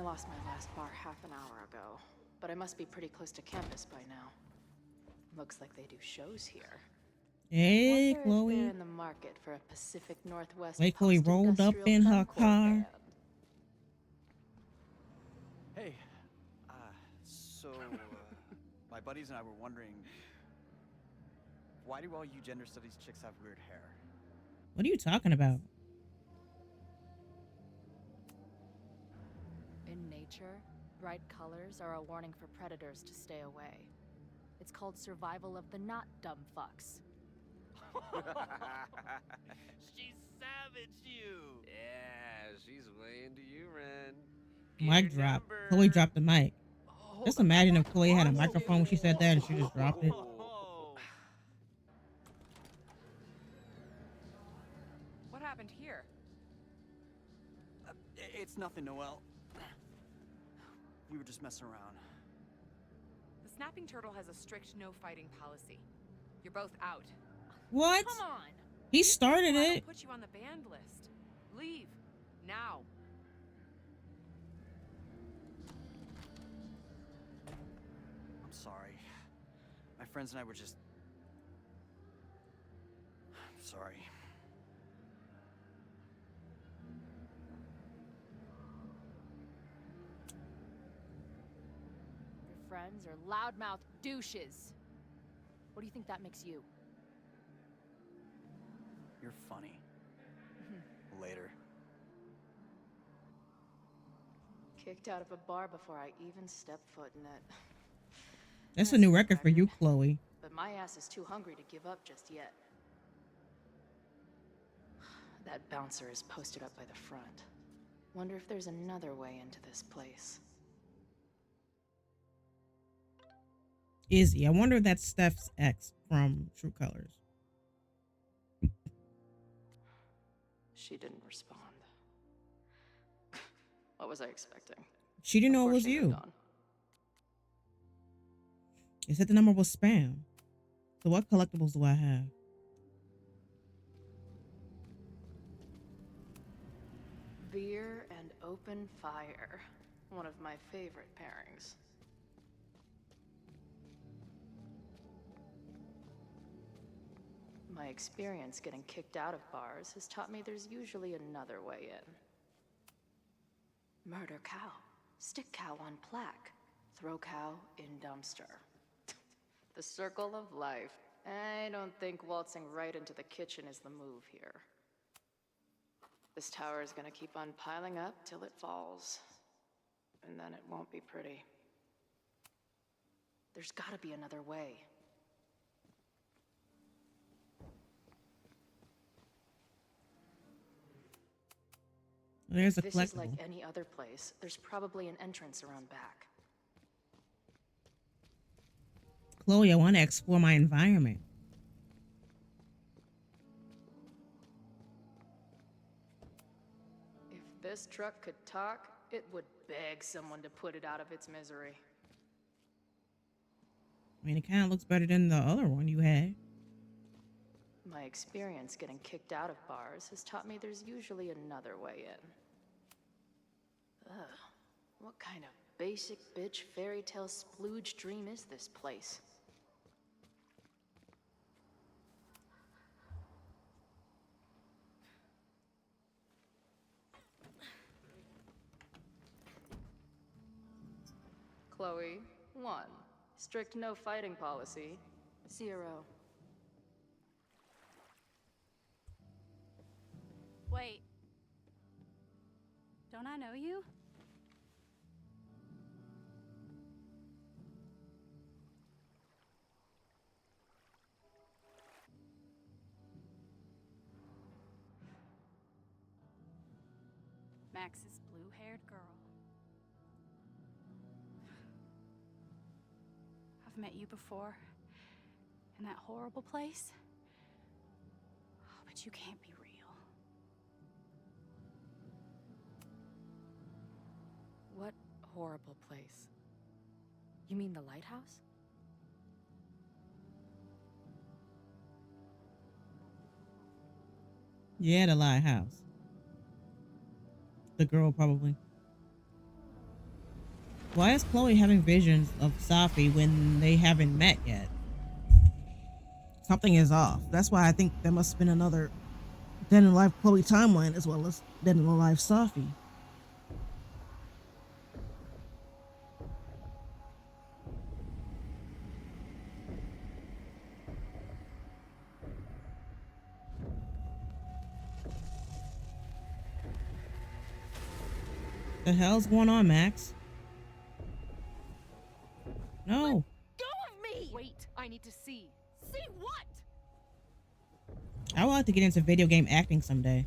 lost my last bar half an hour ago, but I must be pretty close to campus by now. Looks like they do shows here. Hey, Wonder if they're Chloe. in the market for a Pacific Northwest Wait, Chloe rolled up post-industrial in her funkcore car. band. Hey, so, my buddies and I were wondering, why do all you gender studies chicks have weird hair? What are you talking about? In nature, bright colors are a warning for predators to stay away. It's called survival of the not dumb fucks. She savaged you. Yeah, she's way into you, Ren. Mic drop. Chloe dropped the mic. Just imagine if Chloe had a microphone when she said that and she just dropped it. What happened here? It's nothing, Noelle. We were just messing around. The snapping turtle has a strict no fighting policy. You're both out. What? Come on. He started I'll it. put you on the banned list. Leave now. I'm sorry. My friends and I were just... I'm sorry. Your friends are loudmouth douches. What do you think that makes you? You're funny. Later. Kicked out of a bar before I even stepped foot in it. That's a new record for you, Chloe. But my ass is too hungry to give up just yet. That bouncer is posted up by the front. Wonder if there's another way into this place. Izzy. I wonder if that's Steph's ex from True Colors. She didn't respond. What was I expecting? She didn't know it Of course was she you. moved on. It said the number was spam. So what collectibles do I have? Beer and open fire. One of my favorite pairings. My experience getting kicked out of bars has taught me there's usually another way in. Murder cow. Stick cow on plaque. Throw cow in dumpster. The circle of life. I don't think waltzing right into the kitchen is the move here. This tower is gonna keep on piling up till it falls. And then it won't be pretty. There's gotta be another way. There's a This is collectible. like any other place. There's probably an entrance around back. Chloe, I want to explore my environment. If this truck could talk, it would beg someone to put it out of its misery. I mean, it kind of looks better than the other one you had. My experience getting kicked out of bars has taught me there's usually another way in. Ugh, what kind of basic bitch fairy tale splooge dream is this place? Chloe, 1. Strict no fighting policy. 0. Wait. Don't I know you? Max's blue-haired girl. I've met you before. In that horrible place. Oh, but you can't be real. What horrible place? You mean the lighthouse? Yeah, the lighthouse. The girl, probably. Why is Chloe having visions of Safi when they haven't met yet? Something is off. That's why I think there must have been another Dead in Life Chloe timeline as well as Dead in Life Safi. The hell's going on, Max? No. Go of me! Wait, I need to see. See what? I would like to get into video game acting someday.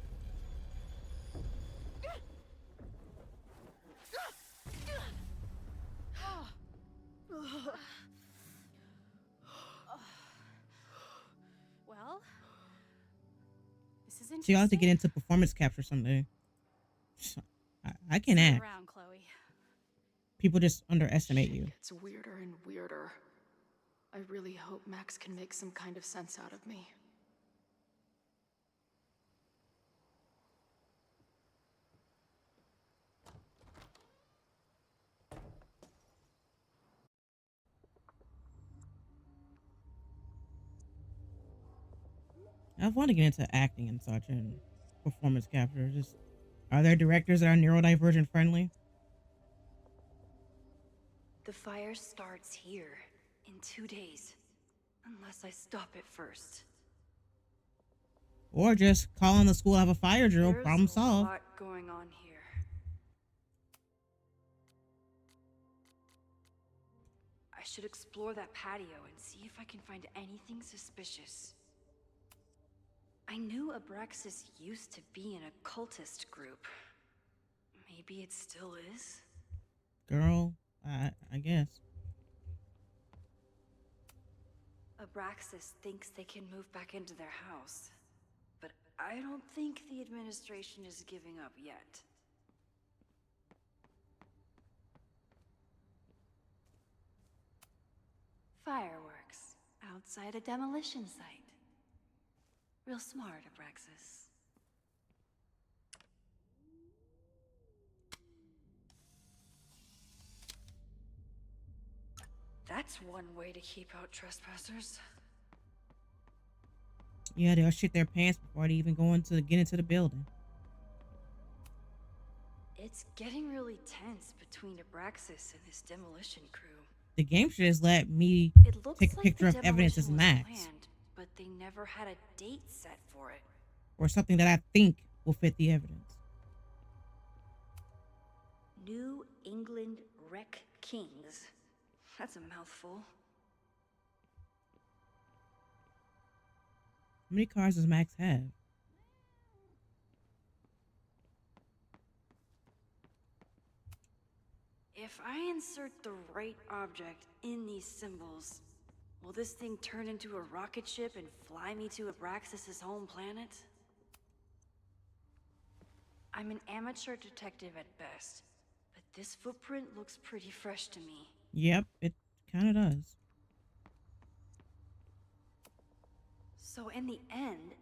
Well, this is interesting. So I'll have to get into performance capture someday. I can See you act. around, Chloe. People just underestimate you. It's weirder and weirder. I really hope Max can make some kind of sense out of me. I want to get into acting and such and performance capture. Just are there directors that are neurodivergent friendly? The fire starts here in 2 days, unless I stop it first. Or just call on the school, have a fire drill, There's problem a solved. lot going on here. I should explore that patio and see if I can find anything suspicious. I knew Abraxas used to be an occultist group. Maybe it still is? Girl, I guess. Abraxas thinks they can move back into their house. But I don't think the administration is giving up yet. Fireworks outside a demolition site. Real smart, Abraxas. That's one way to keep out trespassers. Yeah, they'll shit their pants before they even get into the building. It's getting really tense between Abraxas and his demolition crew. The game should just let me It looks take a like picture the of evidence as demolition was Max. planned, but they never had a date set for it. Or something that I think will fit the evidence. New England Wreck Kings. That's a mouthful. How many cars does Max have? If I insert the right object in these symbols, will this thing turn into a rocket ship and fly me to Abraxas' home planet? I'm an amateur detective at best, but this footprint looks pretty fresh to me. Yep, it kind of does. So in the end,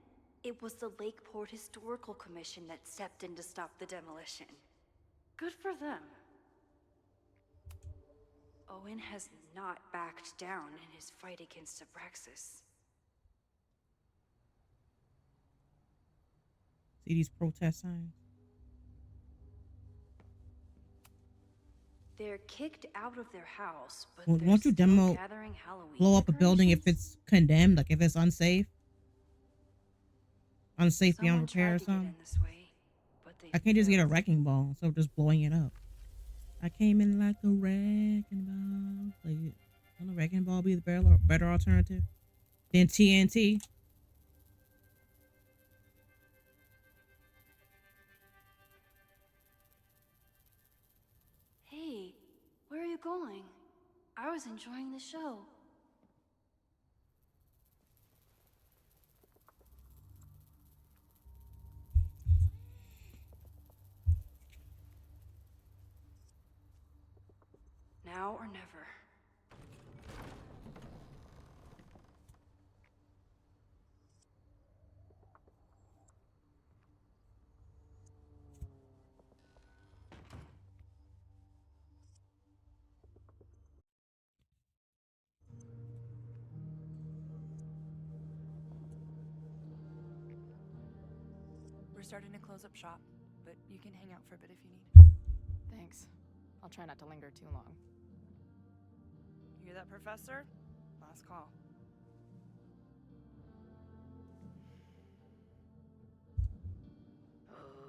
it was the Lakeport Historical Commission that stepped in to stop the demolition. Good for them. Owen has not backed down in his fight against Abraxas. See these protest signs? They're kicked out of their house, but Well, they're won't you still gathering Halloween blow up a building if decorations? it's condemned, like if it's unsafe? Unsafe beyond repair or Someone tried to get something? in this way, but they I can't just get a failed. wrecking ball instead of just blowing it up. I came in like a wrecking ball. Like, don't a wrecking ball be the better alternative than TNT? Hey, where are you going? I was enjoying the show. Now or never. starting to close up shop, but you can hang out for a bit if you need. Thanks. I'll try not to linger too long. You hear that, Professor? Last call.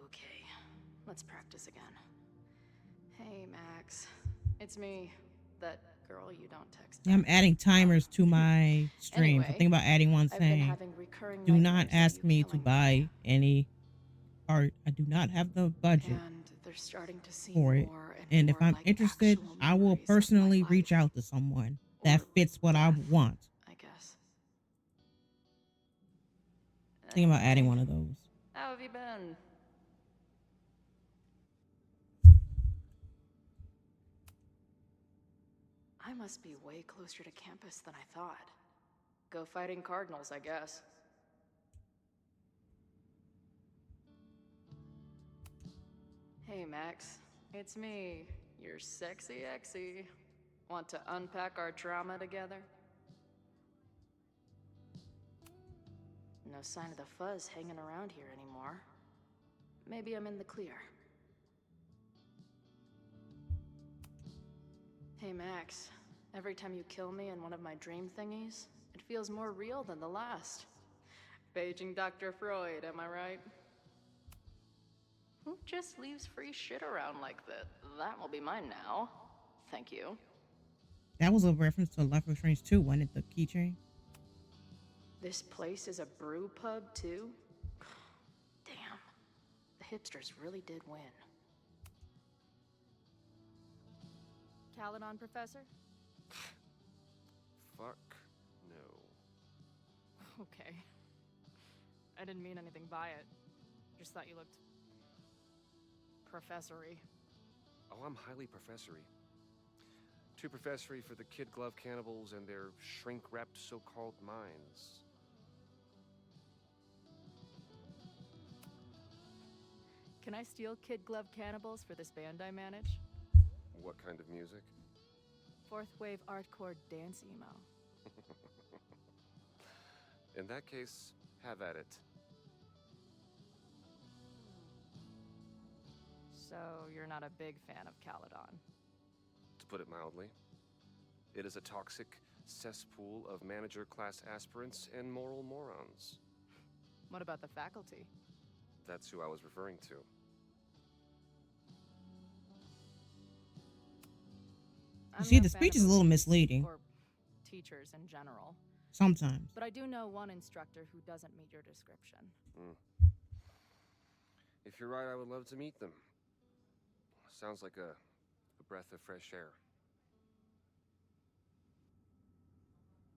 Okay, let's practice again. Hey, Max. It's me, that girl you don't text. Yeah, I'm adding timers to my stream. So Anyway, think about adding one I've been saying, having recurring do not nightmares of ask you me to killing buy any art. I do not have the budget and they're starting to seem for it. more And if more I'm like interested, actual I will memories of my personally life, reach out to someone that or fits what I death, want. I guess. Think about adding Anyway, one of those. how have you been? I must be way closer to campus than I thought. Go fighting cardinals, I guess. Hey, Max. It's me, your sexy exy. Want to unpack our trauma together? No sign of the fuzz hanging around here anymore. Maybe I'm in the clear. Hey, Max. Every time you kill me in one of my dream thingies, it feels more real than the last. Paging Dr. Freud, am I right? Who just leaves free shit around like that? That will be mine now. Thank you. That was a reference to Life is Strange 2, wasn't it? The keychain? This place is a brew pub, too? Damn. The hipsters really did win. Caledon, Professor? Fuck no. Okay. I didn't mean anything by it. Just thought you looked... professory. Oh, I'm highly professory. Too professory for the kid glove cannibals and their shrink-wrapped so-called minds. Can I steal kid glove cannibals for this band I manage? What kind of music? Fourth wave artcore dance emo. In that case, have at it. So, you're not a big fan of Caledon? To put it mildly, it is a toxic cesspool of manager-class aspirants and moral morons. What about the faculty? That's who I was referring to. I'm See, no the fan speech of is a little elites misleading. Or teachers in general. Sometimes. But I do know one instructor who doesn't meet your description. If you're right, I would love to meet them. Sounds like a breath of fresh air.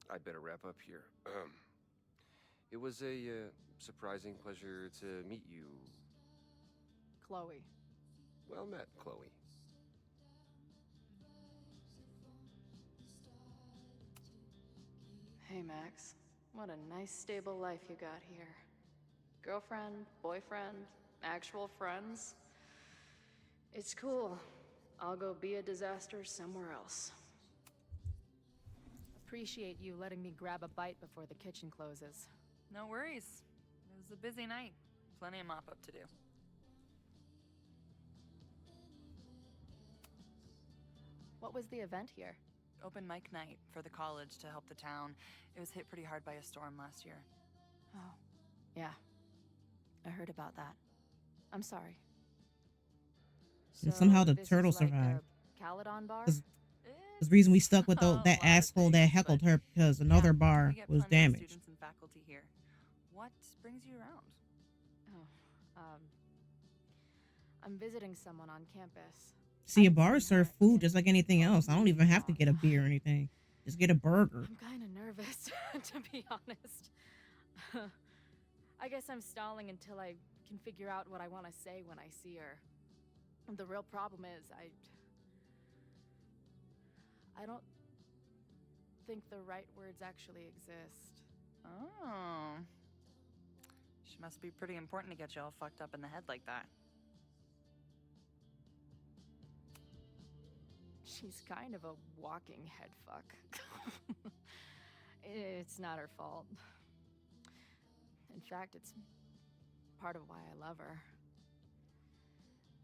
I'd better wrap up here. It was a surprising pleasure to meet you. Chloe. Well met, Chloe. Hey, Max. What a nice, stable life you got here. Girlfriend, boyfriend, actual friends. It's cool. I'll go be a disaster somewhere else. Appreciate you letting me grab a bite before the kitchen closes. No worries. It was a busy night. Plenty of mop-up to do. What was the event here? Open mic night for the college to help the town. It was hit pretty hard by a storm last year. Oh, yeah. I heard about that. I'm sorry. And somehow the this is turtle like survived. a Caledon bar? There's the reason we stuck with A lot that of asshole that things, heckled but her because another yeah, bar we get was plenty of damaged. Students and faculty here. What brings you around? Oh, I'm visiting someone on campus. See, a Haven't bar seen serves her food in just like anything a else. I don't even have to long get a beer or anything. Just get a burger. I'm kind of nervous, to be honest. I guess I'm stalling until I can figure out what I want to say when I see her. The real problem is, I don't think the right words actually exist. Oh. She must be pretty important to get you all fucked up in the head like that. She's kind of a walking head fuck. It's not her fault. In fact, it's part of why I love her.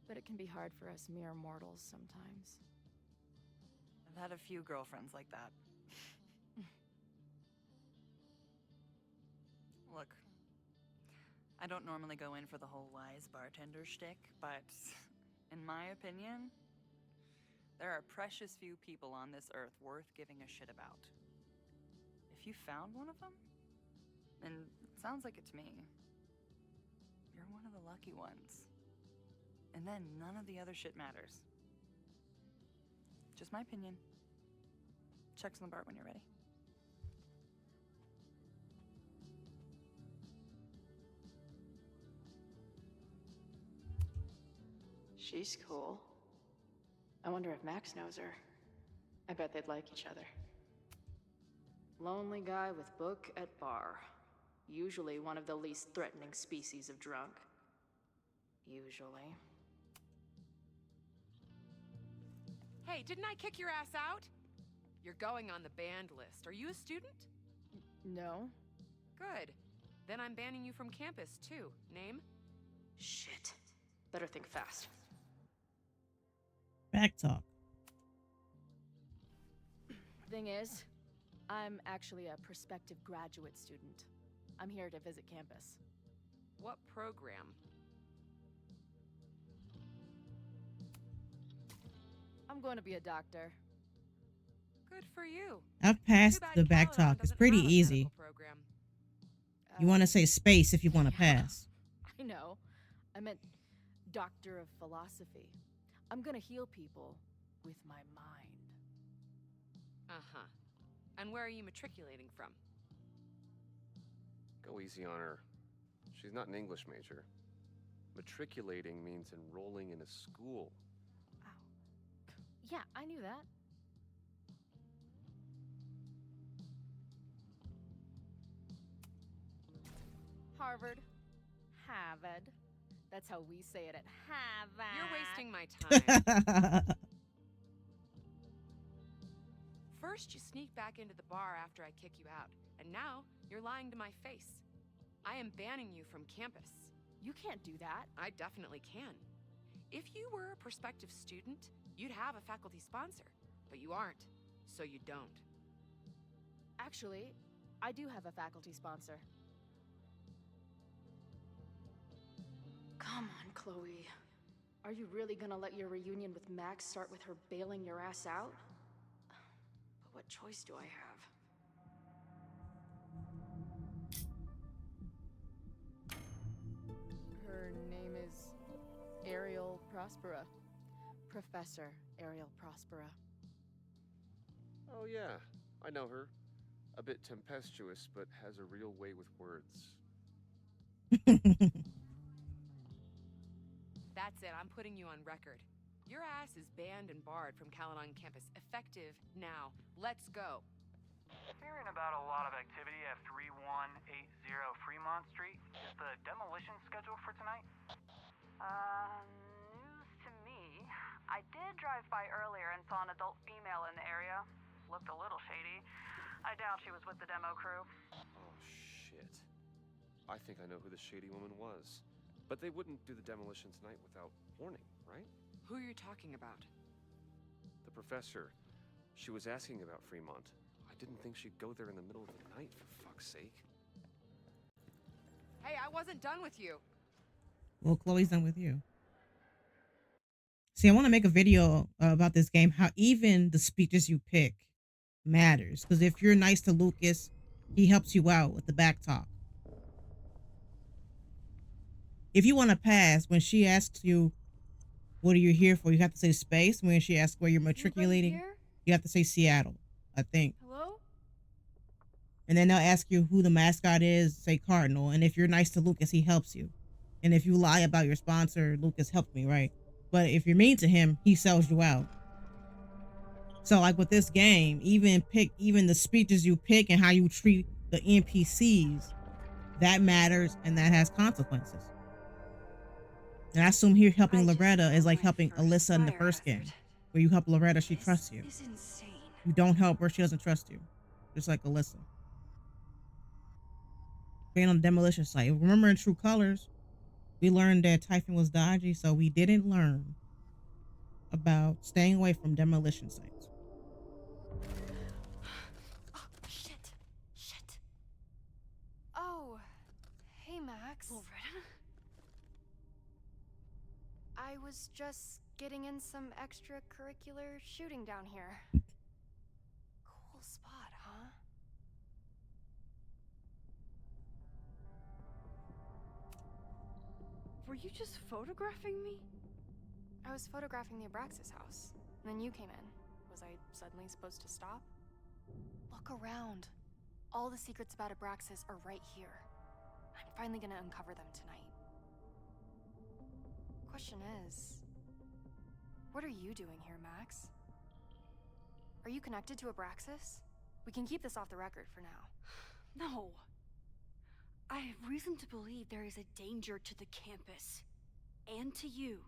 But it can be hard for us mere mortals sometimes. I've had a few girlfriends like that. Look, I don't normally go in for the whole wise bartender shtick, but in my opinion, there are precious few people on this earth worth giving a shit about. If you found one of them, and it sounds like it to me, you're one of the lucky ones. And then none of the other shit matters. Just my opinion. Checks on the bar when you're ready. She's cool. I wonder if Max knows her. I bet they'd like each other. Lonely guy with book at bar. Usually one of the least threatening species of drunk. Usually. Hey, didn't I kick your ass out? You're going on the banned list. Are you a student? No. Good. Then I'm banning you from campus, too. Name? Shit. Better think fast. Back talk. Thing is, I'm actually a prospective graduate student. I'm here to visit campus. What program? I'm going to be a doctor. Good for you. I've passed Too bad the back Caledon talk. It's doesn't pretty have a easy. medical program. You want to say space if you want to pass. I know. I meant doctor of philosophy. I'm gonna heal people with my mind. Uh-huh. And where are you matriculating from? Go easy on her. She's not an English major. Matriculating means enrolling in a school. Ow. Yeah, I knew that. Harvard. Harvard. That's how we say it at Harvard. You're wasting my time. First, you sneak back into the bar after I kick you out, and now you're lying to my face. I am banning you from campus. You can't do that. I definitely can. If you were a prospective student, you'd have a faculty sponsor, but you aren't, so you don't. Actually, I do have a faculty sponsor. Come on, Chloe. Are you really gonna let your reunion with Max start with her bailing your ass out? But what choice do I have? Her name is Ariel Prospera. Professor Ariel Prospera. Oh yeah, I know her. A bit tempestuous, but has a real way with words. That's it, I'm putting you on record. Your ass is banned and barred from Caledon campus, effective now. Let's go. Hearing about a lot of activity at 3180 Fremont Street. Is the demolition scheduled for tonight? News to me. I did drive by earlier and saw an adult female in the area. Looked a little shady. I doubt she was with the demo crew. Oh shit. I think I know who the shady woman was. But they wouldn't do the demolition tonight without warning, right? Who are you talking about? The professor. She was asking about Fremont. I didn't think she'd go there in the middle of the night, for fuck's sake. Hey, I wasn't done with you. Well, Chloe's done with you. See, I want to make a video about this game, how even the speeches you pick matters. Because if you're nice to Lucas, he helps you out with the back talk. If you want to pass, when she asks you, what are you here for? You have to say space. When she asks where you're matriculating, you have to say Seattle, I think. Hello? And then they'll ask you who the mascot is, say Cardinal. And if you're nice to Lucas, he helps you. And if you lie about your sponsor, Lucas helped me, right? But if you're mean to him, he sells you out. So like with this game, even the speeches you pick and how you treat the NPCs, that matters and that has consequences. And I assume here helping Loretta is like helping Alyssa in the first game. Where you help Loretta, she trusts you. This is insane. You don't help her, she doesn't trust you. Just like Alyssa. Being on the demolition site. Remember in True Colors, We learned that Typhon was dodgy, so we didn't learn about staying away from demolition sites. Oh, shit. Oh, hey, Max. Loretta? I was just getting in some extracurricular shooting down here. Cool spot, huh? Were you just photographing me? I was photographing the Abraxas house, and then you came in. Was I suddenly supposed to stop? Look around. All the secrets about Abraxas are right here. I'm finally gonna uncover them tonight. Question is, what are you doing here, Max? Are you connected to Abraxas? We can keep this off the record for now. No. I have reason to believe there is a danger to the campus. And to you.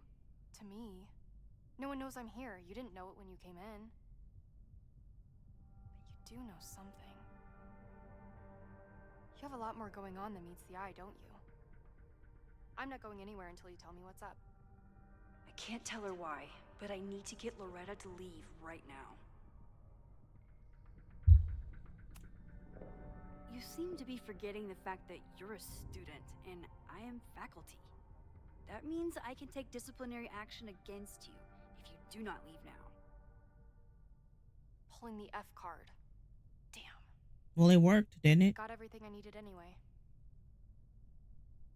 To me? No one knows I'm here. You didn't know it when you came in. But you do know something. You have a lot more going on than meets the eye, don't you? I'm not going anywhere until you tell me what's up. I can't tell her why, but I need to get Loretta to leave right now. You seem to be forgetting the fact that you're a student, and I am faculty. That means I can take disciplinary action against you if you do not leave now. Pulling the F card. Damn. Well, it worked, didn't it? Got everything I needed anyway.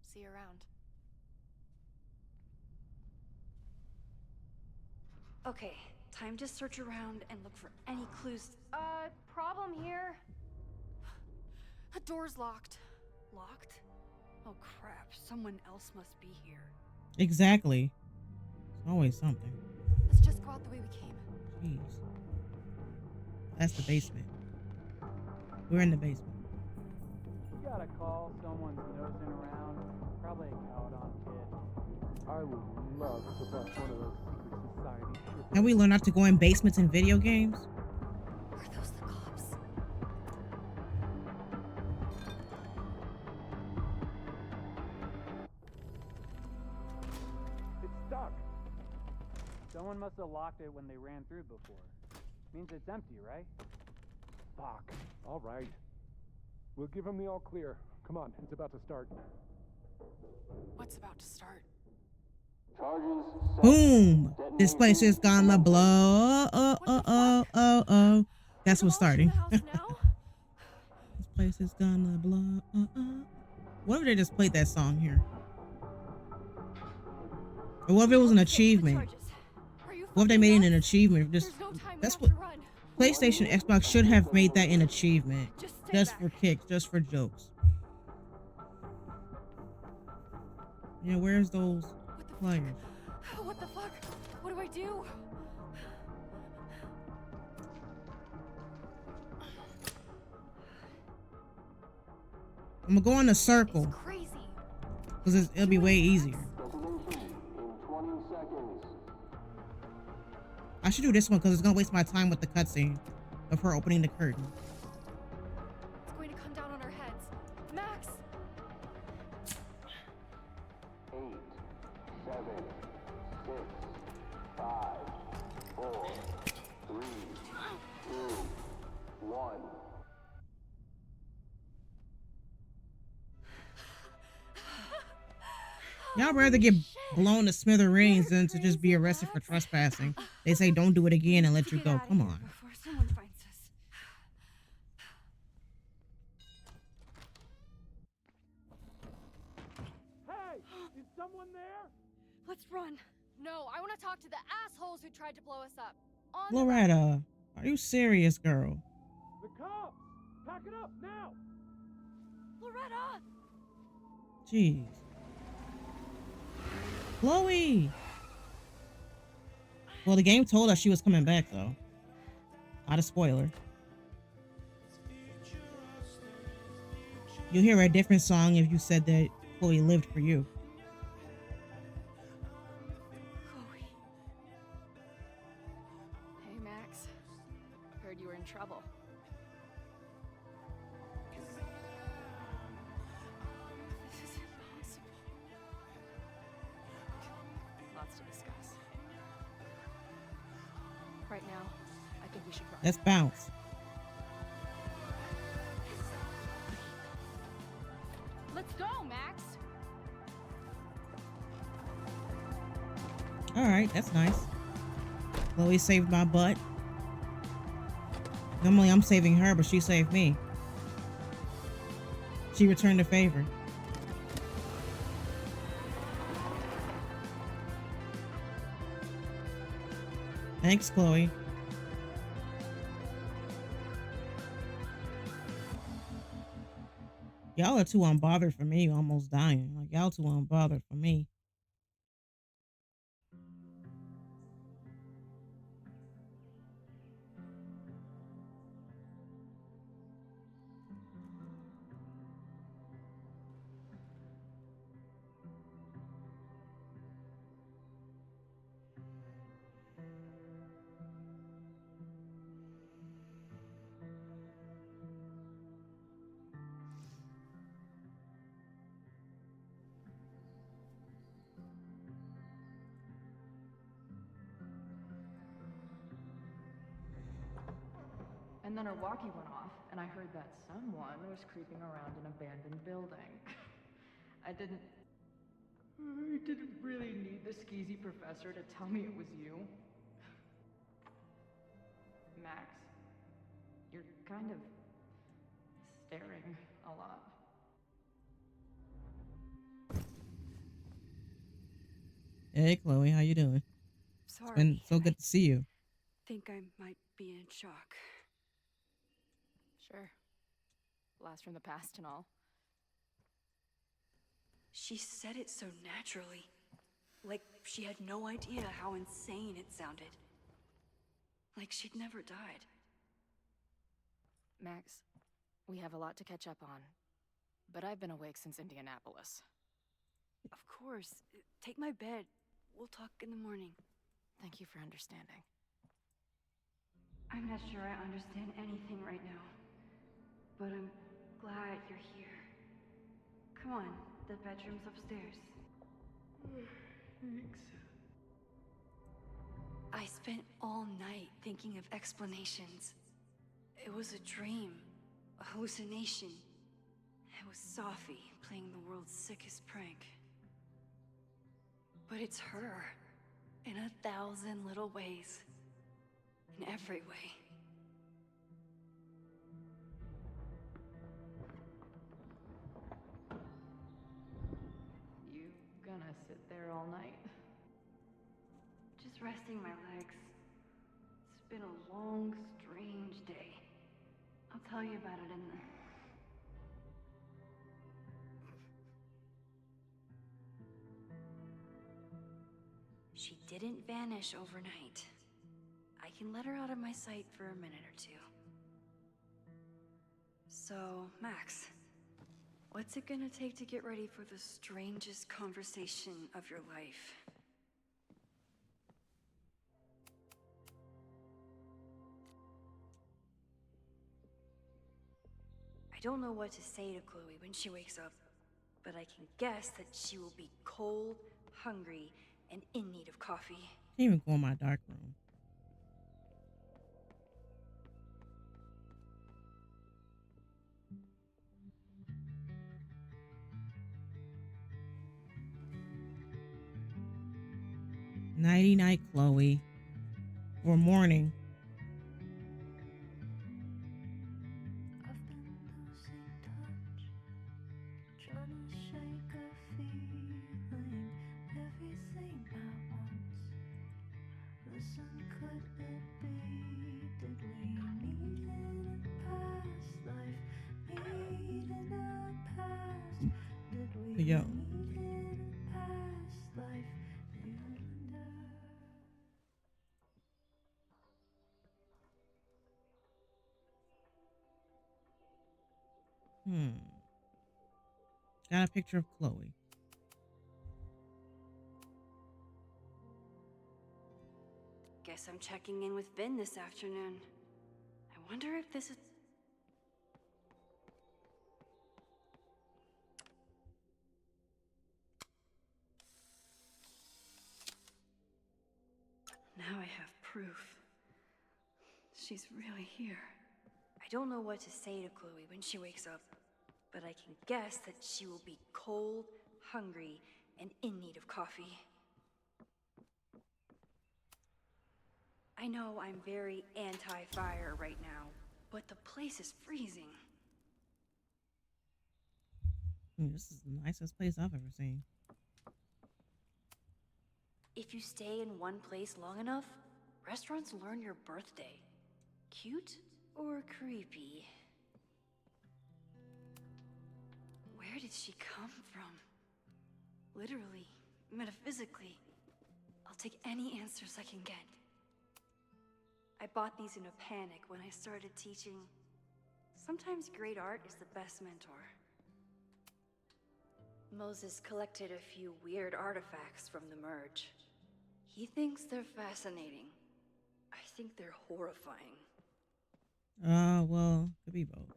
See you around. Okay, time to search around and look for any clues. Problem here. The door's locked. Locked? Oh crap, someone else must be here. Exactly. It's always something. Let's just go out the way we came. Jeez. That's the basement. We're in the basement. You gotta call someone's nosing around. Probably a Caledon kid. I would love to bust one of those secret society trips. Have we learned not to go in basements in video games? Are those the cops? It's stuck. Someone must have locked it when they ran through before. Means it's empty, right? Fuck. All right. We'll give him the all clear. Come on, it's about to start. What's about to start? Boom! This place is gonna blow. Oh. That's what's starting. This place is gonna blow. What if they just played that song here? Or what if it was an achievement? What if they made it an achievement? That's what PlayStation, Xbox should have made that an achievement. Just for kicks, just for jokes. Yeah, where's those players? What the fuck? What do I do? I'm gonna go in a circle. It's crazy. Because it'll be way easier. I should do this one because it's gonna waste my time with the cutscene of her opening the curtain. It's going to come down on our heads. Max! 8, 7, 6, 5, 4, 3, 2, 1. Y'all rather get blown to smithereens than to just be arrested for trespassing. They say don't do it again and let you go. Come on. Before someone finds us. Hey! Is someone there? Let's run. No, I want to talk to the assholes who tried to blow us up. Loretta, are you serious, girl? The cops! Pack it up now! Loretta! Jeez. Chloe! Well, the game told us she was coming back, though. Not a spoiler. You'll hear a different song if you said that Chloe lived for you. Chloe. Hey, Max. Heard you were in trouble. This is impossible. right now. I think we should run. Let's bounce. Let's go, Max. All right, that's nice. Chloe saved my butt. Normally I'm saving her, but she saved me. She returned the favor. Thanks, Chloe. Y'all are too unbothered for me, almost dying. Like, y'all too unbothered for me. And then her walkie went off, and I heard that someone was creeping around an abandoned building. I didn't really need the skeezy professor to tell me it was you. Max, you're kind of staring a lot. Hey, Chloe, how you doing? Sorry. It's been so good to see you. Think I might be in shock. Sure. Blast from the past and all. She said it so naturally. Like she had no idea how insane it sounded. Like she'd never died. Max, we have a lot to catch up on. But I've been awake since Indianapolis. Of course. Take my bed. We'll talk in the morning. Thank you for understanding. I'm not sure I understand anything right now. But I'm glad you're here. Come on, the bedroom's upstairs. Thanks. I spent all night thinking of explanations. It was a dream, a hallucination. It was Safi playing the world's sickest prank. But it's her, in 1,000 little ways. In every way. You gonna sit there all night? Just resting my legs. It's been a long, strange day. I'll tell you about it in the... She didn't vanish overnight. I can let her out of my sight for a minute or two. So, Max, what's it gonna take to get ready for the strangest conversation of your life? I don't know what to say to Chloe when she wakes up, but I can guess that she will be cold, hungry, and in need of coffee. Can't even go in my dark room. Nighty night, Chloe. Or morning. I've been losing touch, trying to shake a feeling, everything at once. Listen, could it be? Did we meet in a past life? Meet in a past? Did we Yo. meet in a past life? You and I. Got a picture of Chloe. Guess I'm checking in with Vihn this afternoon. I wonder if this is... Now I have proof. She's really here. I don't know what to say to Chloe when she wakes up, but I can guess that she will be cold, hungry, and in need of coffee. I know I'm very anti-fire right now, but the place is freezing. This is the nicest place I've ever seen. If you stay in one place long enough, restaurants learn your birthday. Cute or creepy? Where did she come from? Literally, metaphysically. I'll take any answers I can get. I bought these in a panic when I started teaching. Sometimes great art is the best mentor. Moses collected a few weird artifacts from the merge. He thinks they're fascinating. I think they're horrifying. Well, could be both.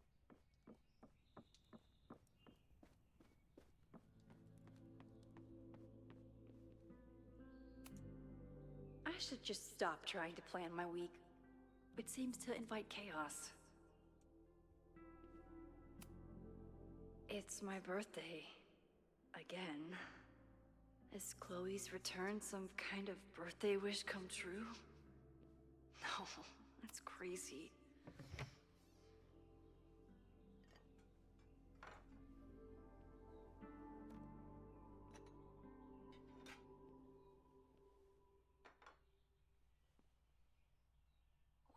I should just stop trying to plan my week. It seems to invite chaos. It's my birthday. Again. Is Chloe's return some kind of birthday wish come true? No, that's crazy.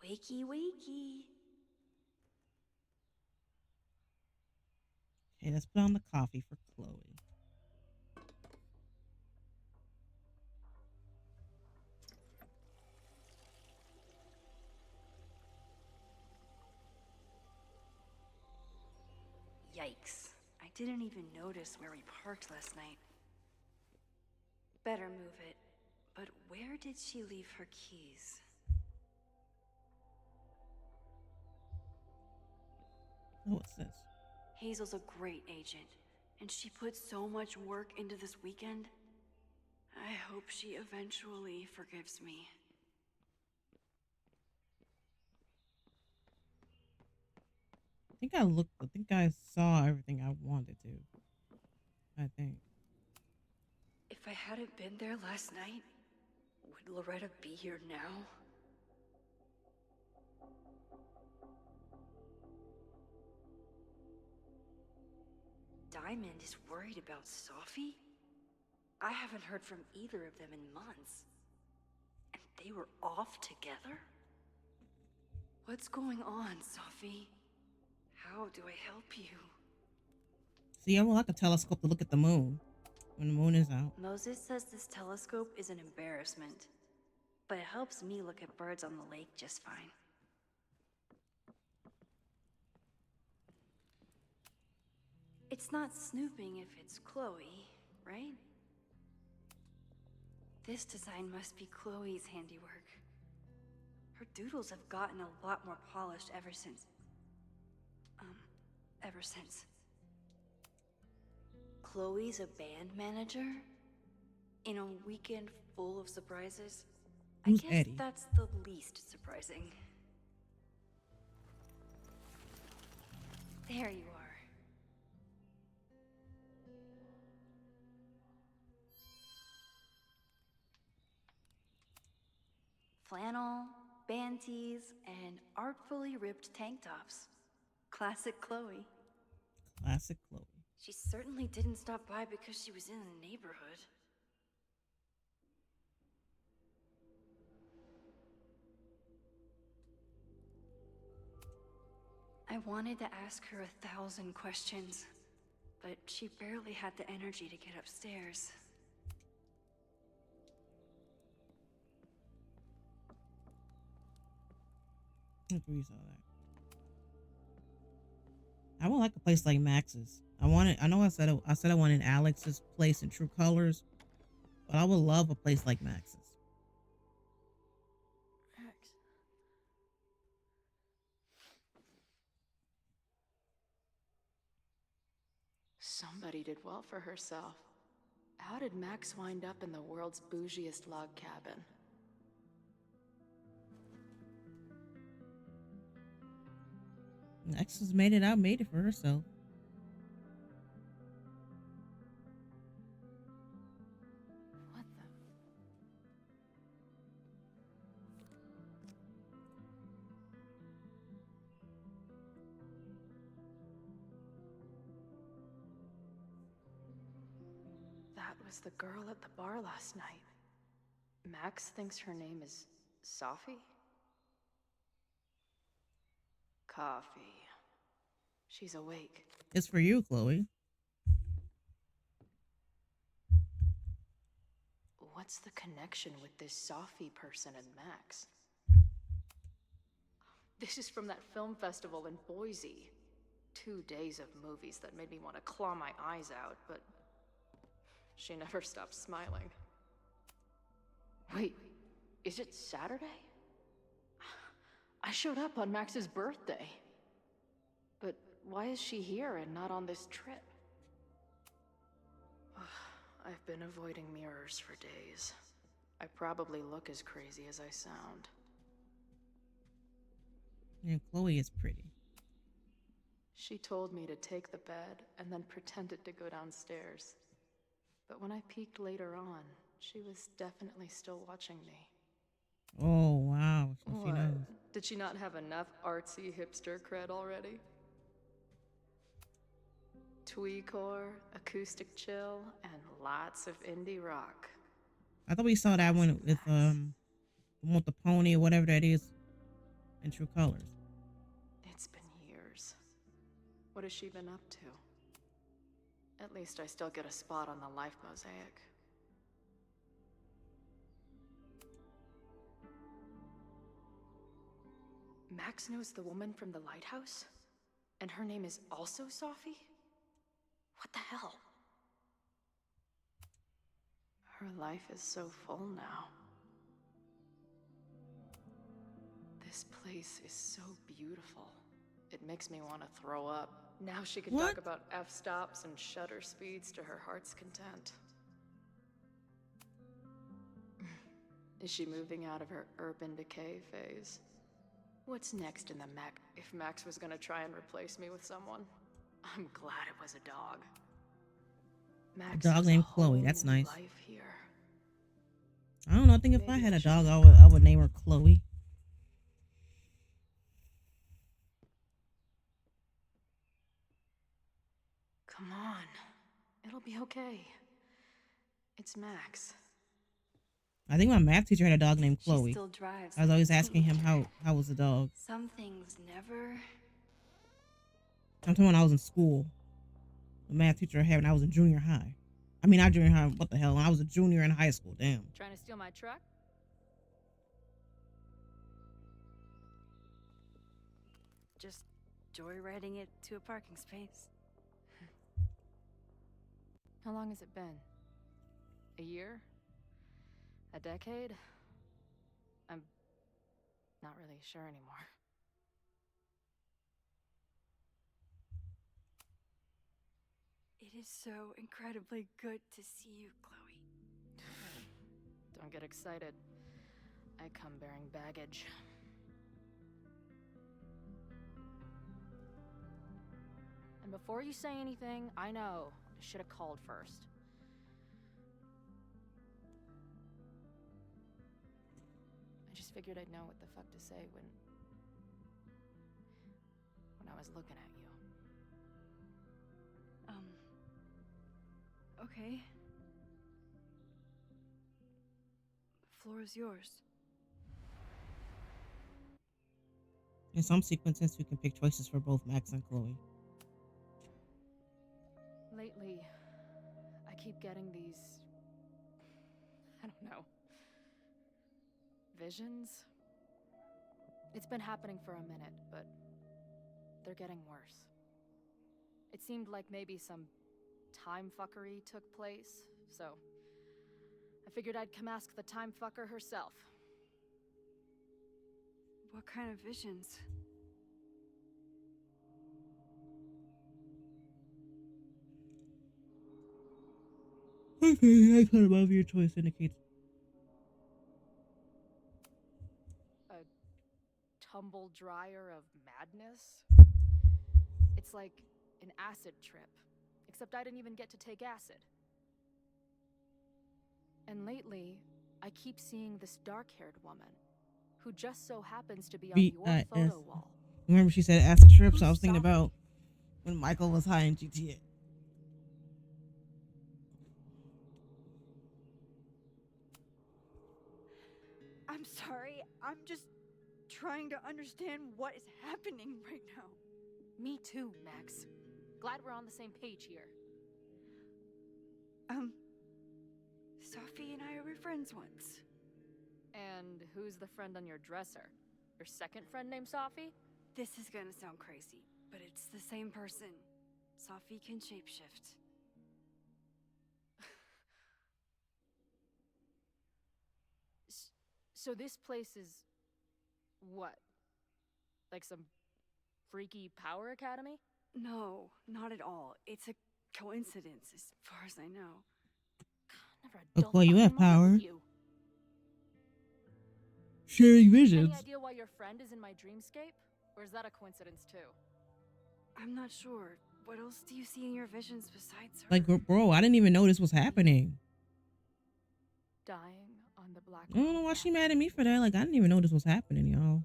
Wakey, wakey. Okay, let's put on the coffee for Chloe. Yikes. I didn't even notice where we parked last night. Better move it. But where did she leave her keys? Oh, what's this? Hazel's a great agent, and she put so much work into this weekend. I hope she eventually forgives me. I think I saw everything I wanted to. I think. If I hadn't been there last night, would Loretta be here now? Diamond is worried about Safi? I haven't heard from either of them in months. And they were off together? What's going on, Safi? How do I help you? See, I would like a telescope to look at the moon when the moon is out. Moses says this telescope is an embarrassment, but it helps me look at birds on the lake just fine. It's not snooping if it's Chloe, right? This design must be Chloe's handiwork. Her doodles have gotten a lot more polished ever since. Chloe's a band manager? In a weekend full of surprises? Who's I guess Eddie? that's the least surprising. There you are. Flannel, band tees, and artfully ripped tank tops. Classic Chloe. Classic Chloe. She certainly didn't stop by because she was in the neighborhood. I wanted to ask her 1,000 questions, but she barely had the energy to get upstairs. I agree, saw that. I would like a place like Max's. I said I wanted Alex's place in True Colors, but I would love a place like Max's. Somebody did well for herself. How did Max wind up in the world's bougiest log cabin? Max has made it out, made it for herself. What the? That was the girl at the bar last night. Max thinks her name is Safi? Coffee. She's awake. It's for you, Chloe. What's the connection with this Safi person and Max? This is from that film festival in Boise. 2 days of movies that made me want to claw my eyes out, but she never stopped smiling. Wait, is it Saturday? I showed up on Max's birthday. But why is she here and not on this trip? I've been avoiding mirrors for days. I probably look as crazy as I sound. And Chloe is pretty. She told me to take the bed and then pretended to go downstairs. But when I peeked later on, she was definitely still watching me. Oh, wow. So she What? knows. Did she not have enough artsy hipster cred already? Tweecore, acoustic chill, and lots of indie rock. I thought we saw that one with the one with the pony or whatever that is in True Colors. It's been years. What has she been up to? At least I still get a spot on the life mosaic. Max knows the woman from the lighthouse? And her name is also Safi? What the hell? Her life is so full now. This place is so beautiful. It makes me want to throw up. Now she can talk about f-stops and shutter speeds to her heart's content. Is she moving out of her urban decay phase? What's next in the Mac if Max was gonna try and replace me with someone? I'm glad it was a dog. A dog named Chloe. That's nice. Life here. I don't know. I think if I had a dog, I would name her Chloe. Come on. It'll be okay. It's Max. I think my math teacher had a dog named She Chloe. still drives I was always like a asking him teenager. how was the dog. Some things never. I'm talking when I was in school. The math teacher I had when I was in junior high. I mean, not junior high. What the hell? When I was a junior in high school. Damn. Trying to steal my truck? Just joyriding it to a parking space. How long has it been? A year? A decade? I'm not really sure anymore. It is so incredibly good to see you, Chloe. Don't get excited. I come bearing baggage. And before you say anything, I know I should have called first. I just figured I'd know what the fuck to say when I was looking at you. Okay. The floor is yours. In some sequences, you can pick choices for both Max and Chloe. Lately, I keep getting these, I don't know, visions? It's been happening for a minute, but they're getting worse. It seemed like maybe some time fuckery took place, so I figured I'd come ask the time fucker herself. What kind of visions? Okay, the icon above your choice indicates A tumble dryer of madness? It's like an acid trip, except I didn't even get to take acid. And lately, I keep seeing this dark-haired woman, who just so happens to be on your VIS. photo wall. Remember she said acid trips? Who's I was thinking Safi? about when Michael was high in GTA. I'm sorry. I'm just trying to understand what is happening right now. Me too, Max. Glad we're on the same page here. Safi and I were friends once. And who's the friend on your dresser? Your second friend named Safi? This is gonna sound crazy, but it's the same person. Safi can shapeshift. So this place is... what? Like some freaky power academy? No, not at all. It's a coincidence, as far as I know. Never a Look, dull well, you have fucking moment power. with you. Sharing Any visions. idea why your friend is in my dreamscape? Or is that a coincidence too? I'm not sure. What else do you see in your visions besides her? Like, bro, I didn't even know this was happening. Dying on the black. I don't know why she mad at me for that. Like, I didn't even know this was happening, y'all.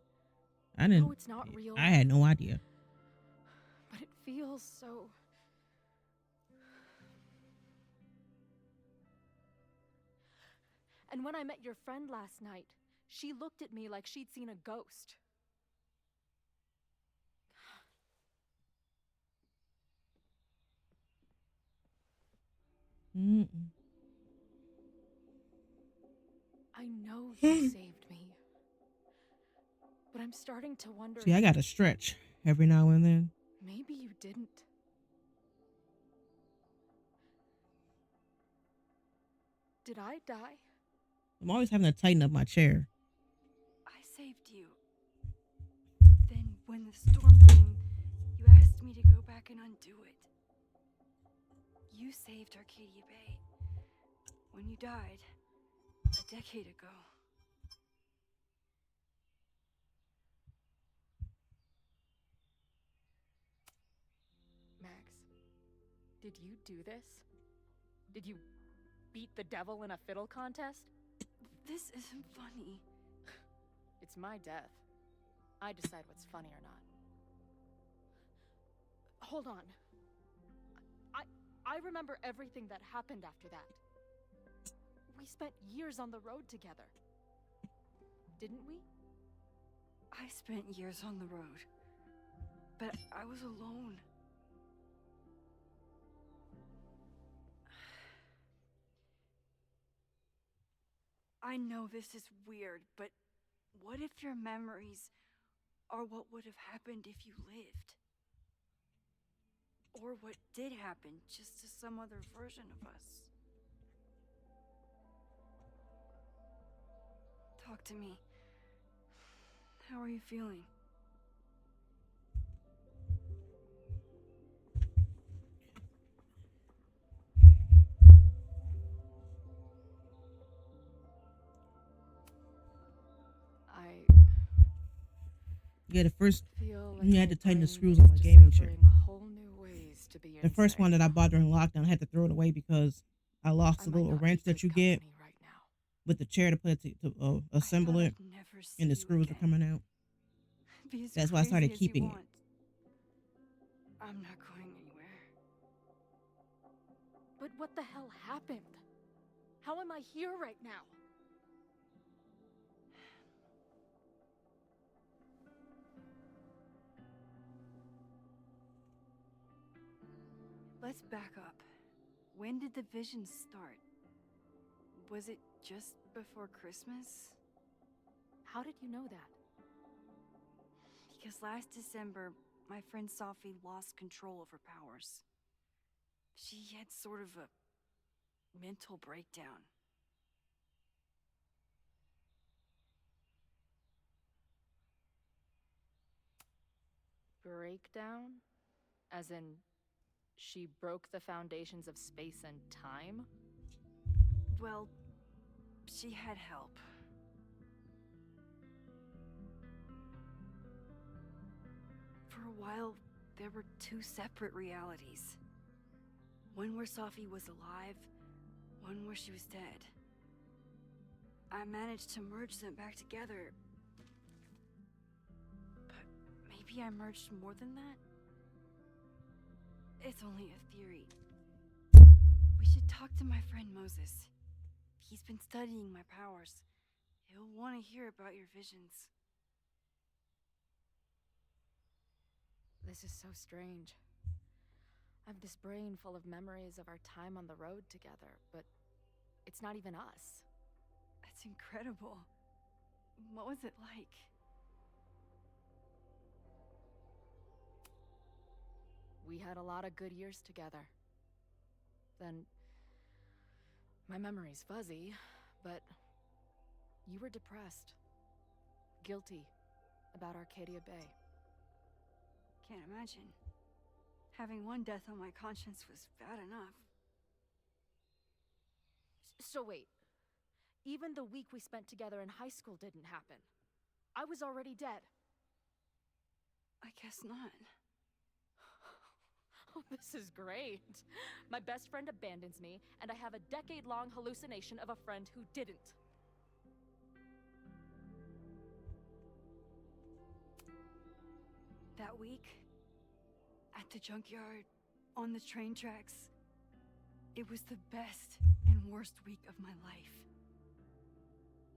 I didn't. No, it's not real. I had no idea. But it feels so... And when I met your friend last night, she looked at me like she'd seen a ghost. Mm-mm. I know you saved me. But I'm starting to wonder... See, I gotta stretch every now and then. Maybe you didn't. Did I die? I'm always having to tighten up my chair. I saved you. Then, when the storm came, you asked me to go back and undo it. You saved Arcadia Bay. When you died, a decade ago. Max, did you do this? Did you beat the devil in a fiddle contest? This isn't funny. It's my death. I decide what's funny or not. Hold on. I remember everything that happened after that. We spent years on the road together. Didn't we? I spent years on the road. But I was alone. I know this is weird, but what if your memories are what would have happened if you lived? Or what did happen, just to some other version of us? Talk to me. How are you feeling? Yeah, the first feel you had to my tighten the brain screws is on my gaming chair. discovering whole new ways to be The first one insane. that I bought during lockdown, I had to throw it away because I lost I the might little not wrench be that you good get company right now. with the chair to put it to assemble it, I'd never see and the you screws were again. coming out. Be as That's why I started crazy as you keeping it. want. I'm not going anywhere. But what the hell happened? How am I here right now? Let's back up. When did the visions start? Was it just before Christmas? How did you know that? Because last December, my friend Safi lost control of her powers. She had sort of a mental breakdown. Breakdown? As in, she broke the foundations of space and time? Well, she had help. For a while, there were two separate realities. One where Safi was alive, one where she was dead. I managed to merge them back together. But maybe I merged more than that? It's only a theory. We should talk to my friend Moses. He's been studying my powers. He'll want to hear about your visions. This is so strange. I have this brain full of memories of our time on the road together, but it's not even us. That's incredible. What was it like? We had a lot of good years together. Then, my memory's fuzzy, but you were depressed, guilty about Arcadia Bay. Can't imagine. Having one death on my conscience was bad enough. So wait, even the week we spent together in high school didn't happen. I was already dead. I guess not. Oh, this is great. My best friend abandons me, and I have a decade-long hallucination of a friend who didn't. That week, at the junkyard, on the train tracks, it was the best and worst week of my life.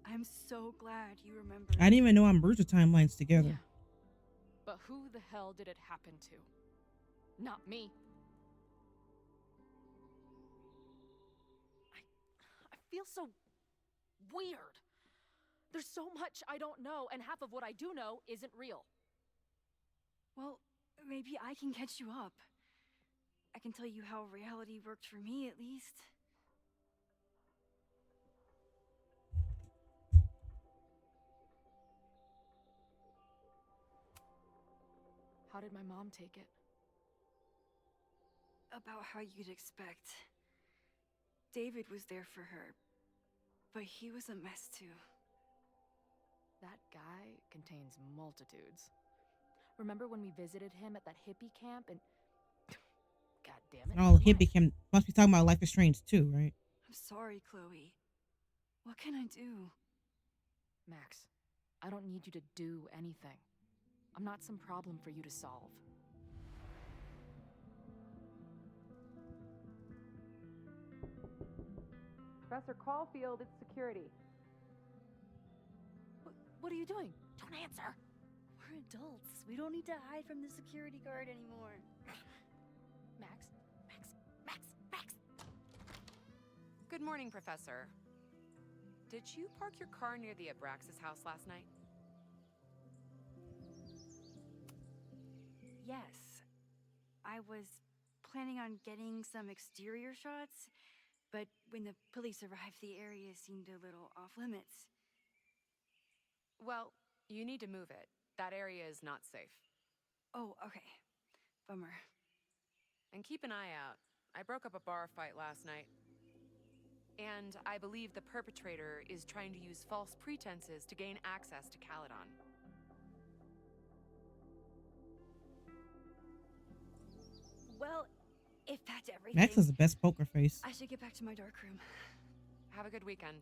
I'm so glad you remember. I didn't even know I merged the timelines together. Yeah. But who the hell did it happen to? Not me. I feel so weird. There's so much I don't know, and half of what I do know isn't real. Well, maybe I can catch you up. I can tell you how reality worked for me, at least. How did my mom take it? About how you'd expect. David was there for her, but he was a mess too. That guy contains multitudes. Remember when we visited him at that hippie camp and... God damn it. Oh, hippie can must be talking about Life is Strange too, right? I'm sorry, Chloe. What can I do? Max, I don't need you to do anything. I'm not some problem for you to solve. Professor Caulfield, it's security. What are you doing? Don't answer. We're adults. We don't need to hide from the security guard anymore. Max. Good morning, Professor. Did you park your car near the Abraxas house last night? Yes. I was planning on getting some exterior shots, but when the police arrived, the area seemed a little off limits. Well, you need to move it. That area is not safe. Oh, okay. Bummer. And keep an eye out. I broke up a bar fight last night. And I believe the perpetrator is trying to use false pretenses to gain access to Caledon. Well, if that's everything... Max is the best poker face. I should get back to my dark room. Have a good weekend.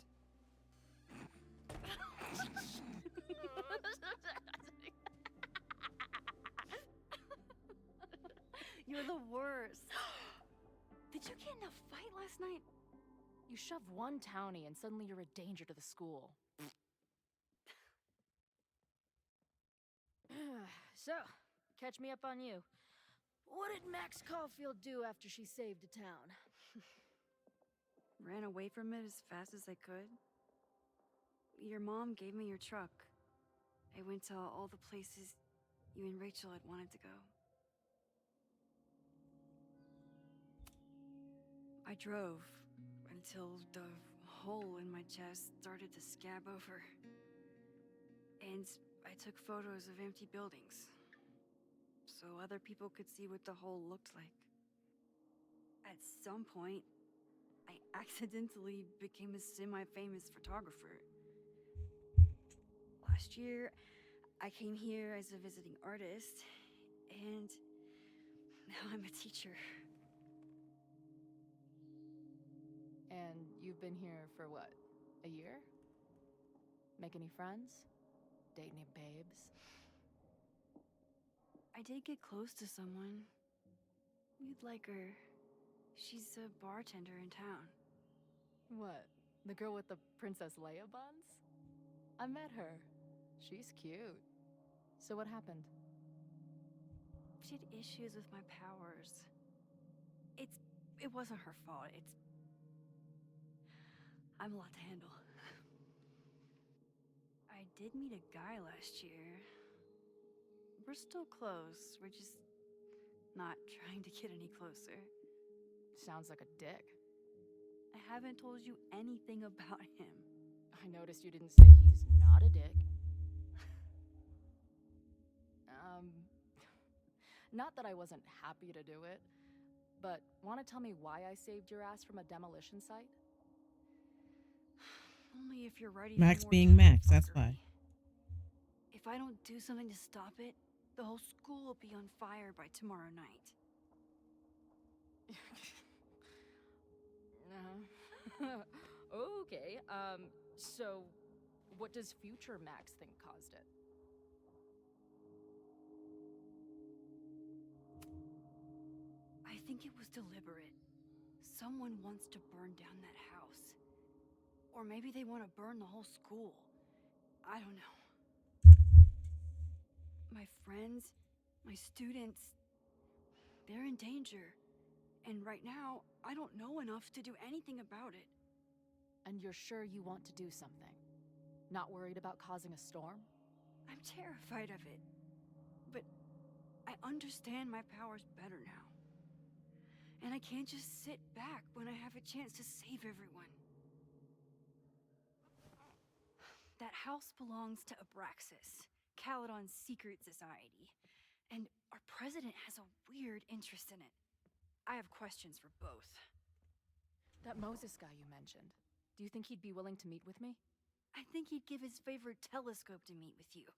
You're the worst. Did you get in a fight last night? You shove one townie and suddenly you're a danger to the school. So, catch me up on you. What did Max Caulfield do after she saved a town? Ran away from it as fast as I could. Your mom gave me your truck. I went to all the places you and Rachel had wanted to go. I drove until the hole in my chest started to scab over. And I took photos of empty buildings, so other people could see what the hole looked like. At some point, I accidentally became a semi-famous photographer. Last year, I came here as a visiting artist, and Now I'm a teacher. And you've been here for what? A year? Make any friends? Date any babes? I did get close to someone. You'd like her. She's a bartender in town. What? The girl with the Princess Leia buns? I met her. She's cute. So what happened? She had issues with my powers. It wasn't her fault. I'm a lot to handle. I did meet a guy last year. We're still close. We're just not trying to get any closer. Sounds like a dick. I haven't told you anything about him. I noticed you didn't say he's not a dick. Not that I wasn't happy to do it, but want to tell me why I saved your ass from a demolition site? Only if you're ready Max for more being Max, that's why. If I don't do something to stop it, the whole school will be on fire by tomorrow night. Okay, so what does future Max think caused it? I think it was deliberate. Someone wants to burn down that house. Or maybe they want to burn the whole school. I don't know. My friends, my students, they're in danger. And right now, I don't know enough to do anything about it. And you're sure you want to do something? Not worried about causing a storm? I'm terrified of it. But I understand my powers better now. And I can't just sit back when I have a chance to save everyone. That house belongs to Abraxas, Caledon's secret society. And our president has a weird interest in it. I have questions for both. That Moses guy you mentioned, do you think he'd be willing to meet with me? I think he'd give his favorite telescope to meet with you.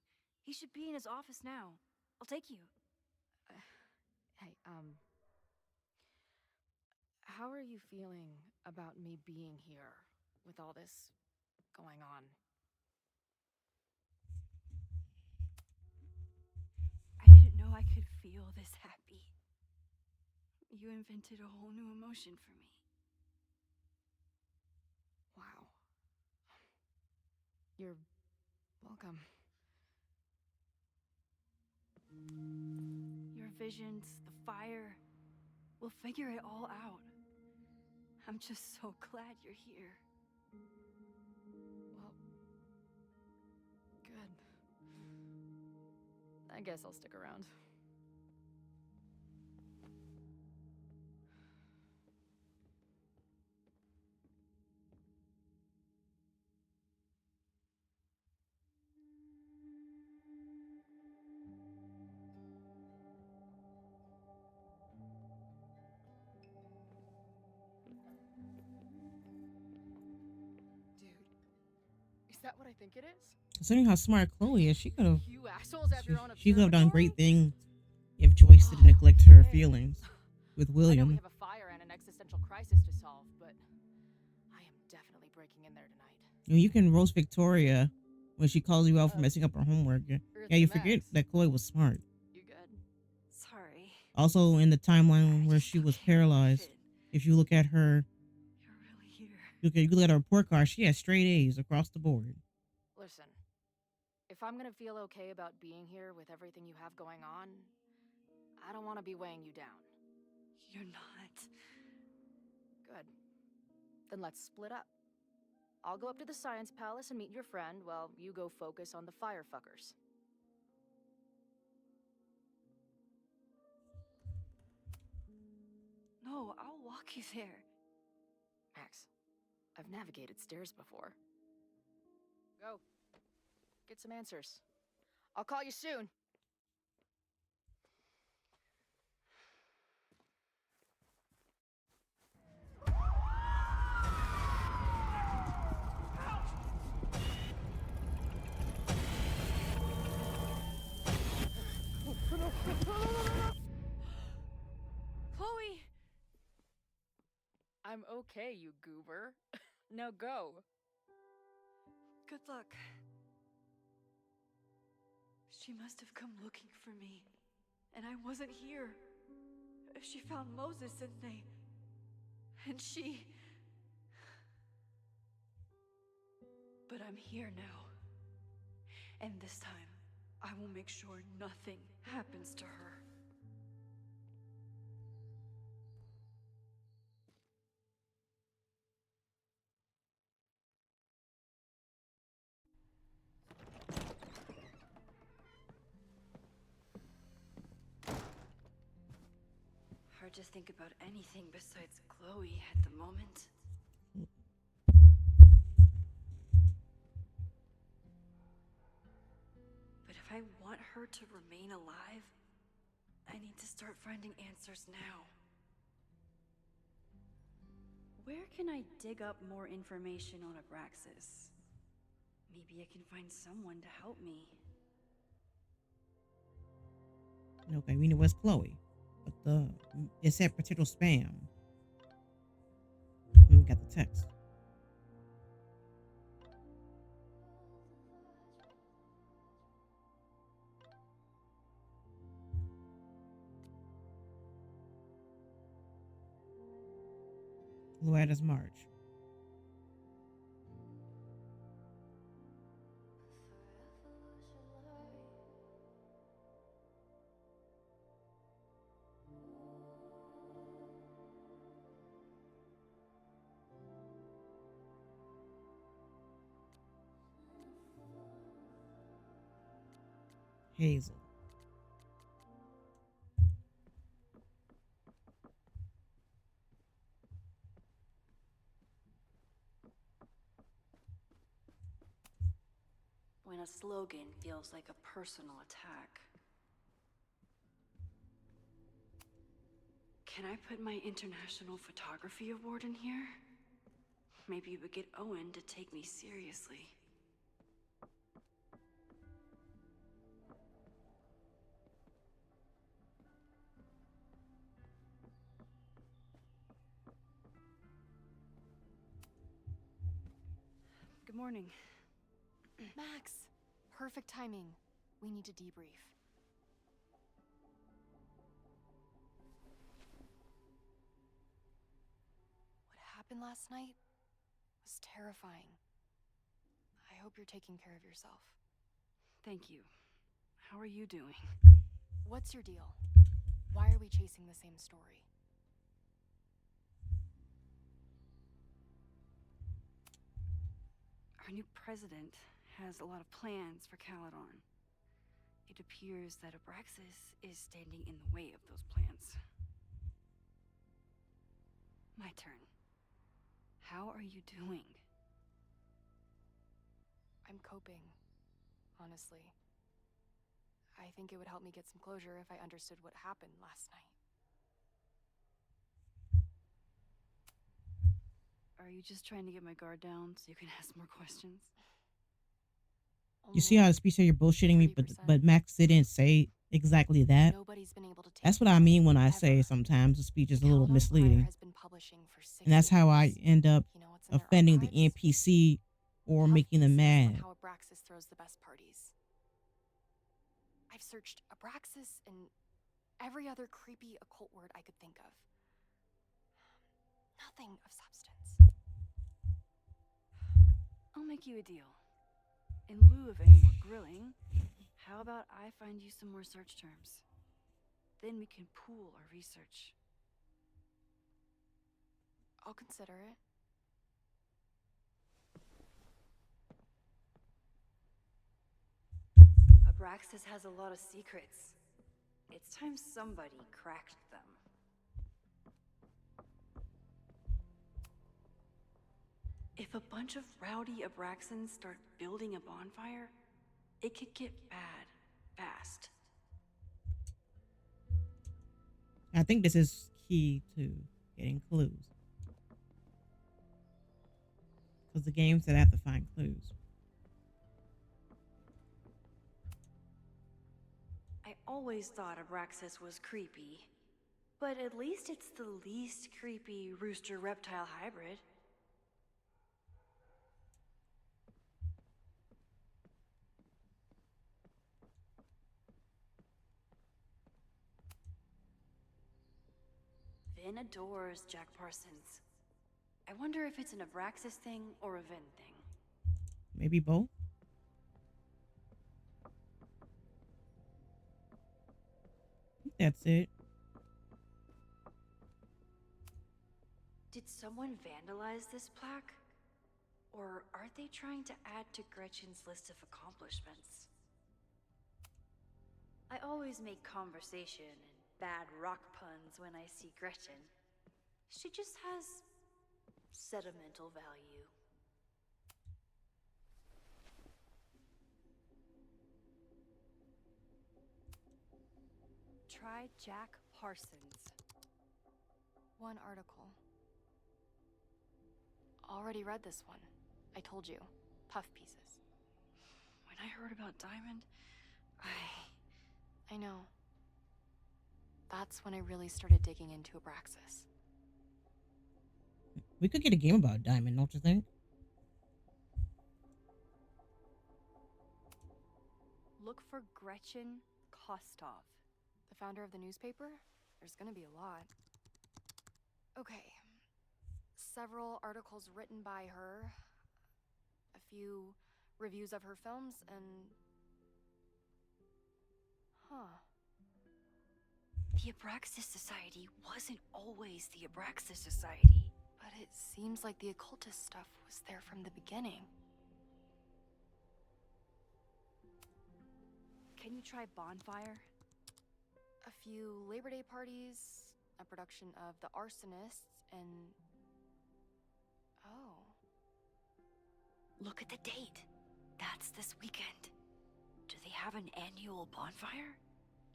He should be in his office now. I'll take you. Hey, how are you feeling about me being here with all this going on? I didn't know I could feel this happy. You invented a whole new emotion for me. Wow. You're welcome. Your visions, the fire, we'll figure it all out. I'm just so glad you're here. Well, good. I guess I'll stick around. Is that what I think it is? Considering how smart Chloe is, she could have. You assholes have your own She could have done observatory? great things if Joyce didn't neglect her feelings with I know we William. have a fire and an existential crisis to solve, but I am definitely breaking in there tonight. You can roast Victoria when she calls you out for messing up her homework. Yeah, you forget that Chloe was smart. You good? Sorry. Also, in the timeline where she was paralyzed, if you look at her, you look at her report card, she has straight A's across the board. Listen, if I'm gonna feel okay about being here with everything you have going on, I don't want to be weighing you down. You're not. Good. Then let's split up. I'll go up to the Science Palace and meet your friend while you go focus on the firefuckers. No, I'll walk you there. Max, I've navigated stairs before. Go. Get some answers. I'll call you soon. I'm okay, you goober. Now go. Good luck. She must have come looking for me, and I wasn't here. She found Moses and she... But I'm here now. And this time, I will make sure nothing happens to her. Hard to think about anything besides Chloe at the moment. But if I want her to remain alive, I need to start finding answers now. Where can I dig up more information on Abraxas? Maybe I can find someone to help me. Okay, we know it's Chloe, but it said potential spam. We got the text. Luetta's March. Hazel. When a slogan feels like a personal attack. Can I put my International Photography Award in here? Maybe it would get Owen to take me seriously. Good morning. Max, perfect timing. We need to debrief. What happened last night was terrifying. I hope you're taking care of yourself. Thank you. How are you doing? What's your deal? Why are we chasing the same story? Our new president has a lot of plans for Caledon. It appears that Abraxas is standing in the way of those plans. My turn. How are you doing? I'm coping, honestly. I think it would help me get some closure if I understood what happened last night. Are you just trying to get my guard down so you can ask more questions? You see how the speech said you're bullshitting me, but Max didn't say exactly that. Nobody's been able to take That's what I mean when I say sometimes the speech is a little misleading. And that's how I end up offending the NPC or making them mad. How Abraxas throws the best parties. I've searched Abraxas and every other creepy occult word I could think of. Nothing of substance. I'll make you a deal. In lieu of any more grilling, how about I find you some more search terms? Then we can pool our research. I'll consider it. Abraxas has a lot of secrets. It's time somebody cracked them. If a bunch of rowdy Abraxans start building a bonfire, it could get bad fast. I think this is key to getting clues. Because the game said I have to find clues. I always thought Abraxas was creepy, But at least it's the least creepy rooster-reptile hybrid. Vihn adores Jack Parsons. I wonder if it's an Abraxas thing or a Vihn thing. Maybe both. I think that's it. Did someone vandalize this plaque? Or are they trying to add to Gretchen's list of accomplishments? I always make conversation and bad rock puns when I see Gretchen. She just has sentimental value. Try Jack Parsons. One article. Already read this one. I told you. Puff pieces. When I heard about Diamond, I know. That's when I really started digging into Abraxas. We could get a game about Diamond, don't you think? Look for Gretchen Kostov. The founder of the newspaper? There's gonna be a lot. Okay. Several articles written by her. A few reviews of her films, and... The Abraxas Society wasn't always the Abraxas Society. But it seems like the occultist stuff was there from the beginning. Can you try Bonfire? A few Labor Day parties, a production of The Arsonists, and... Oh. Look at the date. That's this weekend. Do they have an annual bonfire?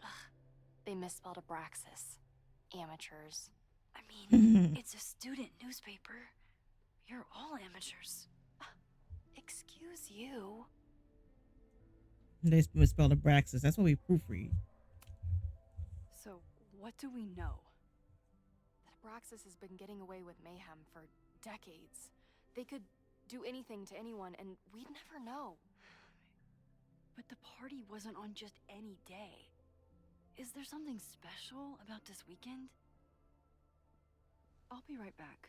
Ugh. They misspelled Abraxas. Amateurs. I mean, it's a student newspaper. You're all amateurs. Excuse you. They misspelled Abraxas. That's what we proofread. So, what do we know? That Abraxas has been getting away with mayhem for decades. They could do anything to anyone, and we'd never know. But the party wasn't on just any day. Is there something special about this weekend? I'll be right back.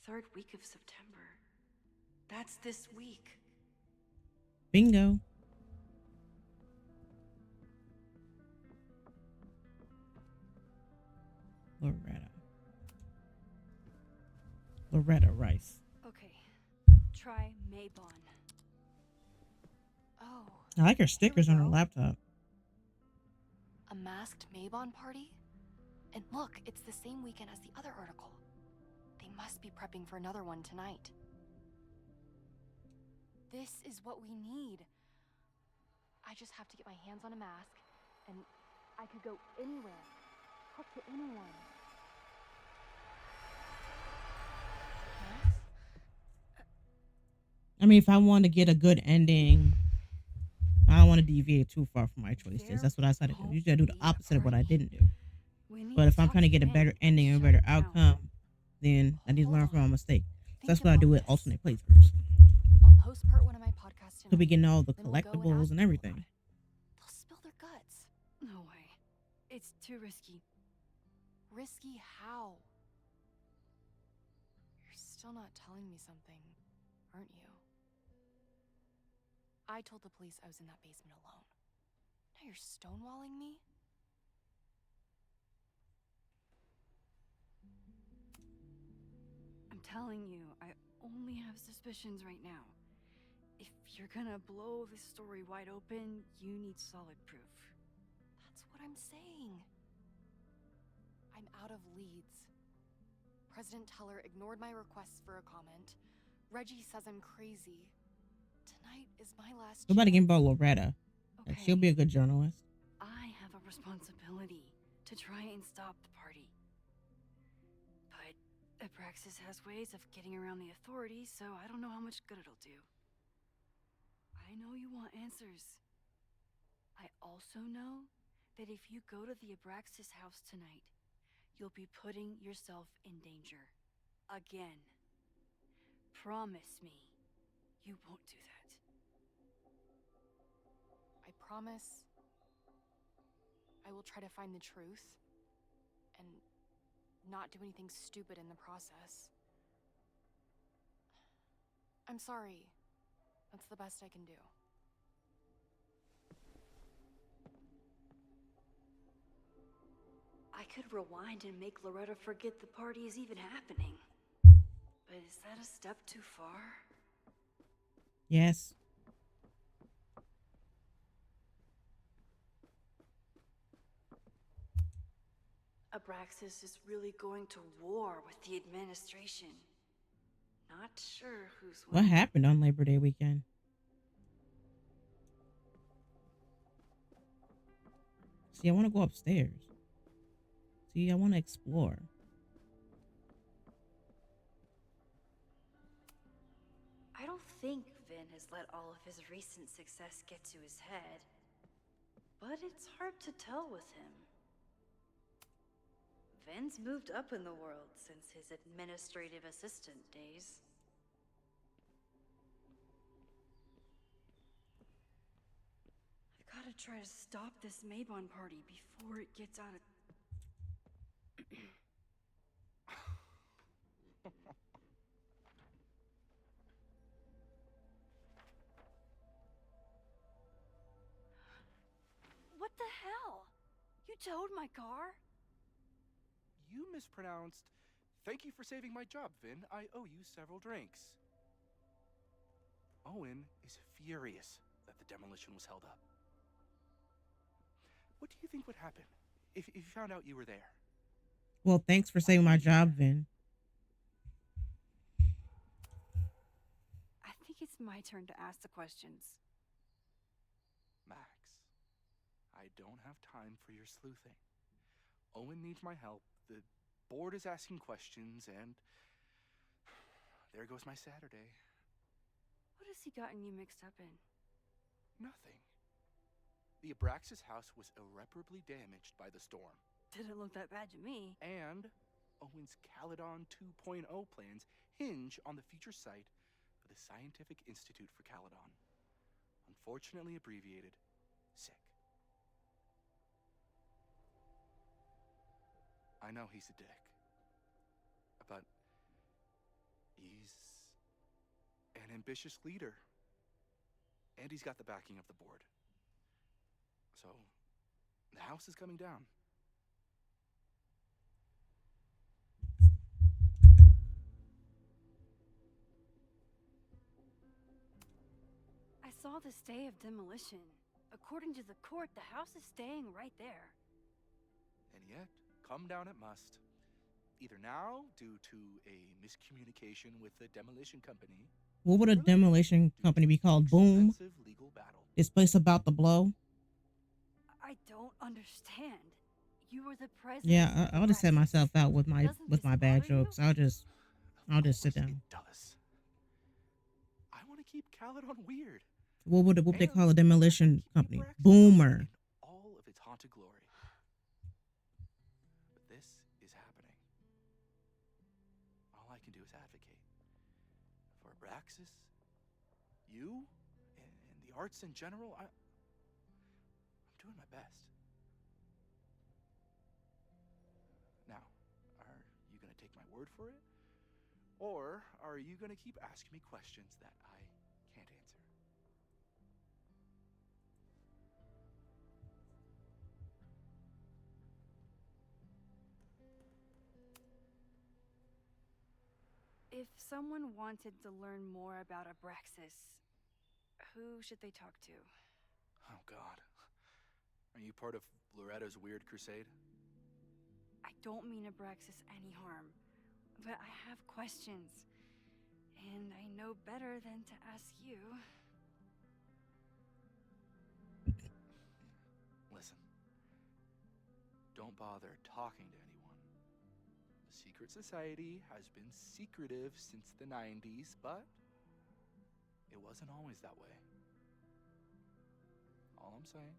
Third week of September. That's this week. Bingo. Loretta Rice. Okay. Try Maybon. Oh. I like her stickers on her laptop. A masked Maybon party? And look, it's the same weekend as the other article. They must be prepping for another one tonight. This is what we need. I just have to get my hands on a mask, and I could go anywhere, talk to anyone. I mean, if I want to get a good ending, I don't want to deviate too far from my choices. That's what I decided to do. Usually I do the opposite of what I didn't do. But if I'm trying to get a better ending and a better outcome, then I need to learn from my mistake. So that's what I do with alternate playthroughs. I'll post part one of my podcast tonight. Could be getting all the Then we'll go and collectibles ask and people everything. about it. They'll spill their guts. No way. It's too risky. Risky how? You're still not telling me something, aren't you? I told the police I was in that basement alone. Now you're stonewalling me? I'm telling you, I only have suspicions right now. If you're gonna blow this story wide open, you need solid proof. That's what I'm saying. I'm out of leads. President Teller ignored my requests for a comment. Reggie says I'm crazy. Tonight is my last What about a game chance. about Loretta? Like, she'll be a good journalist. I have a responsibility to try and stop the party. Abraxas has ways of getting around the authorities, so I don't know how much good it'll do. I know you want answers. I also know that if you go to the Abraxas house tonight, you'll be putting yourself in danger. Again. Promise me you won't do that. I promise I will try to find the truth and not do anything stupid in the process. I'm sorry. That's the best I can do. I could rewind and make Loretta forget the party is even happening. But is that a step too far? Yes. Abraxas is really going to war with the administration. Not sure who's What winning. happened on Labor Day weekend? See, I want to go upstairs. See, I want to explore. I don't think Vihn has let all of his recent success get to his head. But it's hard to tell with him. Vihn's moved up in the world since his administrative assistant days. I've got to try to stop this Mabon party before it gets out of... What the hell? You towed my car? You mispronounced. Thank you for saving my job, Vihn. I owe you several drinks. Owen is furious that the demolition was held up. What do you think would happen if you found out you were there? Well, thanks for saving my job, Vin. I think it's my turn to ask the questions. Max, I don't have time for your sleuthing. Owen needs my help. The board is asking questions, and there goes my Saturday. What has he gotten you mixed up in? Nothing. The Abraxas house was irreparably damaged by the storm. Didn't look that bad to me. And Owen's Caledon 2.0 plans hinge on the future site of the Scientific Institute for Caledon. Unfortunately abbreviated SICK. I know he's a dick, but he's an ambitious leader. And he's got the backing of the board. So, the house is coming down. I saw the stay of demolition. According to the court, the house is staying right there. And yet, come down it must. Either now, due to a miscommunication with the demolition company. What would a demolition company be called? Boom? Legal battle. This place about to blow? I don't understand. You were the president. Yeah, I'll just set myself out with my bad jokes. I'll just sit down. It does. I want to keep Caledon weird. What would they call a demolition company? Boomer. All of its haunted glory. But this is happening. All I can do is advocate for Abraxas, you, and the arts in general. I'm doing my best. Now, are you going to take my word for it? Or are you going to keep asking me questions that I can't answer? If someone wanted to learn more about Abraxas, who should they talk to? Oh, God. Are you part of Loretta's weird crusade? I don't mean Abraxas any harm, but I have questions, and I know better than to ask you. Listen, don't bother talking to anyone, Secret society has been secretive since the 90s, but it wasn't always that way. All I'm saying.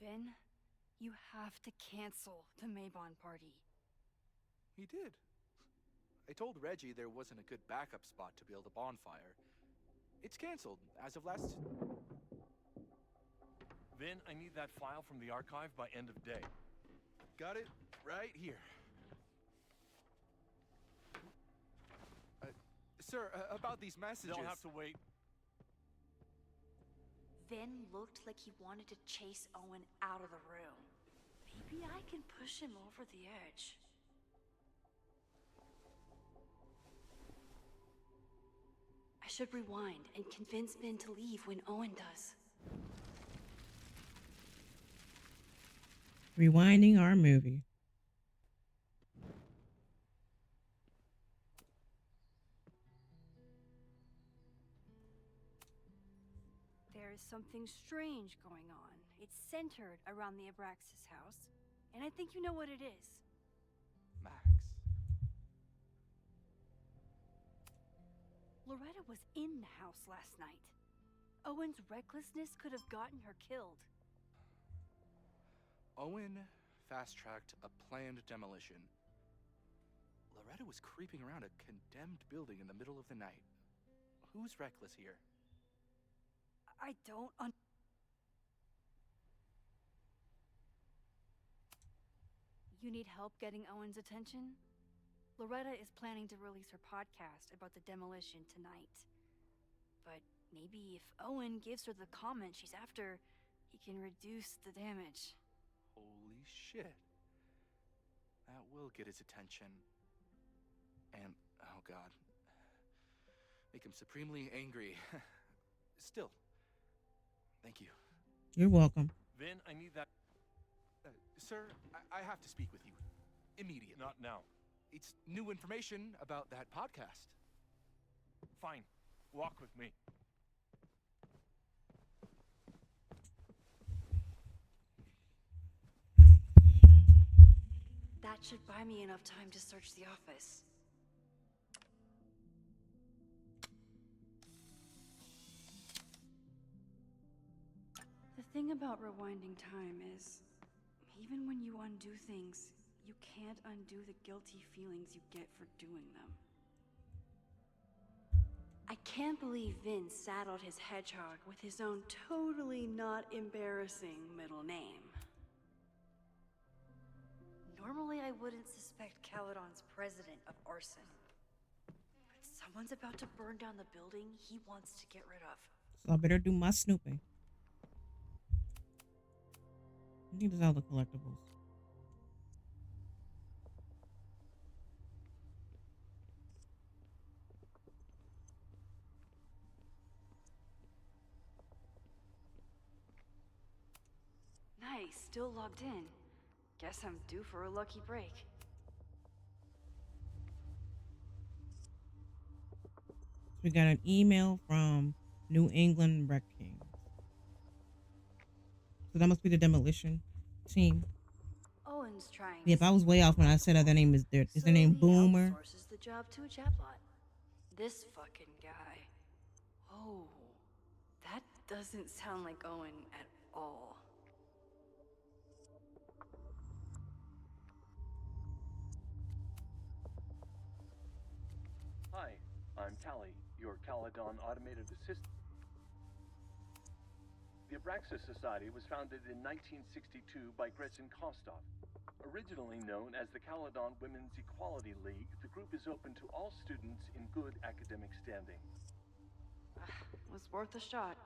Vihn, you have to cancel the Maybon party. He did. I told Reggie there wasn't a good backup spot to build a bonfire. It's canceled as of last... Vihn, I need that file from the archive by end of day. Got it right here. Sir, about these messages... They'll have to wait. Vihn looked like he wanted to chase Owen out of the room. Maybe I can push him over the edge. I should rewind and convince Vihn to leave when Owen does. Rewinding our movie. There is something strange going on. It's centered around the Abraxas house, and I think you know what it is. Max. Loretta was in the house last night. Owen's recklessness could have gotten her killed. Owen fast-tracked a planned demolition. Loretta was creeping around a condemned building in the middle of the night. Who's reckless here? I don't You need help getting Owen's attention? Loretta is planning to release her podcast about the demolition tonight. But maybe if Owen gives her the comment she's after, he can reduce the damage. Holy shit. That will get his attention. And, oh god. Make him supremely angry. Still. Thank you. You're welcome. Vihn, I need that... Sir, I have to speak with you. Immediately. Not now. It's new information about that podcast. Fine. Walk with me. That should buy me enough time to search the office. The thing about rewinding time is, even when you undo things, you can't undo the guilty feelings you get for doing them. I can't believe Vihn saddled his hedgehog with his own totally not embarrassing middle name. Normally I wouldn't suspect Caledon's president of arson. But someone's about to burn down the building he wants to get rid of. So I better do my snooping. I think there's all the collectibles. Nice, still logged in. Guess I'm due for a lucky break. We got an email from New England Wrecking. So that must be the demolition team. Owen's trying. Yep, I was way off when I said that their name is their name Boomer. Outsources the job to a chatbot. This fucking guy. Oh, that doesn't sound like Owen at all. Hi, I'm Callie, your Caledon automated assistant. The Abraxas Society was founded in 1962 by Gretchen Kostov. Originally known as the Caledon Women's Equality League, the group is open to all students in good academic standing. Was worth a shot.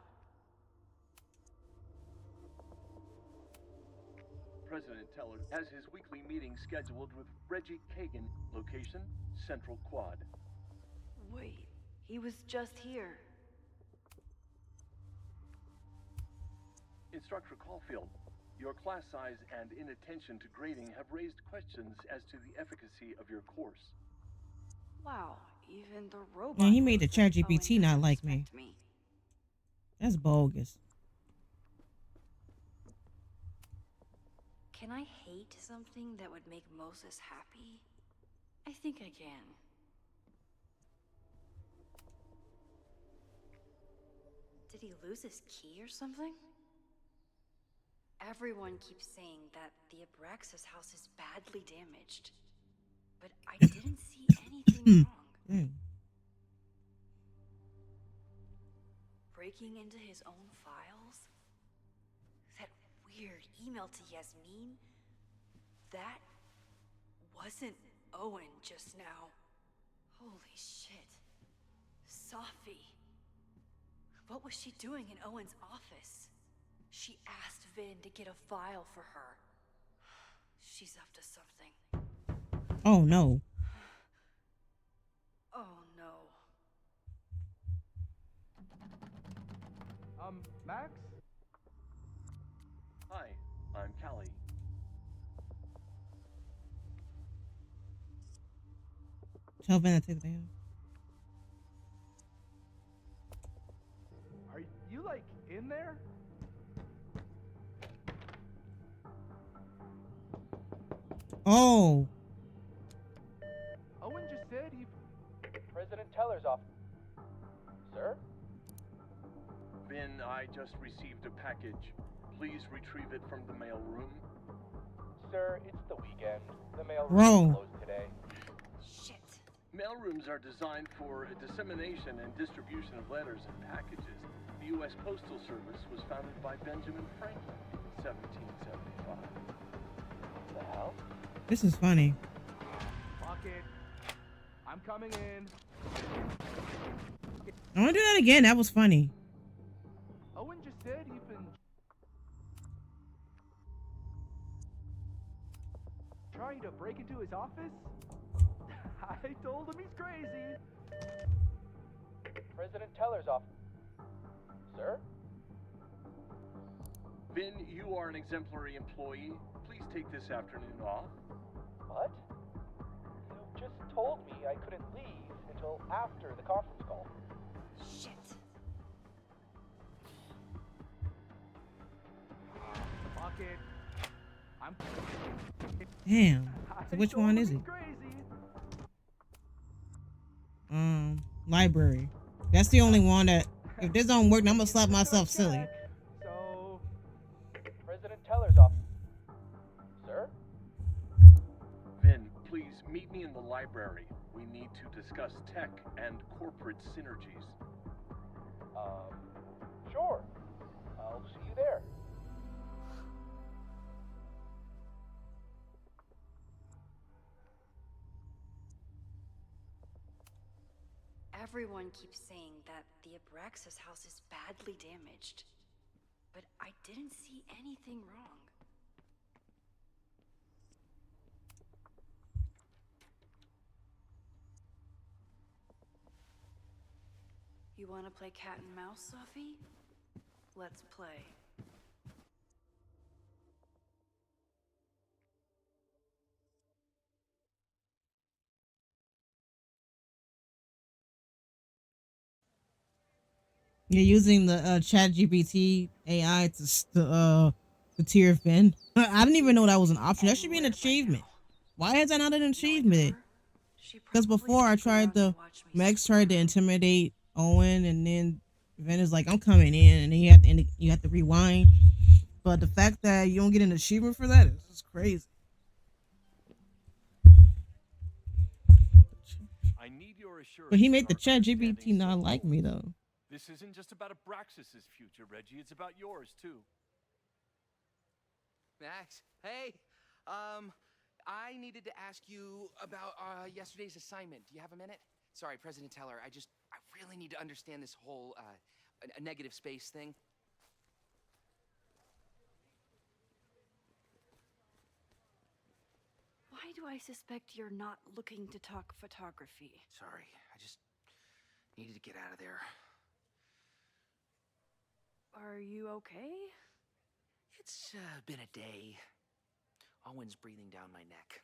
President Teller has his weekly meeting scheduled with Reggie Kagan. Location, Central Quad. Wait, he was just here. Instructor Caulfield, your class size and inattention to grading have raised questions as to the efficacy of your course. Wow, even the robot. Man, he made the chat GPT not like me. That's bogus. Can I hate something that would make Moses happy? I think I can. Did he lose his key or something? Everyone keeps saying that the Abraxas house is badly damaged. But I didn't see anything wrong. Breaking into his own files? That weird email to Yasmin? That wasn't Owen just now. Holy shit. Safi. What was she doing in Owen's office? She asked Vihn to get a file for her. She's up to something. Oh no. Oh no. Max? Hi, I'm Callie. Tell Vihn to take it down. Are you, like, in there? Oh. Owen just said he... President Teller's off. Sir? Vihn, I just received a package. Please retrieve it from the mailroom. Sir, it's the weekend. The mail Bro. room is closed today. Shit. Mailrooms are designed for dissemination and distribution of letters and packages. The U.S. Postal Service was founded by Benjamin Franklin in 1775. What the hell? This is funny. Fuck it. I'm coming in. I want to do that again. That was funny. Owen just said you've been... trying to break into his office? I told him he's crazy. President Teller's off. Sir? Vihn, you are an exemplary employee. Please take this afternoon off. What? You just told me I couldn't leave until after the conference call. Shit. Fuck it. I'm... Damn. So which one is it? Crazy. Library. That's the only one that, if this don't work, I'm gonna slap myself silly. So, President Teller's off. Sir? Vihn, please meet me in the library. We need to discuss tech and corporate synergies. Sure. I'll see you there. Everyone keeps saying that the Abraxas house is badly damaged. But I didn't see anything wrong. You want to play cat and mouse, Safi? Let's play. You're using the Chat GPT AI to tier Vihn. I didn't even know that was an option. That should be an achievement. Why is that not an achievement? Because before I tried to, Max tried to intimidate Owen, and then Vihn is like, "I'm coming in," and then you have to rewind. But the fact that you don't get an achievement for that is just crazy. I need your assurance. But he made the that Chat our GPT understanding not so like far. me though. This isn't just about Abraxas's future, Reggie. It's about yours too. Max, hey, I needed to ask you about yesterday's assignment. Do you have a minute? Sorry, President Teller, I really need to understand this whole a negative space thing. Why do I suspect you're not looking to talk photography? Sorry, I just needed to get out of there. Are you okay? It's been a day. Owen's breathing down my neck,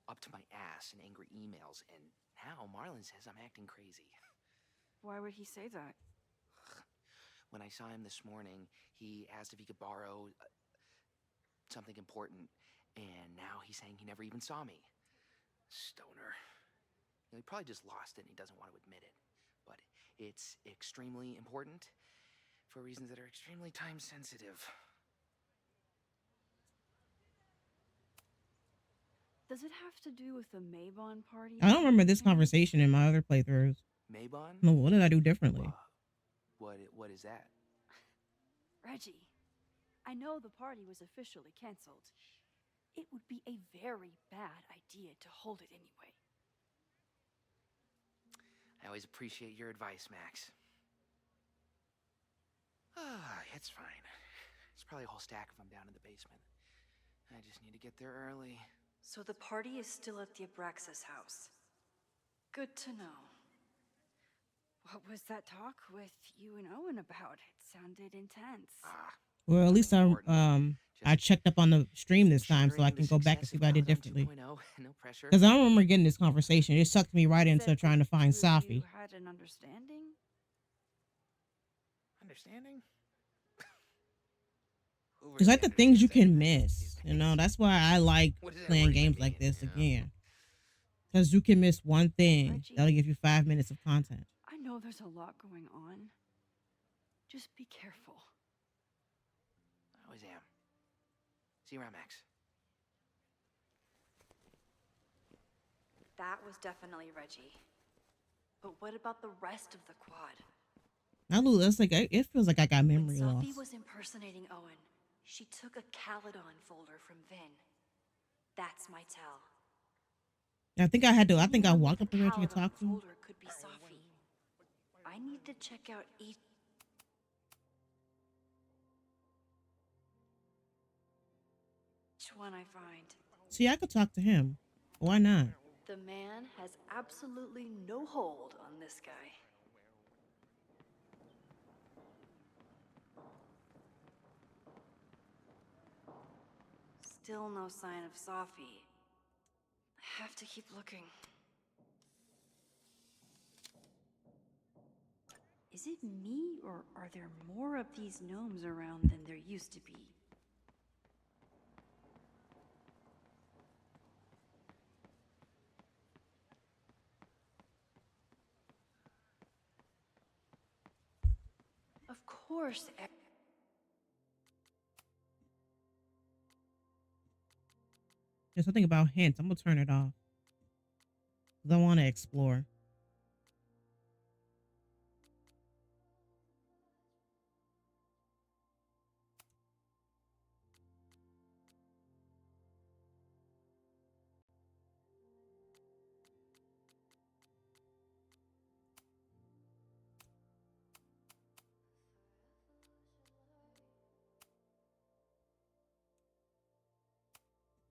up to my ass in angry emails, and now Marlon says I'm acting crazy. Why would he say that? When I saw him this morning, he asked if he could borrow something important, and now he's saying he never even saw me. Stoner. He probably just lost it and he doesn't want to admit it. But it's extremely important for reasons that are extremely time sensitive. Does it have to do with the Maybon party? I don't remember this conversation in my other playthroughs. Maybon? No, what did I do differently? What is that? Reggie, I know the party was officially canceled. It would be a very bad idea to hold it anyway. I always appreciate your advice, Max. It's fine. There's probably a whole stack of them down in the basement. I just need to get there early. So the party is still at the Abraxas house. Good to know. What was that talk with you and Owen about? It sounded intense. Well, at least I checked up on the stream this time so I can go back and see what I did differently. No pressure. Because I don't remember getting this conversation. It sucked me right into trying to find Safi. You had an understanding? Understanding? It's like the things you can miss. You know, that's why I like playing games like this again. Because you can miss one thing. Reggie, That'll give you 5 minutes of content. I know there's a lot going on. Just be careful. I always am. See you around, Max. That was definitely Reggie. But what about the rest of the quad? I lose. That's like it feels like I got memory When loss. Safi was impersonating Owen, she took a Caledon folder from Vihn. That's my tell. I think I walked up to Reggie and talked to him. Folder could be Safi. I need to check out each one I find. See, I could talk to him. Why not? The man has absolutely no hold on this guy. Still no sign of Safi. I have to keep looking. Is it me, or are there more of these gnomes around than there used to be? Of course. There's something about hints. I'm gonna turn it off. 'Cause I want to explore.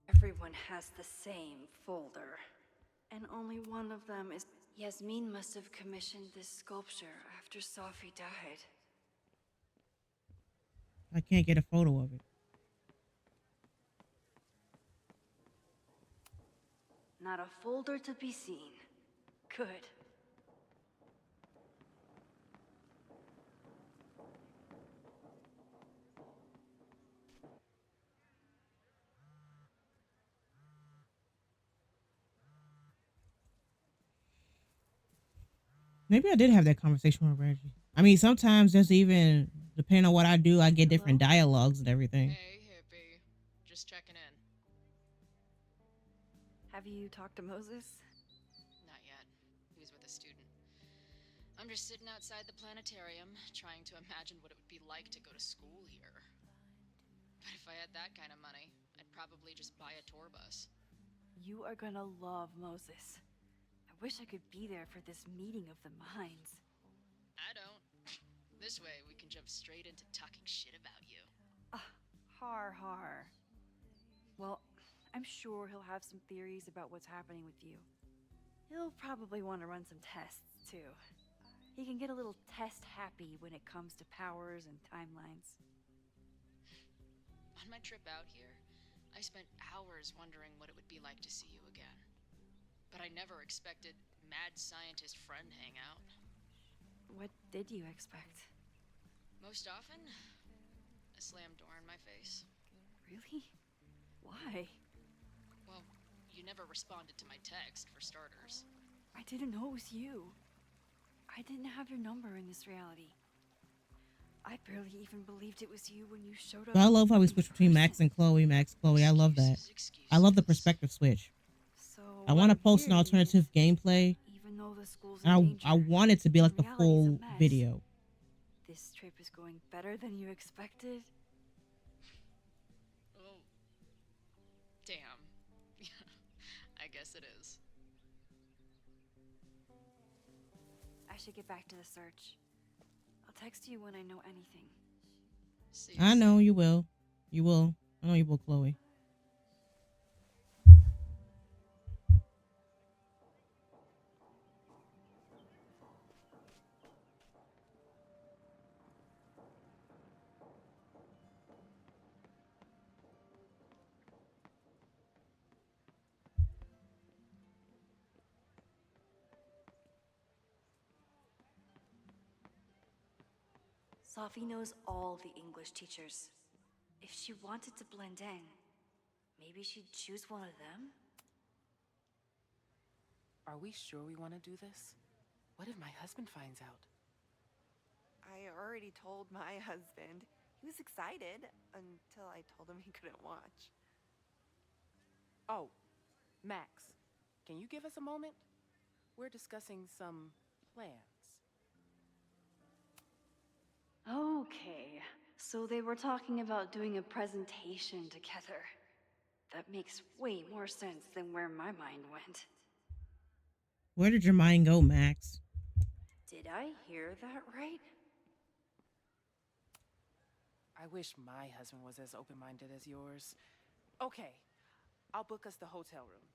Everyone has the same folder. And only one of them is... Yasmin must have commissioned this sculpture after Safi died. I can't get a photo of it. Not a folder to be seen. Good. Maybe I did have that conversation with Reggie. I mean, sometimes there's even, depending on what I do, I get different dialogues and everything. Hey, hippie. Just checking in. Have you talked to Moses? Not yet. He was with a student. I'm just sitting outside the planetarium, trying to imagine what it would be like to go to school here. But if I had that kind of money, I'd probably just buy a tour bus. You are gonna love Moses. I wish I could be there for this meeting of the minds. I don't. This way, we can jump straight into talking shit about you. Har. Well, I'm sure he'll have some theories about what's happening with you. He'll probably want to run some tests, too. He can get a little test happy when it comes to powers and timelines. On my trip out here, I spent hours wondering what it would be like to see you again. But I never expected mad scientist friend hangout. What did you expect? Most often, a slammed door in my face. Really? Why? Well, you never responded to my text, for starters. I didn't know it was you. I didn't have your number in this reality. I barely even believed it was you when you showed up. But I love how we switch between Max and Chloe, Max, Chloe. I love that. I love the perspective switch. So I want to what post an I'm hearing alternative is, gameplay. even though the school's in And danger, I want it to be like the reality's a full mess. video. This trip is going better than you expected. Oh. Damn. I guess it is. I should get back to the search. I'll text you when I know anything. I know you will. You will. I know you will, Chloe. Safi knows all the English teachers. If she wanted to blend in, maybe she'd choose one of them? Are we sure we want to do this? What if my husband finds out? I already told my husband. He was excited until I told him he couldn't watch. Oh, Max, can you give us a moment? We're discussing some plans. Okay, so they were talking about doing a presentation together. That makes way more sense than where my mind went. Where did your mind go, Max? Did I hear that right? I wish my husband was as open-minded as yours. Okay, I'll book us the hotel room.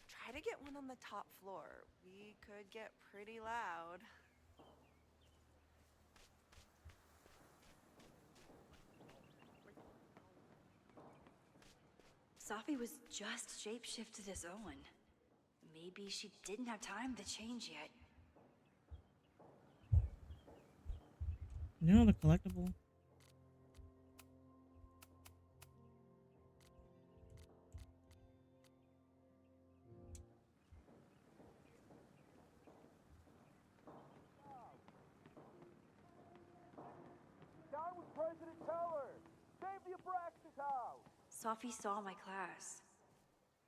Try to get one on the top floor. We could get pretty loud. Safi was just shapeshifted as Owen. Maybe she didn't have time to change yet. You know the collectible? Down with President Teller! Save the Abraxas house! Safi saw my class.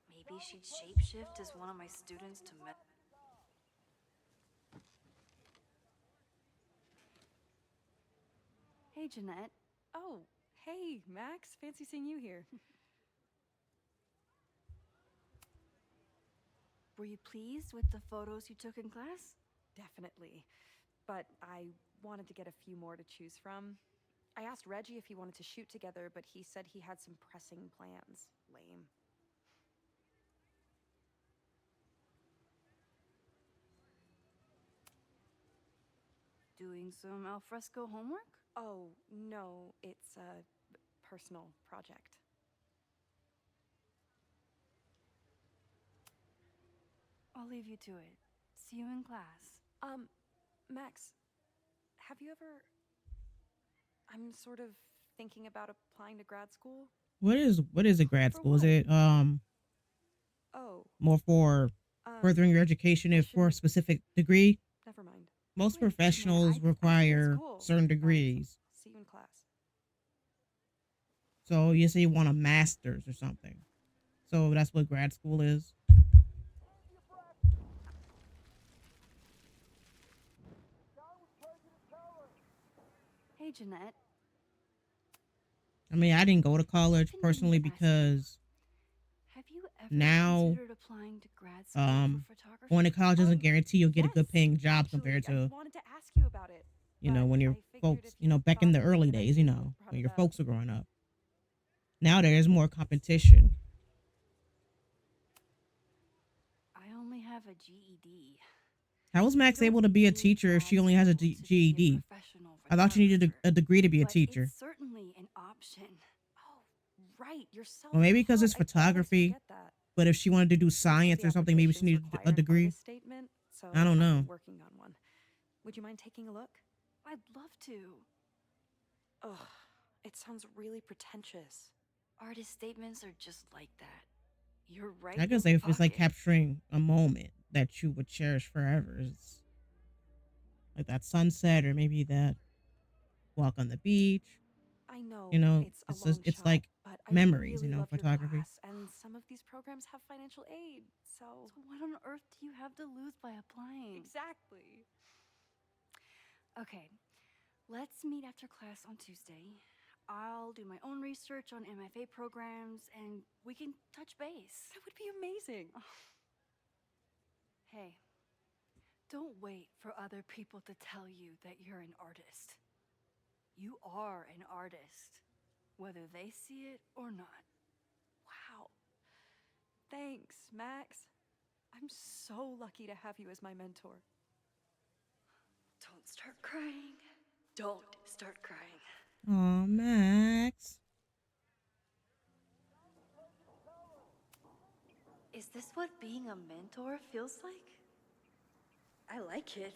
Maybe she'd shapeshift as one of my students to met. Hey, Jeanette. Oh, hey, Max. Fancy seeing you here. Were you pleased with the photos you took in class? Definitely. But I wanted to get a few more to choose from. I asked Reggie if he wanted to shoot together, but he said he had some pressing plans. Lame. Doing some alfresco homework? Oh, no, it's a personal project. I'll leave you to it. See you in class. Max, have you ever... I'm sort of thinking about applying to grad school. What is a grad school? Is it Oh, more for furthering your education if for a specific degree? never mind. Most professionals require certain degrees. See you in class. So you say you want a master's or something. So that's what grad school is. Hey, Jeanette. I mean, I didn't go to college personally because Have you ever now considered applying to grad school for photography? going to college doesn't guarantee you'll get a good paying job compared I to, wanted to ask you about it. when your folks, back in the early days, when your folks were growing up. Now there's more competition. I only have a GED. How is Max able to be a teacher if she only has a GED? I thought you needed a degree to be a teacher. It's certainly an option. Oh, right. You're so Well, maybe because it's photography. But if she wanted to do science or something, maybe she needed a degree. Statement, so I don't know. I'm working on one. Would you mind taking a look? I'd love to. Ugh, it sounds really pretentious. Artist statements are just like that. You're right. I in guess the if it's like pocket. capturing a moment that you would cherish forever, it's like that sunset or maybe that walk on the beach. I know You know, it's a long it's shot, like but I memories. You really know, love your photography. class, and some of these programs have financial aid, so. So what on earth do you have to lose by applying? Exactly. Okay, let's meet after class on Tuesday. I'll do my own research on MFA programs, and we can touch base. That would be amazing. Hey, don't wait for other people to tell you that you're an artist. You are an artist, whether they see it or not. Wow. Thanks, Max. I'm so lucky to have you as my mentor. Don't start crying. Don't start crying. Aw, Max. Is this what being a mentor feels like? I like it.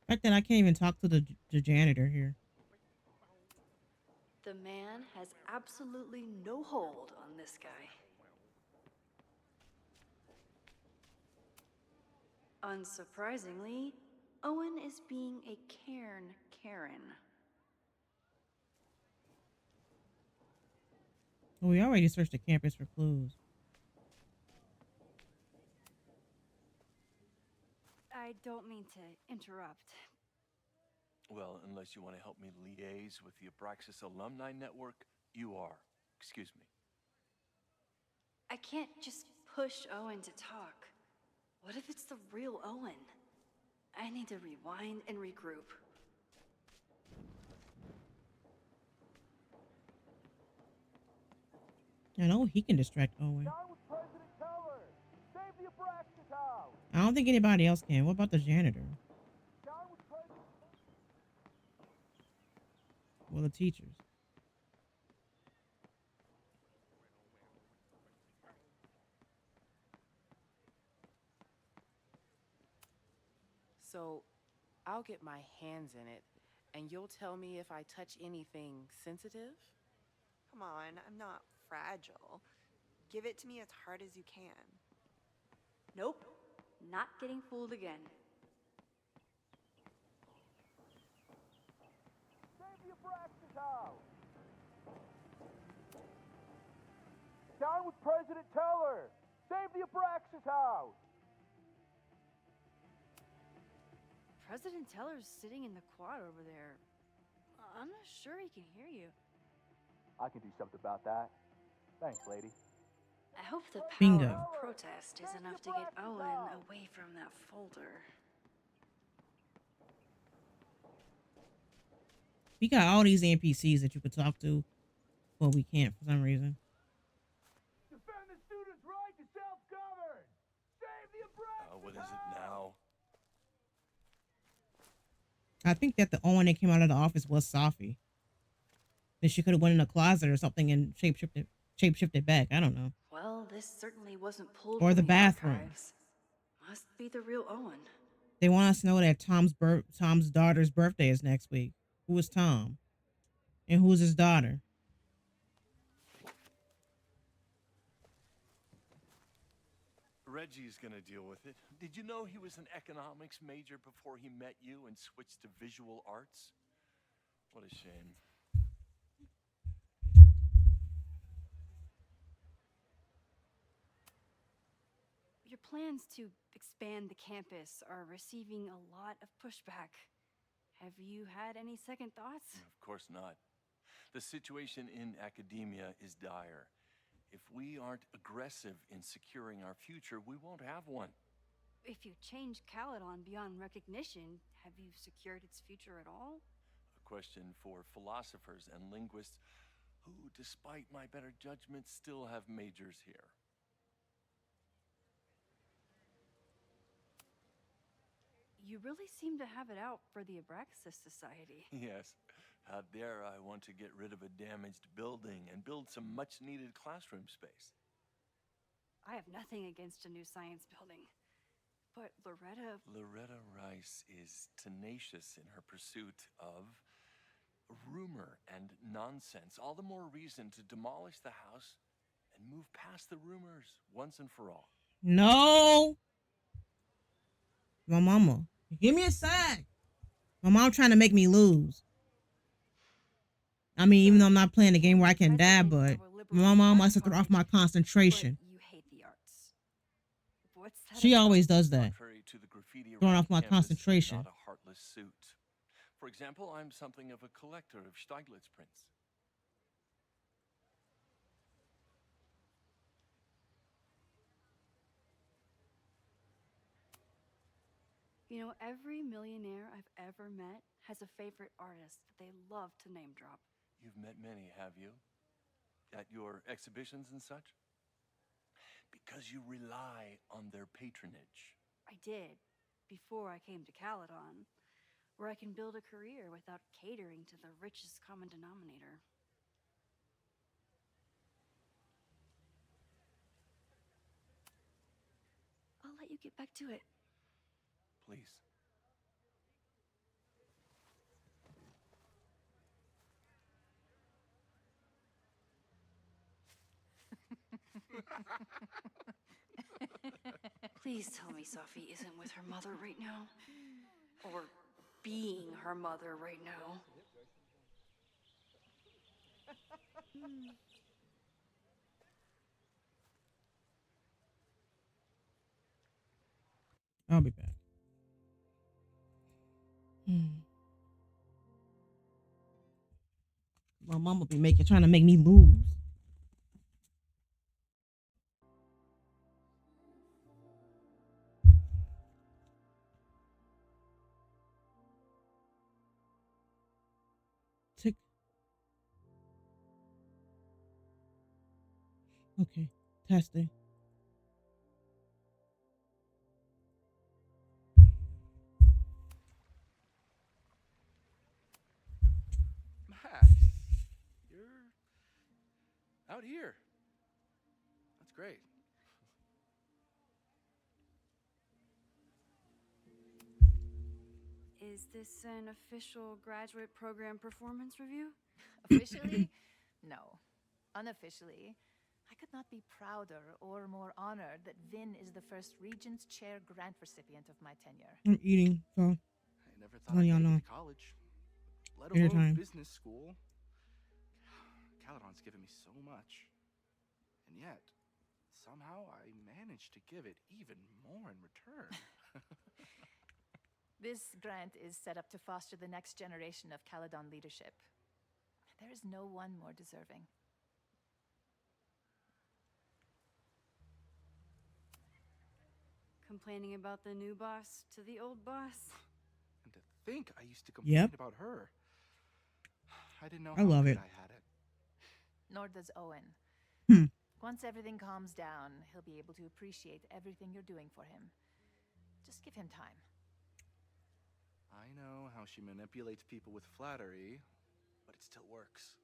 The fact that I can't even talk to the janitor here. The man has absolutely no hold on this guy. Unsurprisingly, Owen is being a Karen. Well, we already searched the campus for clues. I don't mean to interrupt. Well, unless you want to help me liaise with the Abraxas Alumni Network, you are. Excuse me. I can't just push Owen to talk. What if it's the real Owen? I need to rewind and regroup. I know he can distract Owen. Down with President Keller! Save the Abraxas house! I don't think anybody else can. What about the janitor? Down with President... Well, the teachers. So, I'll get my hands in it, and you'll tell me if I touch anything sensitive? Come on, I'm not fragile. Give it to me as hard as you can. Nope, not getting fooled again. Save the Abraxas house! Down with President Teller! Save the Abraxas house! President Teller's sitting in the quad over there. I'm not sure he can hear you. I can do something about that. Thanks, lady. I hope the power Bingo. of protest is enough to get Owen away from that folder. We got all these NPCs that you could talk to, but we can't for some reason. Defend the students' right to self-govern! Save the Abraxas What is it now? I think that the only one that came out of the office was Safi. That she could have went in a closet or something and shapeshifted back. I don't know. Well, this certainly wasn't pulled Or from the bathroom. archives. Must be the real Owen. They want us to know that Tom's daughter's birthday is next week. Who is Tom? And who is his daughter? Reggie's gonna deal with it. Did you know he was an economics major before he met you and switched to visual arts? What a shame. Your plans to expand the campus are receiving a lot of pushback. Have you had any second thoughts? Of course not. The situation in academia is dire. If we aren't aggressive in securing our future, we won't have one. If you change Caledon beyond recognition, have you secured its future at all? A question for philosophers and linguists who, despite my better judgment, still have majors here. You really seem to have it out for the Abraxas Society. Yes. How dare I want to get rid of a damaged building and build some much-needed classroom space. I have nothing against a new science building. But Loretta Rice is tenacious in her pursuit of rumor and nonsense. All the more reason to demolish the house and move past the rumors once and for all. No. My mama. Give me a sec. My mom trying to make me lose. I mean, even though I'm not playing a game where I can die, but my mom wants to throw off my concentration. you hate the arts. What's that She about? always does that. Contrary to the graffiti Throwing around off my campus, I'm concentration. not a heartless suit. For example, I'm something of a collector of Stieglitz prints. You know, every millionaire I've ever met has a favorite artist that they love to name drop. You've met many, have you? At your exhibitions and such? Because you rely on their patronage. I did, before I came to Caledon, where I can build a career without catering to the richest common denominator. I'll let you get back to it. Please. Please tell me Safi isn't with her mother right now. Or being her mother right now. I'll be back. My mama be trying to make me lose. Tick. Okay, testing. Max, you're out here. That's great. Is this an official graduate program performance review? Officially? No. Unofficially, I could not be prouder or more honored that Vihn is the first Regent's Chair grant recipient of my tenure. I'm eating, so I never thought letting I'd y'all make know. it to college, let Dinner alone time. business school. Caledon's given me so much, and yet somehow I managed to give it even more in return. This grant is set up to foster the next generation of Caledon leadership. There is no one more deserving. Complaining about the new boss to the old boss? And to think I used to complain about her. I didn't know I how love good it. I had it. Nor does Owen. Once everything calms down, he'll be able to appreciate everything you're doing for him. Just give him time. I know how she manipulates people with flattery, but it still works.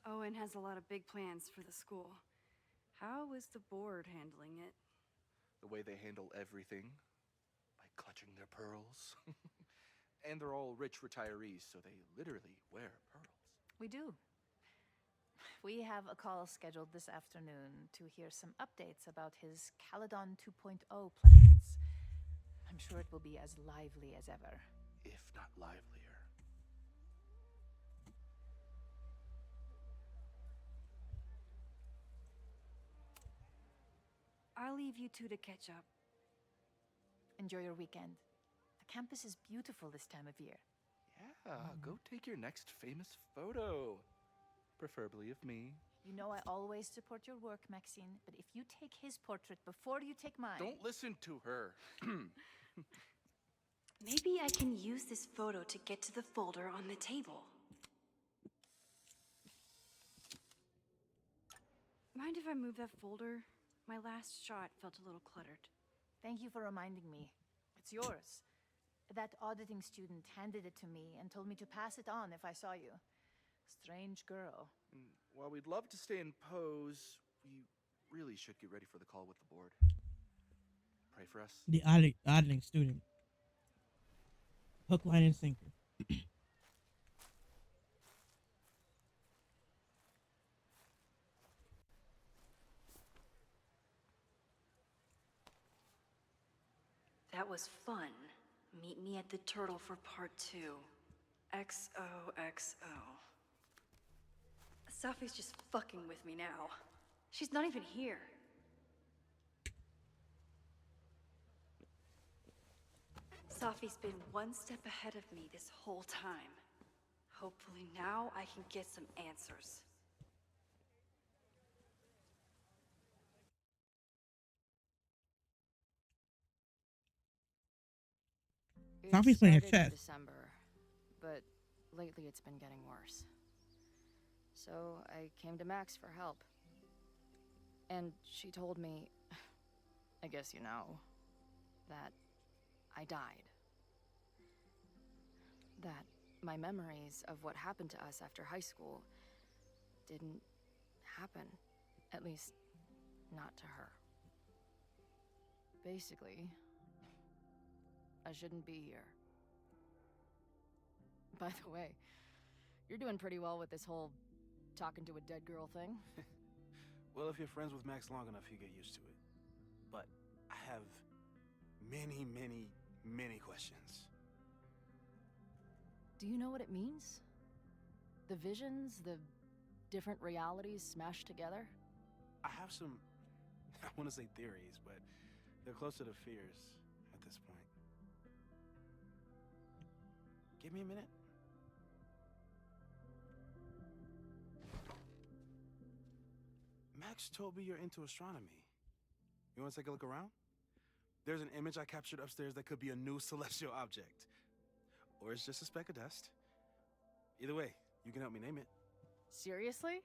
Owen has a lot of big plans for the school. How is the board handling it? The way they handle everything, by clutching their pearls. And they're all rich retirees, so they literally wear pearls. We do. We have a call scheduled this afternoon to hear some updates about his Caledon 2.0 plans. I'm sure it will be as lively as ever. If not livelier. I'll leave you two to catch up. Enjoy your weekend. The campus is beautiful this time of year. Yeah, go take your next famous photo. Preferably of me. You know I always support your work, Maxine, but if you take his portrait before you take mine... Don't listen to her. Maybe I can use this photo to get to the folder on the table. Mind if I move that folder? My last shot felt a little cluttered. Thank you for reminding me. It's yours. That auditing student handed it to me and told me to pass it on if I saw you. Strange girl. While we'd love to stay in pose, we really should get ready for the call with the board. Pray for us. The auditing student. Hook, line, and sinker. That was fun. Meet me at the turtle for part 2. XOXO. Safi's just fucking with me now. She's not even here. Safi's been one step ahead of me this whole time. Hopefully now I can get some answers. Safi's playing Started in chess. December, but lately it's been getting worse. So I came to Max for help. And she told me, I guess you know, that I died. That my memories of what happened to us after high school didn't happen. At least, not to her. Basically, I shouldn't be here. By the way, you're doing pretty well with this whole talking to a dead girl thing. Well, if you're friends with Max long enough, you get used to it. But I have many, many, many questions. Do you know what it means? The visions, the different realities smashed together? I have some, I want to say theories, but they're closer to fears at this point. Give me a minute. Max told me you're into astronomy. You want to take a look around? There's an image I captured upstairs that could be a new celestial object. Or it's just a speck of dust. Either way, you can help me name it. Seriously?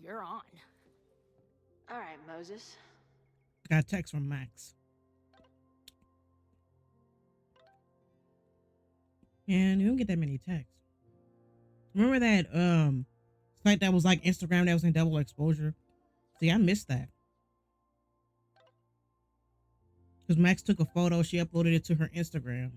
You're on. All right, Moses. Got a text from Max. And you don't get that many texts. Remember that site that was like Instagram that was in double exposure? See, I missed that. Because Max took a photo, she uploaded it to her Instagram.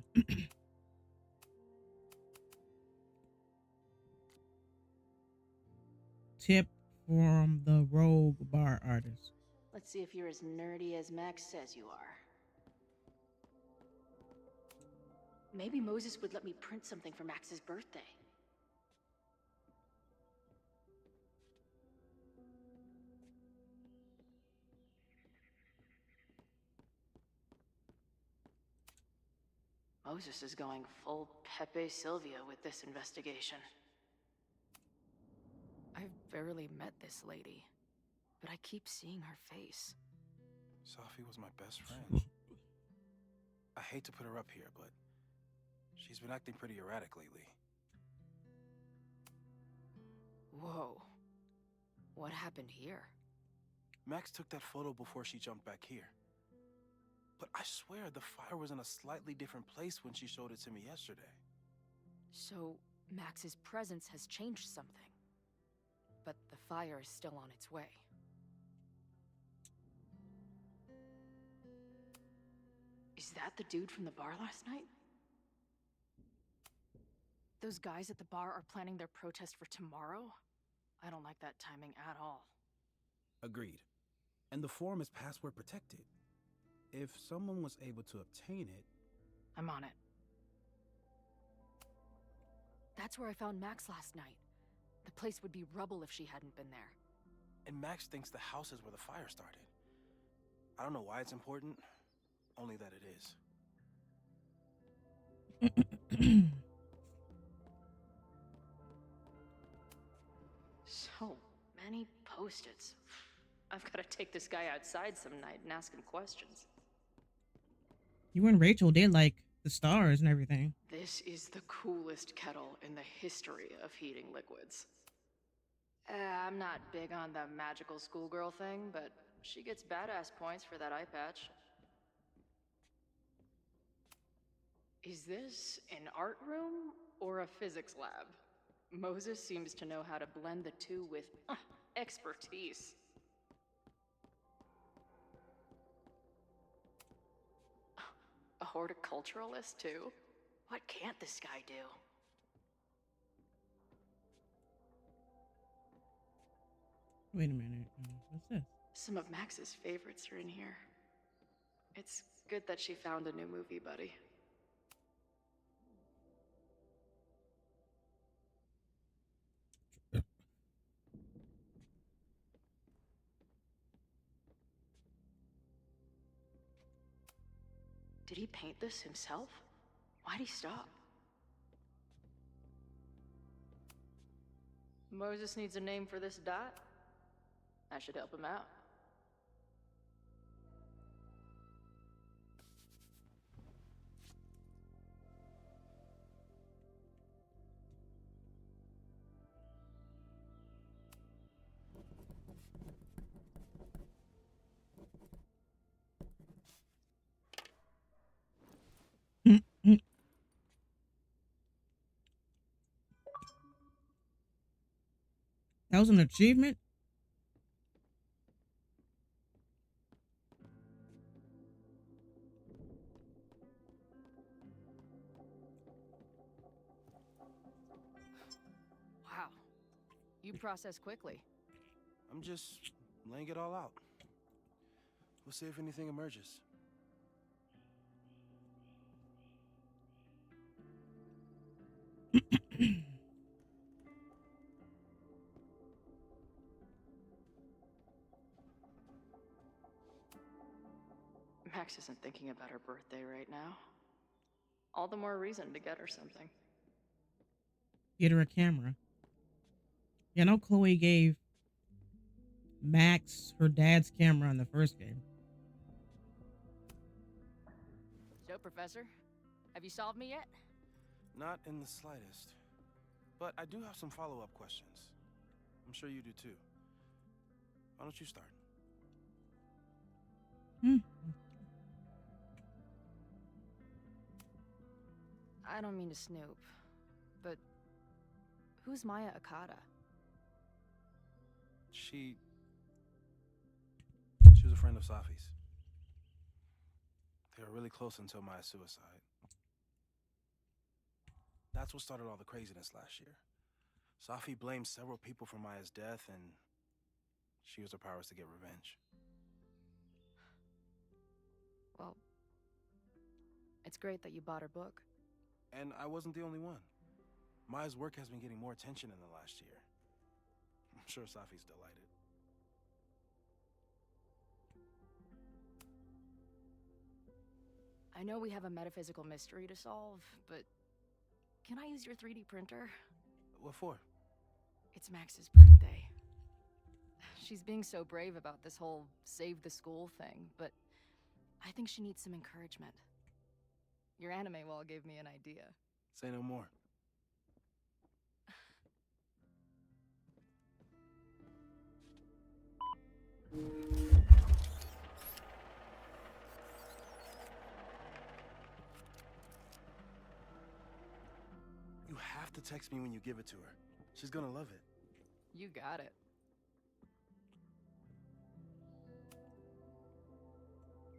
Tip from the rogue bar artist. Let's see if you're as nerdy as Max says you are. Maybe Moses would let me print something for Max's birthday. Moses is going full Pepe Silvia with this investigation. I've barely met this lady, but I keep seeing her face. Safi was my best friend. I hate to put her up here, but she's been acting pretty erratic lately. Whoa. What happened here? Max took that photo before she jumped back here. But I swear the fire was in a slightly different place when she showed it to me yesterday. So, Max's presence has changed something. But the fire is still on its way. Is that the dude from the bar last night? Those guys at the bar are planning their protest for tomorrow? I don't like that timing at all. Agreed. And the form is password protected. If someone was able to obtain it... I'm on it. That's where I found Max last night. The place would be rubble if she hadn't been there. And Max thinks the house is where the fire started. I don't know why it's important, only that it is. So many post-its. I've got to take this guy outside some night and ask him questions. You and Rachel did like the stars and everything. This is the coolest kettle in the history of heating liquids. I'm not big on the magical schoolgirl thing, but she gets badass points for that eye patch. Is this an art room or a physics lab. Moses seems to know how to blend the two with expertise. A horticulturalist, too? What can't this guy do? Wait a minute. What's this? Some of Max's favorites are in here. It's good that she found a new movie buddy. Did he paint this himself? Why'd he stop? Moses needs a name for this dot. I should help him out. That was an achievement? Wow. You process quickly. I'm just laying it all out. We'll see if anything emerges. Max isn't thinking about her birthday right now. All the more reason to get her something. Get her a camera. Yeah, I know Chloe gave Max her dad's camera in the first game. So, Professor, have you solved me yet? Not in the slightest. But I do have some follow-up questions. I'm sure you do too. Why don't you start? I don't mean to snoop, but who's Maya Akata? She was a friend of Safi's. They were really close until Maya's suicide. That's what started all the craziness last year. Safi blamed several people for Maya's death, and she used her powers to get revenge. Well, it's great that you bought her book. And I wasn't the only one. Maya's work has been getting more attention in the last year. I'm sure Safi's delighted. I know we have a metaphysical mystery to solve, but can I use your 3D printer? What for? It's Max's birthday. She's being so brave about this whole save the school thing, but I think she needs some encouragement. Your anime wall gave me an idea. Say no more. You have to text me when you give it to her. She's gonna love it. You got it.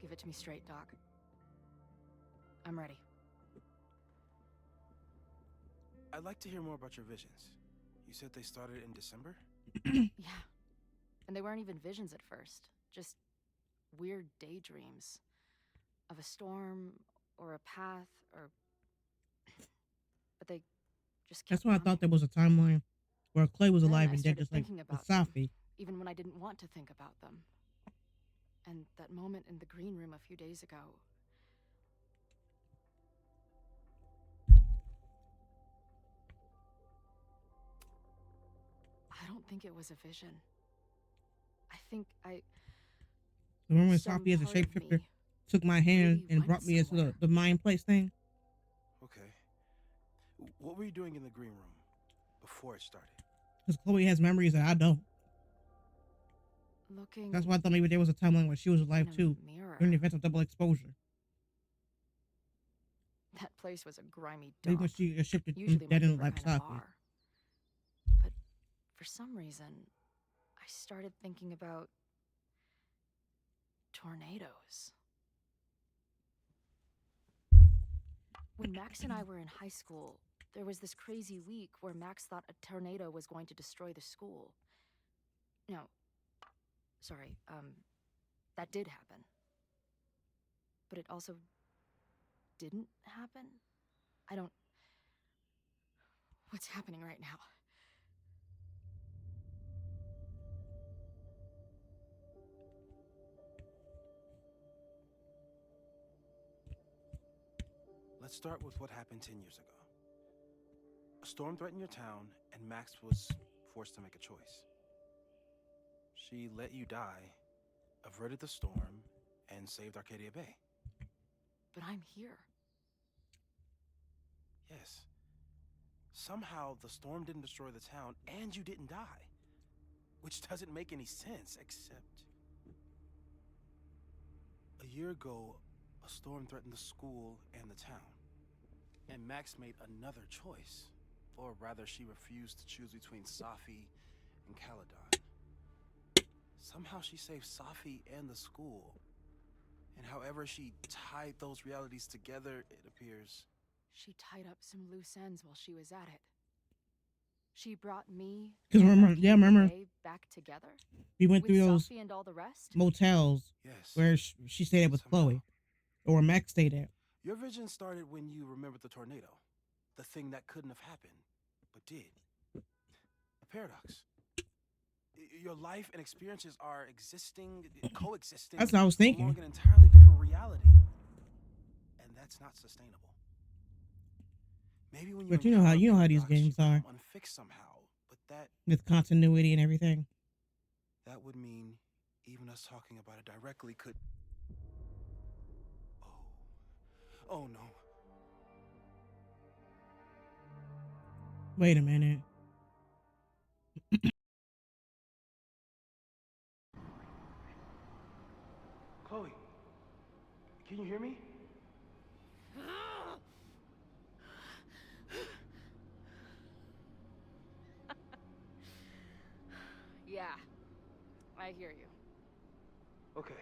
Give it to me straight, Doc. I'm ready. I'd like to hear more about your visions. You said they started in December? Yeah. And they weren't even visions at first. Just weird daydreams. Of a storm, or a path, or... But they just kept That's why I thought there was a timeline where Clay was alive and dead, just like with Safi. Even when I didn't want to think about them. And that moment in the green room a few days ago. I don't think it was a vision. I think The one when Safi as a shapeshifter took my hand and brought me into the mind place thing. Okay. What were you doing in the green room before it started? Because Chloe has memories that I don't. Looking. That's why I thought maybe there was a timeline where she was alive too mirror. during the events of double exposure. That place was a grimy Maybe when dump. she shifted from Usually my Dead and favorite Life kind of Safi. bar. But for some reason, I started thinking about tornadoes. When Max and I were in high school, there was this crazy week where Max thought a tornado was going to destroy the school. No, sorry, that did happen. But it also didn't happen? I don't... What's happening right now? Let's start with what happened 10 years ago. A storm threatened your town, and Max was forced to make a choice. She let you die, averted the storm, and saved Arcadia Bay. But I'm here. Yes. Somehow, the storm didn't destroy the town, and you didn't die. Which doesn't make any sense, except... A year ago, a storm threatened the school and the town. And Max made another choice. Or rather, she refused to choose between Safi and Caledon. Somehow she saved Safi and the school. And however she tied those realities together, it appears... She tied up some loose ends while she was at it. She brought me Because and remember, Arcadia remember, Bay back together? we went With through those Safi and all the rest? motels where she stayed at with Chloe, or where Max stayed at. Your vision started when you remembered the tornado. The thing that couldn't have happened, but did. A paradox. Your life and experiences are coexisting. That's what I was thinking. Along an entirely different reality. And that's not sustainable. Maybe when But you know how these games are. Unfixed somehow, but that with continuity and everything. That would mean even us talking about it directly could... Oh no. Wait a minute. Chloe, can you hear me? Yeah, I hear you. Okay,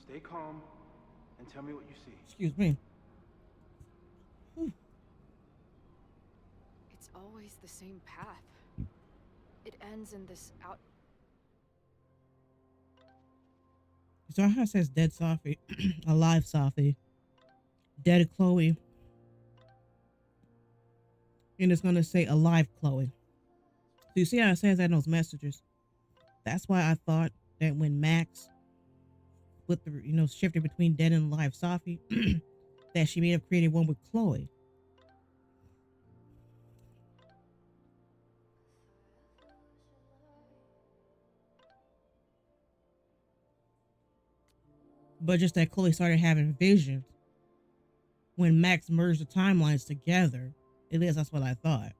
stay calm and tell me what you see. Excuse me. It's always the same path. It ends in this out... So how it says dead Safi, alive Safi, dead Chloe, and it's gonna say alive Chloe. So you see how it says that in those messages? That's why I thought that when Max split the, shifted between dead and alive Safi, that she may have created one with Chloe. But just that Chloe started having visions when Max merged the timelines together. At least that's what I thought.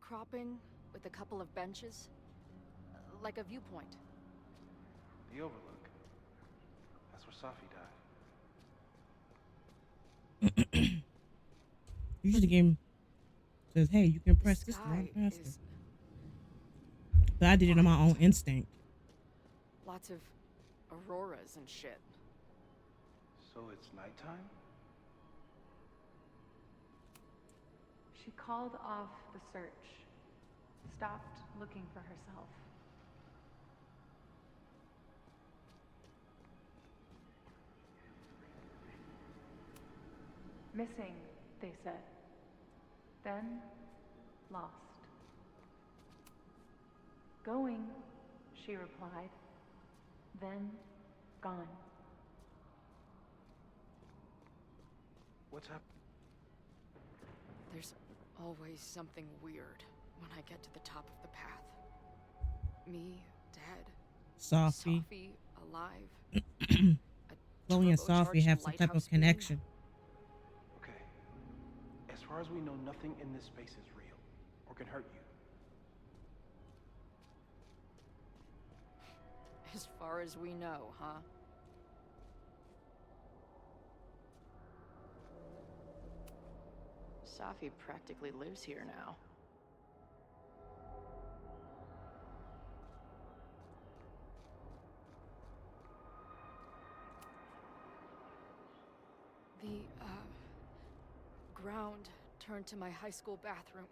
Cropping with a couple of benches, like a viewpoint. The Overlook. That's where Safi died. Usually the game says, hey, you can press this to run faster. But I did it on my own instinct. Lots of auroras and shit. So it's nighttime? She called off the search, stopped looking for herself. Missing, they said. Then, lost. Going, she replied. Then, gone. What's happening? There's always something weird when I get to the top of the path. Me, dead. Safi. Safi, alive. Chloe and Safi have some type of connection. Okay. As far as we know, nothing in this space is real or can hurt you. As far as we know, huh? Safi practically lives here now. The, ground turned to my high school bathroom.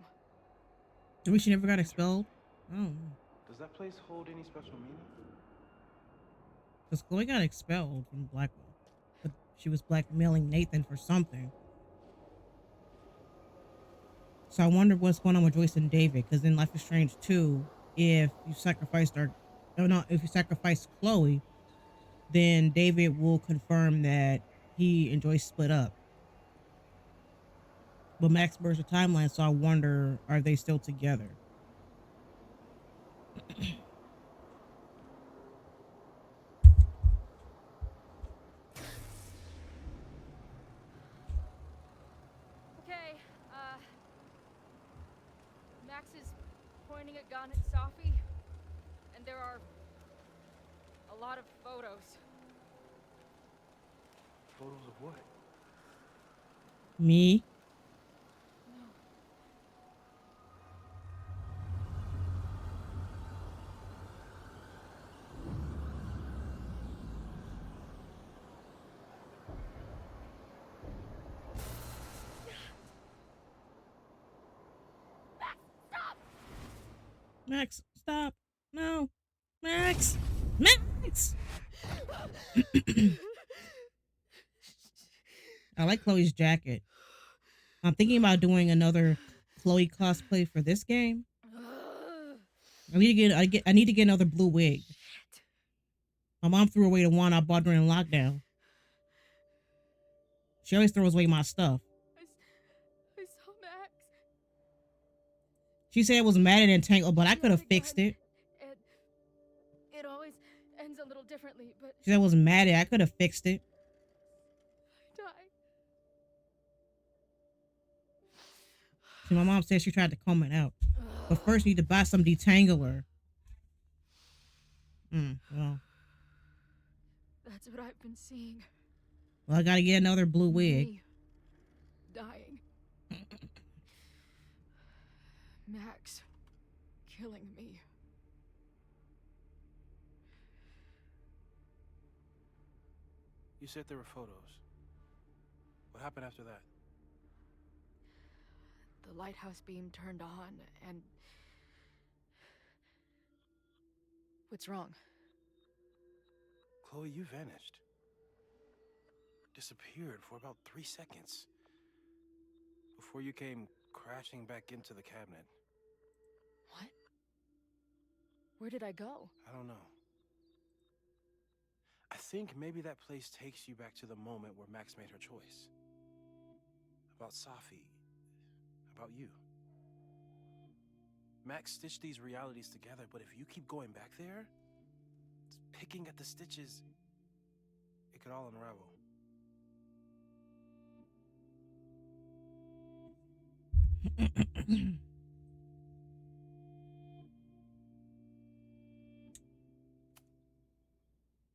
Maybe she never got expelled? Oh. Does that place hold any special meaning? Because Chloe got expelled from Blackwell. But she was blackmailing Nathan for something. So I wonder what's going on with Joyce and David. Because in Life is Strange 2, if you sacrificed if you sacrifice Chloe, then David will confirm that he and Joyce split up. But Max merged the timeline, so I wonder, are they still together? Okay, Max is pointing a gun at Safi, and there are a lot of photos. Photos of what? Me? Max, stop. No. Max! Max! I like Chloe's jacket. I'm thinking about doing another Chloe cosplay for this game. I need to get another blue wig. My mom threw away the one I bought during lockdown. She always throws away my stuff. I saw Max. She said it was matted and tangled, but I could have fixed it. It always ends a little differently, but She said it was matted. I could have fixed it. die. See, my mom said she tried to comb it out. But first, you need to buy some detangler. Well. That's what I've been seeing. Well, I gotta get another blue wig. Me dying. Max killing me. You said there were photos. What happened after that? The lighthouse beam turned on, and... What's wrong? Chloe, you vanished. Disappeared for about 3 seconds. Before you came crashing back into the cabinet. What? Where did I go? I don't know. I think maybe that place takes you back to the moment where Max made her choice. About Safi. About you. Max stitched these realities together, but if you keep going back there, picking at the stitches, it could all unravel.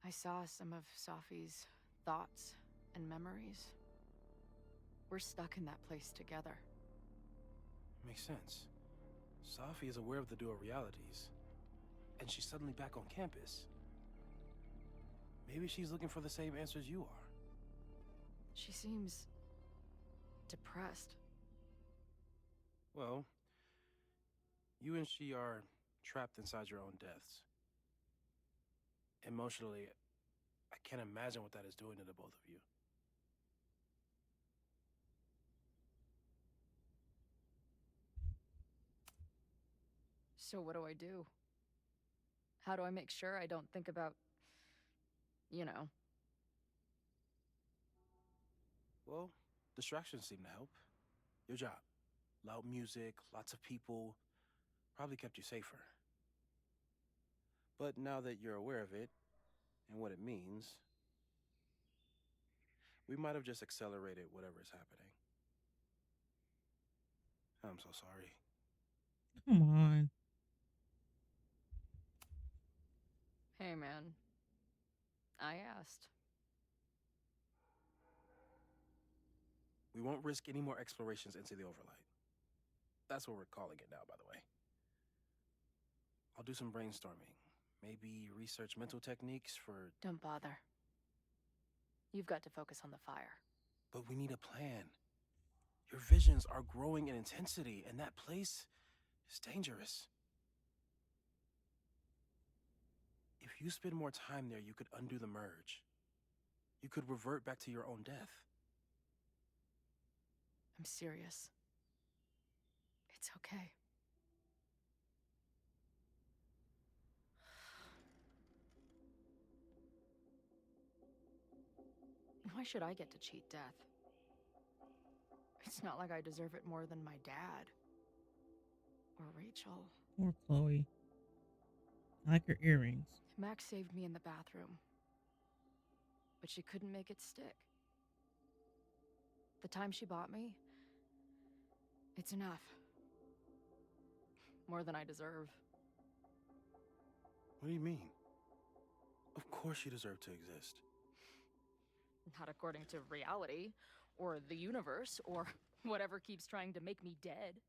I saw some of Safi's thoughts and memories. We're stuck in that place together. Makes sense. Safi is aware of the dual realities, and she's suddenly back on campus. Maybe she's looking for the same answers you are. She seems depressed. Well, you and she are trapped inside your own deaths. Emotionally, I can't imagine what that is doing to the both of you. So what do I do? How do I make sure I don't think about, you know? Well, distractions seem to help. Your job. Loud music, lots of people, probably kept you safer. But now that you're aware of it, and what it means, we might have just accelerated whatever is happening. I'm so sorry. Come on. Hey, man. I asked. We won't risk any more explorations into the overlight. That's what we're calling it now, by the way. I'll do some brainstorming. Maybe research mental techniques for... Don't bother. You've got to focus on the fire. But we need a plan. Your visions are growing in intensity, and that place is dangerous. If you spend more time there, you could undo the merge. You could revert back to your own death. I'm serious. It's okay. Why should I get to cheat death? It's not like I deserve it more than my dad. Or Rachel. Or Chloe. I like her earrings. Max saved me in the bathroom. But she couldn't make it stick. The time she bought me, it's enough. More than I deserve. What do you mean? Of course you deserve to exist. Not according to reality, or the universe, or whatever keeps trying to make me dead.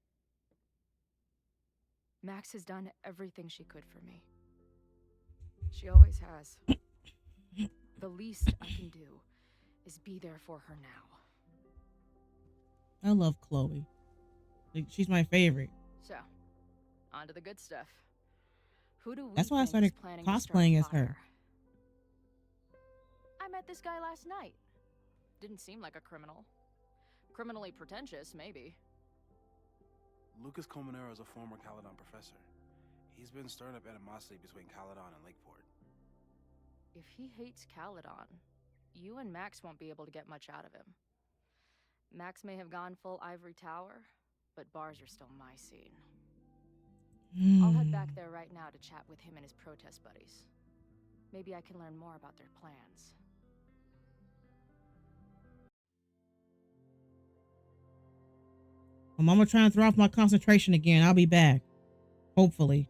Max has done everything she could for me. She always has. The least I can do is be there for her now. I love Chloe. Like, she's my favorite. So, on to the good stuff. Who do we That's why I think started is planning to cosplaying start as a fire? her. I met this guy last night. Didn't seem like a criminal. Criminally pretentious, maybe. Lucas Colmenero is a former Caledon professor. He's been stirring up animosity between Caledon and Lakeport. If he hates Caledon, you and Max won't be able to get much out of him. Max may have gone full ivory tower, but bars are still my scene. I'll head back there right now to chat with him and his protest buddies. Maybe I can learn more about their plans. I'm gonna try and throw off my concentration again. I'll be back. Hopefully.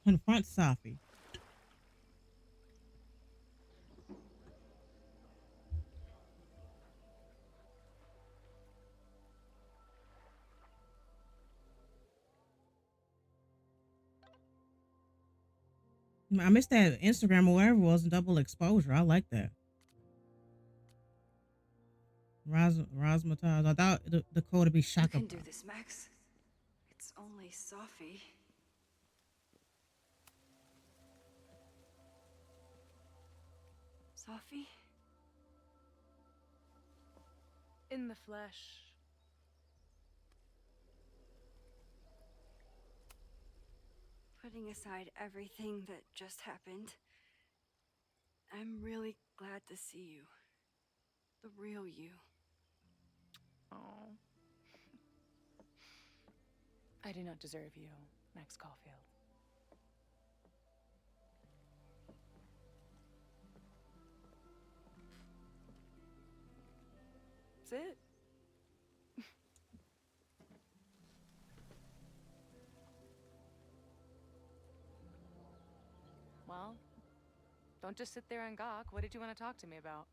Confront Safi. I missed that Instagram or whatever it was, double exposure. I like that. Razzmatazz. I thought the code would be You Shaka. can do this, Max. It's only Safi. Safi? In the flesh. Putting aside everything that just happened, I'm really glad to see you. The real you. Oh. I do not deserve you, Max Caulfield. That's it. Well, don't just sit there and gawk. What did you want to talk to me about?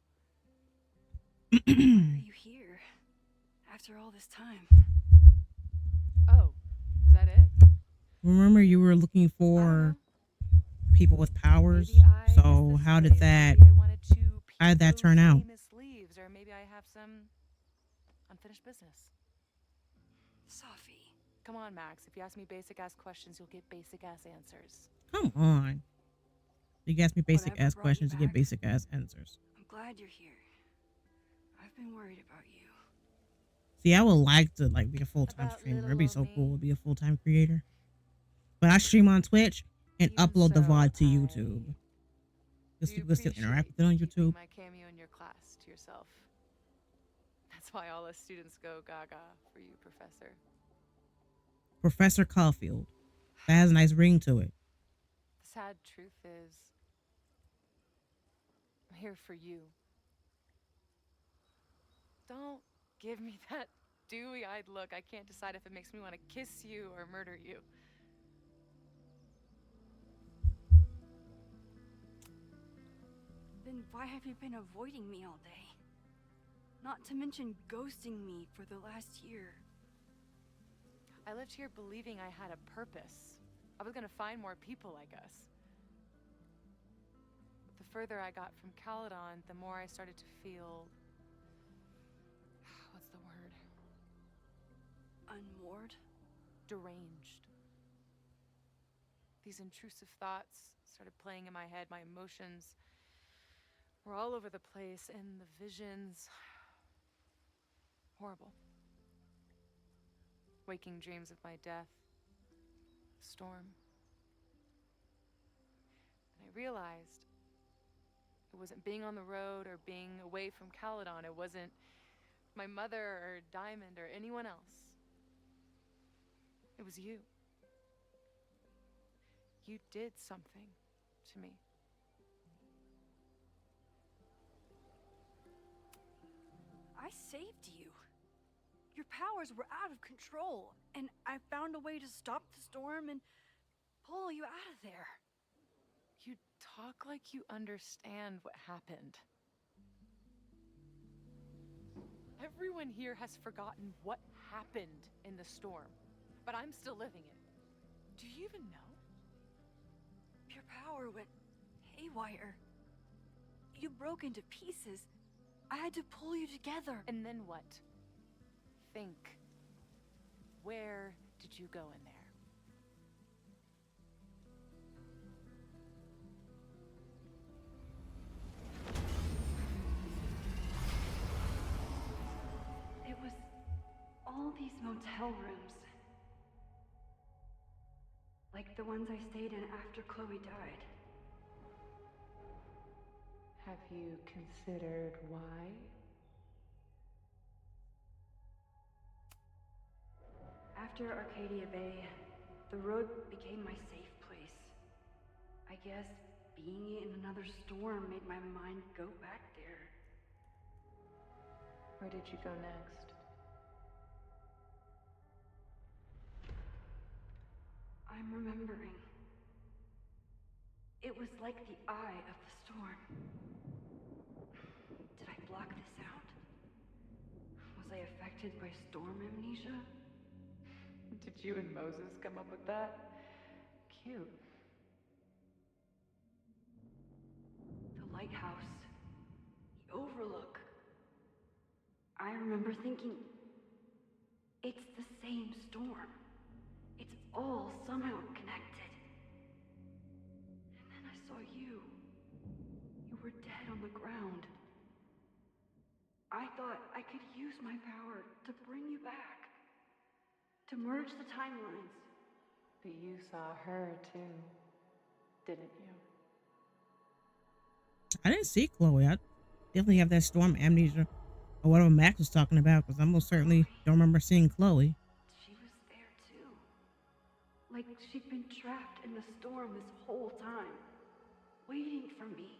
Why are you here? After all this time? Oh, is that it? Remember, you were looking for people with powers. So how did that? How did that turn out? Leaves, or maybe I have some unfinished business. Safi. Come on, Max. If you ask me basic-ass questions, you'll get basic-ass answers. Come on. You can ask me basic ass questions, you get basic ass answers. I'm glad you're here. I've been worried about you. See, I would like to like be a full time About streamer. little It'd be old so me. cool to be a full time creator. But I stream on Twitch and Even upload the so, VOD to YouTube. Because do people can still interact appreciate with it on you keeping YouTube. my cameo in your class to yourself. That's why all us students go gaga for you, Professor. Professor Caulfield. That has a nice ring to it. The sad truth is, I'm here for you. Don't give me that dewy-eyed look. I can't decide if it makes me want to kiss you or murder you. Then why have you been avoiding me all day? Not to mention ghosting me for the last year. I lived here believing I had a purpose. I was gonna find more people like us. But the further I got from Caledon, the more I started to feel... what's the word? Unmoored? Deranged. These intrusive thoughts started playing in my head. My emotions were all over the place, and the visions... horrible. Waking dreams of my death. Storm. And I realized it wasn't being on the road or being away from Caledon. It wasn't my mother or Diamond or anyone else. It was you. You did something to me. I saved you. Your powers were out of control, and I found a way to stop the storm and pull you out of there. You talk like you understand what happened. Everyone here has forgotten what happened in the storm, but I'm still living it. Do you even know? Your power went haywire. You broke into pieces. I had to pull you together. And then what? Think. Where did you go in there? It was all these motel rooms. Like the ones I stayed in after Chloe died. Have you considered why? After Arcadia Bay, the road became my safe place. I guess being in another storm made my mind go back there. Where did you go next? I'm remembering. It was like the eye of the storm. Did I block this out? Was I affected by storm amnesia? Did you and Moses come up with that? Cute. The lighthouse. The overlook. I remember thinking, it's the same storm. It's all somehow connected. And then I saw you. You were dead on the ground. I thought I could use my power to bring you back. To merge the timelines. But you saw her too, didn't you? I didn't see Chloe. I definitely have that storm amnesia or whatever Max was talking about because I most certainly don't remember seeing Chloe. She was there too. Like she'd been trapped in the storm this whole time. Waiting for me.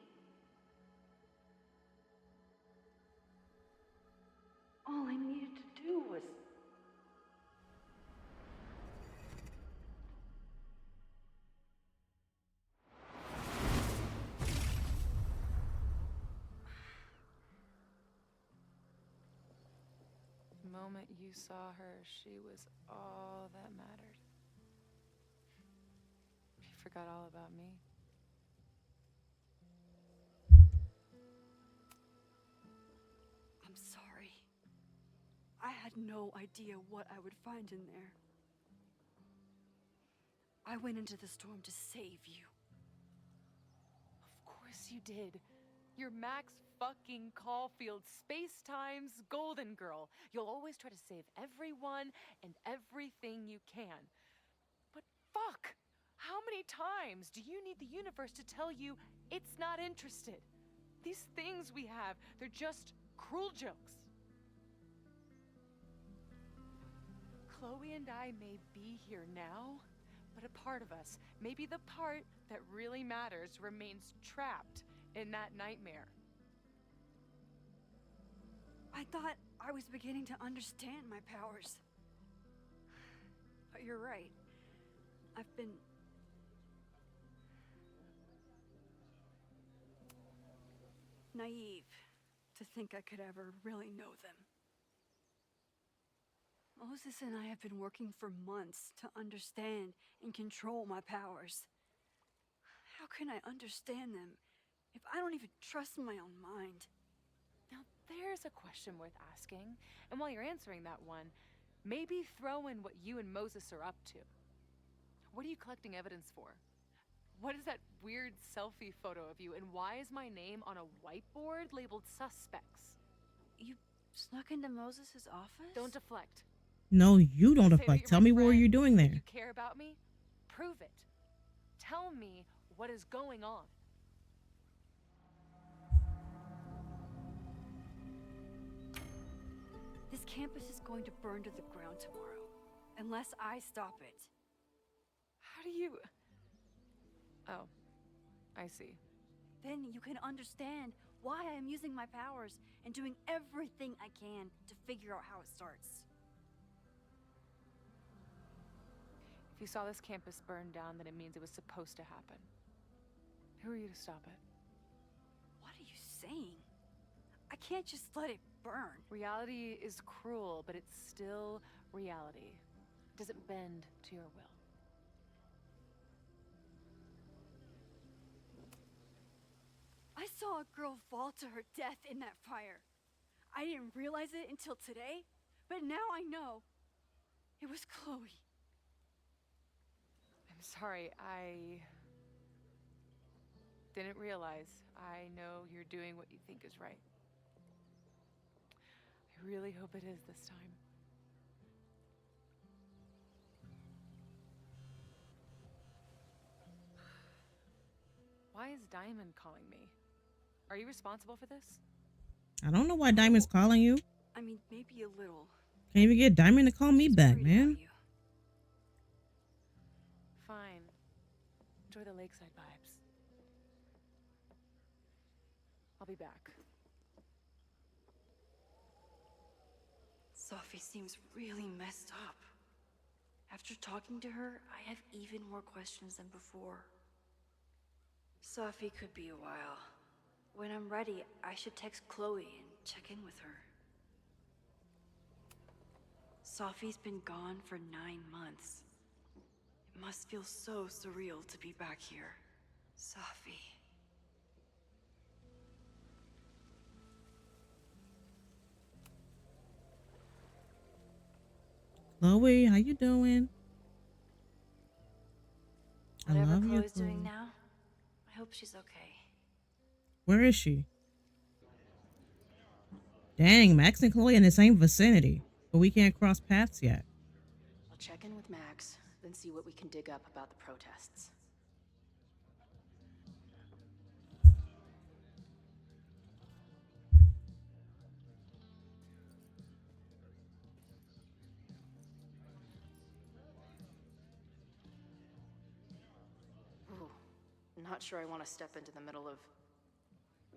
All I needed to do was... The moment you saw her, she was all that mattered. You forgot all about me. I'm sorry. I had no idea what I would find in there. I went into the storm to save you. Of course you did. You're Max fucking Caulfield, space-time's golden girl. You'll always try to save everyone and everything you can. But fuck! How many times do you need the universe to tell you it's not interested? These things we have, they're just cruel jokes. Chloe and I may be here now, but a part of us, maybe the part that really matters, remains trapped in that nightmare. I thought I was beginning to understand my powers. But you're right. I've been... naive to think I could ever really know them. Moses and I have been working for months to understand and control my powers. How can I understand them if I don't even trust my own mind? Now there's a question worth asking, and while you're answering that one, maybe throw in what you and Moses are up to. What are you collecting evidence for? What is that weird selfie photo of you, and why is my name on a whiteboard labeled suspects? You snuck into Moses' office? Don't deflect. No, you don't Say that deflect. you're Tell my me what were friend, you doing that there? You care about me? Prove it. Tell me what is going on. This campus is going to burn to the ground tomorrow, unless I stop it. How do you... Oh, I see. Then you can understand why I am using my powers and doing everything I can to figure out how it starts. If you saw this campus burn down, then it means it was supposed to happen. Who are you to stop it? What are you saying? I can't just let it burn. Reality is cruel, but it's still reality. It doesn't bend to your will. I saw a girl fall to her death in that fire. I didn't realize it until today, but now I know. It was Chloe. I'm sorry, I didn't realize. I know you're doing what you think is right. I really hope it is this time. Why is Diamond calling me? Are you responsible for this? I don't know why Diamond's calling you. I mean, maybe a little. Can't even get Diamond to call me back, man. Fine. Enjoy the lakeside vibes. I'll be back. Safi seems really messed up. After talking to her, I have even more questions than before. Safi could be a while. When I'm ready, I should text Chloe and check in with her. Safi's been gone for 9 months. It must feel so surreal to be back here. Safi. Chloe, how you doing? Whatever I love you, Chloe's Chloe. doing now, I hope she's okay. Where is she? Dang, Max and Chloe in the same vicinity, but we can't cross paths yet. I'll check in with Max, then see what we can dig up about the protests. Ooh, not sure I want to step into the middle of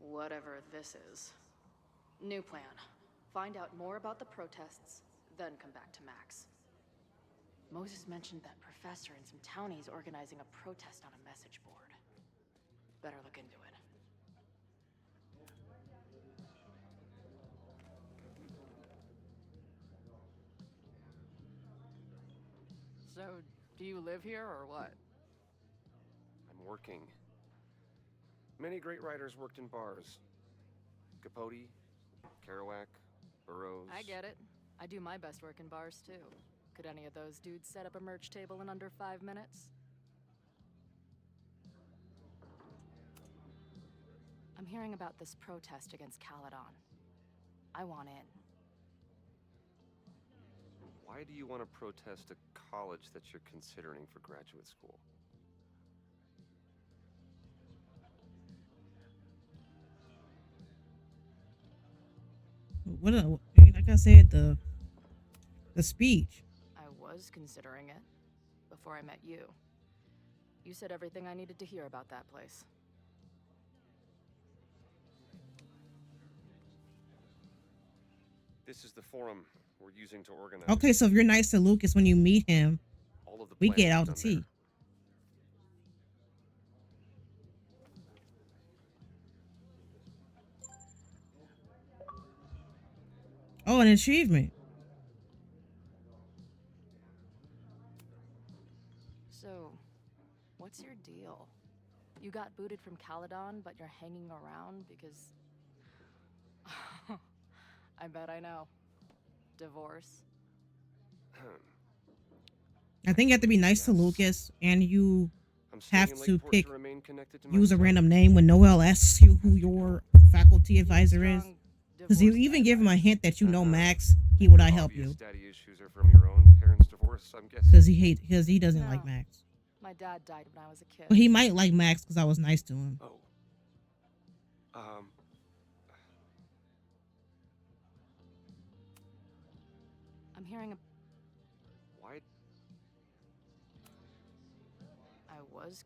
whatever this is. New plan. Find out more about the protests, then come back to Max. Moses mentioned that professor and some townies organizing a protest on a message board. Better look into it. So, do you live here or what? I'm working. Many great writers worked in bars. Capote, Kerouac, Burroughs. I get it. I do my best work in bars too. Could any of those dudes set up a merch table in under 5 minutes? I'm hearing about this protest against Caledon. I want in. Why do you want to protest a college that you're considering for graduate school? Like I said, the speech. I was considering it before I met you. You said everything I needed to hear about that place. This is the forum we're using to organize. Okay, so if you're nice to Lucas when you meet him, all of the we planning get out to done tea. there. Oh, an achievement. So, what's your deal? You got booted from Caledon, but you're hanging around because... I bet I know. Divorce. I think you have to be nice to Lucas, and you have to pick use a random name when Noelle asks you who your faculty advisor is. Because you even give him a hint that you know Max, he would I help you. Daddy issues are from your own parents' divorce, I'm guessing. Because he doesn't like Max. My dad died when I was a kid. But he might like Max because I was nice to him. Oh. I'm hearing a... Why? I was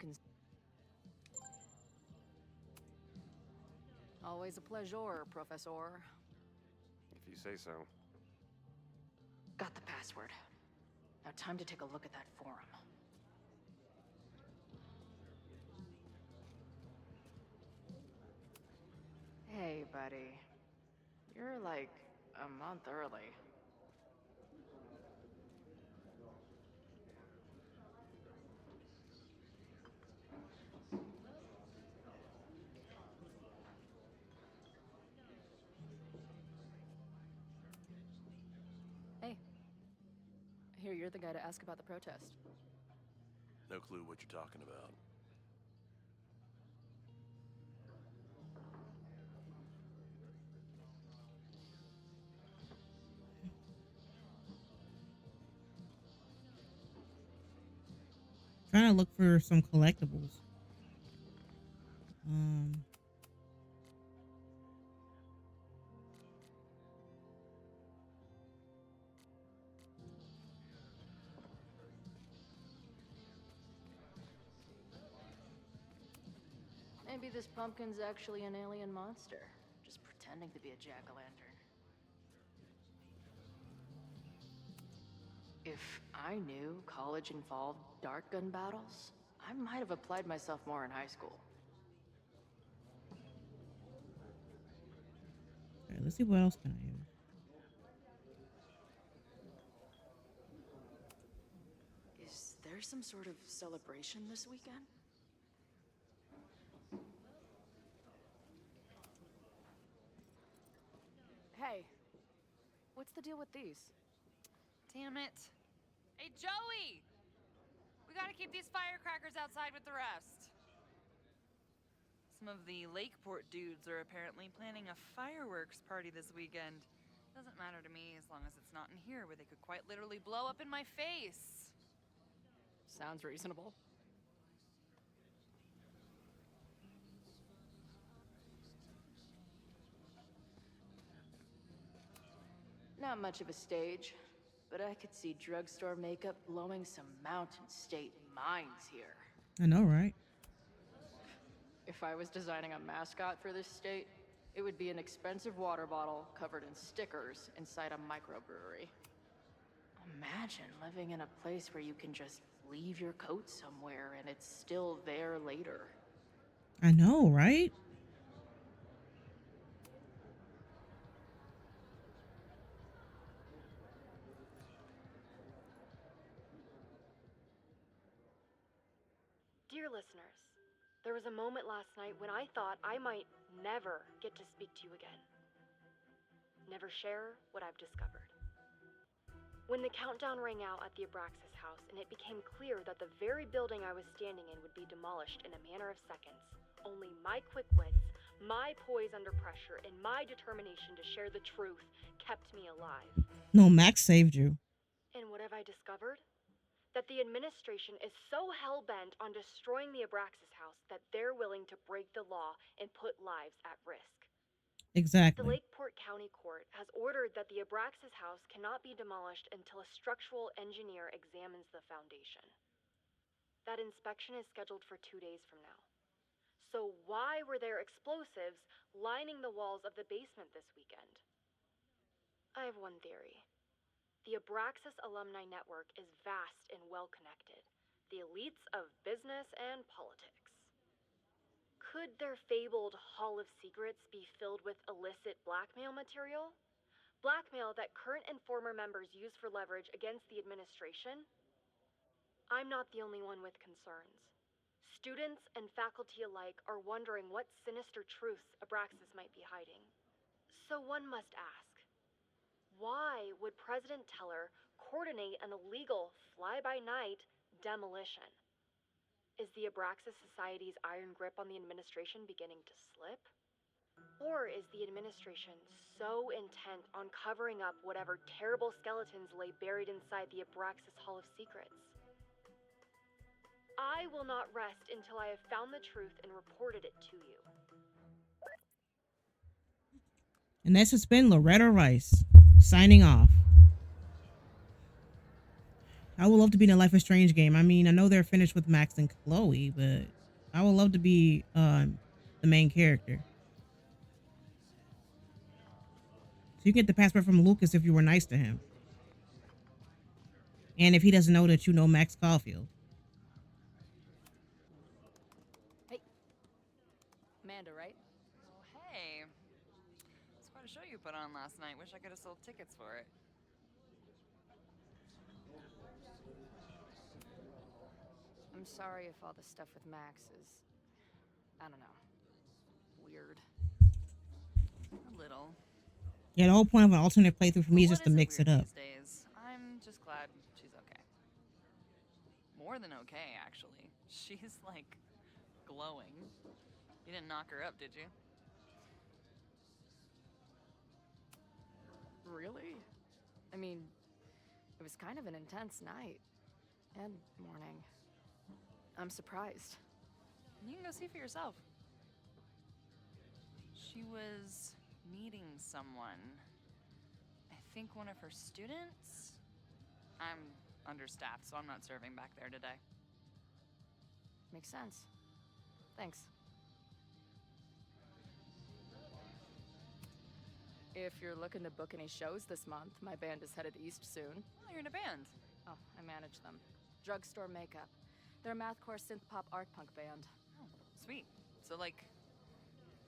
Always a pleasure, Professor. If you say so. Got the password. Now time to take a look at that forum. Hey, buddy. You're like a month early. Hey. I hear you're the guy to ask about the protest. No clue what you're talking about. Trying to look for some collectibles. Maybe this pumpkin's actually an alien monster, just pretending to be a jack-o'-lantern. If I knew college involved dart gun battles, I might have applied myself more in high school. Okay, let's see what else can I use. Is there some sort of celebration this weekend? Hey, what's the deal with these? Damn it. Hey, Joey! We gotta keep these firecrackers outside with the rest. Some of the Lakeport dudes are apparently planning a fireworks party this weekend. Doesn't matter to me as long as it's not in here where they could quite literally blow up in my face. Sounds reasonable. Not much of a stage, but I could see drugstore makeup blowing some Mountain State minds here. I know, right? If I was designing a mascot for this state, it would be an expensive water bottle covered in stickers inside a microbrewery. Imagine living in a place where you can just leave your coat somewhere and it's still there later. I know, right? Dear listeners, there was a moment last night when I thought I might never get to speak to you again. Never share what I've discovered. When the countdown rang out at the Abraxas house and it became clear that the very building I was standing in would be demolished in a matter of seconds, only my quick wits, My poise under pressure and my determination to share the truth kept me alive. No, Max saved you. And what have I discovered? That the administration is so hell-bent on destroying the Abraxas house that they're willing to break the law and put lives at risk. The Exactly. Lakeport County Court has ordered that the Abraxas house cannot be demolished until a structural engineer examines the foundation. That inspection is scheduled for 2 days from now. So why were there explosives lining the walls of the basement this weekend? I have one theory. The Abraxas alumni network is vast and well-connected. The elites of business and politics. Could their fabled Hall of Secrets be filled with illicit blackmail material? Blackmail that current and former members use for leverage against the administration? I'm not the only one with concerns. Students and faculty alike are wondering what sinister truths Abraxas might be hiding. So one must ask, why would President Teller coordinate an illegal fly-by-night demolition? Is the Abraxas Society's iron grip on the administration beginning to slip? Or is the administration so intent on covering up whatever terrible skeletons lay buried inside the Abraxas Hall of Secrets? I will not rest until I have found the truth and reported it to you. And this has been Loretta Rice signing off. I would love to be in a Life is Strange game. I mean, I know they're finished with Max and Chloe, but I would love to be the main character. So you can get the password from Lucas if you were nice to him. And if he doesn't know that you know Max Caulfield. Hey. Amanda, right? Oh, hey. It's quite a show you put on last night. Wish I could have sold tickets for it. I'm sorry if all the stuff with Max is, I don't know, weird. A little. Yeah, the whole point of an alternate playthrough for me is What just to isn't mix it weird up. these days? I'm just glad she's okay. More than okay, actually. She's like glowing. You didn't knock her up, did you? Really? I mean, it was kind of an intense night and morning. I'm surprised. You can go see for yourself. She was meeting someone. I think one of her students? I'm understaffed, so I'm not serving back there today. Makes sense. Thanks. If you're looking to book any shows this month, my band is headed east soon. Oh, you're in a band. Oh, I manage them. Drugstore Makeup. They're a mathcore synth-pop art punk band. Oh, sweet. So like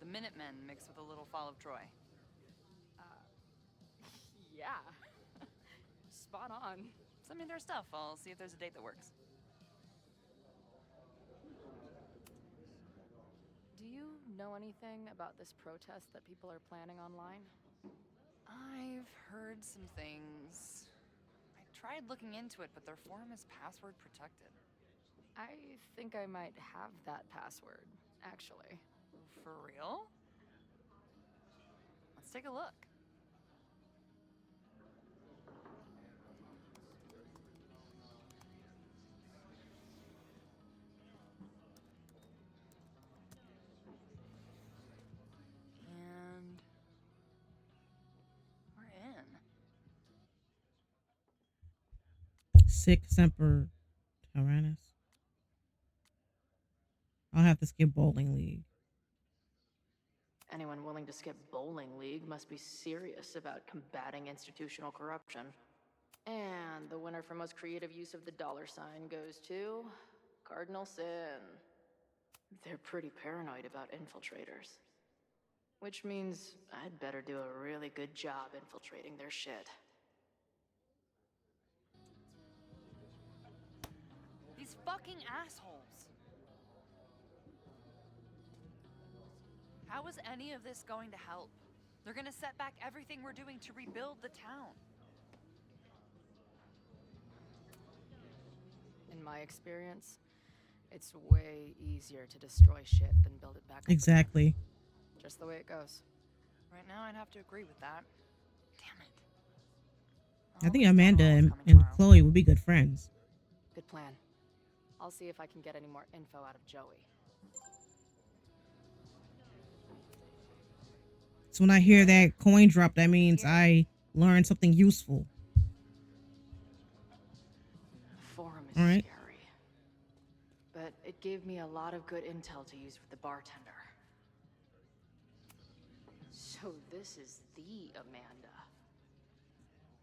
the Minutemen mixed with a little Fall of Troy. Yeah. Spot on. Send me their stuff. I'll see if there's a date that works. Do you know anything about this protest that people are planning online? I've heard some things. I tried looking into it, but their forum is password protected. I think I might have that password, actually. For real? Let's take a look. And we're in. Sic Semper Tyrannis. I'll have to skip Bowling League. Anyone willing to skip Bowling League must be serious about combating institutional corruption. And the winner for most creative use of the $ sign goes to Cardinal Sin. They're pretty paranoid about infiltrators. Which means I'd better do a really good job infiltrating their shit. These fucking assholes. How is any of this going to help? They're gonna set back everything we're doing to rebuild the town. In my experience, it's way easier to destroy shit than build it back up. Exactly. Just the way it goes. Right now, I'd have to agree with that. Damn it. I think Amanda and Chloe would be good friends. Good plan. I'll see if I can get any more info out of Joey. So when I hear that coin drop, that means I learned something useful. The forum is All right. scary. But it gave me a lot of good intel to use with the bartender. So this is the Amanda.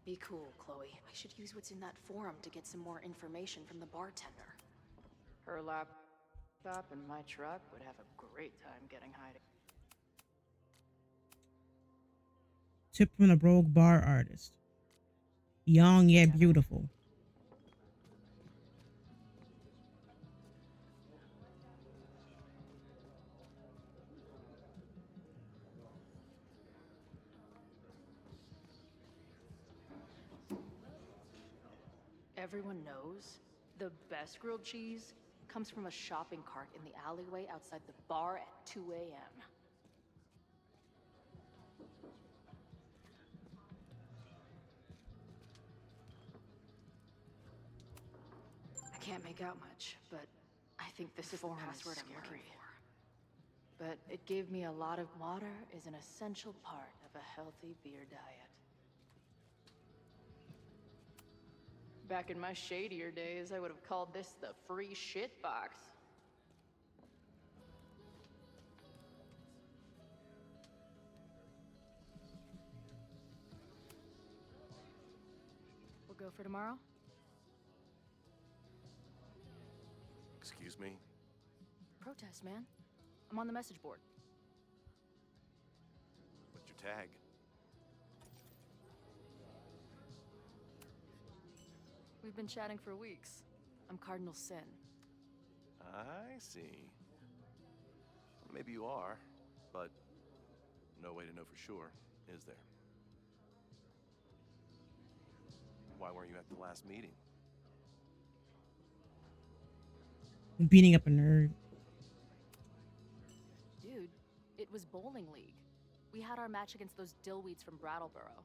Be cool, Chloe. I should use what's in that forum to get some more information from the bartender. Her laptop and my truck would have a great time getting hiding. Tip from the rogue bar artist. Young yet beautiful. Everyone knows the best grilled cheese comes from a shopping cart in the alleyway outside the bar at 2 a.m. I can't make out much, but I think this is the password I'm looking for. But it gave me a lot of water is an essential part of a healthy beer diet. Back in my shadier days, I would have called this the free shit box. We'll go for tomorrow? Excuse me? Protest, man. I'm on the message board. What's your tag? We've been chatting for weeks. I'm Cardinal Sin. I see. Maybe you are, but no way to know for sure, is there? Why weren't you at the last meeting? Beating up a nerd. Dude, it was bowling league. We had our match against those dillweeds from Brattleboro.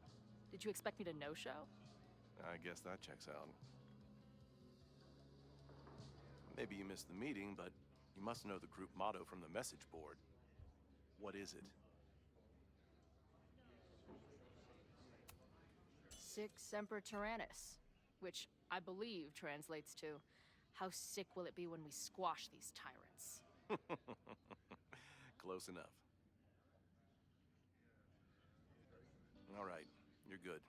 Did you expect me to no-show? I guess that checks out. Maybe you missed the meeting, but you must know the group motto from the message board. What is it? Sic Semper Tyrannis, which I believe translates to, how sick will it be when we squash these tyrants? Close enough. All right, you're good.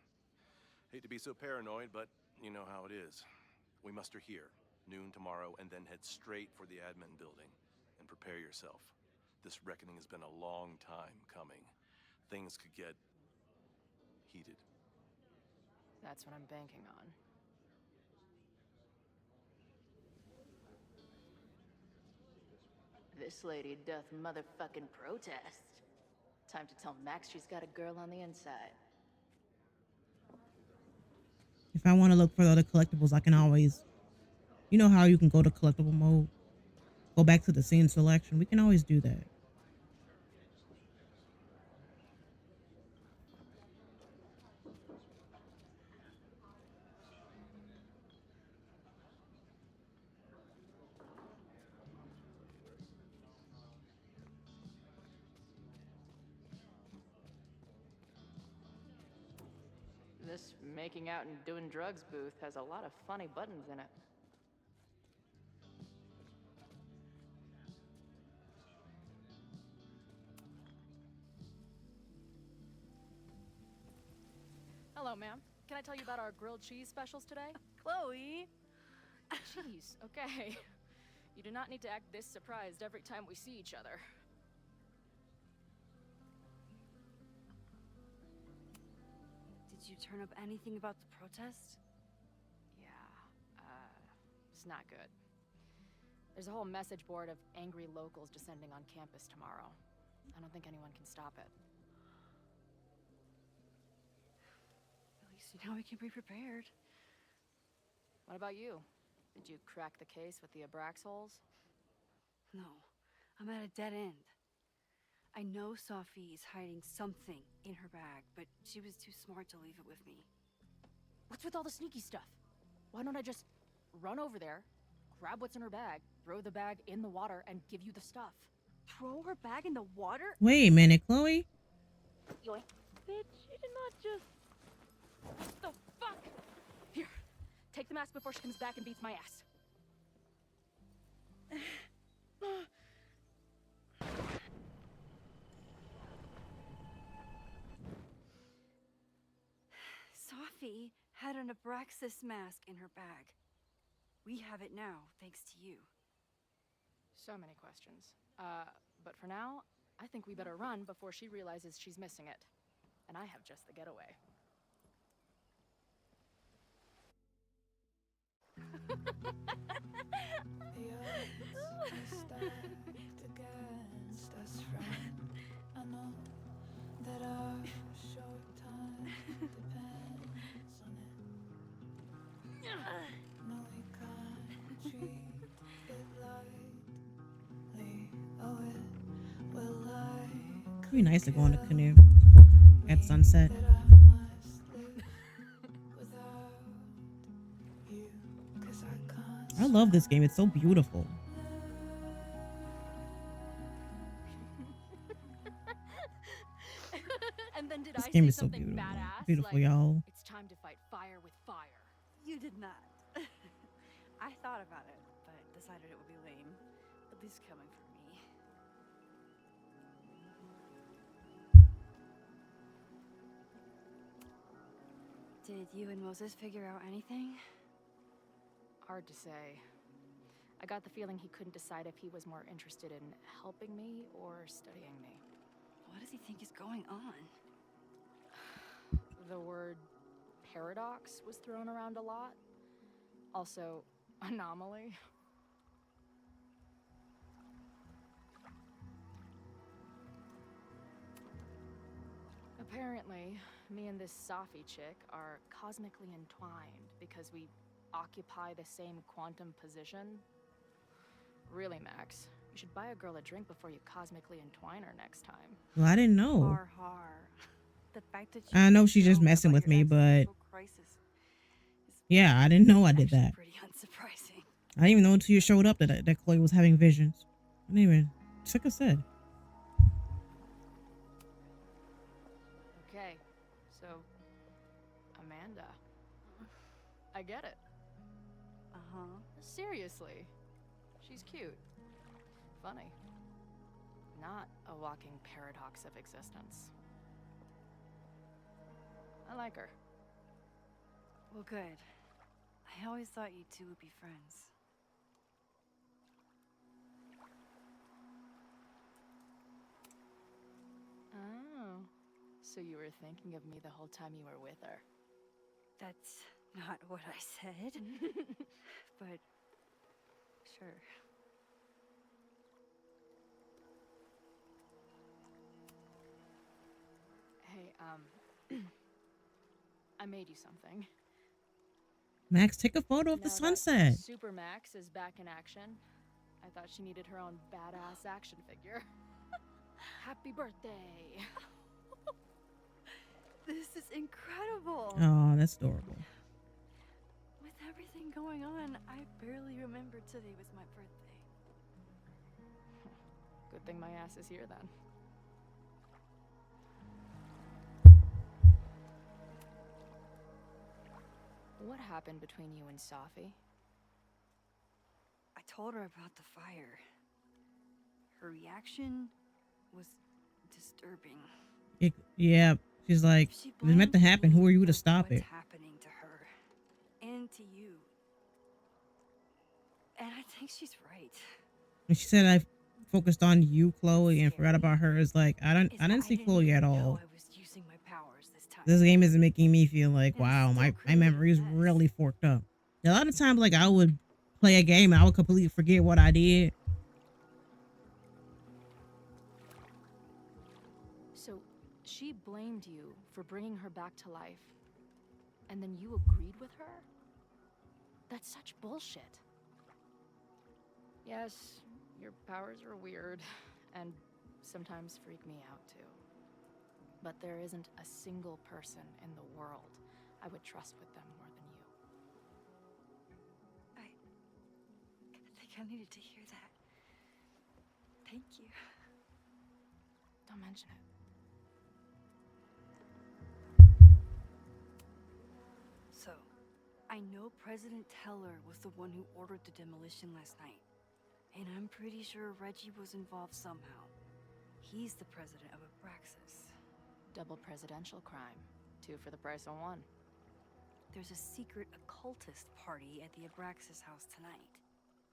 Hate to be so paranoid, but you know how it is. We muster here, noon tomorrow, and then head straight for the admin building. And prepare yourself. This reckoning has been a long time coming. Things could get heated. That's what I'm banking on. This lady doth motherfucking protest. Time to tell Max she's got a girl on the inside. If I want to look for the other collectibles, I can always, you know how you can go to collectible mode, go back to the scene selection. We can always do that. This making out and doing drugs booth has a lot of funny buttons in it. Hello, ma'am. Can I tell you about our grilled cheese specials today? Chloe! Jeez, okay. You do not need to act this surprised every time we see each other. Did you turn up anything about the protest? Yeah, it's not good. There's a whole message board of angry locals descending on campus tomorrow. I don't think anyone can stop it. At least now we can be prepared. What about you? Did you crack the case with the Abrax holes? No, I'm at a dead end. I know Safi is hiding something in her bag, but she was too smart to leave it with me. What's with all the sneaky stuff? Why don't I just run over there, grab what's in her bag, throw the bag in the water, and give you the stuff? Throw her bag in the water? Wait a minute, Chloe. Yoink. Bitch, you did not just... What the fuck? Here, take the mask before she comes back and beats my ass. Safi had an Abraxas mask in her bag. We have it now, thanks to you. So many questions. But for now, I think we better run before she realizes she's missing it. And I have just the getaway. It'd be nice to go on a canoe at sunset. I love this game. It's so beautiful. And then did This I game say is so something beautiful. badass? Beautiful, like, y'all. It's time to fight fire with fire. You did not. I thought about it, but decided it would be lame. At least coming from me. Did you and Moses figure out anything? Hard to say. I got the feeling he couldn't decide if he was more interested in helping me or studying me. What does he think is going on? The word paradox was thrown around a lot. Also, anomaly. Apparently, me and this Safi chick are cosmically entwined because we occupy the same quantum position. Really, Max, you should buy a girl a drink before you cosmically entwine her next time. Well, I didn't know. Har har. The fact that I know she's just messing with me, but yeah, I didn't know I did that. pretty unsurprising. I didn't even know until you showed up that Chloe was having visions. I didn't even. Just like I said. Okay, so Amanda. I get it. Uh-huh. Seriously. She's cute. Funny. Not a walking paradox of existence. I like her. Well, good. I always thought you two would be friends. Oh, so you were thinking of me the whole time you were with her. That's not what I said. But sure. Hey, I made you something. Max, take a photo of the Now that sunset. Super Max is back in action. I thought she needed her own badass action figure. Happy birthday! This is incredible. Oh, that's adorable. With everything going on, I barely remember today was my birthday. Good thing my ass is here then. What happened between you and Safi? I told her about the fire. Her reaction was disturbing. Yeah, she's like, She if it's meant to happen. Who are you to stop what's it? happening to her and to you. And I think she's right. And she said I focused on you, Chloe, and forgot about her. It's like I didn't see Chloe at all. I was using my powers this time. This game is making me feel like, wow, my memory is really forked up. A lot of times, like I would play a game and I would completely forget what I did. So, she blamed you for bringing her back to life, and then you agreed with her? That's such bullshit. Yes, your powers are weird, and sometimes freak me out too. But there isn't a single person in the world I would trust with them more than you. I think I needed to hear that. Thank you. Don't mention it. So, I know President Teller was the one who ordered the demolition last night. And I'm pretty sure Reggie was involved somehow. He's the president of Abraxas. Double presidential crime. 2 for the price of 1. There's a secret occultist party at the Abraxas house tonight.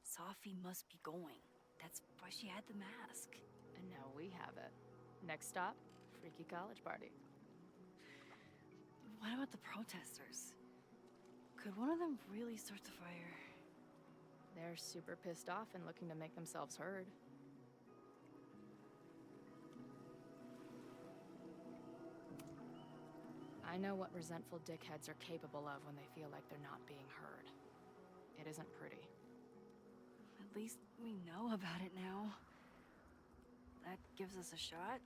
Safi must be going. That's why she had the mask. And now we have it. Next stop, freaky college party. What about the protesters? Could one of them really start the fire? They're super pissed off and looking to make themselves heard. I know what resentful dickheads are capable of when they feel like they're not being heard. It isn't pretty. At least we know about it now. That gives us a shot,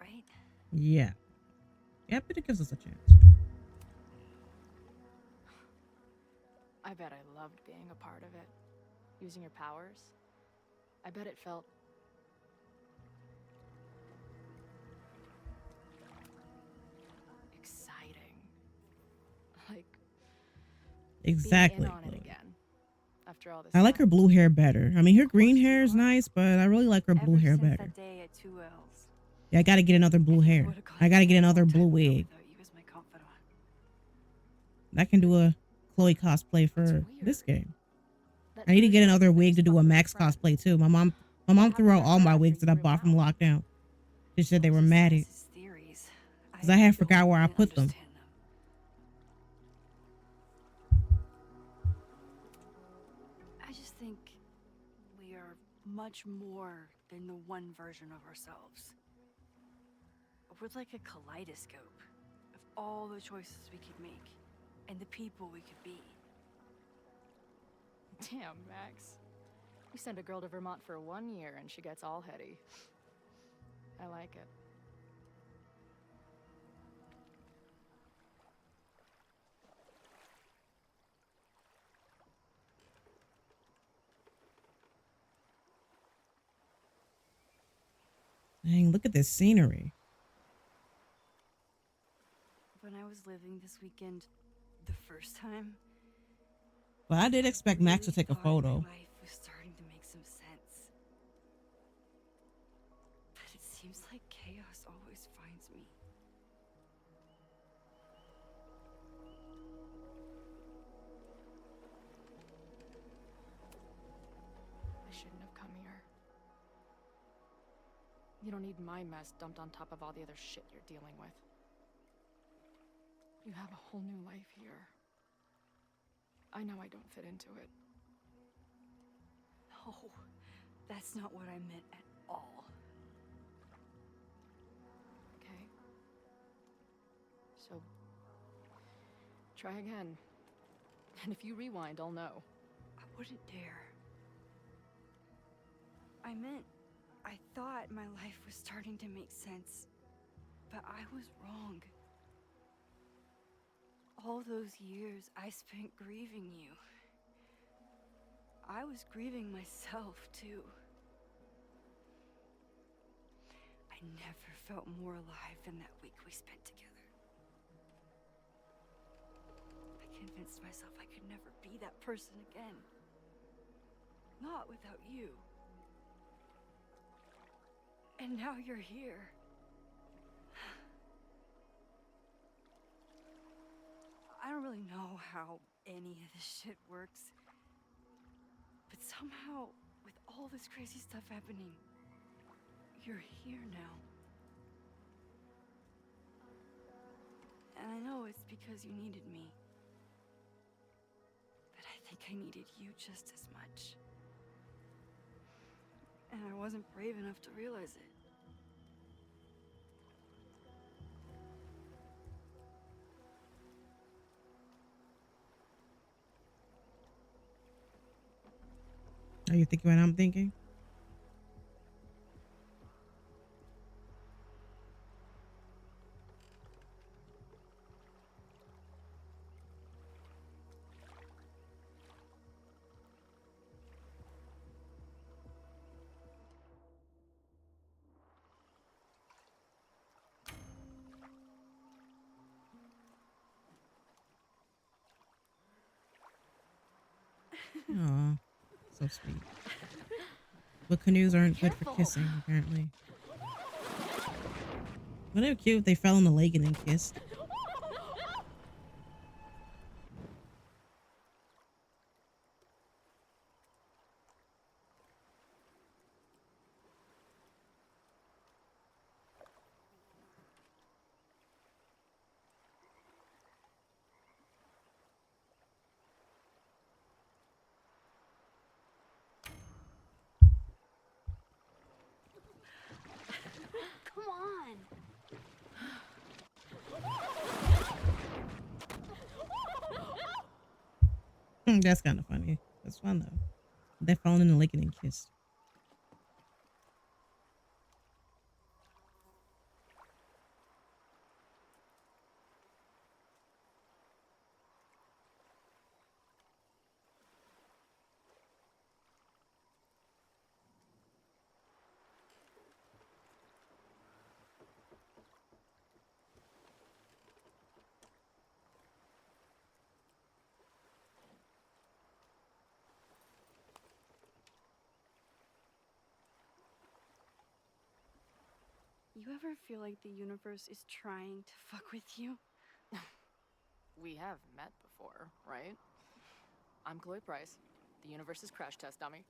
right? Yeah. Yep, it gives us a chance. I bet I loved being a part of it. Using your powers. I bet it felt... exciting. Like... Exactly. being in on it again. After all this I like her blue hair better. I mean, her green hair is nice, but I really like her blue hair better. That day at 2L's. Yeah, I gotta get another blue hair. I gotta get another blue wig. I can do a Chloe cosplay for this game. I need to get another wig to do a Max cosplay too. My mom threw out all my wigs that I bought from lockdown. She said they were matted. Because I had forgot where I put them. I just think we are much more than the one version of ourselves. We're like a kaleidoscope of all the choices we could make and the people we could be. Damn, Max. You send a girl to Vermont for 1 year and she gets all heady. I like it. Dang, look at this scenery. When I was living this weekend the first time, But I did expect Max to take a photo. my life was starting to make some sense. But it seems like chaos always finds me. I shouldn't have come here. You don't need my mess dumped on top of all the other shit you're dealing with. You have a whole new life here. I know I don't fit into it. No, that's not what I meant at all. Okay? So, try again. And if you rewind, I'll know. I wouldn't dare. I thought my life was starting to make sense, but I was wrong. All those years I spent grieving you. I was grieving myself, too. I never felt more alive than that week we spent together. I convinced myself I could never be that person again. Not without you. And now you're here. I don't really know how any of this shit works. But somehow, with all this crazy stuff happening, you're here now. And I know it's because you needed me. But I think I needed you just as much. And I wasn't brave enough to realize it. Are you thinking what I'm thinking? Aw, so sweet. But canoes aren't good for Careful. kissing, apparently. Wouldn't it be cute if they fell in the lake and then kissed? Come on. That's kind of funny. That's fun though. They fell in the lake and then kissed. You ever feel like the universe is trying to fuck with you? We have met before, right? I'm Chloe Price, the universe's crash test dummy.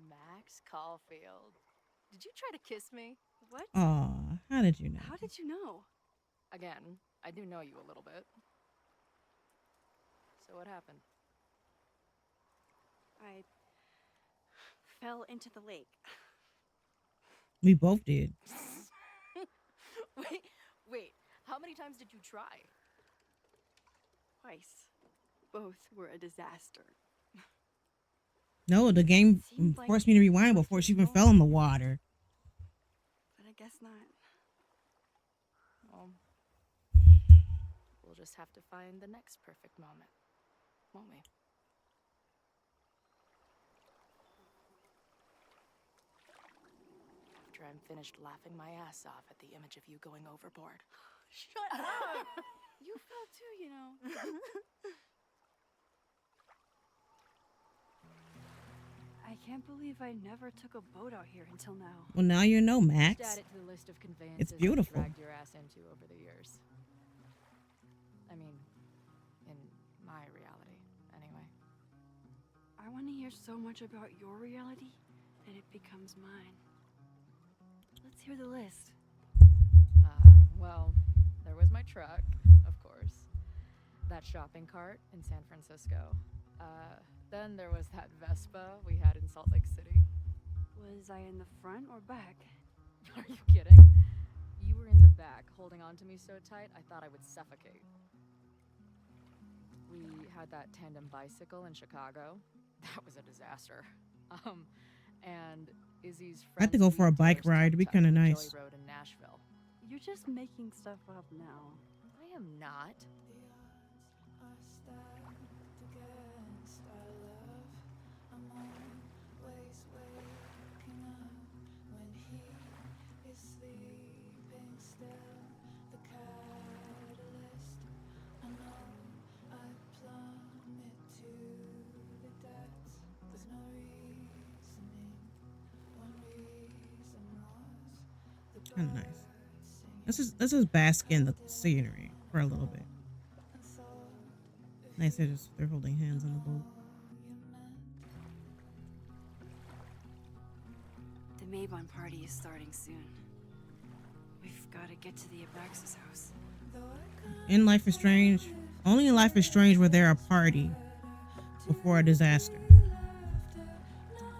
Max Caulfield. Did you try to kiss me? What? Aw, how did you know? How did you know? Again, I do know you a little bit. So what happened? I fell into the lake. We both did. Wait, how many times did you try? Twice. Both were a disaster. No, the game Seemed like forced me to rewind before she even fell in the water. But I guess not. Well, we'll just have to find the next perfect moment, won't we? After I'm finished laughing my ass off at the image of you going overboard. Shut up! You fell too, you know. I can't believe I never took a boat out here until now. Well, now you know, Max. Just add it to the list of conveyances It's beautiful. I've dragged your ass into over the years. I mean, in my reality, anyway. I want to hear so much about your reality that it becomes mine. Let's hear the list. Well, there was my truck, of course. That shopping cart in San Francisco. Then there was that Vespa we had in Salt Lake City. Was I in the front or back? Are you kidding? You were in the back, holding on to me so tight, I thought I would suffocate. We had that tandem bicycle in Chicago. That was a disaster. And Izzy's friend. I had to go for a bike ride. It'd be kind of nice. Joey Road in Nashville. You're just making stuff up now. I am not. Kind of nice. Let's just bask in the scenery for a little bit. Nice. They're holding hands on the boat. The Maybon party is starting soon. We've got to get to the Abraxas house. In Life is Strange, only in Life is Strange were there a party before a disaster.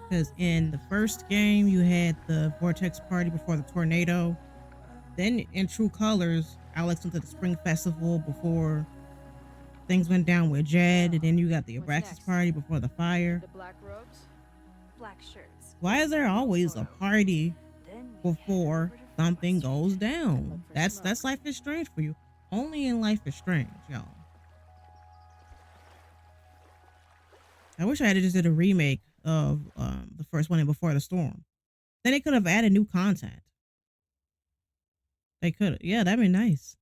Because in the first game, you had the Vortex party before the tornado. Then in True Colors, Alex went to the Spring Festival before things went down with Jed. And then you got the Abraxas party before the fire. The black robes? Black shirts. Why is there always a party before something goes down? That's Life is Strange for you. Only in Life is Strange, y'all. I wish I had just did a remake of the first one in Before the Storm. Then they could have added new content. They could have. Yeah, that'd be nice.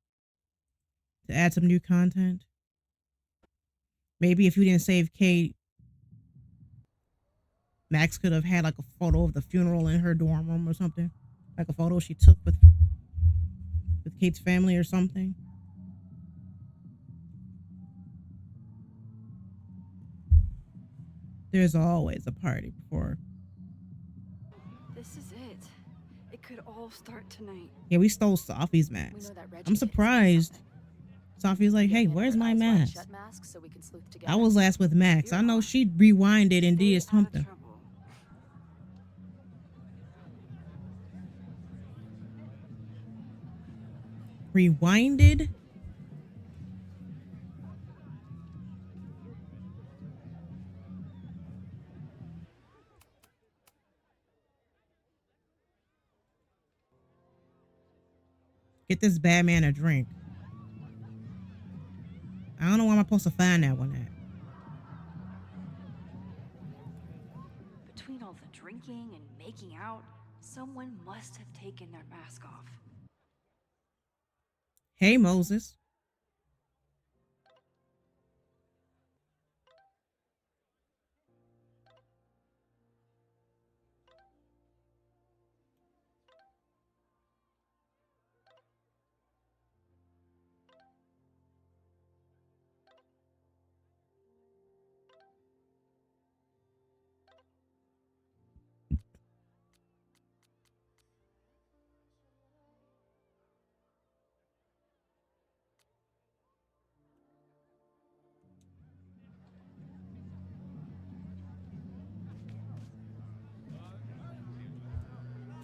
to add some new content. Maybe if you didn't save Kate, Max could have had like a photo of the funeral in her dorm room or something. Like a photo she took with Kate's family or something. There's always a party before. This is it. It could all start tonight. Yeah, we stole Safi's mask. I'm surprised. Safi's like, hey, where's my mask? So we can sleuth I together. was last with Max. I know she rewinded and did something. Rewinded? Get this bad man a drink. I don't know where I'm supposed to find that one at. Between all the drinking and making out, someone must have taken their mask off. Hey, Moses.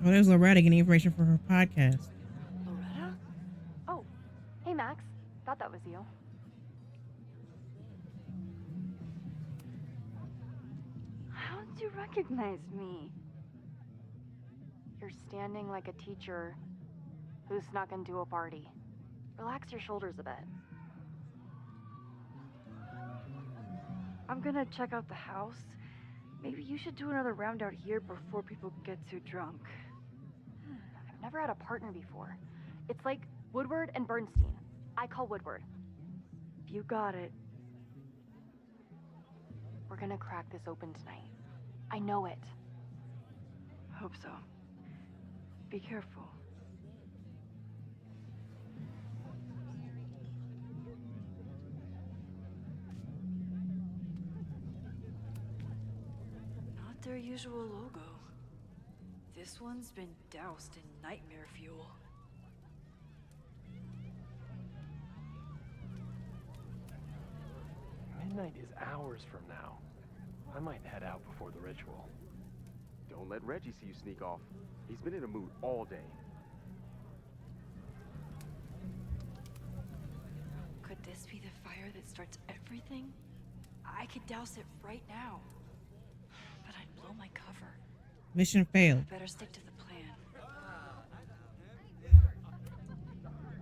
Oh, there's Loretta getting information for her podcast. Loretta? Oh, hey Max. Thought that was you. How did you recognize me? You're standing like a teacher who snuck into a party. Relax your shoulders a bit. I'm gonna check out the house. Maybe you should do another round out here before people get too drunk. I've never had a partner before. It's like Woodward and Bernstein. I call Woodward. You got it. We're gonna crack this open tonight. I know it. Hope so. Be careful. Not their usual logo. This one's been doused in nightmare fuel. Midnight is hours from now. I might head out before the ritual. Don't let Reggie see you sneak off. He's been in a mood all day. Could this be the fire that starts everything? I could douse it right now. But I'd blow my cover. Mission failed. Better stick to the plan.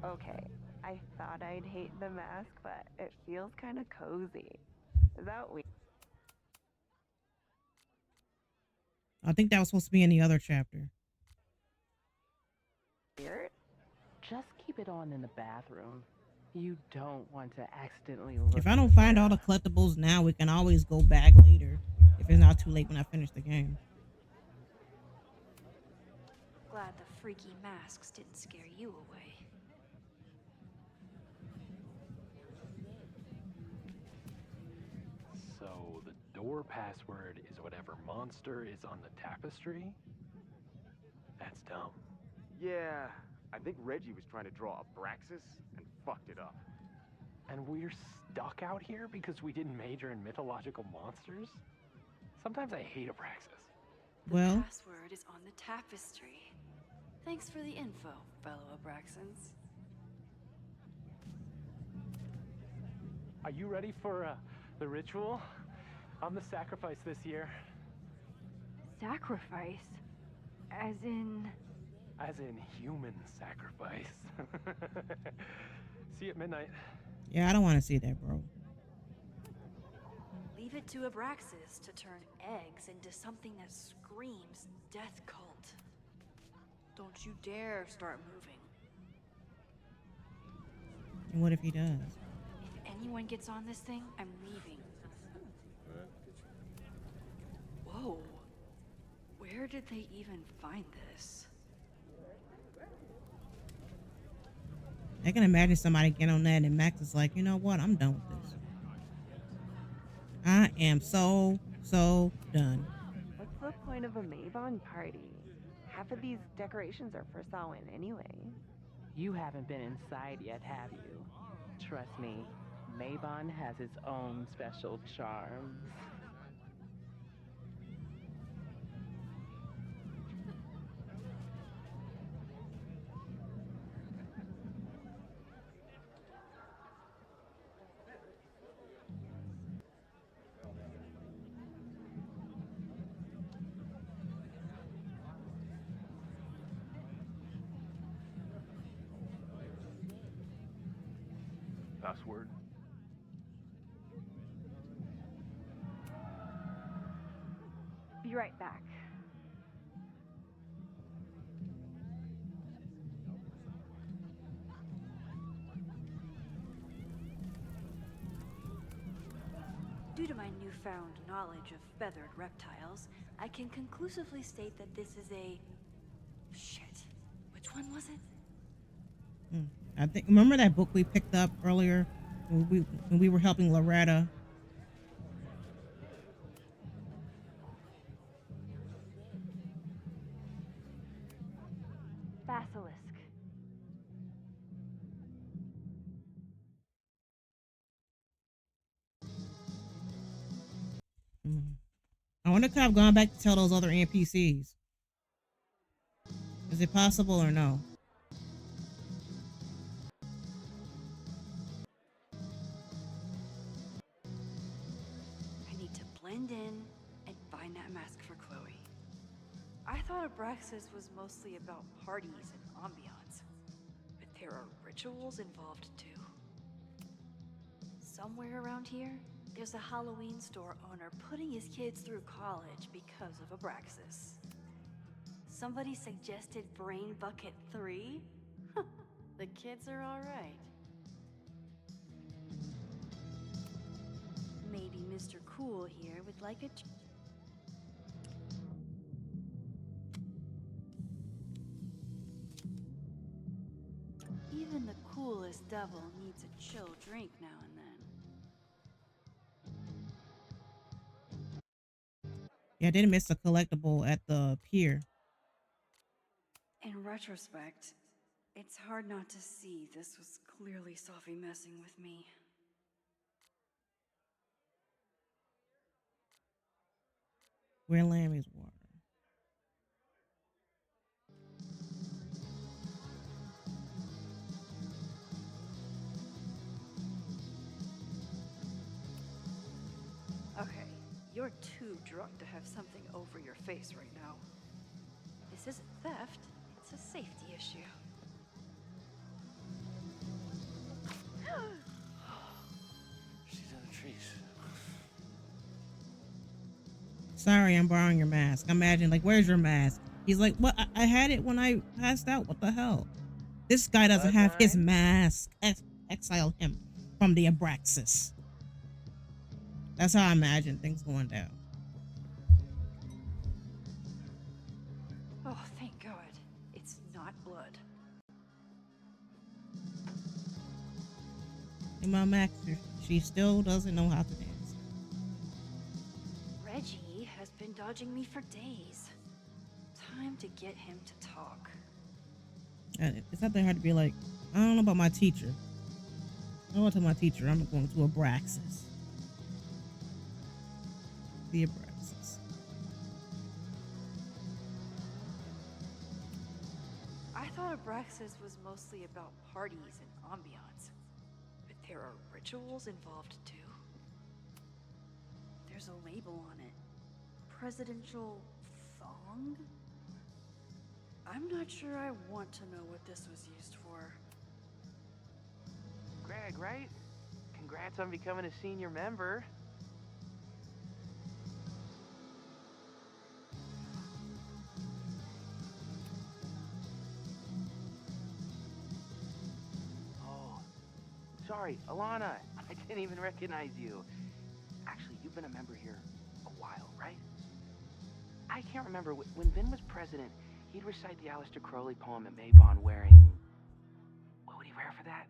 Okay, I thought I'd hate the mask, but it feels kind of cozy. Is that weird? I think that was supposed to be in the other chapter. Just keep it on in the bathroom. You don't want to accidentally look. If I don't find all the collectibles now, we can always go back later. If it's not too late when I finish the game. Glad the freaky masks didn't scare you away. So the door password is whatever monster is on the tapestry? That's dumb. Yeah, I think Reggie was trying to draw a Braxis and fucked it up. And we're stuck out here because we didn't major in mythological monsters? Sometimes I hate Abraxas. Well, The password is on the tapestry. Thanks for the info, fellow Abraxans. Are you ready for the ritual? I'm the sacrifice this year. Sacrifice? As in... As in human sacrifice. See you at midnight. yeah, I don't want to see that, bro. Leave it to Abraxas to turn eggs into something that screams death cult. Don't you dare start moving. And what if he does? If anyone gets on this thing, I'm leaving. Whoa. Where did they even find this? I can imagine somebody get on that and Max is like, you know what? I'm done with this. I am so done. What's the point of a Maybon party? Half of these decorations are for Samhain anyway. You haven't been inside yet, have you? Trust me, Maybon has its own special charms. Password? Be right back. Due to my newfound knowledge of feathered reptiles, I can conclusively state that this is a... Shit. Which one was it? I think, remember that book we picked up earlier when we were helping Loretta? Basilisk. I wonder could I have gone back to tell those other NPCs. Is it possible or no? I need to blend in and find that mask for Chloe. I thought Abraxas was mostly about parties and ambiance, but there are rituals involved too. Somewhere around here, there's a Halloween store owner putting his kids through college because of Abraxas. Somebody suggested Brain Bucket 3? The kids are alright. Maybe Mr. Cool here would like a... Even the coolest devil needs a chill drink now and then. Yeah, I did miss a collectible at the pier. In retrospect, it's hard not to see this was clearly Safi messing with me. Where Lammy's water? Okay, you're too drunk to have something over your face right now. This isn't theft, it's a safety issue. She's in the trees. Sorry, I'm borrowing your mask. Imagine, like, where's your mask? He's like, what? I had it when I passed out. What the hell? This guy doesn't have his mask. Exile him from the Abraxas. That's how I imagine things going down. Oh, thank God. It's not blood. And my Max, she still doesn't know how to dance. Reggie has been dodging me for days. Time to get him to talk. And it's not that hard to be like, I don't know about my teacher. I don't want to tell my teacher I'm going to Abraxas. The Abraxas. I thought Abraxas was mostly about parties and ambiance, but there are rituals involved too. There's a label on it. Presidential thong? I'm not sure I want to know what this was used for. Greg, right? Congrats on becoming a senior member. Oh, sorry, Alana. I didn't even recognize you. Actually, you've been a member here a while, right? I can't remember. When Vihn was president, he'd recite the Aleister Crowley poem at Mabon wearing... What would he wear for that?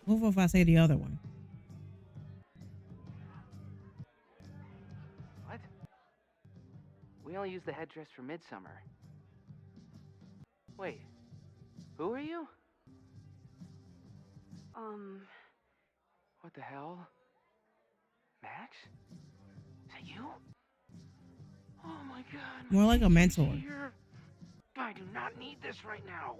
What if I say the other one? What? We only use the headdress for midsummer. Wait, who are you? What the hell? Max? Is that you? Oh my god. More like a mentor. Here. I do not need this right now.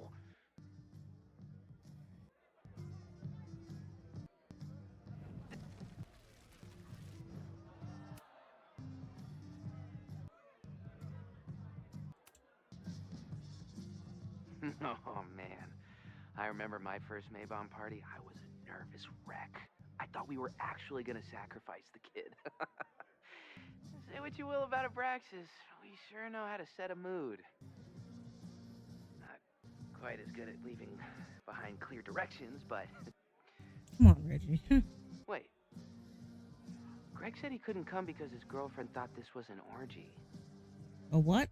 Oh man, I remember my first Mabon party. I was a nervous wreck. I thought we were actually gonna sacrifice the kid. Say what you will about Abraxas, we sure know how to set a mood. Not quite as good at leaving behind clear directions, but... Come on, Reggie. Wait. Greg said he couldn't come because his girlfriend thought this was an orgy. A what?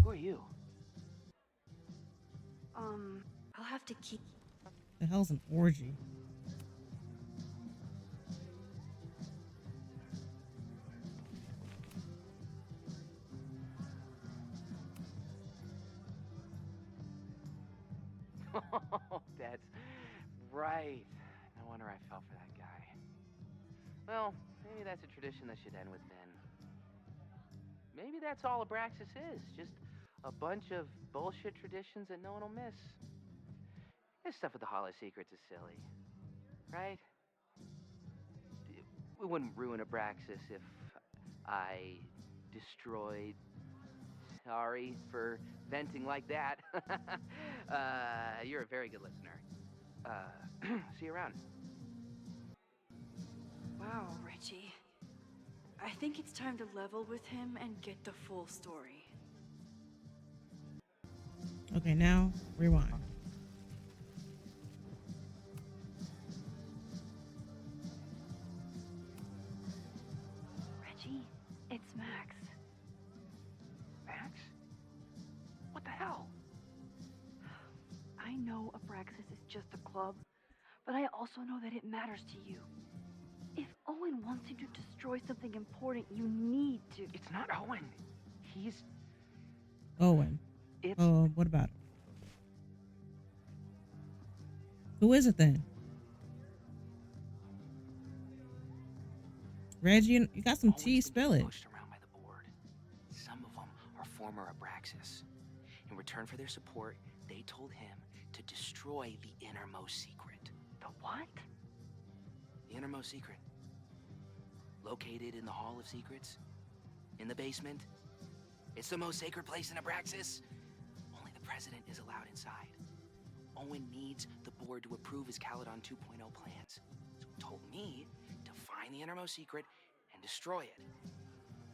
Who are you? I'll have to keep... The hell's an orgy? Oh, that's right. No wonder I fell for that guy. Well, maybe that's a tradition that should end with Vihn. Maybe that's all Abraxas is. Just a bunch of bullshit traditions that no one will miss. This stuff with the Hall of Secrets is silly. Right? We wouldn't ruin Abraxas if I destroyed... Sorry for venting like that. You're a very good listener. See you around. Wow, Reggie. I think it's time to level with him and get the full story. Okay, now rewind. Reggie, it's Max. Max? What the hell? I know Abraxas is just a club, but I also know that it matters to you. If Owen wants you to destroy something important, you need to. It's not Owen. He's... Owen. It's... Oh, what about it? Who is it then? Reggie, you got some tea, spill it. Pushed around by the board. Some of them are former Abraxas. In return for their support, they told him to destroy the innermost secret. The what? The innermost secret. Located in the Hall of Secrets. In the basement. It's the most sacred place in Abraxas. Only the president is allowed inside. Owen needs the board to approve his Caledon 2.0 plans. So he told me to find the innermost secret and destroy it.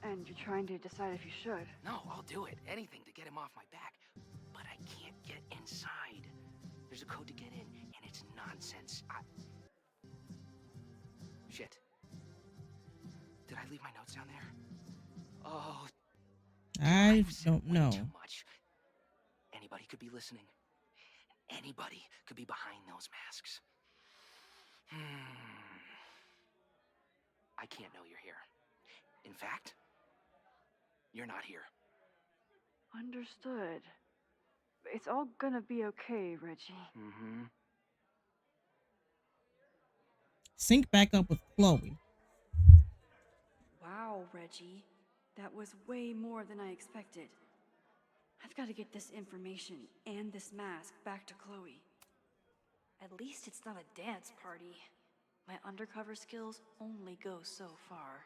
And you're trying to decide if you should. No, I'll do it. Anything to get him off my back. But I can't get inside. There's a code to get in, and it's nonsense. Shit. Did I leave my notes down there? Oh. I don't know. Too much. Anybody could be listening. Anybody could be behind those masks. I can't know you're here. In fact, you're not here. Understood. It's all gonna be okay, Reggie. Mm-hmm. Sync back up with Chloe. Wow, Reggie. That was way more than I expected. I've got to get this information and this mask back to Chloe. At least it's not a dance party. My undercover skills only go so far.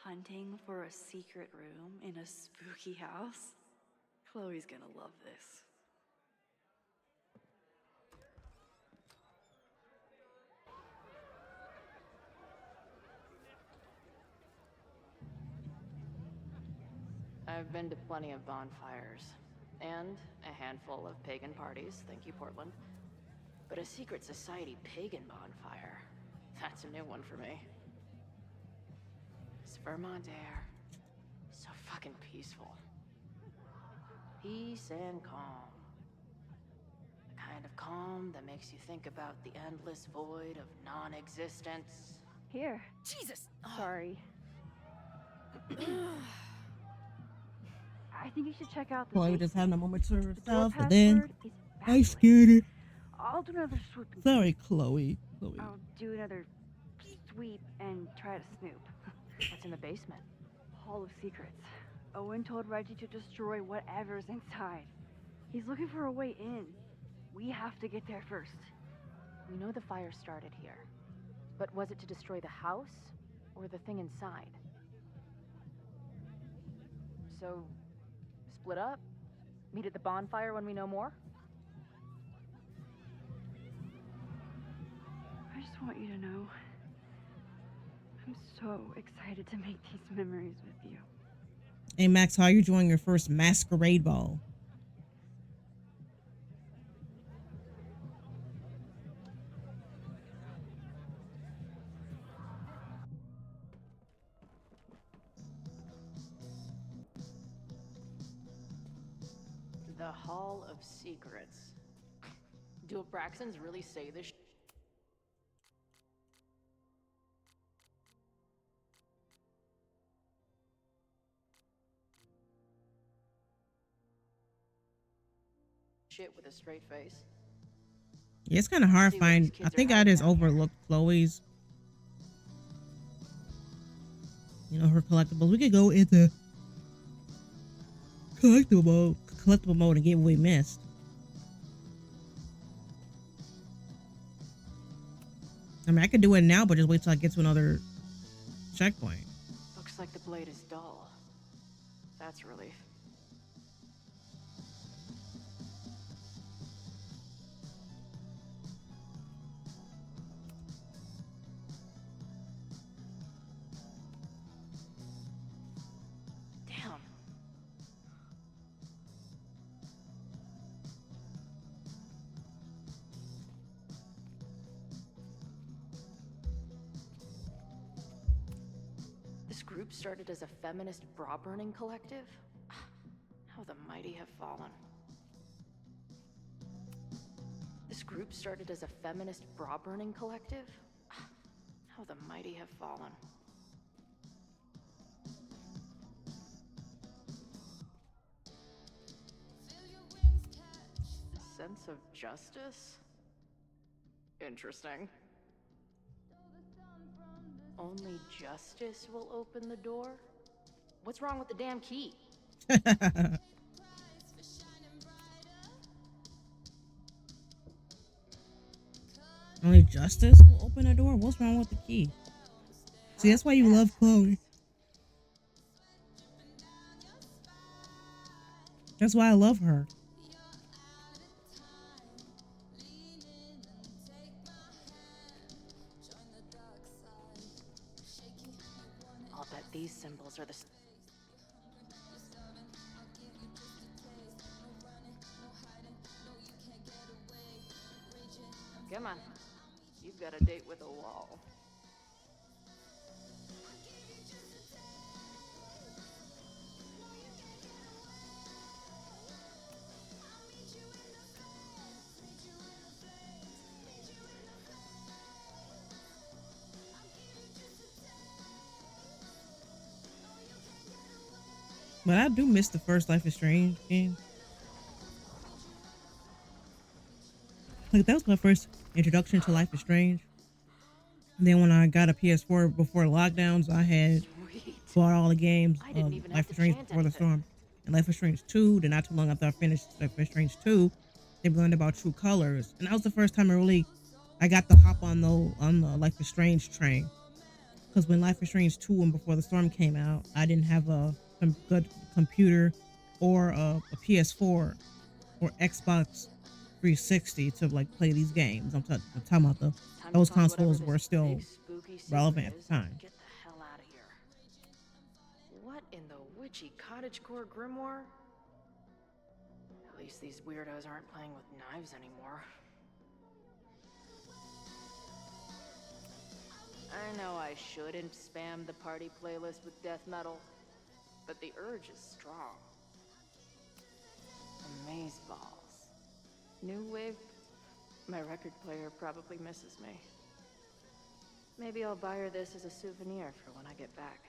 Hunting for a secret room in a spooky house? Chloe's gonna love this. I've been to plenty of bonfires, and a handful of pagan parties, thank you, Portland. But a secret society pagan bonfire, that's a new one for me. It's Vermont air. So fucking peaceful. Peace and calm. The kind of calm that makes you think about the endless void of non-existence. Here. Jesus! Sorry. I think you should check out the Chloe was just having a basement. moment to The door herself, and then password is I backlit. scared her. I'll do another swoop. and Sorry, see. Chloe. I'll do another sweep and try to snoop. What's in the basement? Hall of Secrets. Owen told Reggie to destroy whatever's inside. He's looking for a way in. We have to get there first. We know the fire started here. But was it to destroy the house or the thing inside? So, split up? Meet at the bonfire when we know more? I just want you to know, I'm so excited to make these memories with you. Hey, Max, how are you enjoying your first masquerade ball? The Hall of Secrets. Do Abraxans really say this shit with a straight face? Yeah, it's kind of hard to find. I think I just overlooked Chloe's, her collectibles. We could go into collectible mode and get what we missed. I mean, I could do it now, but just wait till I get to another checkpoint. Looks like the blade is dull. That's a relief. Damn. This group started as a feminist bra-burning collective? How the mighty have fallen. This group started as a feminist bra-burning collective? How the mighty have fallen. Sense of justice? Interesting. Only justice will open the door? What's wrong with the damn key? Only justice will open a door? What's wrong with the key? See, that's why you love Chloe. That's why I love her. I'll bet these symbols are the... Come on. You've got a date with a wall. But I do miss the first Life is Strange game. Like, that was my first introduction to Life is Strange. And then when I got a PS4 before lockdowns, I had bought all the games of Life is Strange Before the Storm. And Life is Strange 2, then not too long after I finished Life is Strange 2, they learned about True Colors. And that was the first time I got to hop on the Life is Strange train. Because when Life is Strange 2 and Before the Storm came out, I didn't have a good computer or a PS4 or Xbox 360 to play these games. I'm talking about those consoles were still relevant at the time. Get the hell out of here. What in the witchy cottagecore grimoire? At least these weirdos aren't playing with knives anymore. I know I shouldn't spam the party playlist with death metal, but the urge is strong. Amazeballs. New wave? My record player probably misses me. Maybe I'll buy her this as a souvenir for when I get back.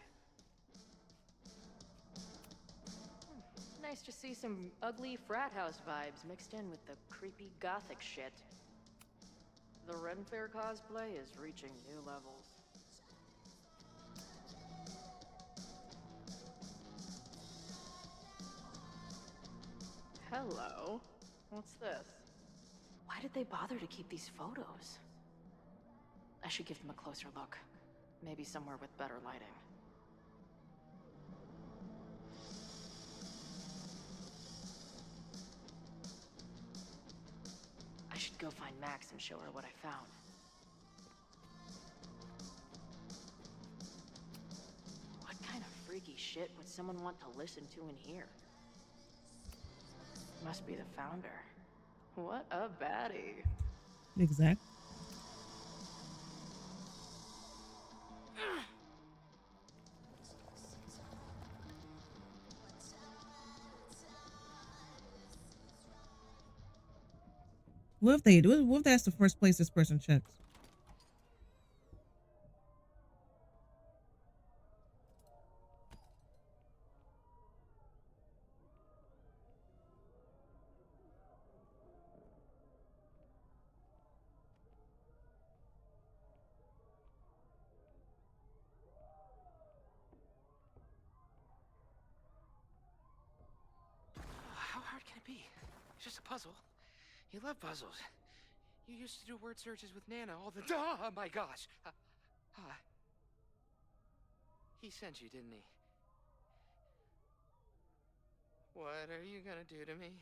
Nice to see some ugly frat house vibes mixed in with the creepy gothic shit. The Ren Fair cosplay is reaching new levels. Hello? What's this? Why did they bother to keep these photos? I should give them a closer look. Maybe somewhere with better lighting. I should go find Max and show her what I found. What kind of freaky shit would someone want to listen to in here? Must be the founder. What a baddie. Exactly. What if they do? What if that's the first place this person checks? How hard can it be? It's just a puzzle. You love puzzles. You used to do word searches with Nana all the time. Oh my gosh. He sent you, didn't he? What are you gonna do to me?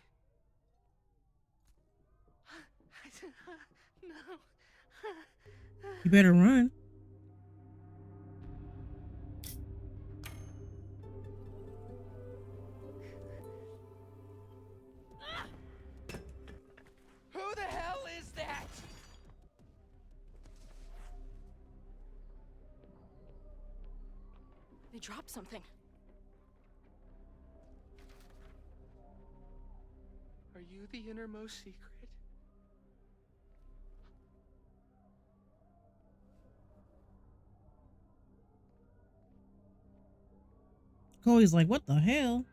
No. You better run. Who the hell is that? They dropped something. Are you the innermost secret? Chloe's like, what the hell?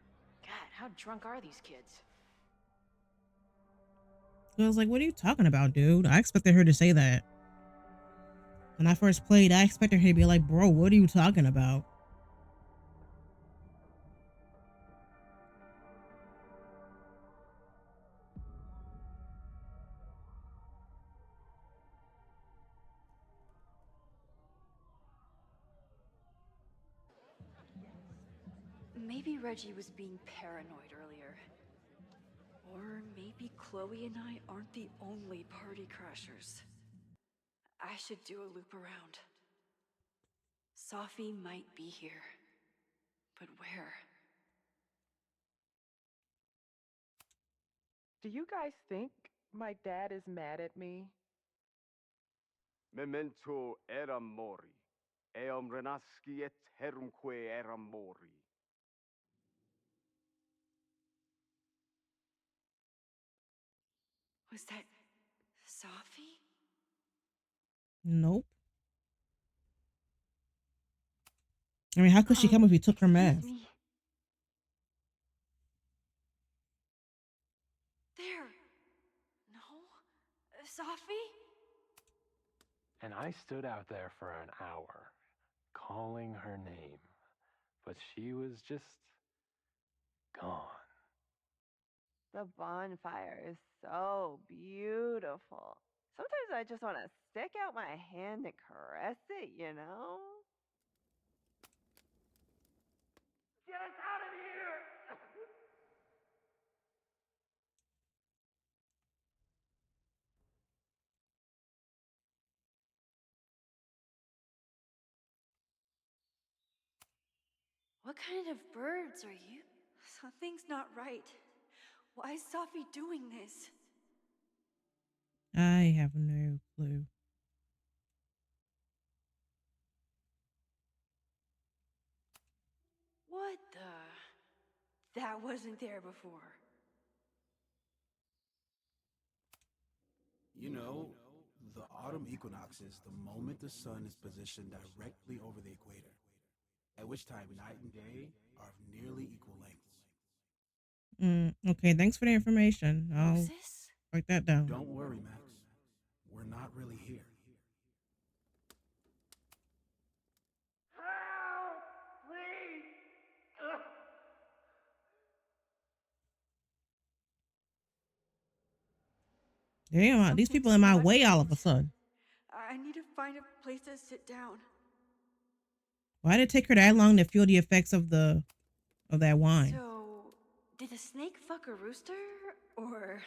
God, how drunk are these kids? I was like, what are you talking about, dude? I expected her to say that. When I first played, I expected her to be like, bro, what are you talking about? Maybe Reggie was being paranoid earlier. Or maybe Chloe and I aren't the only party crashers. I should do a loop around. Safi might be here. But where? Do you guys think my dad is mad at me? Memento eram mori. Eum renasci et terumque eram mori. Was that Safi? Nope. I mean, how could she come if you took her mask? There! No? Safi? And I stood out there for an hour, calling her name, but she was just gone. The bonfire is so beautiful. Sometimes I just want to stick out my hand and caress it, you know? Get us out of here! What kind of birds are you? Something's not right. Why is Safi doing this? I have no clue. What the? That wasn't there before. You know, the autumn equinox is the moment the sun is positioned directly over the equator, at which time night and day are of nearly equal lengths. Okay, thanks for the information. I'll Moses? write that down. Don't worry, Max. We're not really here. Damn, these people in my way all of a sudden. I need to find a place to sit down. Why did it take her that long to feel the effects of that wine? So, did a snake fuck a rooster? Or.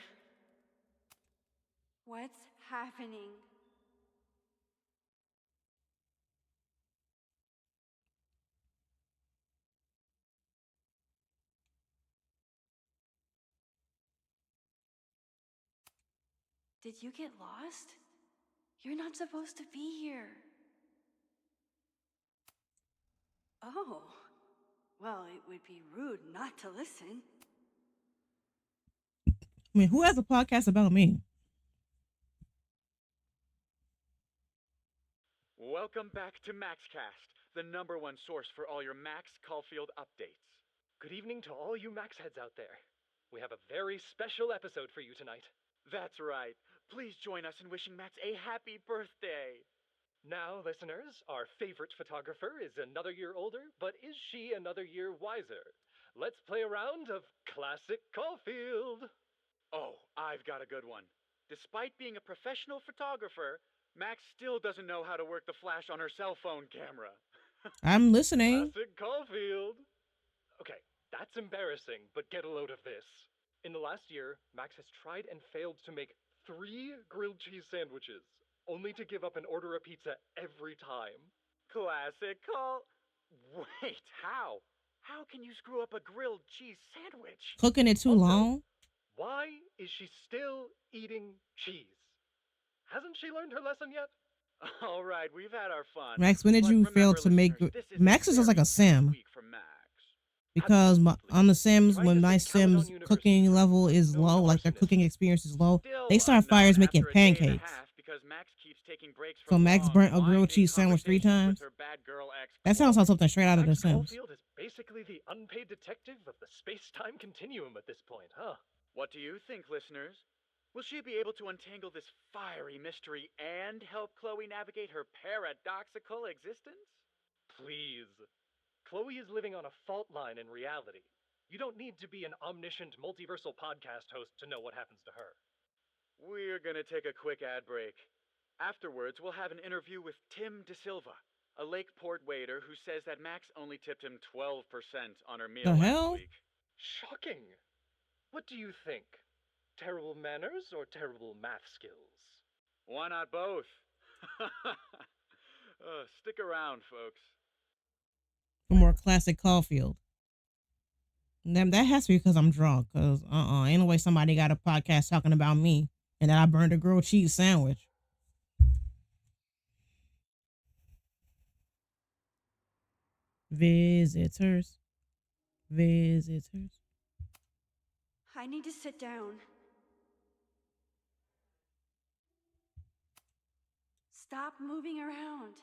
What's happening? Did you get lost? You're not supposed to be here. Oh. Well, it would be rude not to listen. I mean, who has a podcast about me? Welcome back to MaxCast, the #1 source for all your Max Caulfield updates. Good evening to all you Max heads out there. We have a very special episode for you tonight. That's right. Please join us in wishing Max a happy birthday. Now, listeners, our favorite photographer is another year older, but is she another year wiser? Let's play a round of Classic Caulfield. Oh, I've got a good one. Despite being a professional photographer, Max still doesn't know how to work the flash on her cell phone camera. I'm listening. Classic Caulfield. Okay, that's embarrassing, but get a load of this. In the last year, Max has tried and failed to make 3 grilled cheese sandwiches, only to give up and order a pizza every time. Classic Wait, how? How can you screw up a grilled cheese sandwich? Cooking it too long? Why is she still eating cheese? Hasn't she learned her lesson yet? All right, we've had our fun. Max, when did you fail to make... Max is just like a sim. Because on the Sims, when my Sims cooking level is low, like their cooking experience is low, they start fires making pancakes. So Max burnt a grilled cheese sandwich 3 times? That sounds like something straight out of The Sims. Caulfield is basically the unpaid detective of the space-time continuum at this point, huh? What do you think, listeners? Will she be able to untangle this fiery mystery and help Chloe navigate her paradoxical existence? Please. Chloe is living on a fault line in reality. You don't need to be an omniscient multiversal podcast host to know what happens to her. We're gonna take a quick ad break. Afterwards, we'll have an interview with Tim DeSilva, a Lakeport waiter who says that Max only tipped him 12% on her meal last week. Shocking. What do you think? Terrible manners or terrible math skills? Why not both? Stick around, folks. For more Classic Caulfield. That has to be because I'm drunk. Because ain't no way somebody got a podcast talking about me and that I burned a grilled cheese sandwich. Visitors. I need to sit down. Stop moving around.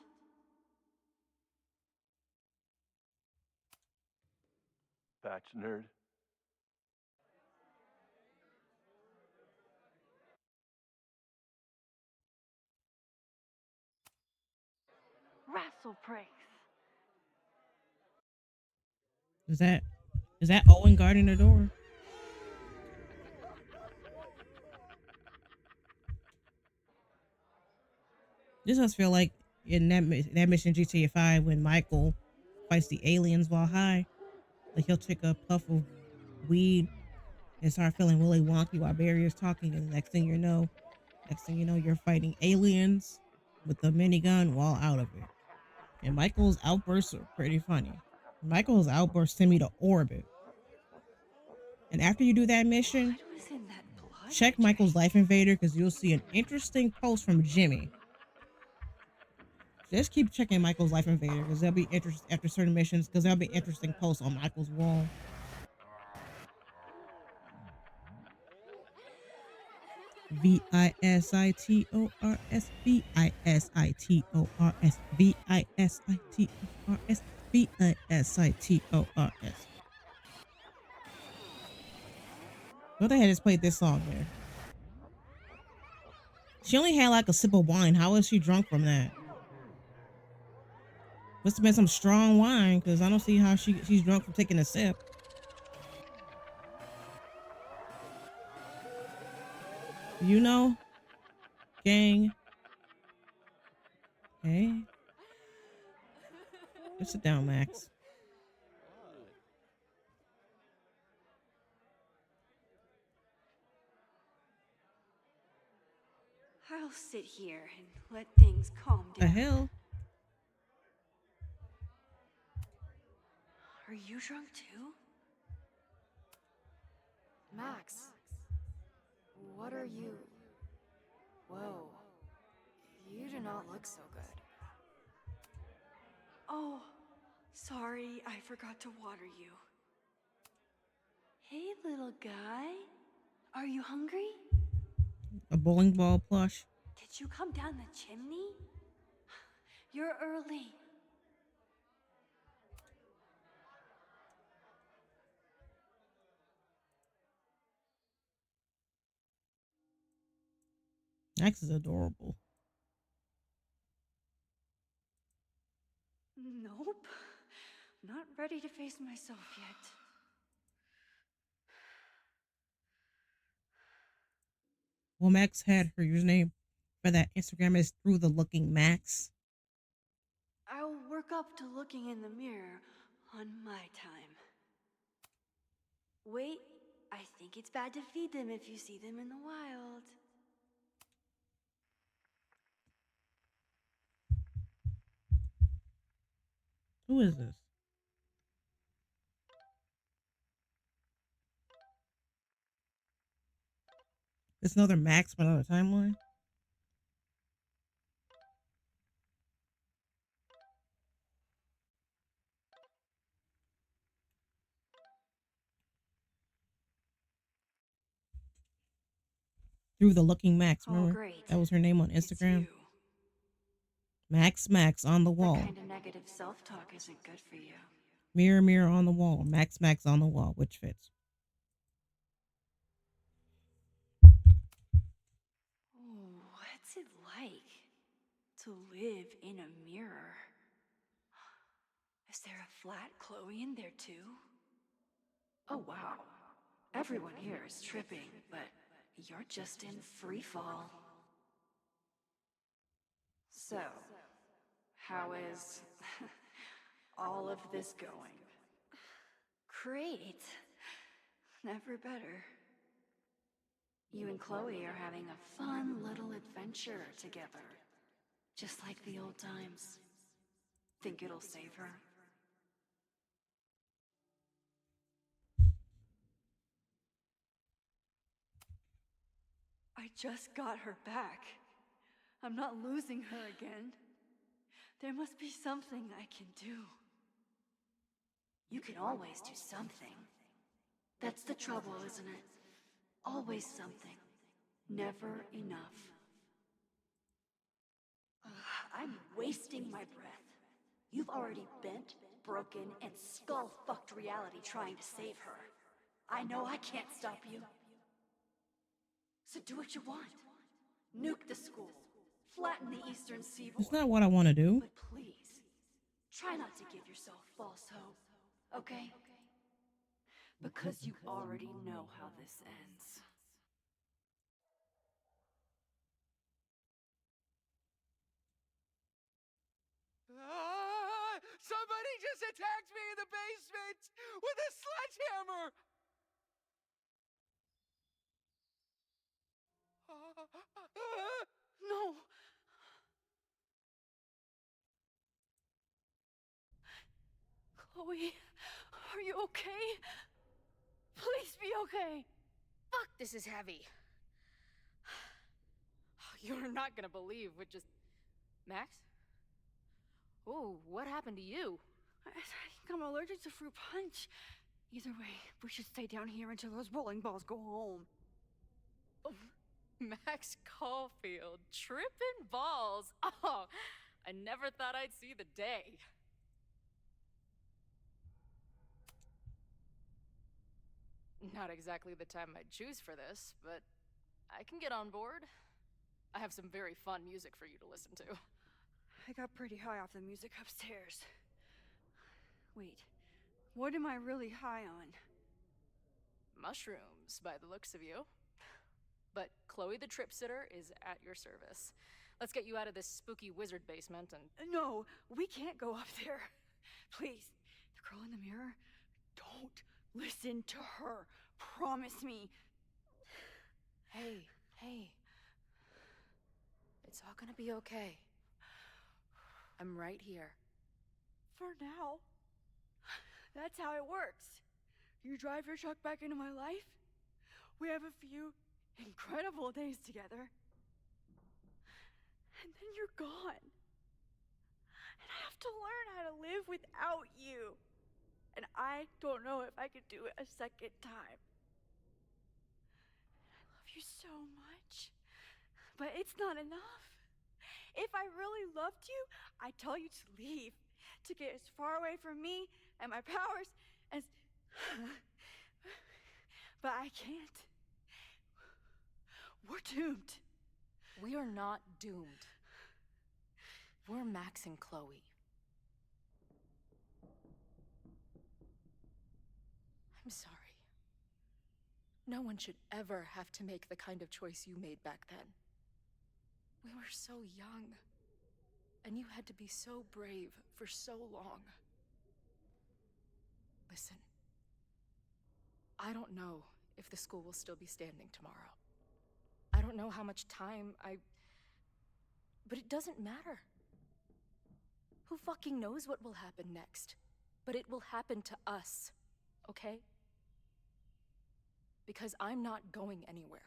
Batch nerd. Wrestle breaks. Is that Owen guarding the door? This does feel like in that mission GTA 5 when Michael fights the aliens while high. Like he'll take a puff of weed and start feeling really wonky while Barry's talking, and the next thing you know, you're fighting aliens with a minigun while out of it. And Michael's outbursts are pretty funny. Michael's outburst sent me to orbit. And after you do that mission, What was in that blood? check Michael's Life Invader because you'll see an interesting post from Jimmy. Just keep checking Michael's Life Invader because there'll be interest after certain missions because there'll be interesting posts on Michael's wall. VISITORS VISITORS VISITORS VISITORS. What the hell just played this song there? She only had like a sip of wine. How is she drunk from that? Must have been some strong wine because I don't see how she's drunk from taking a sip. You know, gang. Hey. Just sit down, Max. I'll sit here and let things calm down. The hell? Are you drunk too? Max, what are you? Whoa, you do not look so good. Oh, sorry, I forgot to water you. Hey, little guy. Are you hungry? A bowling ball plush. Did you come down the chimney? You're early. Max is adorable. Nope. Not ready to face myself yet. Well, Max had her username for that Instagram is Through the Looking Max. I'll work up to looking in the mirror on my time. Wait, I think it's bad to feed them if you see them in the wild. Who is this? It's another Max but another timeline. Through the Looking Max. Remember? Great. That was her name on Instagram. Max on the wall. That kind of negative self-talk isn't good for you. Mirror, mirror on the wall. Max on the wall. Which fits? Ooh, what's it like to live in a mirror? Is there a flat Chloe in there too? Oh wow. Everyone here is tripping, but you're just in free fall. So, how is all of this going? Great. Never better. You and Chloe are having a fun little adventure together. Just like the old times. Think it'll save her? I just got her back. I'm not losing her again. There must be something I can do. You can always do something. That's the trouble, isn't it? Always something. Never enough. I'm wasting my breath. You've already bent, broken, and skull-fucked reality trying to save her. I know I can't stop you. So do what you want. Nuke the school. Flatten the Eastern Seaboard. It's not what I want to do. But please, try not to give yourself false hope, okay? Because you already know how this ends. Somebody just attacked me in the basement with a sledgehammer! No! Chloe, are you okay? Please be okay. Fuck, this is heavy. You're not gonna believe what just... Max? Oh, what happened to you? I think I'm allergic to fruit punch. Either way, we should stay down here until those bowling balls go home. Max Caulfield, tripping balls. Oh, I never thought I'd see the day. Not exactly the time I'd choose for this, but I can get on board. I have some very fun music for you to listen to. I got pretty high off the music upstairs. Wait, what am I really high on? Mushrooms, by the looks of you. But Chloe the Trip Sitter is at your service. Let's get you out of this spooky wizard basement and... No, we can't go up there. Please, the girl in the mirror, don't listen to her. Promise me. Hey. It's all gonna be okay. I'm right here. For now. That's how it works. You drive your truck back into my life. We have a few incredible days together. And then you're gone. And I have to learn how to live without you. And I don't know if I could do it a second time. I love you so much. But it's not enough. If I really loved you, I'd tell you to leave. To get as far away from me and my powers as... But I can't. We're doomed. We are not doomed. We're Max and Chloe. I'm sorry. No one should ever have to make the kind of choice you made back then. We were so young. And you had to be so brave for so long. Listen. I don't know if the school will still be standing tomorrow. I don't know how much time But it doesn't matter. Who fucking knows what will happen next? But it will happen to us, okay? Because I'm not going anywhere.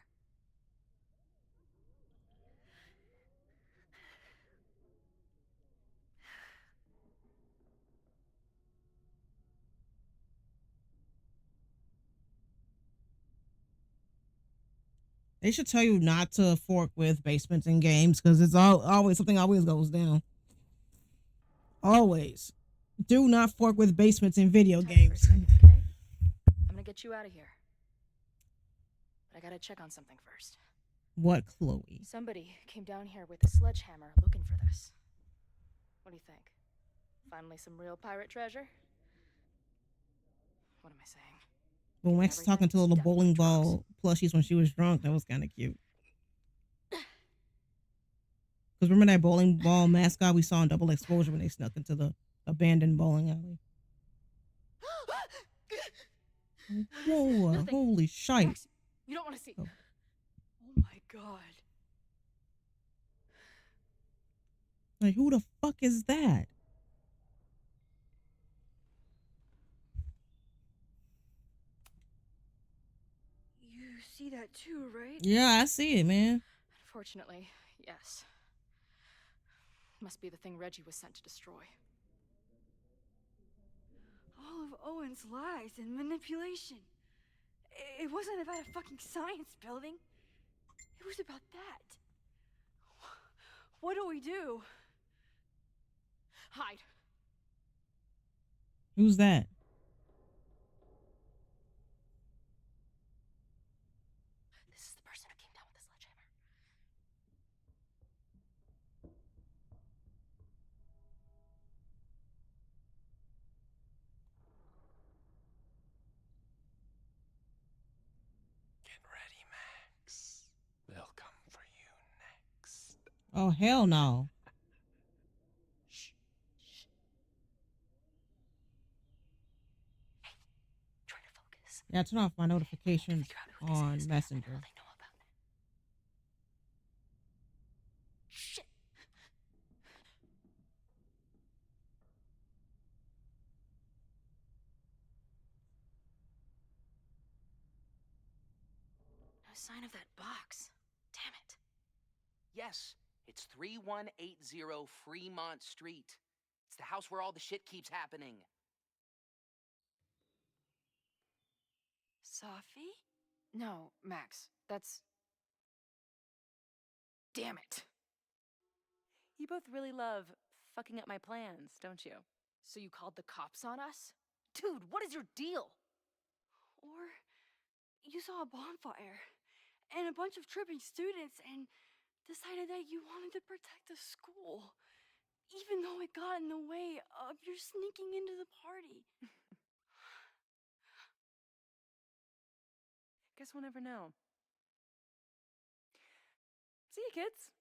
They should tell you not to fork with basements in games because it's always something always goes down. Always. Do not fork with basements in video games. Okay? I'm gonna get you out of here. But I gotta check on something first. What, Chloe? Somebody came down here with a sledgehammer looking for this. What do you think? Finally some real pirate treasure? What am I saying? When Max was talking to little bowling ball plushies when she was drunk, that was kind of cute. Because remember that bowling ball mascot we saw in Double Exposure when they snuck into the abandoned bowling alley? Whoa, Nothing. holy shite. Max, you don't want to see. Oh my god. Like, who the fuck is that? You see that too, right? Yeah, I see it, man. Unfortunately, yes. Must be the thing Reggie was sent to destroy. All of Owen's lies and manipulation. It wasn't about a fucking science building. It was about that. What do we do? Hide. Who's that? This is the person who came down with the sledgehammer. Get ready, Max. They'll come for you next. Oh, hell no. Yeah, turn off my notifications on Messenger. Shit. sign of that box. Damn it. Yes, it's 3180 Fremont Street. It's the house where all the shit keeps happening. Safi? No, Max. That's... Damn it. You both really love fucking up my plans, don't you? So you called the cops on us? Dude, what is your deal? Or you saw a bonfire and a bunch of tripping students and decided that you wanted to protect the school, even though it got in the way of your sneaking into the party. Guess we'll never know. See you, kids.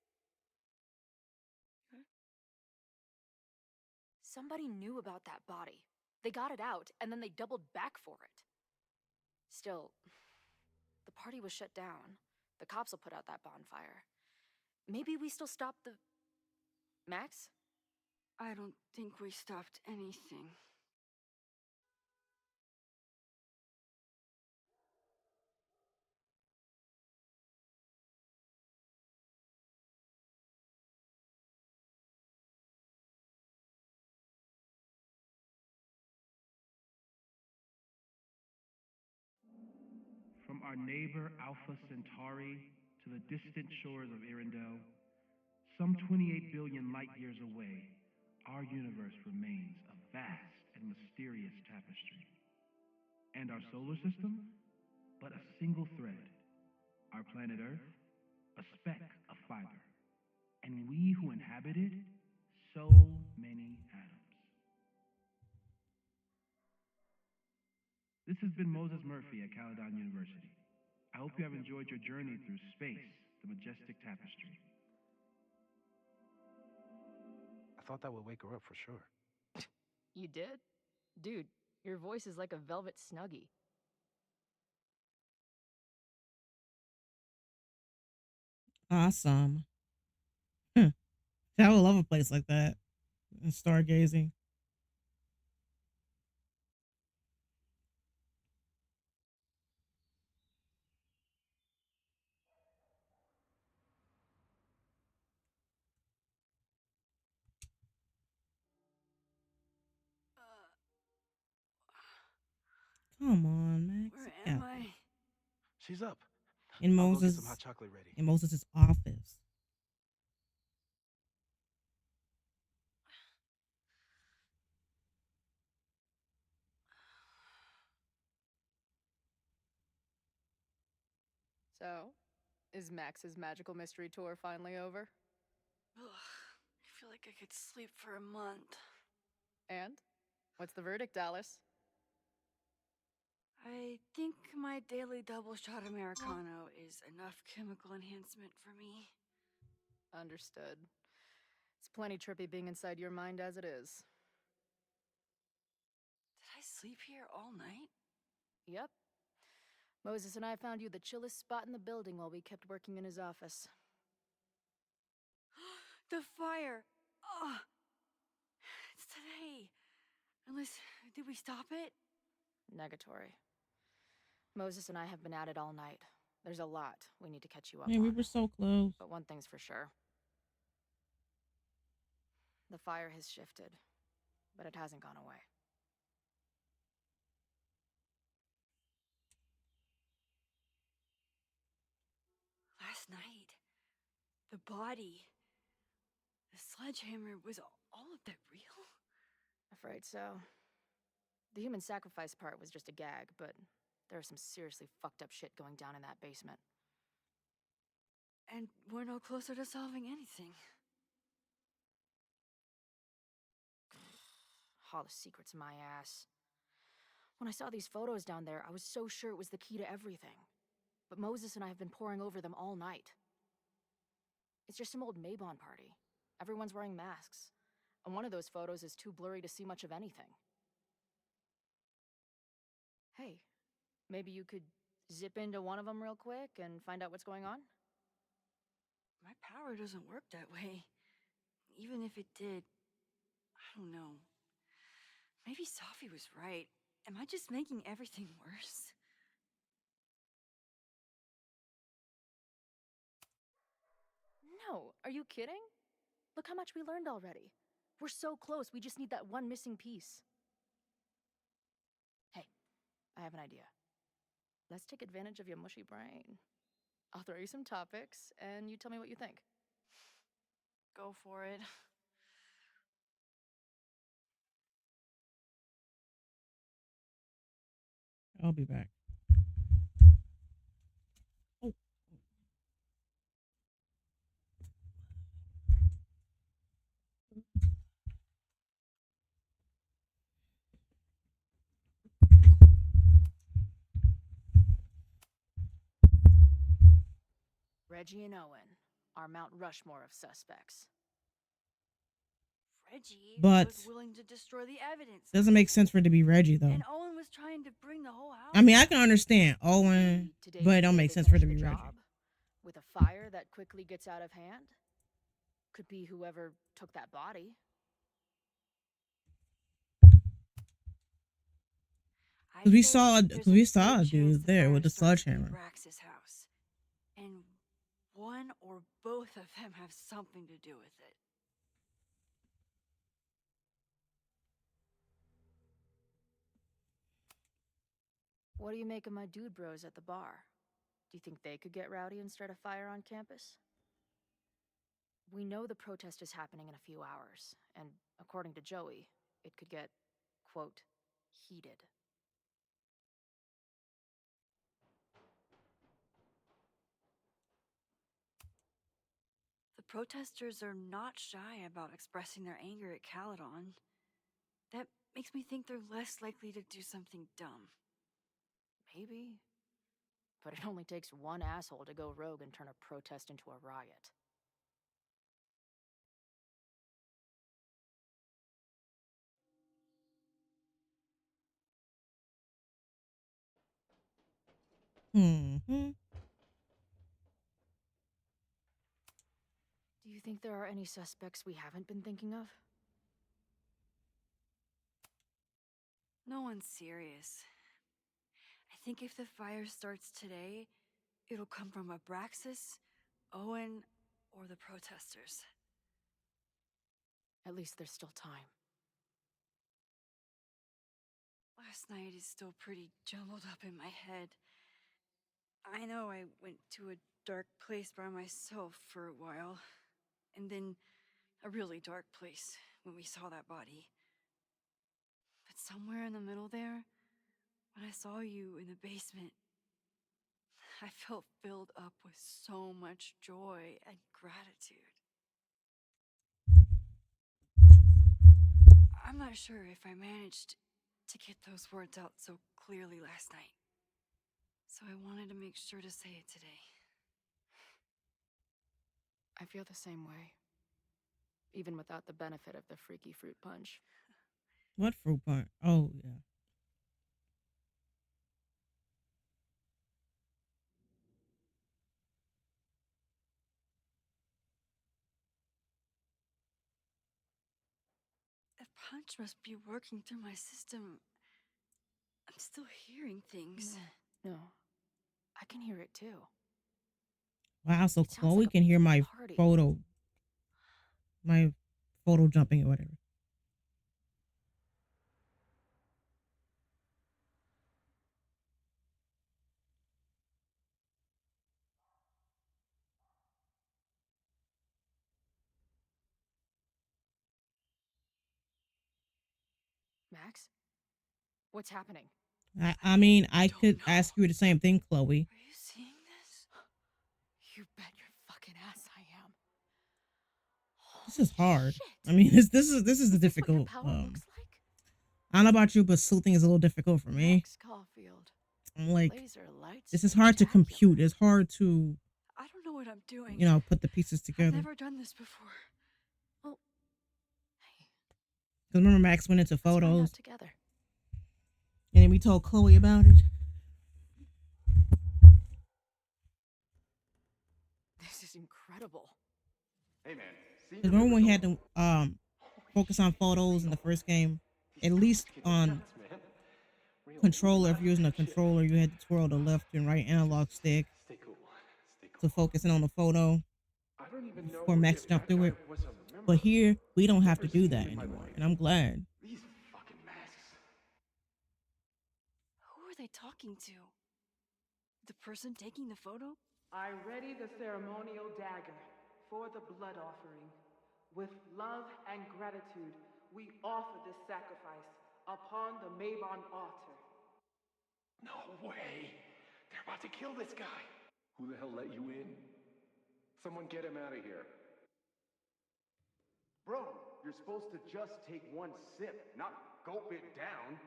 Somebody knew about that body. They got it out, and then they doubled back for it. Still, the party was shut down. The cops will put out that bonfire. Maybe we still stop the... Max? I don't think we stopped anything. From our neighbor Alpha Centauri to the distant shores of Arendelle, some 28 billion light years away, our universe remains a vast and mysterious tapestry. And our solar system? But a single thread. Our planet Earth? A speck of fiber. And we who inhabit it? So many atoms. This has been Moses Murphy at Caledon University. I hope you have enjoyed your journey through space, the majestic tapestry. I thought that would wake her up for sure. You did? Dude, your voice is like a velvet snuggie. Awesome. I would love a place like that. And stargazing. Come on, Max. Where am I? She's up. In I'll go get Moses, some hot chocolate ready. in Moses' office. So, is Max's magical mystery tour finally over? Ugh, I feel like I could sleep for a month. And? What's the verdict, Alice? I think my daily double shot Americano is enough chemical enhancement for me. Understood. It's plenty trippy being inside your mind as it is. Did I sleep here all night? Yep. Moses and I found you the chillest spot in the building while we kept working in his office. The fire! Ugh! It's today. Unless, did we stop it? Negatory. Moses and I have been at it all night. There's a lot we need to catch you up Man, on. we were so close. But one thing's for sure. The fire has shifted, but it hasn't gone away. Last night, the body, the sledgehammer, was all of that real? Afraid so. The human sacrifice part was just a gag, but there's some seriously fucked up shit going down in that basement. And we're no closer to solving anything. All the secrets my ass. When I saw these photos down there, I was so sure it was the key to everything. But Moses and I have been poring over them all night. It's just some old Mabon party. Everyone's wearing masks. And one of those photos is too blurry to see much of anything. Hey, maybe you could zip into one of them real quick and find out what's going on? My power doesn't work that way. Even if it did, I don't know. Maybe Safi was right. Am I just making everything worse? No, are you kidding? Look how much we learned already. We're so close, we just need that one missing piece. Hey, I have an idea. Let's take advantage of your mushy brain. I'll throw you some topics, and you tell me what you think. Go for it. I'll be back. Oh. Reggie and Owen, our Mount Rushmore of suspects. Reggie But was willing to destroy the evidence. doesn't make sense for it to be Reggie though. And Owen was trying to bring the whole house. I mean, I can understand Owen, but it don't make sense for it to be Reggie. With a fire that quickly gets out of hand? Could be whoever took that body. Because we saw a dude there with the sledgehammer. Brax's house. And one or both of them have something to do with it. What do you make of my dude bros at the bar? Do you think they could get rowdy and start a fire on campus? We know the protest is happening in a few hours, and according to Joey, it could get, quote, heated. The protesters are not shy about expressing their anger at Caledon. That makes me think they're less likely to do something dumb. Maybe. But it only takes one asshole to go rogue and turn a protest into a riot. Mm-hmm. Do you think there are any suspects we haven't been thinking of? No one's serious. I think if the fire starts today, it'll come from Abraxas, Owen, or the protesters. At least there's still time. Last night is still pretty jumbled up in my head. I know I went to a dark place by myself for a while, and then a really dark place when we saw that body. But somewhere in the middle there, when I saw you in the basement, I felt filled up with so much joy and gratitude. I'm not sure if I managed to get those words out so clearly last night. So I wanted to make sure to say it today. I feel the same way. Even without the benefit of the freaky fruit punch. What fruit punch? Oh, yeah. That punch must be working through my system. I'm still hearing things. No. I can hear it too. Wow, so Chloe can hear my photo jumping or whatever. Max? What's happening? I mean, I could ask you the same thing, Chloe. Are you seeing this? You bet your fucking ass I am. This is hard. I mean, this is difficult. I don't know about you, but sleuthing is a little difficult for me. I'm like, this is hard to compute. It's hard to, I don't know what I'm doing. Put the pieces together. I've never done this before. Well, because remember, Max went into photos, together. And then we told Chloe about it. This is incredible. Hey man, because remember when we had to focus on photos in the first game, at least on controller. If you're using a controller, you had to twirl the left and right analog stick to focus in on the photo. I don't even even know before Max if jumped that through guy it. was a But member. here, we don't have Never to do seen that it in my anymore, life. and I'm glad. These fucking masks. Who are they talking to? The person taking the photo? I ready the ceremonial dagger for the blood offering. With love and gratitude, we offer this sacrifice upon the Mabon altar. No way. They're about to kill this guy. Who the hell let you in? Someone get him out of here. Bro, you're supposed to just take one sip, not gulp it down.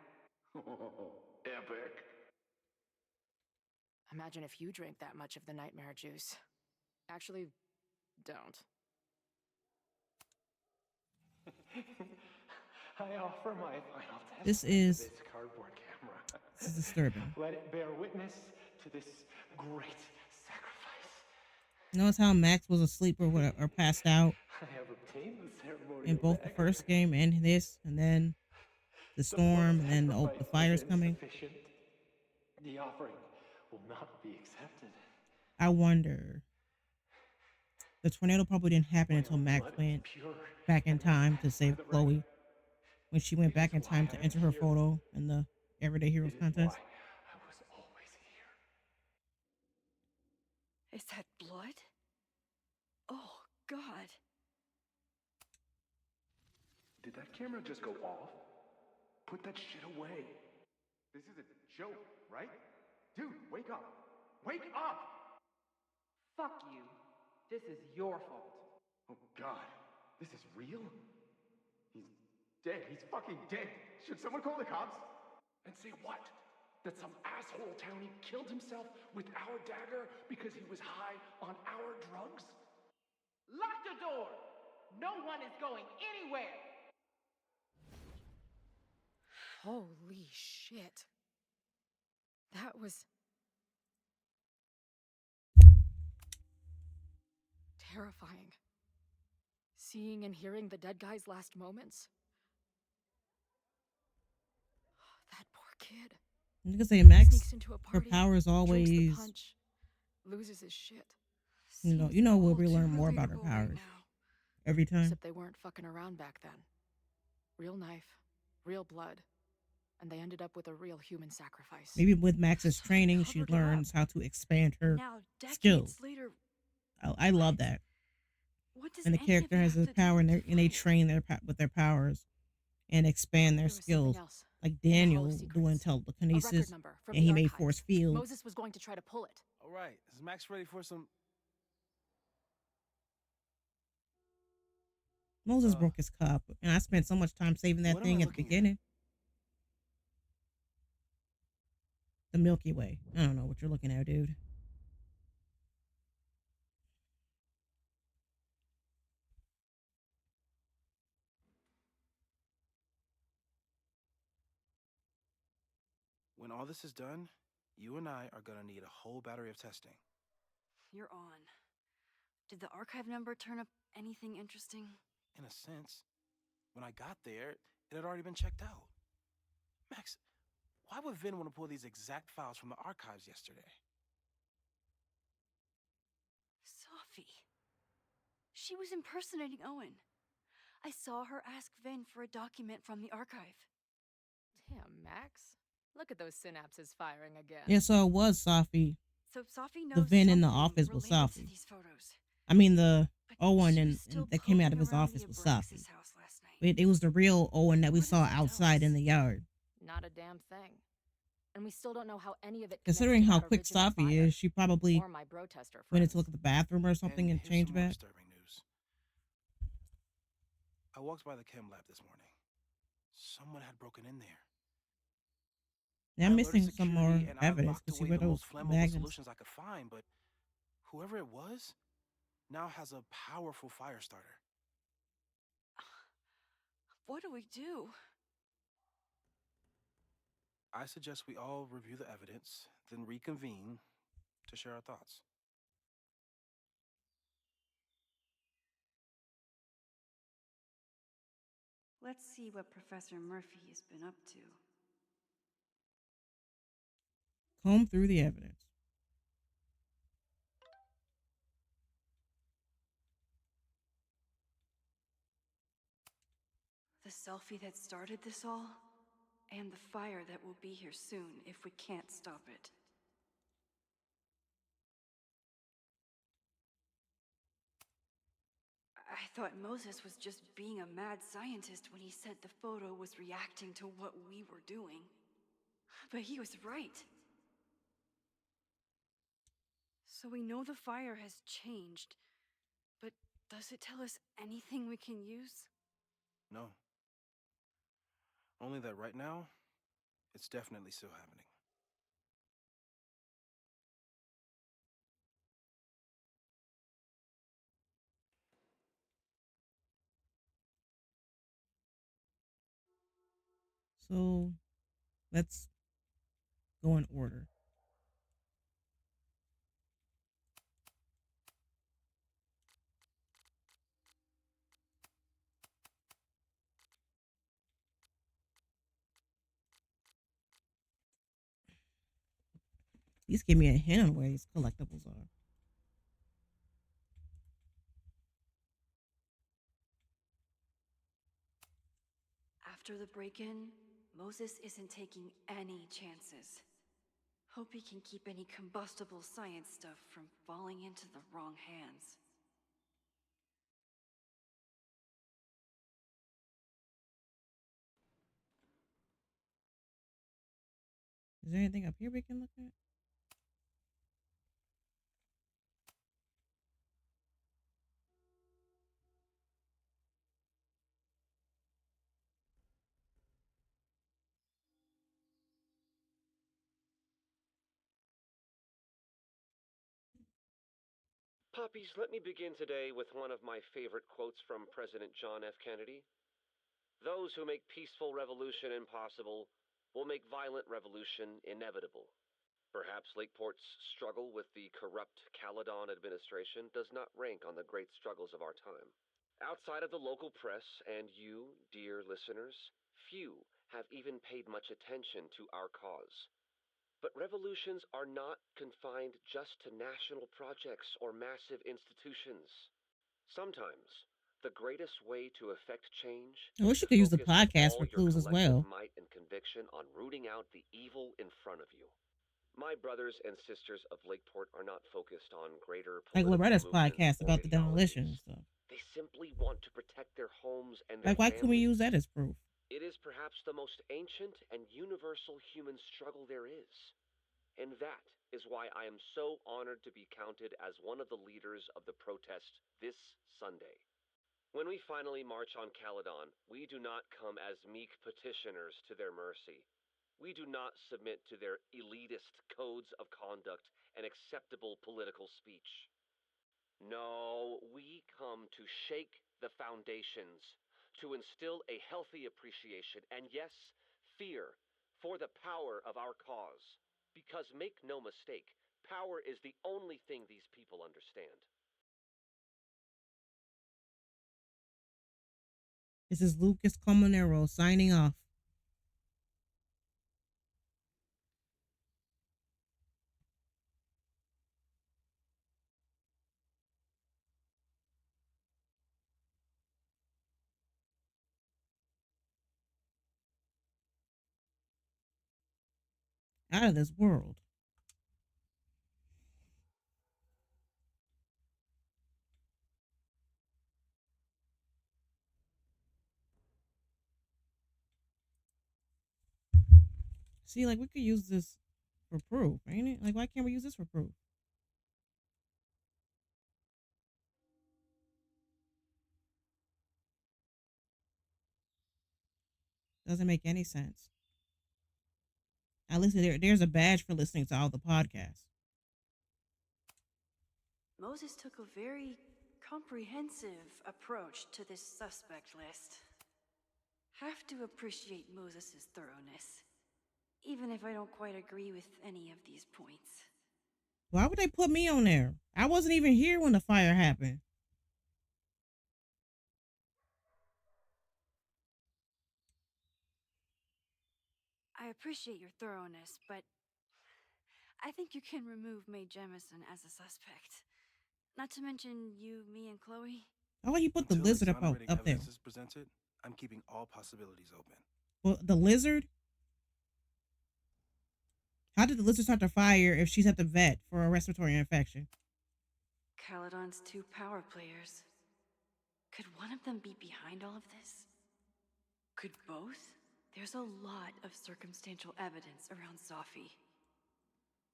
Epic. Imagine if you drank that much of the nightmare juice. Actually, don't. I offer my final This testament to is this cardboard camera. this is disturbing. Let it bear witness to this great sacrifice. Notice how Max was asleep or passed out I have obtained the in ceremonial both the dagger. first game and this, and then the storm, and then the Sacrifice fire's was coming. insufficient. The offering will not be accepted. I wonder. The tornado probably didn't happen My until own Max blood is went pure back in and time to save the right. Chloe. When she went It back is in why time to I'm enter her here. photo in the Everyday Heroes It is why contest. I was always here. Is that blood? Oh, God. Did that camera just go off? Put that shit away. This is a joke, right? Dude, wake up! Wake up! Fuck you. This is your fault. Oh god, this is real? He's dead. He's fucking dead. Should someone call the cops? And say what? That some asshole townie killed himself with our dagger because he was high on our drugs? Lock the door! No one is going anywhere! Holy shit. That was terrifying. Seeing and hearing the dead guy's last moments. That poor kid. You can say Max, Sneaks into a her party, power is drinks the always, punch, loses his shit. you know, we'll learn more about her powers every time. Except they weren't fucking around back then. Real knife, real blood, and they ended up with a real human sacrifice. Maybe with Max's training, she learns how to expand her Now, skills. decades later, I love that. what does And the any of character it has have a to do power, with and they train with their powers and expand their There was something skills. else Like in the Hall of Daniel doing Secrets. A record telekinesis, number from and the he made archives. force fields. Moses was going to try to pull it. All right, is Max ready for some? Moses broke his cup, and I spent so much time saving that What am thing I at the looking at? beginning. The Milky Way. I don't know what you're looking at, dude. When all this is done, you and I are gonna need a whole battery of testing. You're on. Did the archive number turn up anything interesting? In a sense, when I got there, it had already been checked out. Max, why would Vihn want to pull these exact files from the archives yesterday? Safi. She was impersonating Owen. I saw her ask Vihn for a document from the archive. Damn, Max. Look at those synapses firing again. Yeah, so it was Safi. So Safi knows The Vihn in the something office was related to Safi. these photos. I mean, the Owen she and was still that came out of poking his around office the was Abraxas Safi. house last night. It was the real Owen that we saw outside in the yard. Not a damn thing. And we still don't know how any of it Considering connects how to that quick original Safi fire. is, she probably Or my bro tester went friends. to look at the bathroom or something and here's changed some more back. disturbing news. I walked by the chem lab this morning. Someone had broken in there. Yeah, I'm I missing alerted some more security and I evidence locked to see away where the those most flammable magnets. solutions I could find, but whoever it was now has a powerful fire starter. What do we do? I suggest we all review the evidence, then reconvene to share our thoughts. Let's see what Professor Murphy has been up to. Comb through the evidence. selfie that started this all, and the fire that will be here soon if we can't stop it. I thought Moses was just being a mad scientist when he said the photo was reacting to what we were doing. But he was right. So we know the fire has changed, but does it tell us anything we can use? No. Only that right now, it's definitely still happening. So let's go in order. At least give me a hint on where these collectibles are. After the break-in, Moses isn't taking any chances. Hope he can keep any combustible science stuff from falling into the wrong hands. Is there anything up here we can look at? Puppies, let me begin today with one of my favorite quotes from President John F. Kennedy. Those who make peaceful revolution impossible will make violent revolution inevitable. Perhaps Lakeport's struggle with the corrupt Caledon administration does not rank on the great struggles of our time. Outside of the local press and you, dear listeners, few have even paid much attention to our cause. But revolutions are not confined just to national projects or massive institutions. Sometimes, the greatest way to effect change I is wish you to could use the focus podcast all for your clues as collective well. might and conviction on rooting out the evil in front of you. My brothers and sisters of Lakeport are not focused on greater Like political Loretta's movements podcast or about the demolition ideologies. and stuff. They simply want to protect their homes and their Like, why can't we families. use that as proof? It is perhaps the most ancient and universal human struggle there is. And that is why I am so honored to be counted as one of the leaders of the protest this Sunday. When we finally march on Caledon, we do not come as meek petitioners to their mercy. We do not submit to their elitist codes of conduct and acceptable political speech. No, we come to shake the foundations, to instill a healthy appreciation and, yes, fear for the power of our cause. Because make no mistake, power is the only thing these people understand. This is Lucas Comanero signing off. Out of this world. See, like, we could use this for proof, ain't it? Like, why can't we use this for proof? Doesn't make any sense. At least there's a badge for listening to all the podcasts. Moses took a very comprehensive approach to this suspect list. Have to appreciate Moses' thoroughness, even if I don't quite agree with any of these points. Why would they put me on there? I wasn't even here when the fire happened. I appreciate your thoroughness, but I think you can remove Mae Jemison as a suspect. Not to mention you, me, and Chloe. Why would you put the Until lizard up exonerating there? evidence is presented, I'm keeping all possibilities open. Well, the lizard? How did the lizard start the fire if she's at the vet for a respiratory infection? Caledon's two power players. Could one of them be behind all of this? Could both? There's a lot of circumstantial evidence around Safi.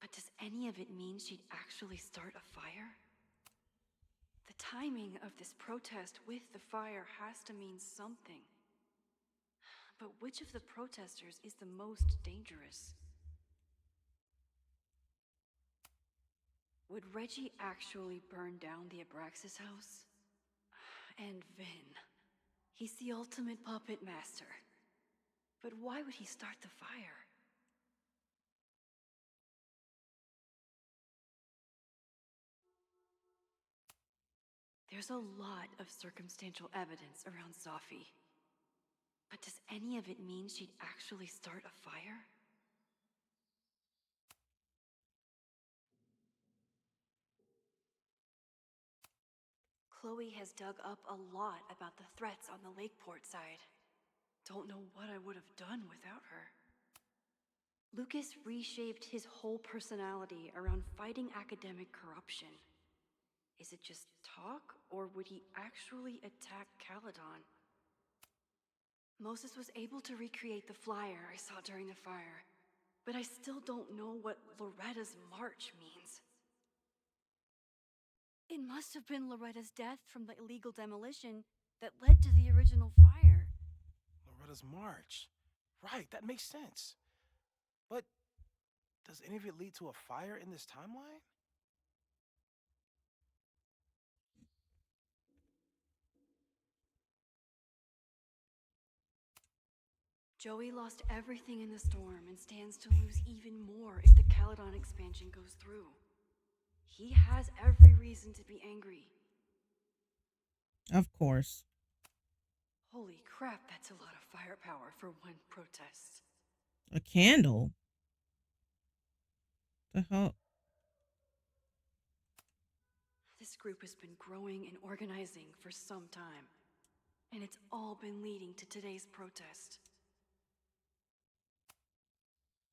But does any of it mean she'd actually start a fire? The timing of this protest with the fire has to mean something. But which of the protesters is the most dangerous? Would Reggie actually burn down the Abraxas house? And Vihn. He's the ultimate puppet master. But why would he start the fire? There's a lot of circumstantial evidence around Safi. But does any of it mean she'd actually start a fire? Chloe has dug up a lot about the threats on the Lakeport side. Don't know what I would have done without her. Lucas reshaped his whole personality around fighting academic corruption. Is it just talk, or would he actually attack Caledon? Moses was able to recreate the flyer I saw during the fire, but I still don't know what Loretta's march means. It must have been Loretta's death from the illegal demolition that led to the original fire. Loretta's march. Right, that makes sense. But does any of it lead to a fire in this timeline? Joey lost everything in the storm and stands to lose even more if the Caledon expansion goes through. He has every reason to be angry. Of course. Holy crap, that's a lot of firepower for one protest. A candle? The hell? This group has been growing and organizing for some time, and it's all been leading to today's protest.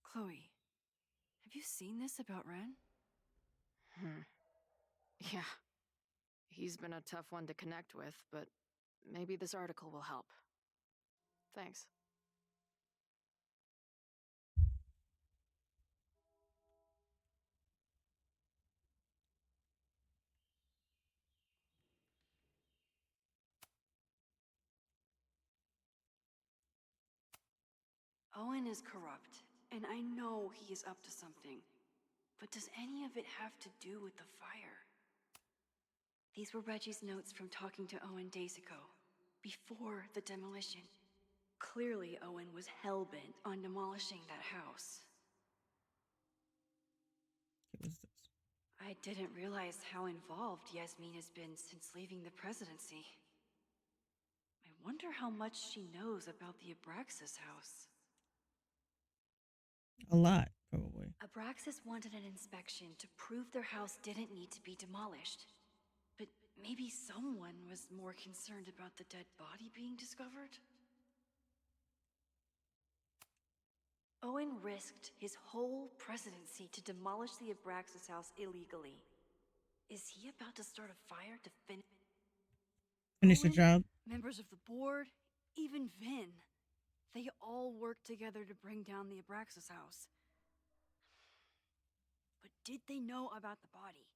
Chloe, have you seen this about Ren? Yeah. He's been a tough one to connect with, but maybe this article will help. Thanks. Owen is corrupt, and I know he is up to something. But does any of it have to do with the fire? These were Reggie's notes from talking to Owen days ago, before the demolition. Clearly, Owen was hell-bent on demolishing that house. What is this? I didn't realize how involved Yasmin has been since leaving the presidency. I wonder how much she knows about the Abraxas house. A lot, probably. Abraxas wanted an inspection to prove their house didn't need to be demolished. But maybe someone was more concerned about the dead body being discovered? Owen risked his whole presidency to demolish the Abraxas house illegally. Is he about to start a fire to Finish the job? Members of the board, even Vihn. They all worked together to bring down the Abraxas house. But did they know about the body?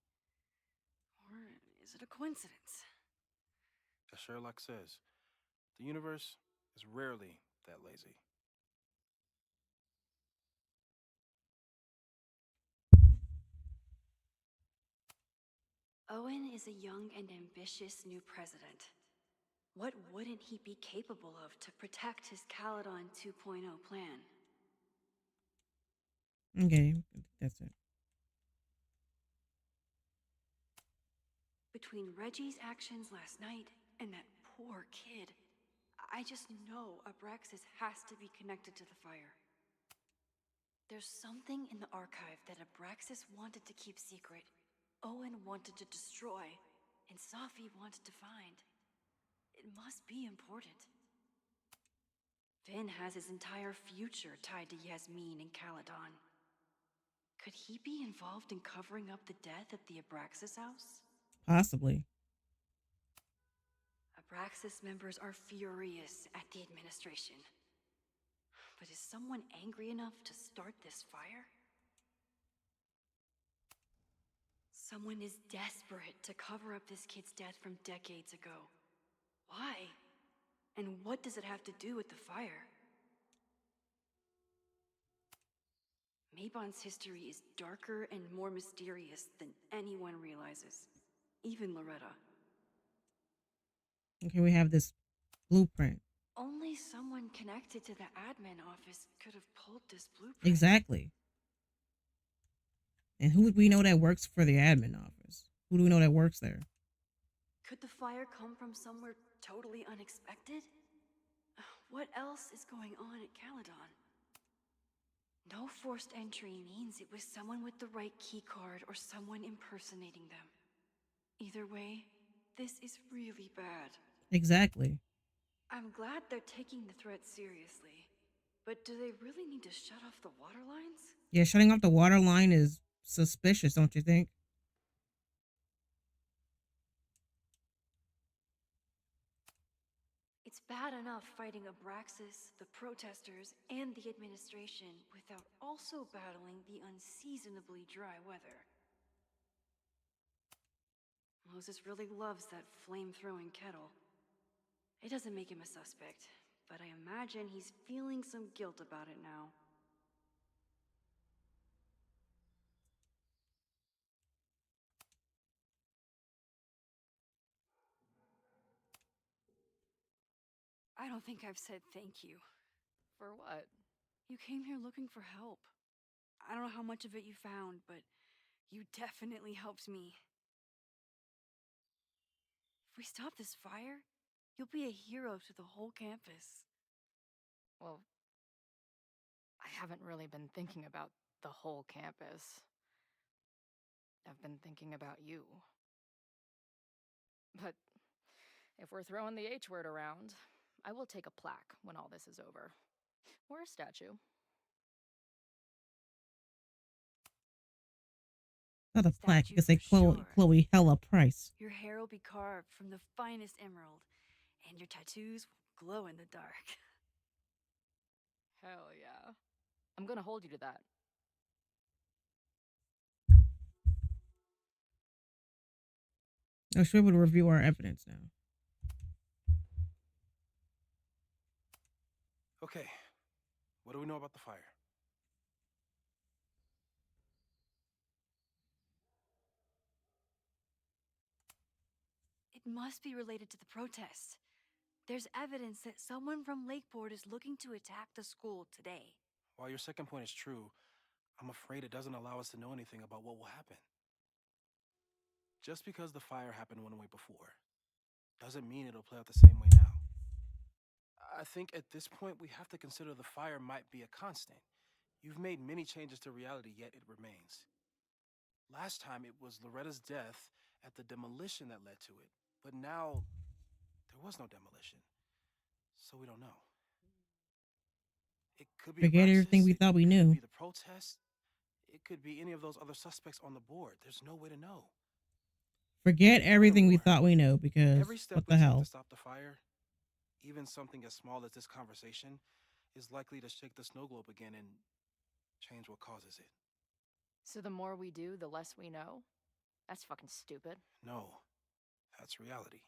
Or is it a coincidence? As Sherlock says, the universe is rarely that lazy. Owen is a young and ambitious new president. What wouldn't he be capable of to protect his Caledon 2.0 plan? Okay, that's it. Between Reggie's actions last night and that poor kid, I just know Abraxas has to be connected to the fire. There's something in the archive that Abraxas wanted to keep secret, Owen wanted to destroy, and Safi wanted to find. It must be important. Vihn has his entire future tied to Yasmin and Caledon. Could he be involved in covering up the death at the Abraxas house? Possibly. Abraxas members are furious at the administration. But is someone angry enough to start this fire? Someone is desperate to cover up this kid's death from decades ago. Why? And what does it have to do with the fire? Maybon's history is darker and more mysterious than anyone realizes. Even Loretta. Okay, we have this blueprint. Only someone connected to the admin office could have pulled this blueprint. Exactly. And who would we know that works for the admin office? Who do we know that works there? Could the fire come from somewhere totally unexpected? What else is going on at Caledon? No forced entry means it was someone with the right keycard or someone impersonating them. Either way, this is really bad. Exactly. I'm glad they're taking the threat seriously. But do they really need to shut off the water lines? Yeah, shutting off the water line is suspicious, don't you think? It's bad enough fighting Abraxas, the protesters, and the administration without also battling the unseasonably dry weather. Moses really loves that flame-throwing kettle. It doesn't make him a suspect, but I imagine he's feeling some guilt about it now. I don't think I've said thank you. For what? You came here looking for help. I don't know how much of it you found, but you definitely helped me. If we stop this fire, you'll be a hero to the whole campus. Well, I haven't really been thinking about the whole campus. I've been thinking about you. But if we're throwing the H word around, I will take a plaque when all this is over. Or a statue. Not a plaque. You can say Chloe Hella Price. Your hair will be carved from the finest emerald, and your tattoos will glow in the dark. Hell yeah. I'm gonna hold you to that. I should be able to review our evidence now. Okay, what do we know about the fire? It must be related to the protest. There's evidence that someone from Lakeport is looking to attack the school today. While your second point is true, I'm afraid it doesn't allow us to know anything about what will happen. Just because the fire happened one way before, doesn't mean it'll play out the same way now. I think at this point we have to consider the fire might be a constant. You've made many changes to reality, yet it remains. Last time it was Loretta's death at the demolition that led to it, but now there was no demolition, so we don't know. It could be Forget everything we thought we knew. It could be the protest. It could be any of those other suspects on the board. There's no way to know. Forget everything we thought we knew, because Every step what we the take hell? to stop the fire, even something as small as this conversation, is likely to shake the snow globe again and change what causes it. So the more we do, the less we know? That's fucking stupid. No, that's reality.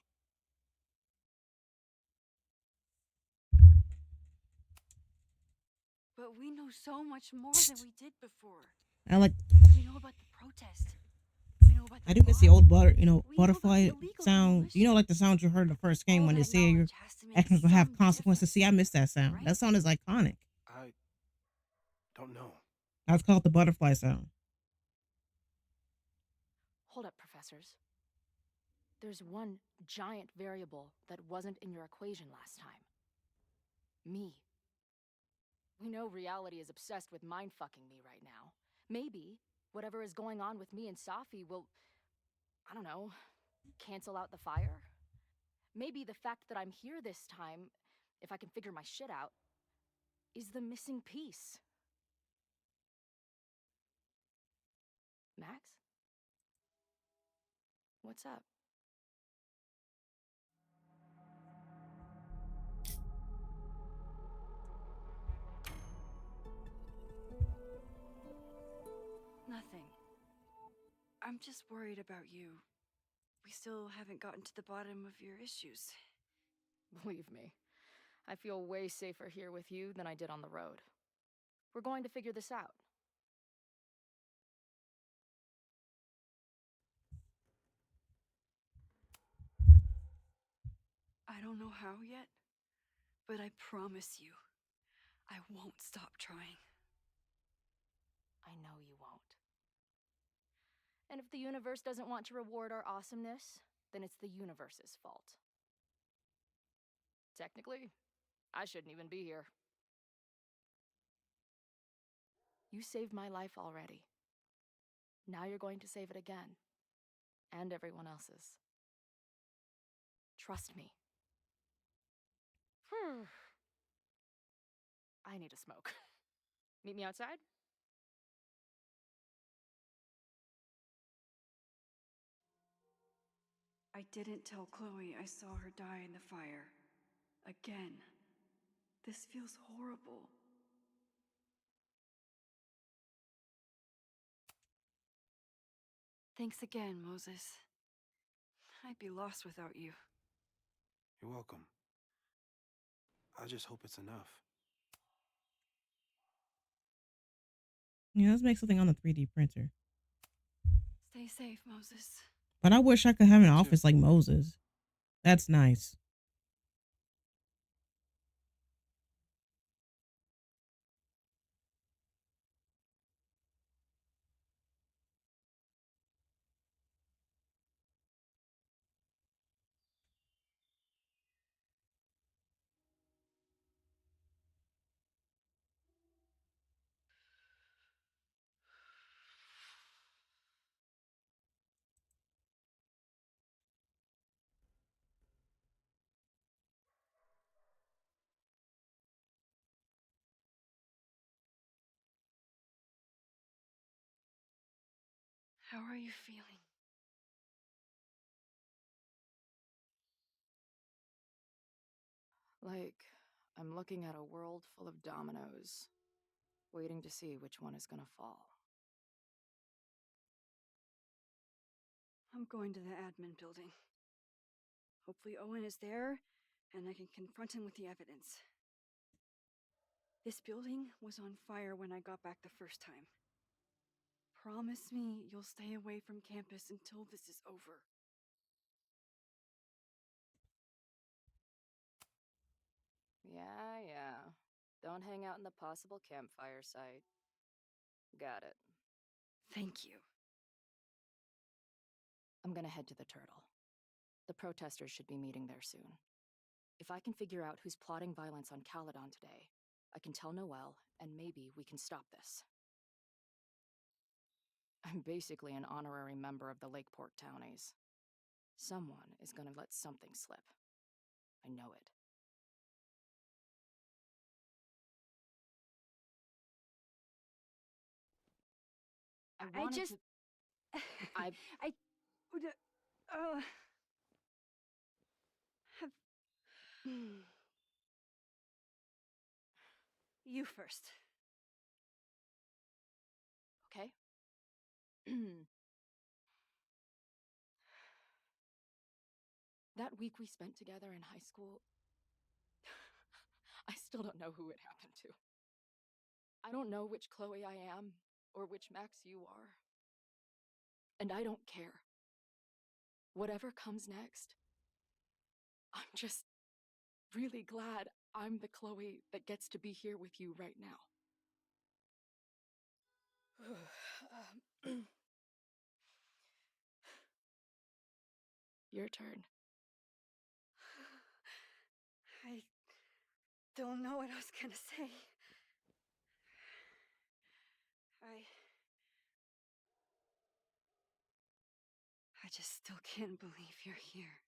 But we know so much more than we did before. I like. We know about the protest. We know about the I do miss the old butterfly sound. demolition. Like the sound you heard in the first game when they say your actions will have consequences. See, I miss that sound. right? That sound is iconic. I don't know. That's called the butterfly sound. Hold up, professors. There's one giant variable that wasn't in your equation last time. Me. We know reality is obsessed with mind-fucking me right now. Maybe whatever is going on with me and Safi will, I don't know, cancel out the fire? Maybe the fact that I'm here this time, if I can figure my shit out, is the missing piece. Max? What's up? Nothing. I'm just worried about you. We still haven't gotten to the bottom of your issues. Believe me, I feel way safer here with you than I did on the road. We're going to figure this out. I don't know how yet, but I promise you, I won't stop trying. I know you won't. And if the universe doesn't want to reward our awesomeness, then it's the universe's fault. Technically, I shouldn't even be here. You saved my life already. Now you're going to save it again. And everyone else's. Trust me. I need a smoke. Meet me outside? I didn't tell Chloe I saw her die in the fire. Again. This feels horrible. Thanks again, Moses. I'd be lost without you. You're welcome. I just hope it's enough. Yeah, let's make something on the 3D printer. Stay safe, Moses. But I wish I could have an office like Moses. That's nice. How are you feeling? Like, I'm looking at a world full of dominoes, waiting to see which one is gonna fall. I'm going to the admin building. Hopefully Owen is there, and I can confront him with the evidence. This building was on fire when I got back the first time. Promise me you'll stay away from campus until this is over. Yeah. Don't hang out in the possible campfire site. Got it. Thank you. I'm gonna head to the Turtle. The protesters should be meeting there soon. If I can figure out who's plotting violence on Caledon today, I can tell Noelle, and maybe we can stop this. I'm basically an honorary member of the Lakeport Townies. Someone is gonna let something slip. I know it. I just... I... I... have... You first. Okay. That week we spent together in high school, I still don't know who it happened to. I don't know which Chloe I am, or which Max you are. And I don't care. Whatever comes next, I'm just really glad I'm the Chloe that gets to be here with you right now. Your turn. I don't know what I was gonna say. I just still can't believe you're here.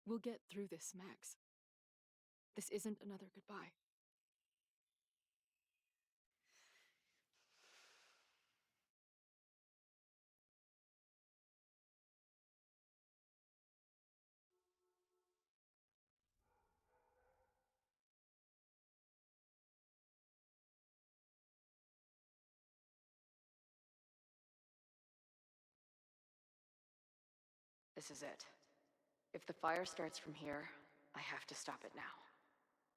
We'll get through this, Max. This isn't another goodbye. This is it. If the fire starts from here, I have to stop it now.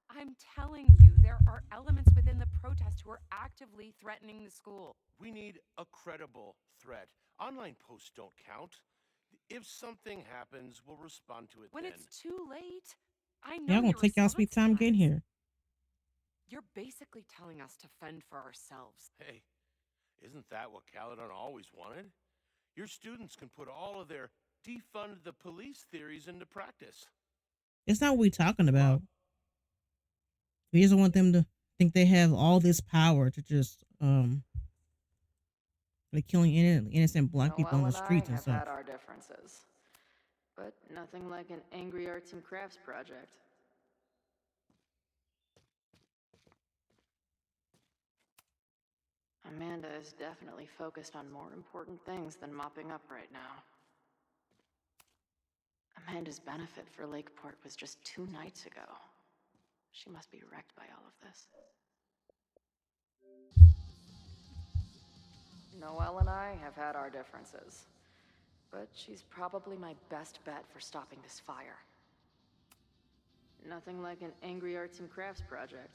I'm telling you, there are elements within the protest who are actively threatening the school. We need a credible threat. Online posts don't count. If something happens, we'll respond to it When then. it's too late, I know Y'all gonna your take y'all sweet time getting here. You're basically telling us to fend for ourselves. Hey, isn't that what Caledon always wanted? Your students can put all of their defund the police theories into practice. It's not what we're talking about. We just want them to think they have all this power to just like killing innocent black people on the streets and Noelle and I stuff. have had our differences, but nothing like an angry arts and crafts project. Amanda is definitely focused on more important things than mopping up right now. Amanda's benefit for Lakeport was just 2 nights ago. She must be wrecked by all of this. Noelle and I have had our differences, but she's probably my best bet for stopping this fire. Nothing like an angry arts and crafts project.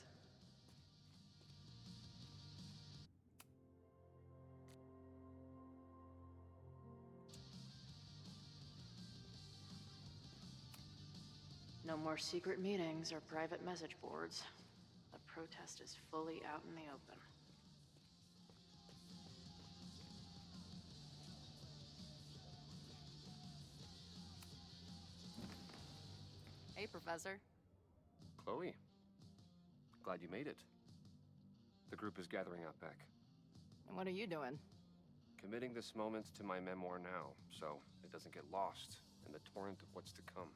No more secret meetings or private message boards. The protest is fully out in the open. Hey, Professor. Chloe, glad you made it. The group is gathering out back. And what are you doing? Committing this moment to my memoir now, so it doesn't get lost in the torrent of what's to come.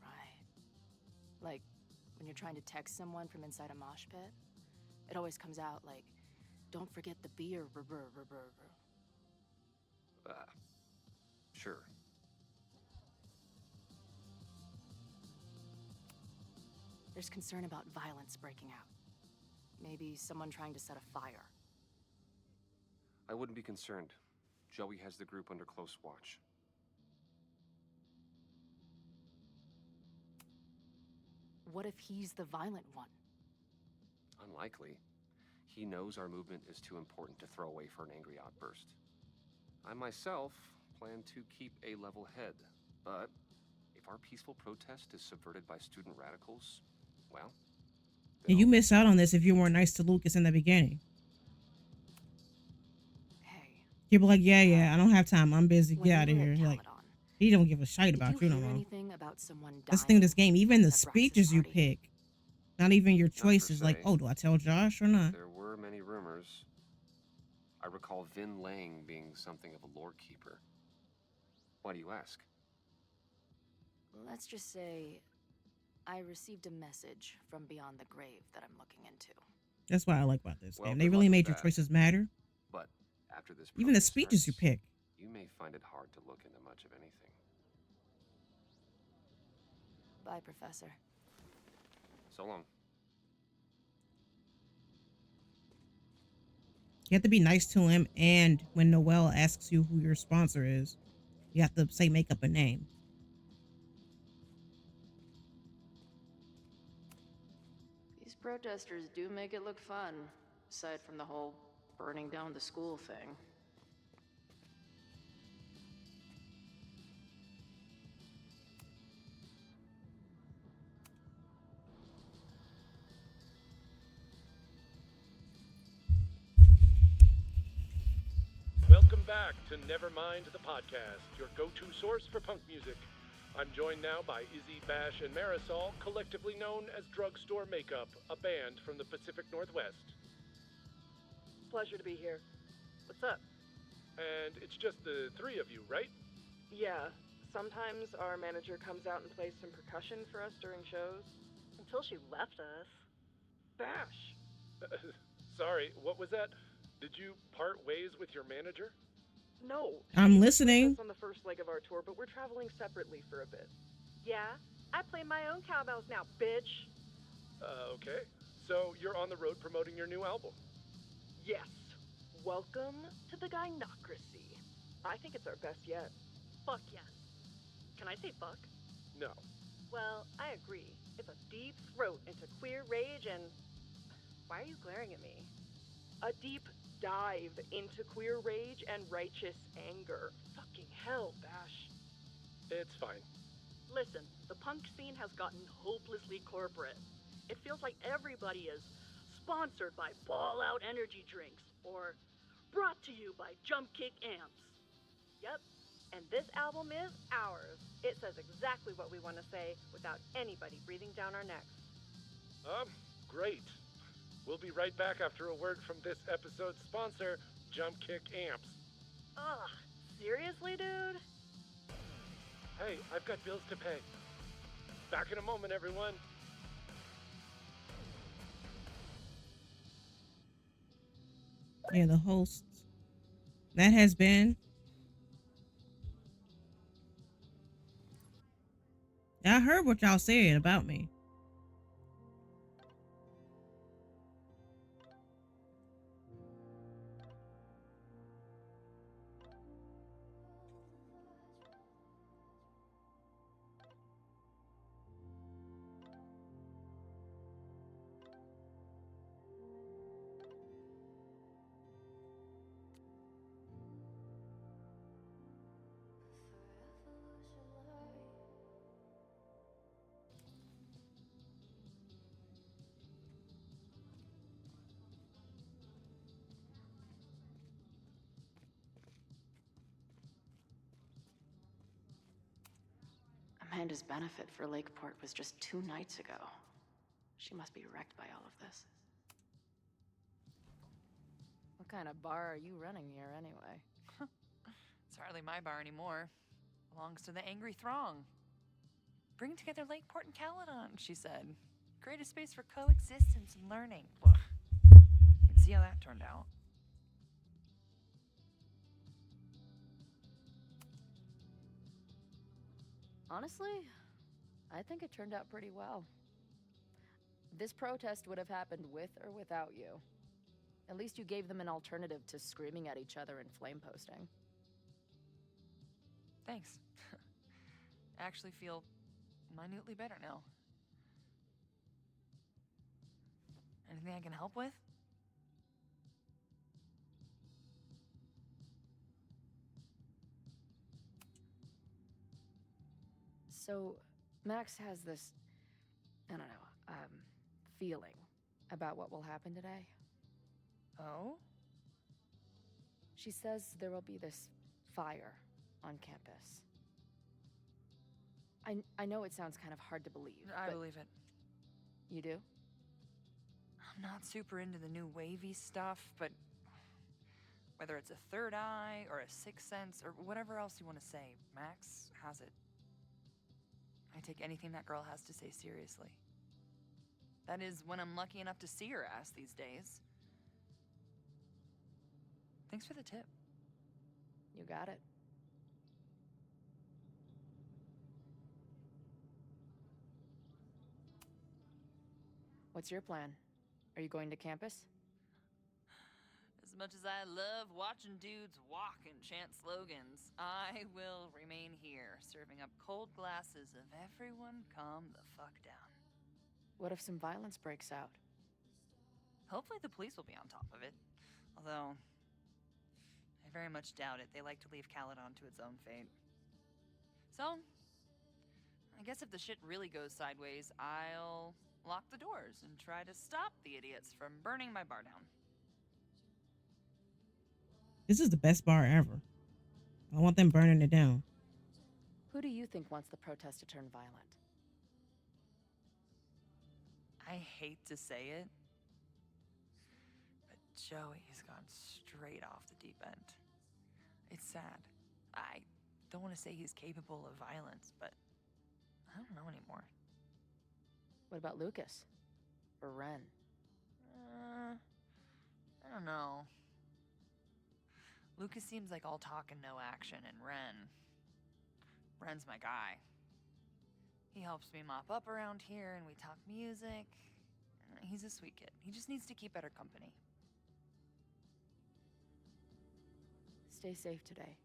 Right. Like, when you're trying to text someone from inside a mosh pit, it always comes out like, don't forget the beer, Sure. There's concern about violence breaking out. Maybe someone trying to set a fire. I wouldn't be concerned. Joey has the group under close watch. What if he's the violent one? Unlikely. He knows our movement is too important to throw away for an angry outburst. I myself plan to keep a level head, but if our peaceful protest is subverted by student radicals, well... And you miss out on this if you weren't nice to Lucas in the beginning. Hey. People like, yeah, I don't have time. I'm busy. Get out of here. Like, he don't give a shite about you no more. Anything about someone That's the thing of this game. Even the at speeches you pick, not even your choices. Like, oh, do I tell Josh or not? There were many rumors. I recall Vihn Lang being something of a lore keeper. Why do you ask? Let's just say I received a message from beyond the grave that I'm looking into. That's what I like about this Well, game. They good really luck made with your that. choices matter. But after this Even the protest speeches starts, you pick. you may find it hard to look into much of anything. Bye, Professor. So long. You have to be nice to him, and when Noelle asks you who your sponsor is, you have to say make up a name. These protesters do make it look fun, aside from the whole burning down the school thing. Welcome back to Nevermind the Podcast, your go-to source for punk music. I'm joined now by Izzy, Bash, and Marisol, collectively known as Drugstore Makeup, a band from the Pacific Northwest. Pleasure to be here. What's up? And it's just the 3 of you, right? Yeah, Sometimes our manager comes out and plays some percussion for us during shows. Until she left us. Bash! Sorry, what was that? Did you part ways with your manager? No, I'm she was listening. with us on the first leg of our tour, but we're traveling separately for a bit. Yeah, I play my own cowbells now, bitch. Okay. So you're on the road promoting your new album? Yes. Welcome to the Gynocracy. I think it's our best yet. Fuck yes. Can I say fuck? No. Well, I agree. It's a deep throat into queer rage and... Why are you glaring at me? A deep dive into queer rage and righteous anger. Fucking hell, Bash. It's fine. Listen, the punk scene has gotten hopelessly corporate. It feels like everybody is sponsored by Ball Out energy drinks or brought to you by Jump Kick amps. Yep, and this album is ours. It says exactly what we want to say without anybody breathing down our necks. Great. We'll be right back after a word from this episode's sponsor, Jump Kick Amps. Ugh, seriously, dude? Hey, I've got bills to pay. Back in a moment, everyone. Yeah, the host. That has been. I heard what y'all said about me. Amanda's benefit for Lakeport was just 2 nights ago. She must be wrecked by all of this. What kind of bar are you running here, anyway? It's hardly my bar anymore. Belongs to the angry throng. Bring together Lakeport and Caledon, she said. Create a space for coexistence and learning. Ugh. You can see how that turned out. Honestly, I think it turned out pretty well. This protest would have happened with or without you. At least you gave them an alternative to screaming at each other and flame posting. Thanks. I actually feel minutely better now. Anything I can help with? So, Max has this, I don't know, feeling about what will happen today. Oh? She says there will be this fire on campus. I know it sounds kind of hard to believe. I believe it. You do? I'm not super into the new wavy stuff, but whether it's a third eye or a sixth sense or whatever else you want to say, Max has it. I take anything that girl has to say seriously. That is, when I'm lucky enough to see her ass these days. Thanks for the tip. You got it. What's your plan? Are you going to campus? As much as I love watching dudes walk and chant slogans, I will remain here, serving up cold glasses of everyone calm the fuck down. What if some violence breaks out? Hopefully the police will be on top of it. Although, I very much doubt it. They like to leave Caledon to its own fate. So, I guess if the shit really goes sideways, I'll lock the doors and try to stop the idiots from burning my bar down. This is the best bar ever. I want them burning it down. Who do you think wants the protest to turn violent? I hate to say it, but Joey's gone straight off the deep end. It's sad. I don't want to say he's capable of violence, but I don't know anymore. What about Lucas? Or Ren? I don't know. Lucas seems like all talk and no action, and Ren's my guy. He helps me mop up around here, and we talk music. He's a sweet kid. He just needs to keep better company. Stay safe today.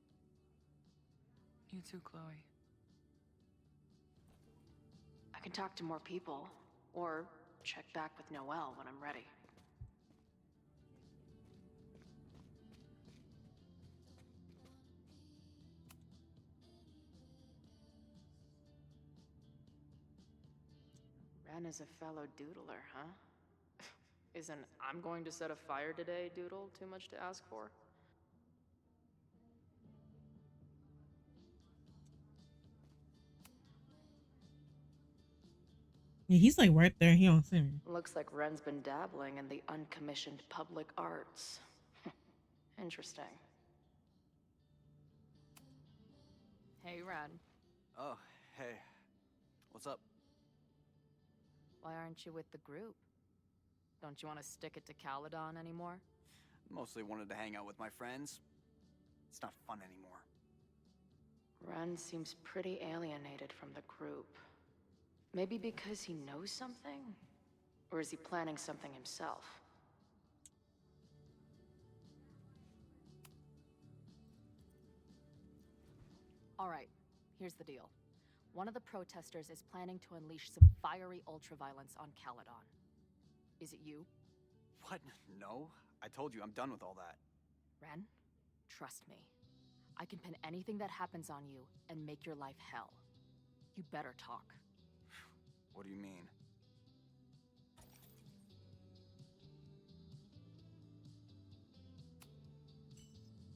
You too, Chloe. I can talk to more people, or check back with Noelle when I'm ready. Ren is a fellow doodler, huh? Isn't "I'm going to set a fire today" doodle too much to ask for? Yeah, he's like right there. He don't see me. Looks like Ren's been dabbling in the uncommissioned public arts. Interesting. Hey, Ren. Oh, hey. What's up? Why aren't you with the group? Don't you want to stick it to Caledon anymore? Mostly wanted to hang out with my friends. It's not fun anymore. Ren seems pretty alienated from the group. Maybe because he knows something? Or is he planning something himself? All right, here's the deal. One of the protesters is planning to unleash some fiery ultraviolence on Caledon. Is it you? What? No. I told you, I'm done with all that. Ren, trust me. I can pin anything that happens on you and make your life hell. You better talk. What do you mean?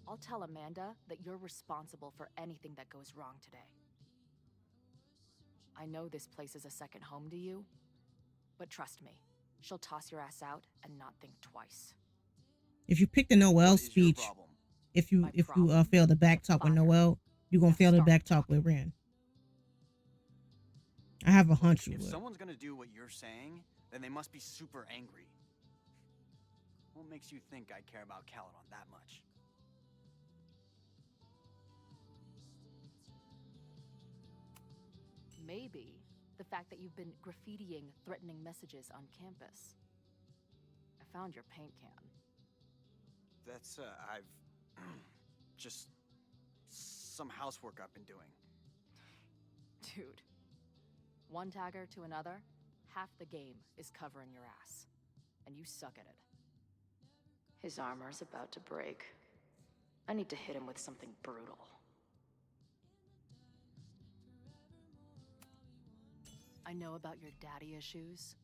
I'll tell Amanda that you're responsible for anything that goes wrong today. I know this place is a second home to you, but trust me, she'll toss your ass out and not think twice. If you pick the Noelle speech, if you fail the back talk with Noelle, you're gonna fail the back talk with Ren. I have a hunch you If would. someone's gonna do what you're saying, then they must be super angry. What makes you think I care about Caledon that much? Maybe the fact that you've been graffitiing threatening messages on campus. I found your paint can. That's, I've... just... some housework I've been doing. Dude. One tagger to another, half the game is covering your ass. And you suck at it. His armor's about to break. I need to hit him with something brutal. I know about your daddy issues,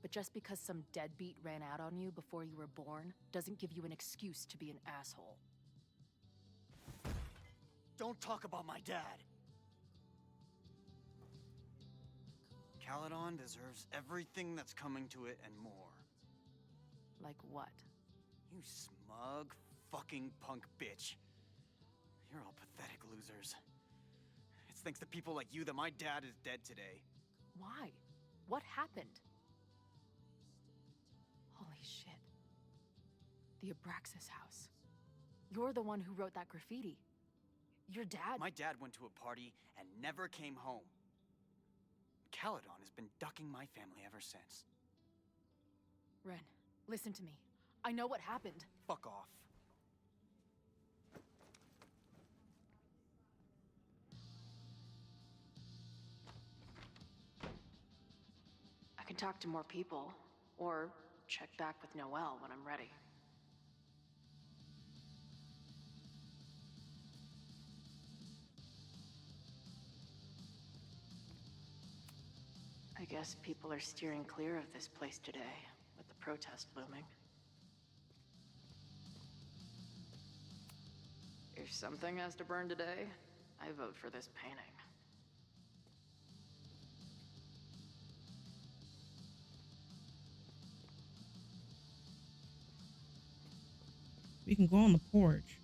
but just because some deadbeat ran out on you before you were born doesn't give you an excuse to be an asshole. Don't talk about my dad! Caledon deserves everything that's coming to it and more. Like what? You smug, fucking punk bitch. You're all pathetic losers. It's thanks to people like you that my dad is dead today. Why? What happened? Holy shit. The Abraxas house. You're the one who wrote that graffiti. Your dad... My dad went to a party and never came home. Caledon has been ducking my family ever since. Ren, listen to me. I know what happened. Fuck off. I can talk to more people, or check back with Noelle when I'm ready. I guess people are steering clear of this place today, with the protest looming. If something has to burn today, I vote for this painting. We can go on the porch.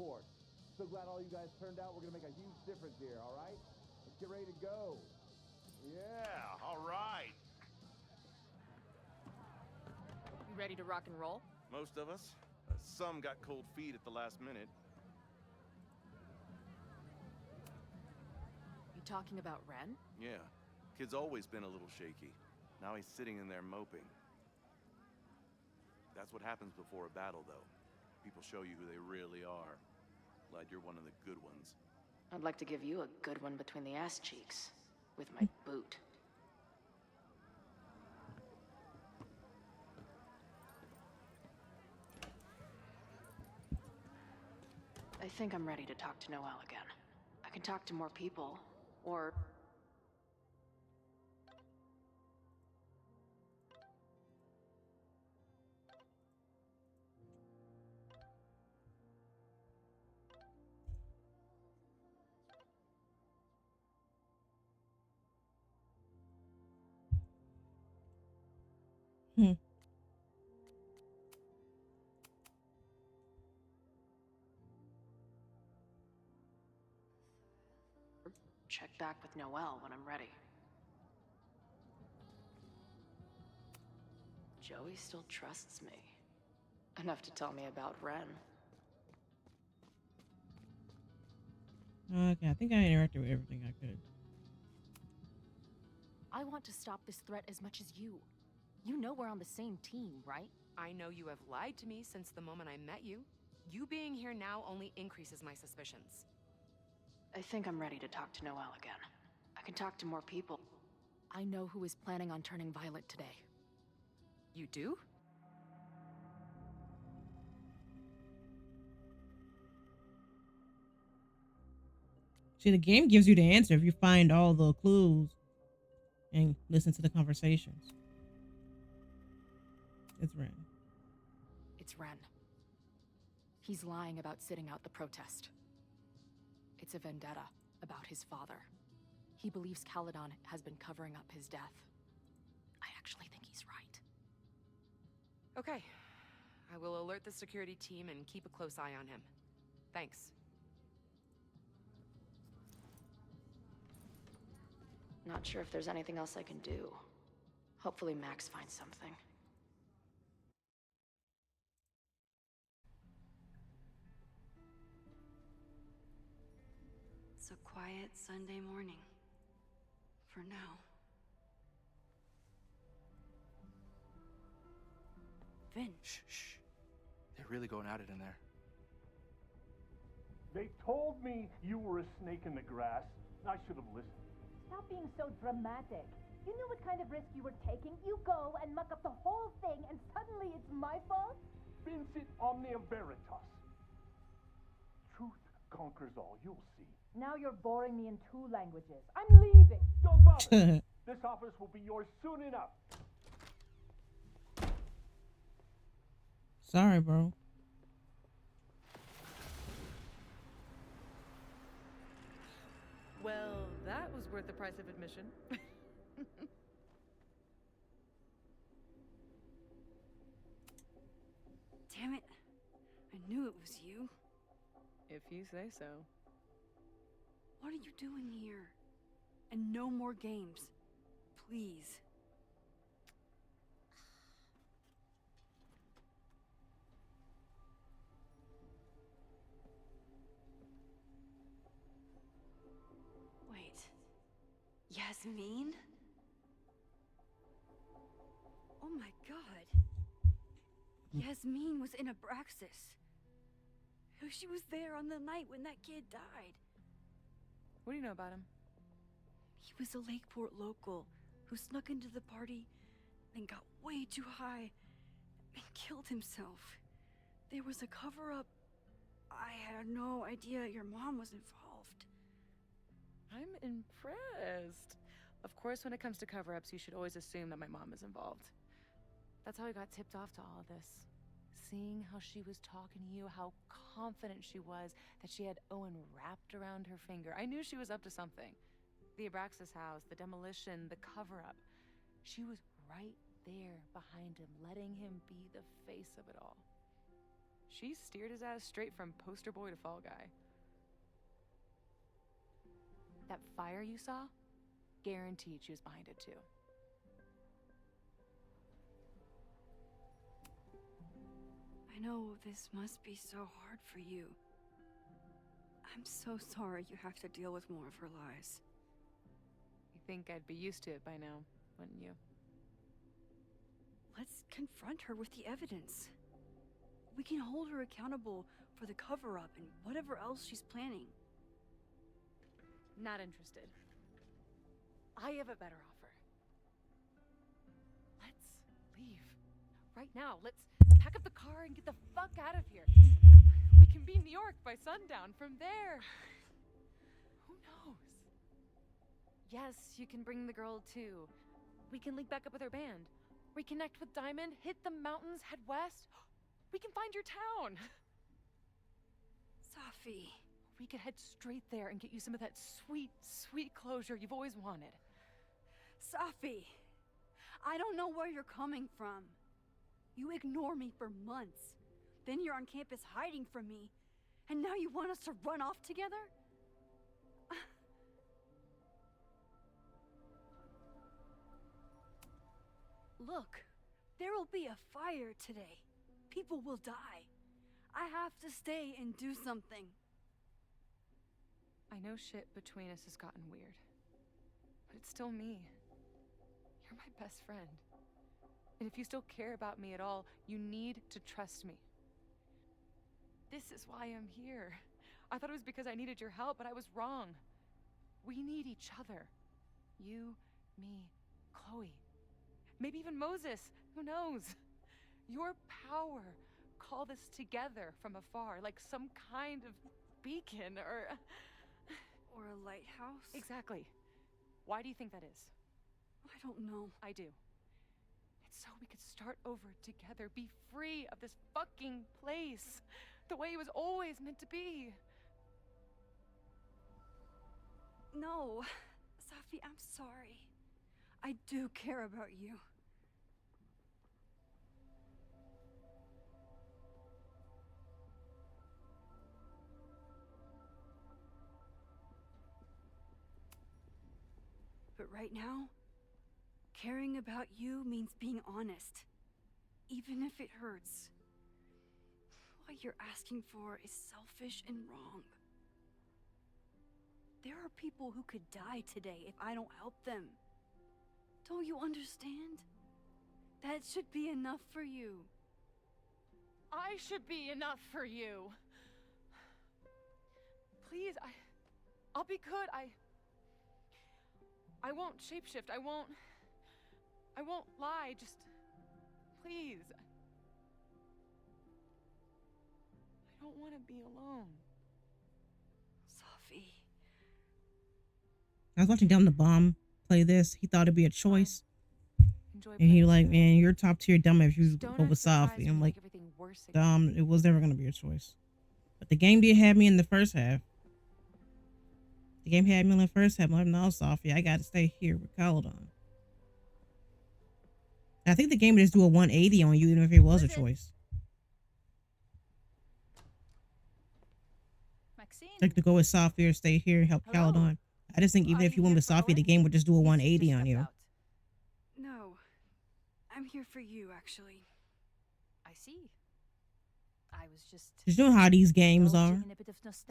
support. So glad all you guys turned out. We're gonna make a huge difference here, all right? Let's get ready to go. Yeah, all right. You ready to rock and roll? Most of us. Some got cold feet at the last minute. You talking about Ren? Yeah, kid's always been a little shaky. Now he's sitting in there moping. That's what happens before a battle, though. People show you who they really are. Glad you're one of the good ones. I'd like to give you a good one between the ass cheeks. With my boot. I think I'm ready to talk to Noelle again. I can talk to more people, or... check back with Noelle when I'm ready. Joey still trusts me. Enough to tell me about Ren. Okay, I think I interacted with everything I could. I want to stop this threat as much as you. You know we're on the same team, right? I know you have lied to me since the moment I met you. You being here now only increases my suspicions. I think I'm ready to talk to Noelle again. I can talk to more people. I know who is planning on turning violent today. You do? See, the game gives you the answer if you find all the clues and listen to the conversations. It's Ren. It's Ren. He's lying about sitting out the protest. It's a vendetta about his father. He believes Caledon has been covering up his death. I actually think he's right. Okay. I will alert the security team and keep a close eye on him. Thanks. Not sure if there's anything else I can do. Hopefully Max finds something. It's a quiet Sunday morning. For now. Vihn. Shh. They're really going at it in there. They told me you were a snake in the grass. I should have listened. Stop being so dramatic. You knew what kind of risk you were taking. You go and muck up the whole thing, and suddenly it's my fault? Vincit omnia veritas. Truth conquers all. You'll see. Now you're boring me in 2 languages. I'm leaving. Don't bother. This office will be yours soon enough. Sorry, bro. Well, that was worth the price of admission. Damn it. I knew it was you. If you say so. What are you doing here? And no more games. Please. Wait. Yasmin? Oh my god. Yasmin was in Abraxas. She was there on the night when that kid died. What do you know about him? He was a Lakeport local who snuck into the party and got way too high and killed himself. There was a cover-up. I had no idea your mom was involved. I'm impressed. Of course, when it comes to cover-ups, you should always assume that my mom is involved. That's how I got tipped off to all of this. Seeing how she was talking to you, how confident she was that she had Owen wrapped around her finger. I knew she was up to something. The Abraxas house, the demolition, the cover-up. She was right there behind him, letting him be the face of it all. She steered his ass straight from poster boy to fall guy. That fire you saw? Guaranteed she was behind it too. I know this must be so hard for you. I'm so sorry you have to deal with more of her lies. You think I'd be used to it by now, wouldn't you? Let's confront her with the evidence. We can hold her accountable for the cover-up and whatever else she's planning. Not interested. I have a better offer. Let's leave. Right now, let's pack up the car and get the fuck out of here. We can be in New York by sundown. From there, who knows? Yes, you can bring the girl too. We can link back up with her band. Reconnect with Diamond, hit the mountains, head west. We can find your town. Safi. We could head straight there and get you some of that sweet, sweet closure you've always wanted. Safi, I don't know where you're coming from. You ignore me for months. Then you're on campus hiding from me. And now you want us to run off together? Look, there will be a fire today. People will die. I have to stay and do something. I know shit between us has gotten weird. But it's still me. You're my best friend. And if you still care about me at all, you need to trust me. This is why I'm here. I thought it was because I needed your help, but I was wrong. We need each other. You, me, Chloe. Maybe even Moses. Who knows? Your power called us together from afar, like some kind of beacon or a lighthouse? Exactly. Why do you think that is? I don't know. I do. It's so we could start over together, be free of this fucking place, the way it was always meant to be. No, Safi, I'm sorry. I do care about you. But right now, caring about you means being honest, even if it hurts. What you're asking for is selfish and wrong. There are people who could die today if I don't help them. Don't you understand? That should be enough for you. I should be enough for you. Please, I'll be good. I won't shapeshift. I won't lie. Just please. I don't want to be alone. Safi. I was watching Down the Bomb play this. He thought it'd be a choice. And he like, man, you're top tier dumb if you go with Safi. I'm like, dumb, it was never going to be a choice. But the game did have me in the first half. The game had me in the first half. I'm like, no, Safi, I got to stay here with Caladon. I think the game would just do a 180 on you, even if it was a choice. Like to go with Safi or stay here and help Caladon. I just think even if you went with Safi, the game would just do a 180 on you. No, I'm here for you, actually. I see. I was just... You know how these games are?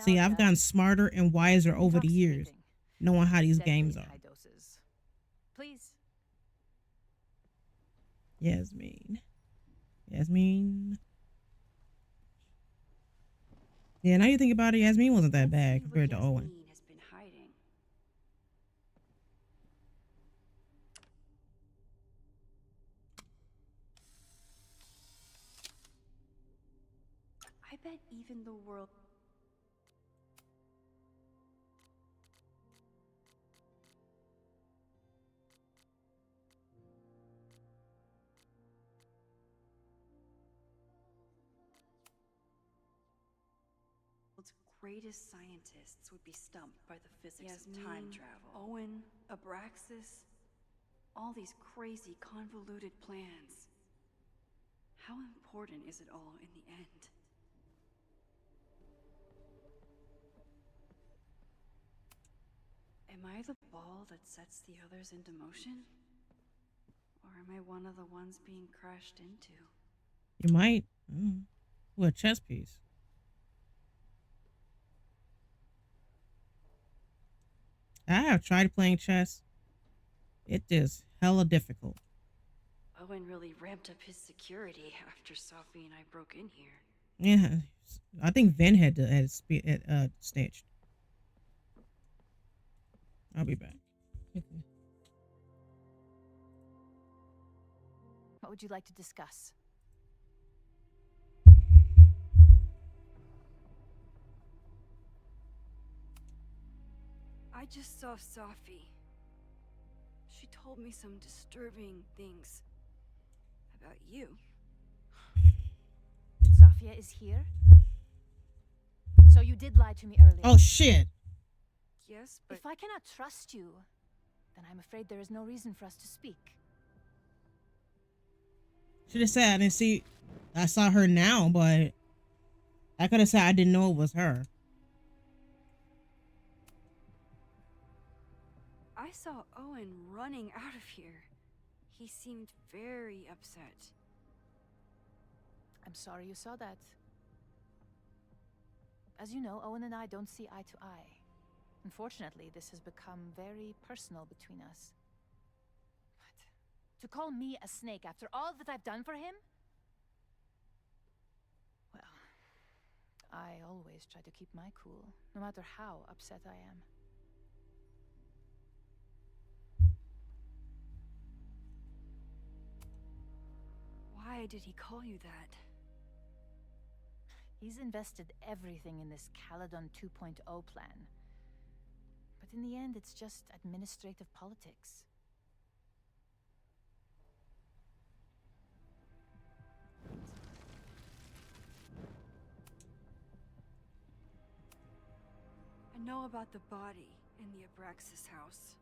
See, I've gotten smarter and wiser over the years, knowing how these games are. Please. Yasmin. Yeah, now you think about it, Yasmin wasn't that bad compared to Owen. Has been hiding. I bet even the world... greatest scientists would be stumped by the physics Yasmin, of time travel. Owen, Abraxas, all these crazy, convoluted plans. How important is it all in the end? Am I the ball that sets the others into motion? Or am I one of the ones being crashed into? You might. Ooh, a chess piece. I have tried playing chess. It is hella difficult. Owen really ramped up his security after Safi and I broke in here. Yeah, I think Vihn had snitched. I'll be back. What would you like to discuss? I just saw Safi. She told me some disturbing things about you. Safia is here? So you did lie to me earlier. Oh shit. Yes, but if I cannot trust you, then I'm afraid there is no reason for us to speak. Should have said I didn't see. I saw her now, but I could have said I didn't know it was her. I saw Owen running out of here. He seemed very upset. I'm sorry you saw that. As you know, Owen and I don't see eye to eye. Unfortunately, this has become very personal between us. But to call me a snake after all that I've done for him? Well, I always try to keep my cool, no matter how upset I am. Why did he call you that? He's invested everything in this Caledon 2.0 plan. But in the end, it's just administrative politics. I know about the body in the Abraxas house.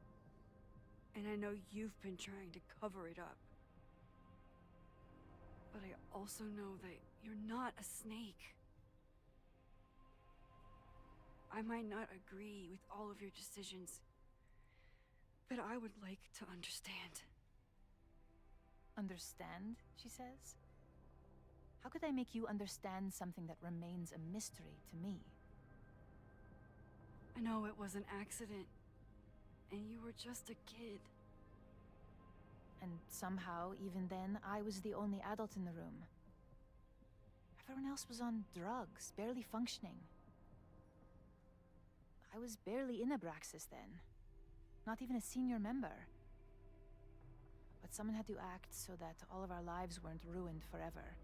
And I know you've been trying to cover it up. But I also know that you're not a snake. I might not agree with all of your decisions, but I would like to understand. Understand, she says? How could I make you understand something that remains a mystery to me? I know it was an accident, and you were just a kid. And somehow, even then, I was the only adult in the room. Everyone else was on drugs, barely functioning. I was barely in Abraxas then. Not even a senior member. But someone had to act so that all of our lives weren't ruined forever.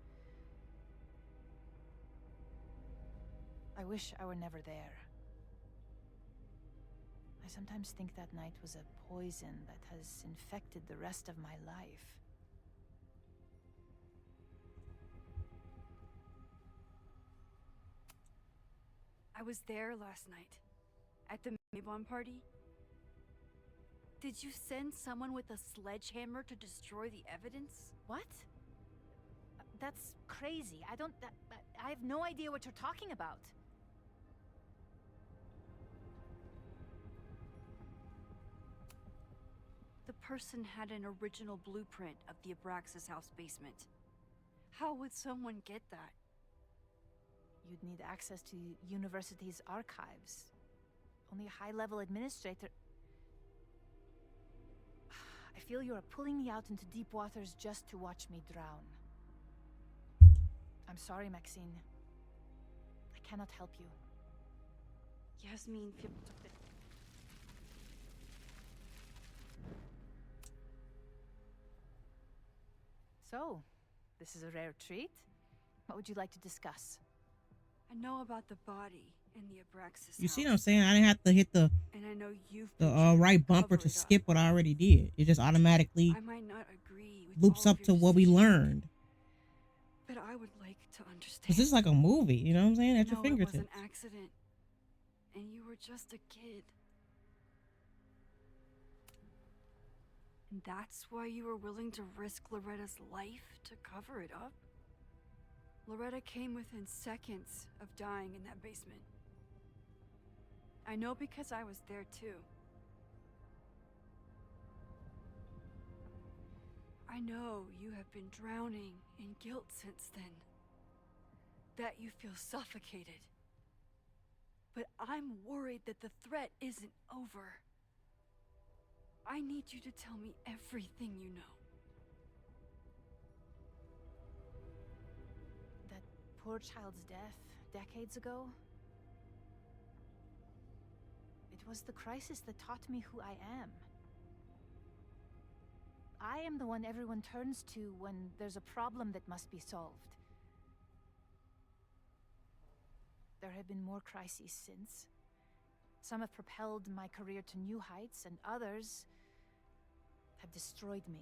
I wish I were never there. I sometimes think that night was a poison that has infected the rest of my life. I was there last night, at the Maybon party. Did you send someone with a sledgehammer to destroy the evidence? What? That's crazy. I have no idea what you're talking about. The person had an original blueprint of the Abraxas house basement. How would someone get that? You'd need access to university's archives. Only a high-level administrator... I feel you are pulling me out into deep waters just to watch me drown. I'm sorry, Maxine. I cannot help you. Yasmin... So, this is a rare treat. What would you like to discuss? I know about the body in the Abraxas You see house. what I'm saying? I didn't have to hit the And I know you've right bumper to skip what I already did. It just automatically I might not agree with loops all up of to your what we decisions, learned. but I would like to understand. Cause this is like a movie, you know what I'm saying? At your No, fingertips. it was an accident, and you were just a kid. And that's why you were willing to risk Loretta's life to cover it up? Loretta came within seconds of dying in that basement. I know because I was there too. I know you have been drowning in guilt since then. That you feel suffocated. But I'm worried that the threat isn't over. I need you to tell me everything you know. That poor child's death decades ago? It was the crisis that taught me who I am. I am the one everyone turns to when there's a problem that must be solved. There have been more crises since. Some have propelled my career to new heights, and others have destroyed me.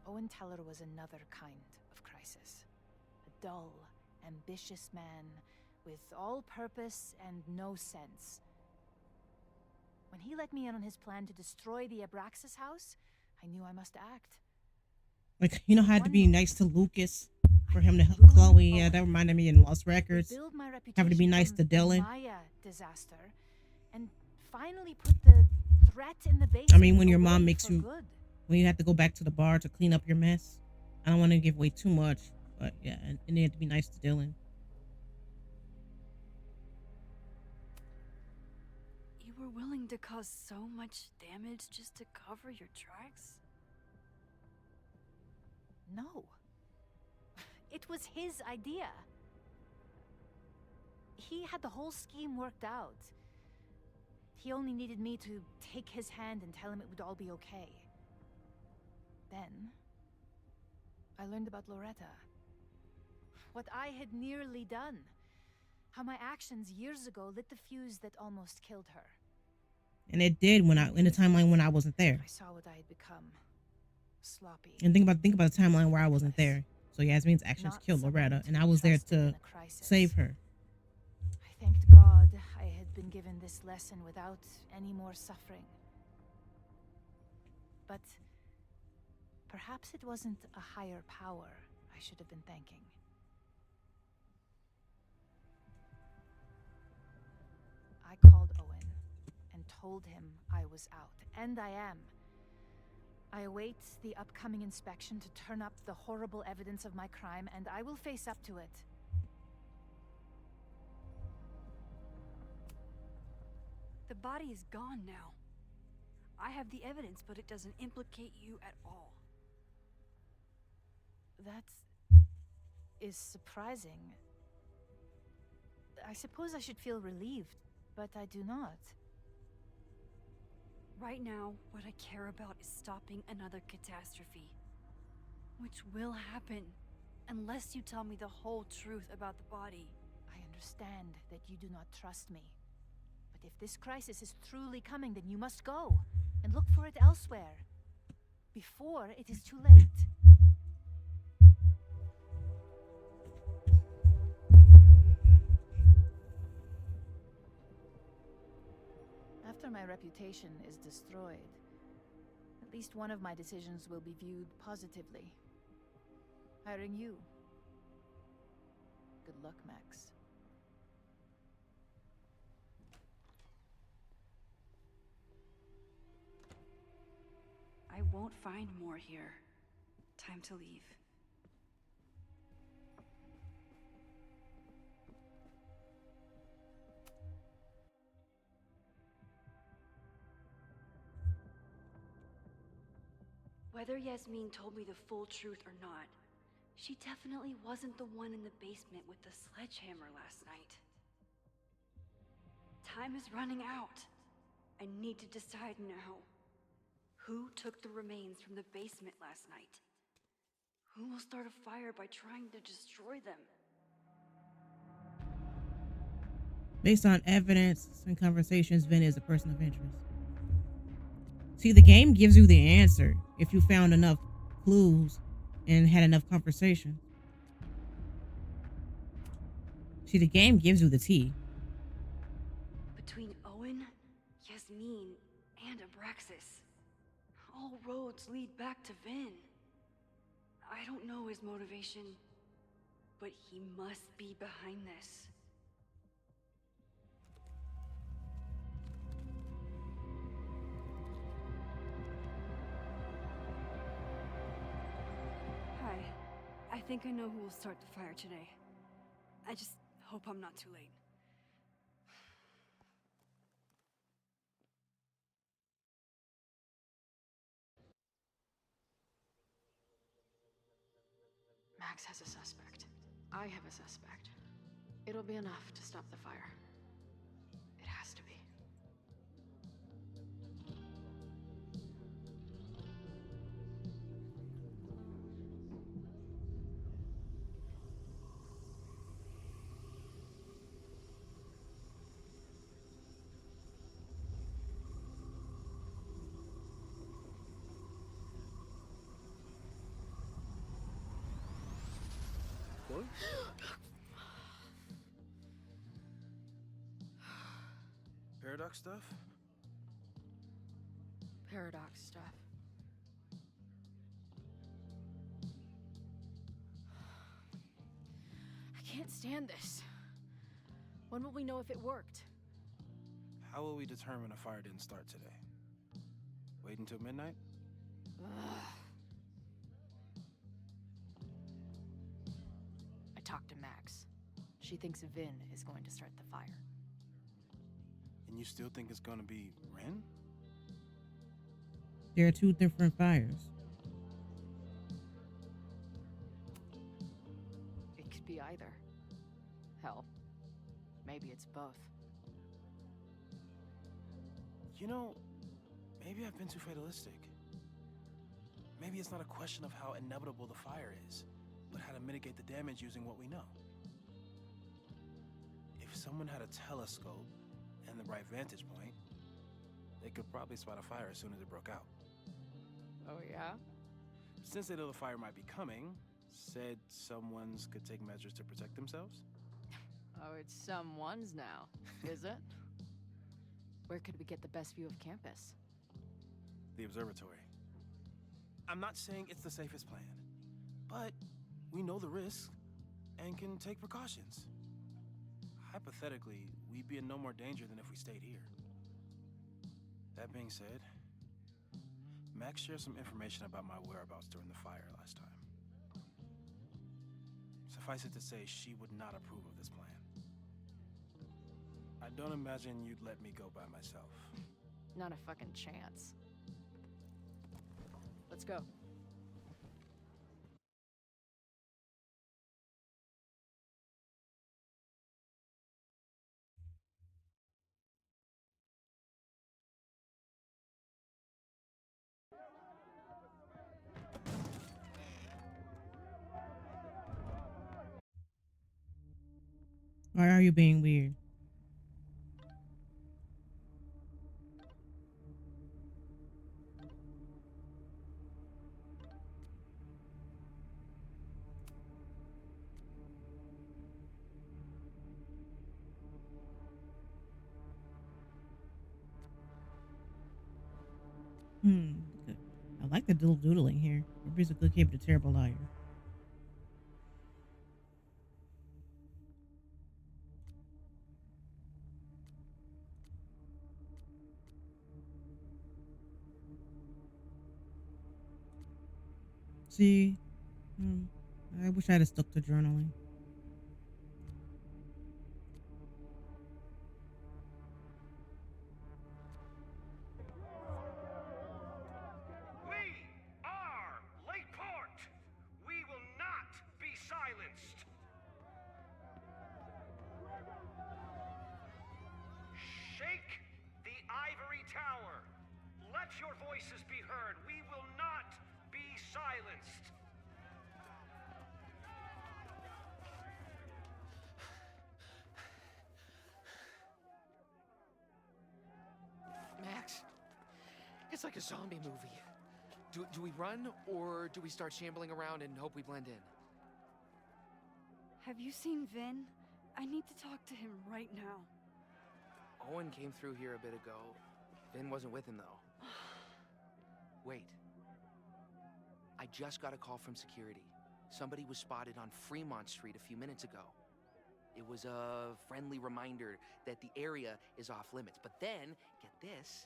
Owen Teller was another kind of crisis. A dull, ambitious man with all purpose and no sense. When he let me in on his plan to destroy the Abraxas house, I knew I must act. Like, you know how I had to be nice to Lucas for him to help Chloe? Yeah, that reminded me in Lost Records. Build my reputation Having to be nice to Dylan. Maya disaster, and finally put the threat in the basement. I mean, when your mom makes you, good. when you have to go back to the bar to clean up your mess. I don't want to give away too much, but yeah, and you had to be nice to Dylan. You were willing to cause so much damage just to cover your tracks? No. It was his idea. He had the whole scheme worked out. He only needed me to take his hand and tell him it would all be okay. Then, I learned about Loretta. What I had nearly done. How my actions years ago lit the fuse that almost killed her. And it did when in the timeline when I wasn't there. I saw what I had become. Sloppy. And think about the timeline where I wasn't there. So Yasmin's actions killed Loretta, and I was there to save her. I thanked God I had been given this lesson without any more suffering. But perhaps it wasn't a higher power I should have been thanking. I called Owen and told him I was out, and I am. I await the upcoming inspection to turn up the horrible evidence of my crime, and I will face up to it. The body is gone now. I have the evidence, but it doesn't implicate you at all. That is surprising. I suppose I should feel relieved, but I do not. Right now, what I care about is stopping another catastrophe. Which will happen, unless you tell me the whole truth about the body. I understand that you do not trust me. But if this crisis is truly coming, then you must go, and look for it elsewhere. Before it is too late. After my reputation is destroyed, at least one of my decisions will be viewed positively. Hiring you. Good luck, Max. I won't find more here. Time to leave. Whether Yasmin told me the full truth or not, she definitely wasn't the one in the basement with the sledgehammer last night. Time is running out. I need to decide now. Who took the remains from the basement last night? Who will start a fire by trying to destroy them? Based on evidence and conversations, Vihn is a person of interest. See, the game gives you the answer if you found enough clues and had enough conversation. See, the game gives you the tea. Between Owen, Yasmin, and Abraxas, all roads lead back to Vihn. I don't know his motivation, but he must be behind this. think I know who will start the fire today. I just hope I'm not too late. Max has a suspect. I have a suspect. It'll be enough to stop the fire. It has to be. Chloe? Paradox stuff? Paradox stuff. I can't stand this. When will we know if it worked? How will we determine a fire didn't start today? Wait until midnight? I talked to Max. She thinks Vihn is going to start the fire. And you still think it's gonna be Ren? There are two different fires. It could be either. Hell, maybe it's both. You know, maybe I've been too fatalistic. Maybe it's not a question of how inevitable the fire is, but how to mitigate the damage using what we know. If someone had a telescope and the right vantage point, they could probably spot a fire as soon as it broke out. Oh, yeah? Since they know the fire might be coming, said someone's could take measures to protect themselves? Oh, it's someone's now, is it? Where could we get the best view of campus? The observatory. I'm not saying it's the safest plan, but we know the risks and can take precautions. Hypothetically, we'd be in no more danger than if we stayed here. That being said, Max shared some information about my whereabouts during the fire last time. Suffice it to say, she would not approve of this plan. I don't imagine you'd let me go by myself. Not a fucking chance. Let's go. Why are you being weird? Good. I like the doodling here. Ruby's a good kid but a terrible liar. See, I wish I'd have stuck to journaling. We are Lakeport. We will not be silenced. Shake the ivory tower. Let your voices be heard. We will not be silenced. Max, it's like a zombie movie. Do we run, or do we start shambling around and hope we blend in? Have you seen Vihn? I need to talk to him right now. Owen came through here a bit ago. Vihn wasn't with him, though. Wait. I just got a call from security. Somebody was spotted on Fremont Street a few minutes ago. It was a friendly reminder that the area is off limits. But then, get this,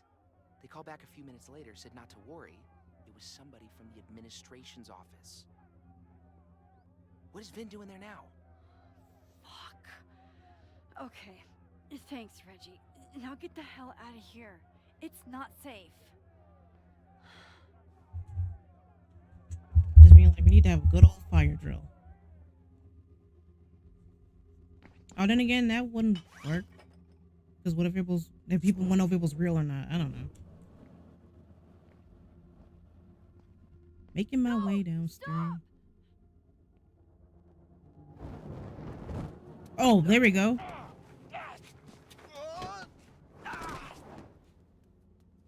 they called back a few minutes later, said not to worry. It was somebody from the administration's office. What is Vihn doing there now? Fuck. Okay. Thanks, Reggie. Now get the hell out of here. It's not safe. Just mean like we need to have a good old fire drill. Oh, then again, that wouldn't work. Because what if people wouldn't know if it was real or not? I don't know. Making my way downstairs. Oh, there we go.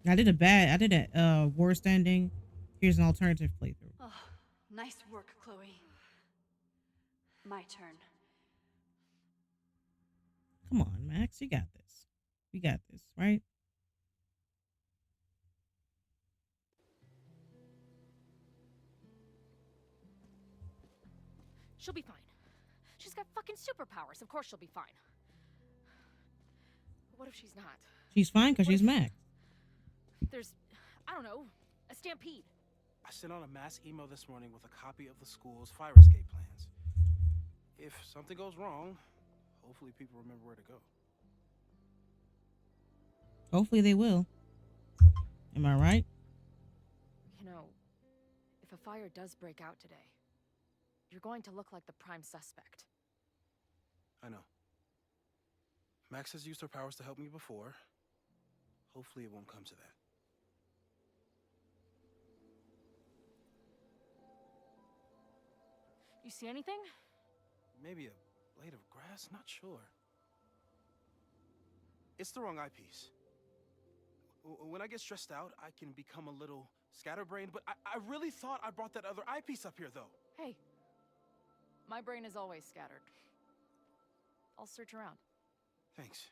I did a worst ending. Here's an alternative playthrough. Oh, nice work, Chloe. My turn. Come on, Max, you got this. We got this, right? She'll be fine. She's got fucking superpowers. Of course she'll be fine. What if she's not? She's fine because she's Max. There's, I don't know, a stampede. I sent out a mass email this morning with a copy of the school's fire escape plans. If something goes wrong, hopefully people remember where to go. Hopefully they will. Am I right? You know, if a fire does break out today, you're going to look like the prime suspect. I know. Max has used her powers to help me before. Hopefully it won't come to that. You see anything? Maybe a blade of grass? Not sure. It's the wrong eyepiece. When I get stressed out, I can become a little scatterbrained, but I really thought I brought that other eyepiece up here, though. Hey, my brain is always scattered. I'll search around. Thanks.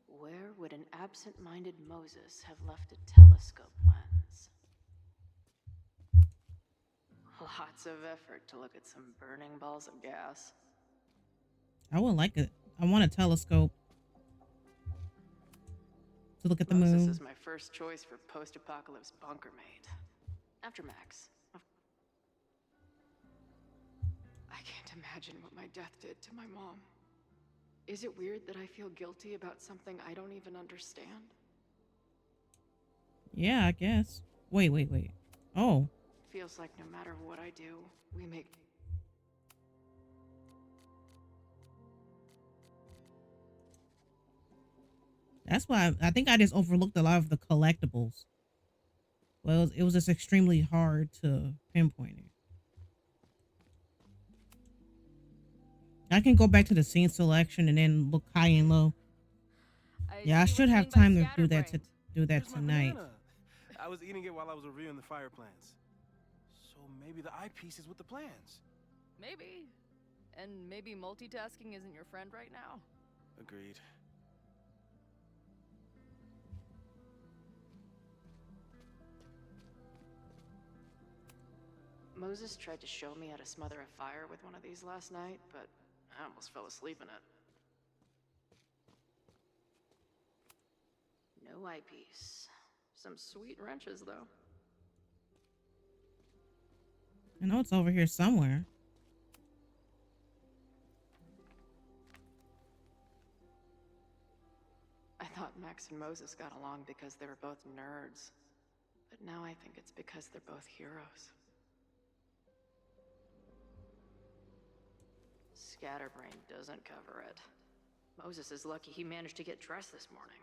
Where would an absent-minded Moses have left a telescope lens? Lots of effort to look at some burning balls of gas. I would like it. I want a telescope to look at the moon. Moses is my first choice for post-apocalypse bunker mate. After Max. I can't imagine what my death did to my mom. Is it weird that I feel guilty about something I don't even understand? Yeah, I guess. Wait. Oh. Feels like no matter what I do, we make... That's why I think I just overlooked a lot of the collectibles. Well, it was just extremely hard to pinpoint it. I can go back to the scene selection and then look high and low. I should have time to do that Here's my tonight. banana. I was eating it while I was reviewing the fire plans. So maybe the eyepiece is with the plans. Maybe. And maybe multitasking isn't your friend right now. Agreed. Moses tried to show me how to smother a fire with one of these last night, but I almost fell asleep in it. No eyepiece. Some sweet wrenches, though. I know it's over here somewhere. I thought Max and Moses got along because they were both nerds. But now I think it's because they're both heroes. Scatterbrain doesn't cover it. Moses is lucky he managed to get dressed this morning.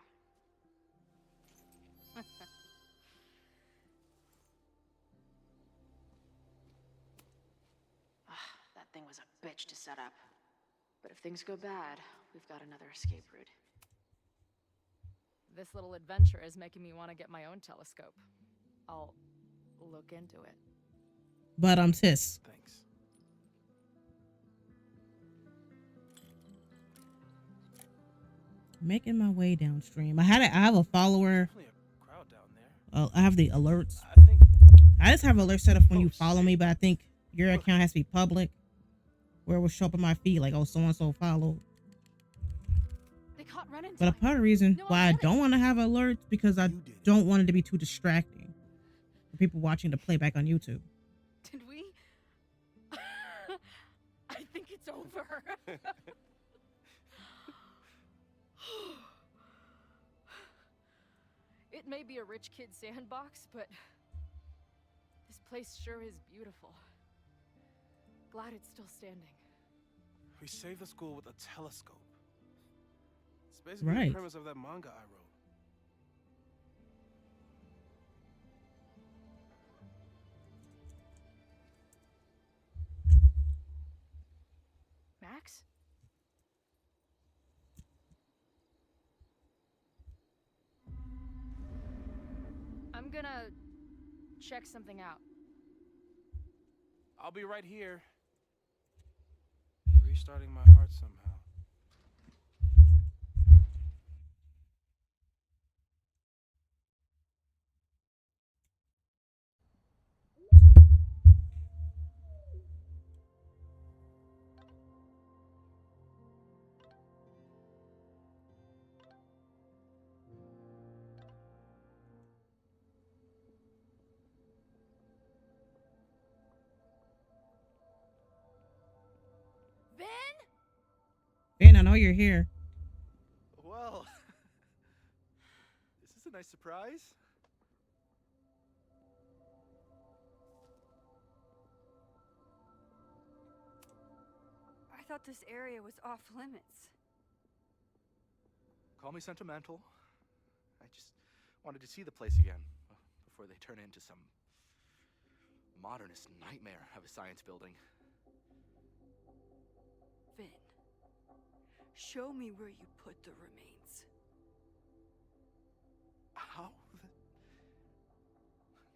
That thing was a bitch to set up. But if things go bad, we've got another escape route. This little adventure is making me want to get my own telescope. I'll look into it. But sis. Thanks. Making my way downstream. I have a follower. Definitely a crowd down there. I have the alerts. I just have alerts set up when you follow me, but I think your account has to be public, where it will show up on my feed like, oh, so and so followed. They caught Ren in But a part of the reason why I don't want to have alerts because I don't want it to be too distracting. for people watching the playback on YouTube. Did we? I think it's over. It may be a rich kid's sandbox, but this place sure is beautiful. Glad it's still standing. We saved the school with a telescope. It's basically Right. the premise of that manga I wrote. Max? I'm gonna check something out. I'll be right here. Restarting my heart somehow. Vihn, I know you're here. Well, is this a nice surprise? I thought this area was off limits. Call me sentimental. I just wanted to see the place again before they turn into some modernist nightmare of a science building. Vihn, show me where you put the remains. How?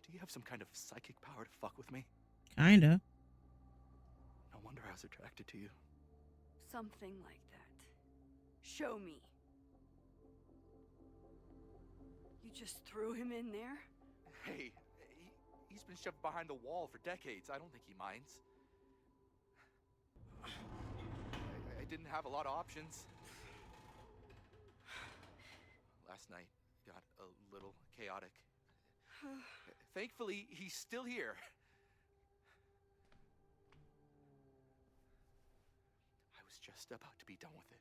Do you have some kind of psychic power to fuck with me? Kinda. No wonder I was attracted to you. Something like that. Show me. You just threw him in there? Hey, he's been shoved behind the wall for decades. I don't think he minds. I didn't have a lot of options. Last night got a little chaotic. Thankfully, he's still here. I was just about to be done with it.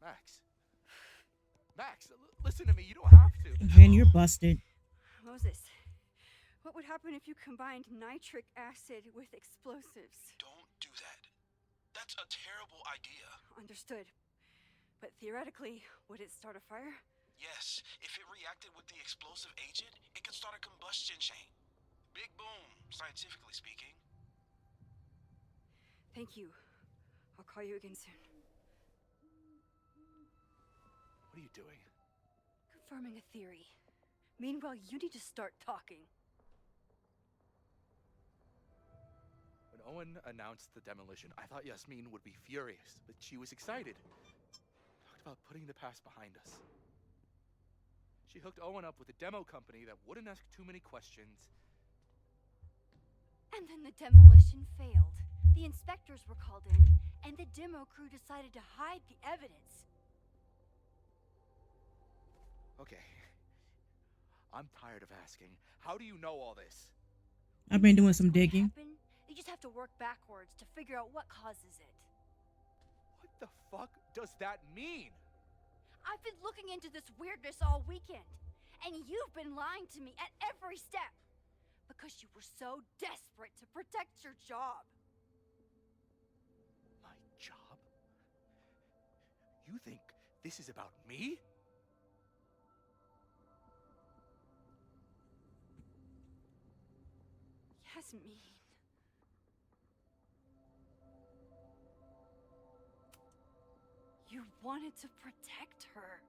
Max. Max, listen to me. You don't have to. Vihn, you're busted. Moses, what would happen if you combined nitric acid with explosives? Don't do that. That's a terrible idea. Understood. But theoretically, would it start a fire? Yes, if it reacted with the explosive agent, it could start a combustion chain. Big boom, scientifically speaking. Thank you. I'll call you again soon. What are you doing? Confirming a theory. Meanwhile, you need to start talking. When Owen announced the demolition, I thought Yasmin would be furious, but she was excited. Talked about putting the past behind us. She hooked Owen up with a demo company that wouldn't ask too many questions. And then the demolition failed. The inspectors were called in, and the demo crew decided to hide the evidence. Okay. I'm tired of asking. How do you know all this? I've been doing some digging. You just have to work backwards to figure out what causes it. What the fuck does that mean? I've been looking into this weirdness all weekend, and you've been lying to me at every step because you were so desperate to protect your job. My job? You think this is about me? Yasmin. You wanted to protect her.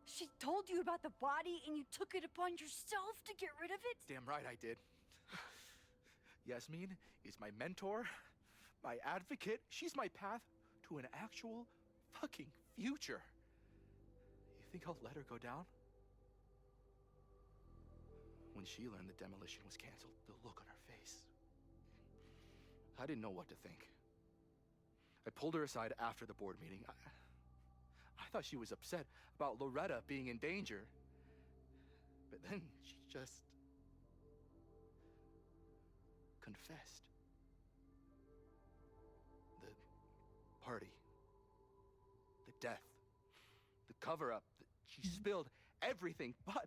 She told you about the body and you took it upon yourself to get rid of it? Damn right I did. Yasmin is my mentor, my advocate. She's my path to an actual fucking future. You think I'll let her go down? When she learned the demolition was canceled, the look on her face. I didn't know what to think. I pulled her aside after the board meeting. I thought she was upset about Loretta being in danger. But then she just confessed. The party, the death, the cover-up, she spilled everything, but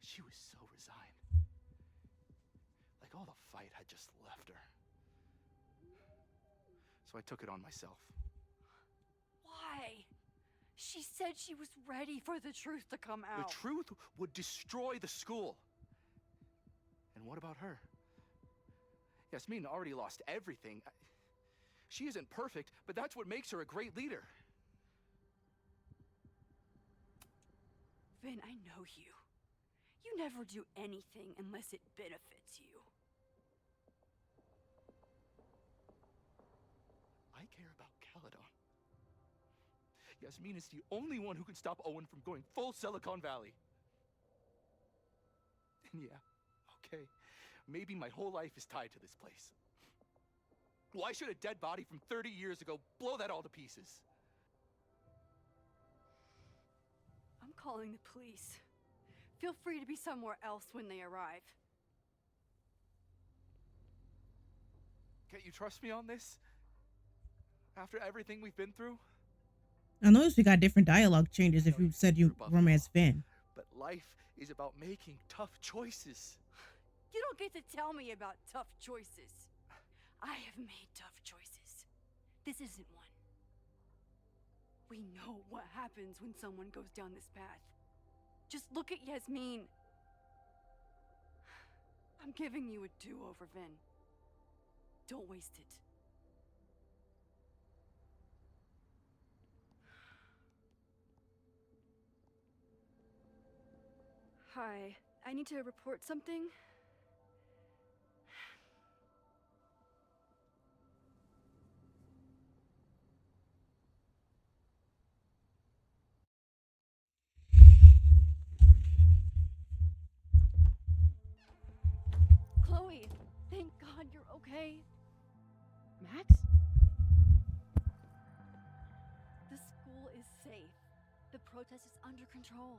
she was so resigned. Like all the fight had just left her. So I took it on myself. Why? She said she was ready for the truth to come out. The truth would destroy the school. And what about her? Yasmin already lost everything. She isn't perfect, but that's what makes her a great leader. Vihn, I know you. You never do anything unless it benefits you. I care about Caledon. Yasmin is the only one who can stop Owen from going full Silicon Valley. And yeah, okay, maybe my whole life is tied to this place. Why should a dead body from 30 years ago blow that all to pieces? I'm calling the police. Feel free to be somewhere else when they arrive. Can't you trust me on this? After everything we've been through? I noticed we got different dialogue changes if you said you romance Vihn. But life is about making tough choices. You don't get to tell me about tough choices. I have made tough choices. This isn't one. We know what happens when someone goes down this path. Just look at Yasmin. I'm giving you a do-over, Vihn. Don't waste it. Hi, I need to report something. Chloe, thank God you're okay. Max? The school is safe. The protest is under control.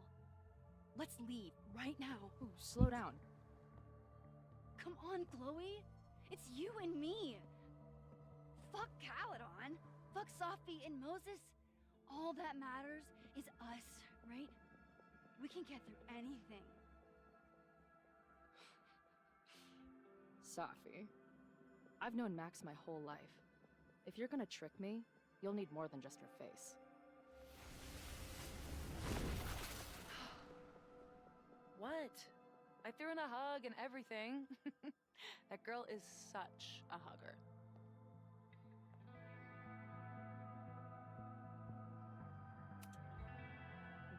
Let's leave right now. Ooh, slow down. Come on, Chloe. It's you and me. Fuck Caledon. Fuck Safi and Moses. All that matters is us, right? We can get through anything. Safi, I've known Max my whole life. If you're gonna trick me, you'll need more than just her face. What? I threw in a hug and everything. That girl is such a hugger.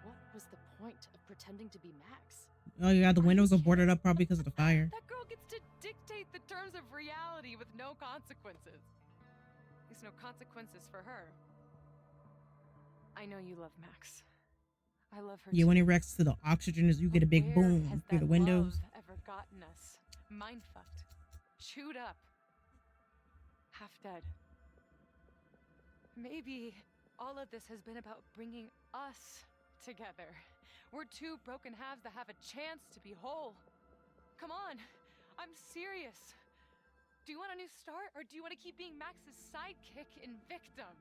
What was the point of pretending to be Max? Oh yeah, the windows are boarded up probably because of the fire. That girl gets to dictate the terms of reality with no consequences. There's no consequences for her. I know you love Max. I love her Yeah, too. when it reacts to the oxygen, you get a big Where boom has through the that windows. love ever gotten us? Mind fucked, chewed up, half dead. Maybe all of this has been about bringing us together. We're two broken halves that have a chance to be whole. Come on, I'm serious. Do you want a new start, or do you want to keep being Max's sidekick and victim?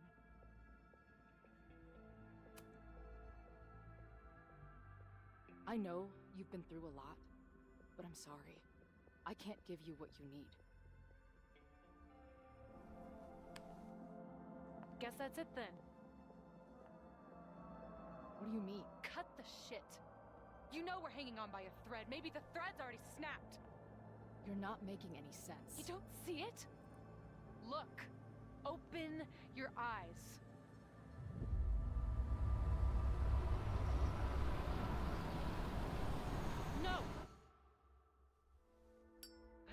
I know you've been through a lot, but I'm sorry. I can't give you what you need. Guess that's it then. What do you mean? Cut the shit. You know we're hanging on by a thread. Maybe the thread's already snapped. You're not making any sense. You don't see it? Look. Open your eyes. No!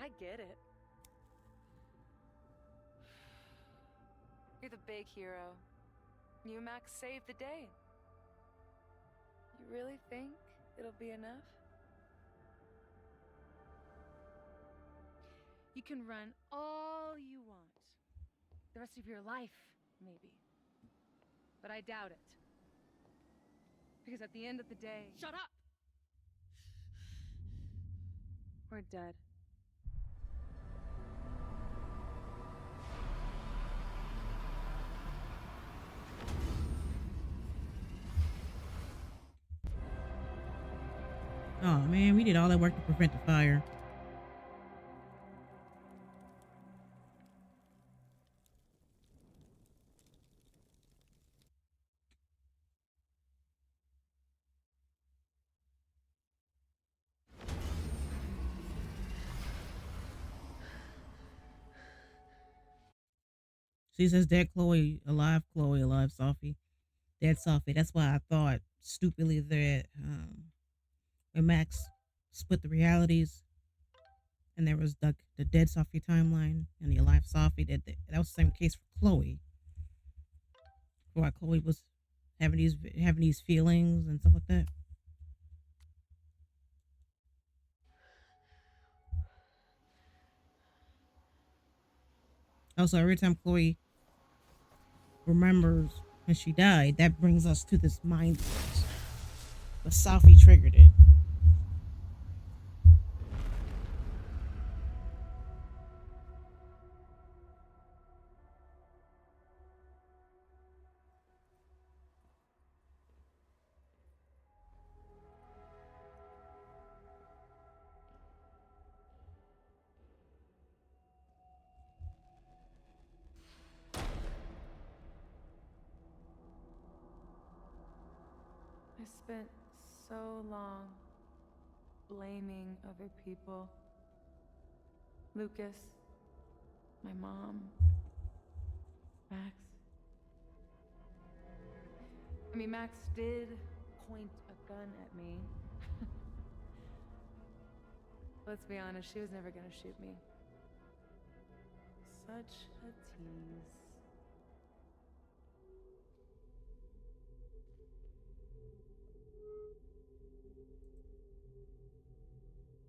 I get it. You're the big hero. You and Max saved the day. You really think it'll be enough? You can run all you want. The rest of your life, maybe. But I doubt it. Because at the end of the day... Shut up! Or dead. Oh man, we did all that work to prevent the fire. She says dead Chloe, alive Safi. Dead Safi. That's why I thought stupidly that when Max split the realities and there was the dead Safi timeline and the alive Safi, that was the same case for Chloe. Why Chloe was having these feelings and stuff like that. Also, every time Chloe remembers when she died, that brings us to this mind glitch. But Safi triggered it. I spent so long blaming other people. Lucas, my mom, Max. I mean, Max did point a gun at me. Let's be honest, she was never gonna shoot me. Such a tease.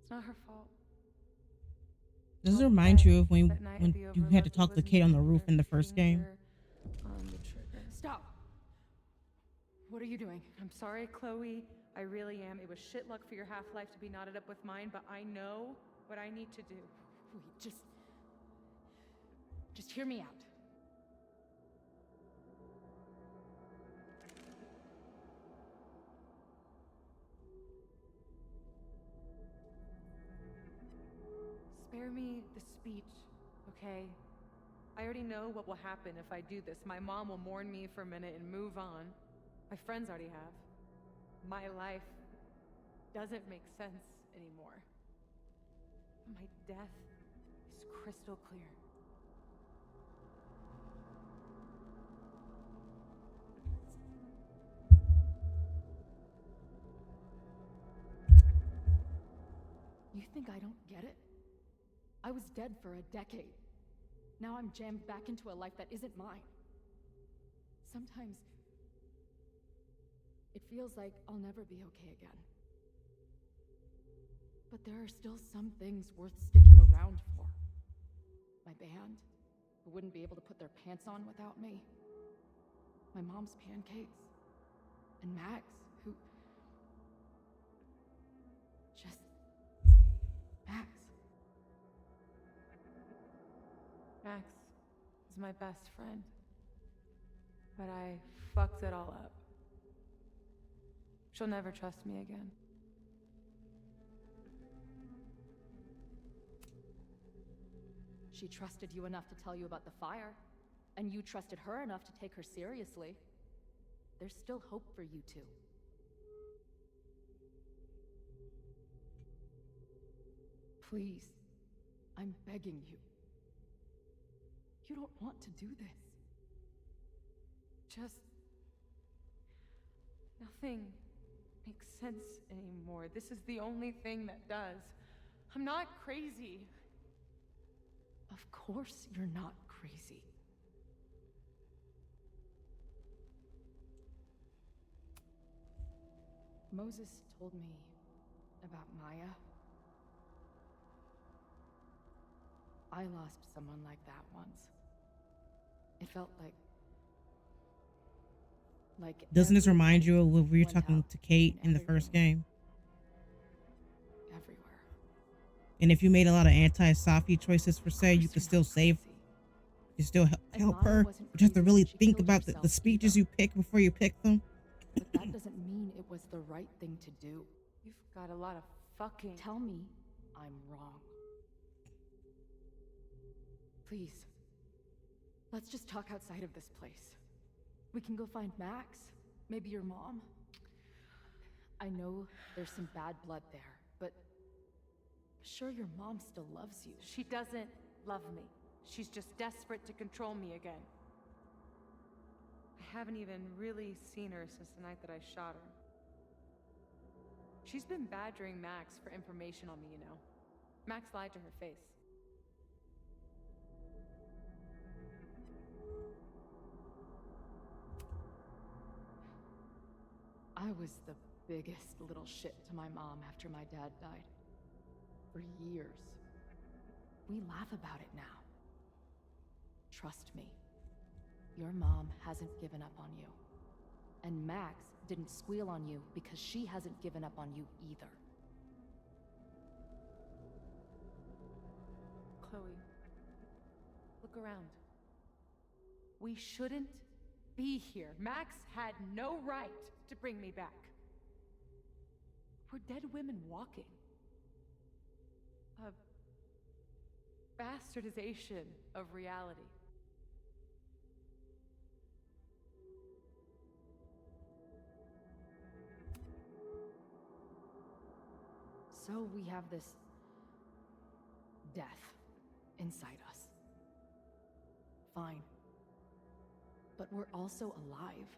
It's not her fault. Does it remind you of when you had to talk to Kate on the roof in the first game? On the trigger. Stop! What are you doing? I'm sorry, Chloe. I really am. It was shit luck for your half-life to be knotted up with mine, but I know what I need to do. Wait, just hear me out. Spare me the speech, okay? I already know what will happen if I do this. My mom will mourn me for a minute and move on. My friends already have. My life doesn't make sense anymore. My death is crystal clear. You think I don't get it? I was dead for a decade. Now I'm jammed back into a life that isn't mine. Sometimes it feels like I'll never be okay again. But there are still some things worth sticking around for. My band, who wouldn't be able to put their pants on without me. My mom's pancakes. And Max, who... just... Max. Max is my best friend. But I fucked it all up. She'll never trust me again. She trusted you enough to tell you about the fire, and you trusted her enough to take her seriously. There's still hope for you two. Please, I'm begging you. You don't want to do this. Just... nothing makes sense anymore. This is the only thing that does. I'm not crazy. Of course you're not crazy. Moses told me about Maya. I lost someone like that once. It felt like Doesn't this remind you of when we were went talking out to Kate and in the first game? everywhere. And if you made a lot of anti-Safi choices for say, you could still save, you can still help her. But you have to really think about the speeches you pick before you pick them. But that doesn't mean it was the right thing to do. You've got a lot of fucking... Tell me I'm wrong. Please. Let's just talk outside of this place. We can go find Max. Maybe your mom. I know there's some bad blood there, but sure your mom still loves you. She doesn't love me. She's just desperate to control me again. I haven't even really seen her since the night that I shot her. She's been badgering Max for information on me, you know. Max lied to her face. I was the biggest little shit to my mom after my dad died. For years. We laugh about it now. Trust me. Your mom hasn't given up on you. And Max didn't squeal on you because she hasn't given up on you either. Chloe, look around. We shouldn't be here. Max had no right to bring me back. We're dead women walking. A bastardization of reality. So we have this death inside us. Fine. But we're also alive.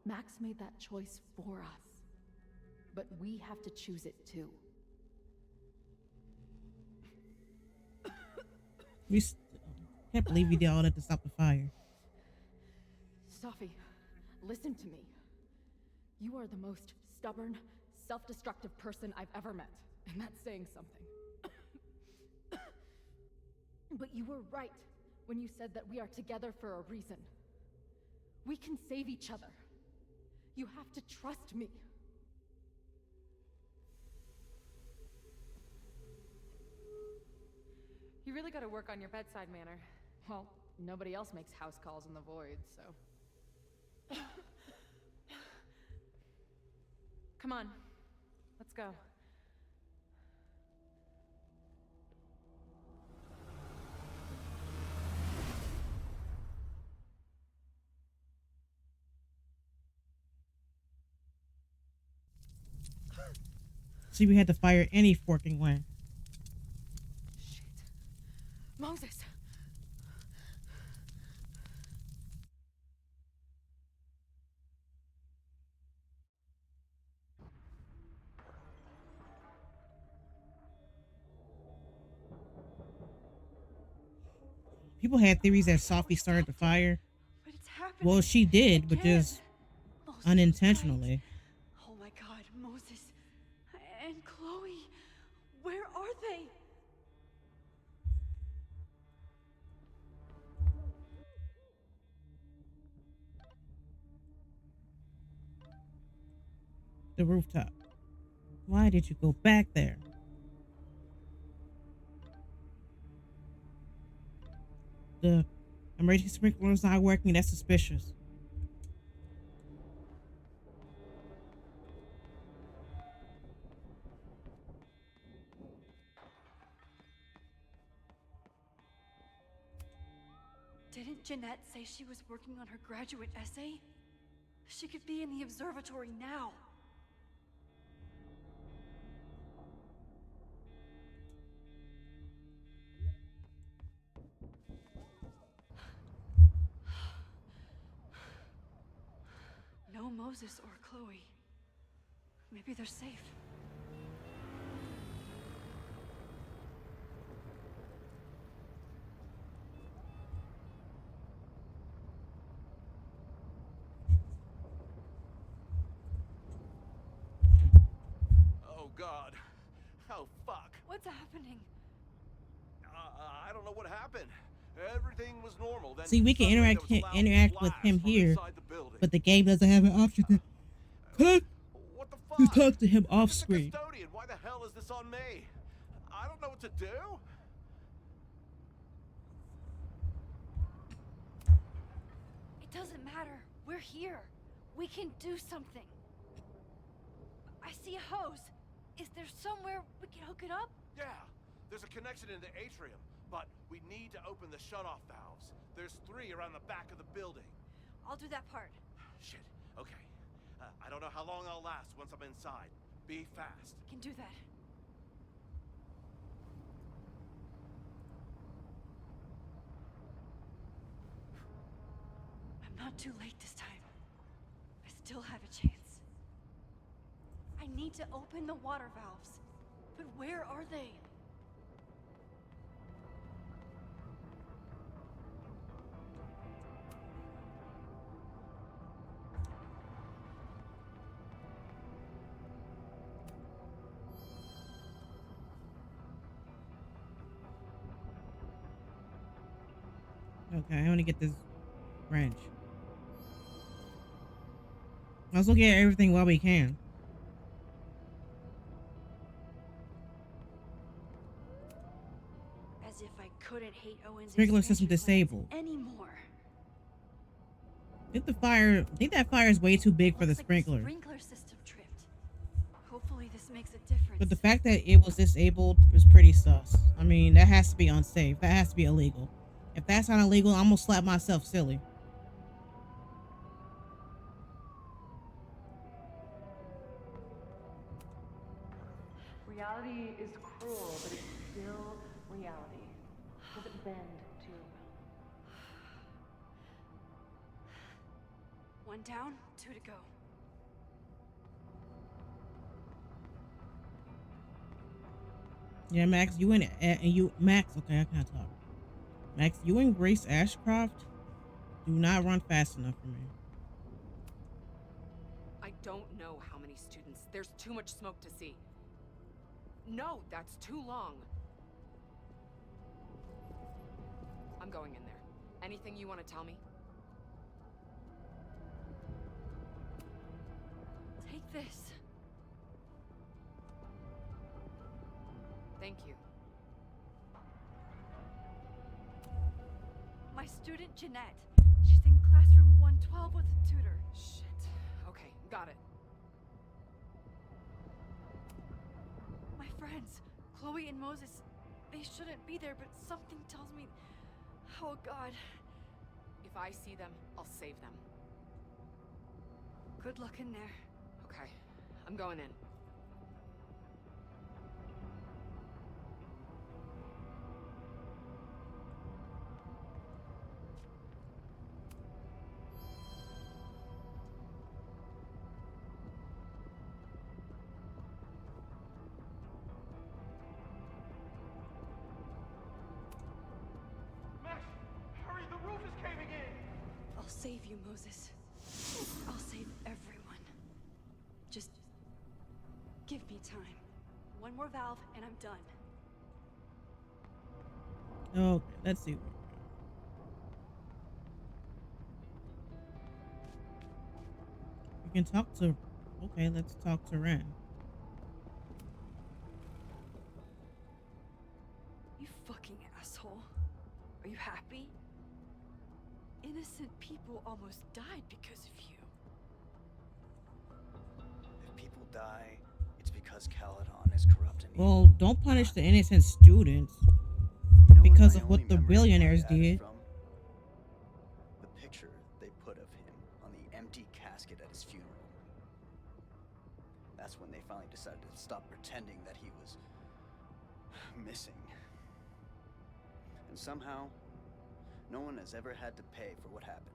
Max made that choice for us. But we have to choose it too. Can't believe you did all that to stop the fire. Safi, listen to me. You are the most stubborn, self-destructive person I've ever met. And that's saying something. But you were right when you said that we are together for a reason. We can save each other. You have to trust me. You really gotta work on your bedside manner. Well, nobody else makes house calls in the void, so... Come on, let's go. See, we had to fire any forking way. Moses! People had theories that Safi started the fire. But it's happening. Well, she did, but again. just Moses unintentionally. Oh my God, Moses and Chloe, where are they? The rooftop. Why did you go back there? The emergency sprinkler's not working. That's suspicious. Didn't Jeanette say she was working on her graduate essay? She could be in the observatory now. No Moses or Chloe. Maybe they're safe. Oh, God. Oh, fuck. What's happening? I don't know what happened. Everything was normal. Then See, we can suddenly interact there was a loud interact with blast him from here, inside the building. but the game doesn't have an option to What the fuck? talk to him off It's a screen. custodian. Why the hell is this on me? what to do? It doesn't matter. We're here. We can do something. I see a hose. Is there somewhere we can hook it up? Yeah, there's a connection in the atrium, but we need to open the shutoff valves. There's 3 around the back of the building. I'll do that part. Shit, okay. I don't know how long I'll last once I'm inside. Be fast. Can do that. I'm not too late this time. I still have a chance. I need to open the water valves. But where are they? Okay, I want to get this wrench. Let's look at everything while we can. As if I couldn't hate Owen's Sprinkler system expansion disabled. plans anymore. I think that fire is way too big for the sprinklers. Sprinkler system tripped. Hopefully this makes a difference. But the fact that it was disabled was pretty sus. I mean, that has to be unsafe. That has to be illegal. If that's not illegal, I'm gonna slap myself silly. Reality is cruel, but it's still reality. Doesn't bend to your will. One down, 2 to go. Yeah, Max, Max, okay, I can't talk. Max, you and Grace Ashcroft do not run fast enough for me. I don't know how many students. There's too much smoke to see. No, that's too long. I'm going in there. Anything you want to tell me? Take this. Thank you. My student Jeanette. She's in classroom 112 with a tutor. Shit. Okay, got it. My friends, Chloe and Moses, they shouldn't be there, but something tells me... Oh God. If I see them, I'll save them. Good luck in there. Okay, I'm going in. I'll save you, Moses. I'll save everyone. Just give me time. One more valve and I'm done. Okay, let's see. We can talk to... Okay, let's talk to Ren. You fucking asshole. Are you happy? Innocent people almost died because of you. If people die, it's because Caledon is corrupting me. Well, don't punish the innocent students because of what the billionaires did. The picture they put of him on the empty casket at his funeral. That's when they finally decided to stop pretending that he was missing. And somehow, no one has ever had to pay for what happened.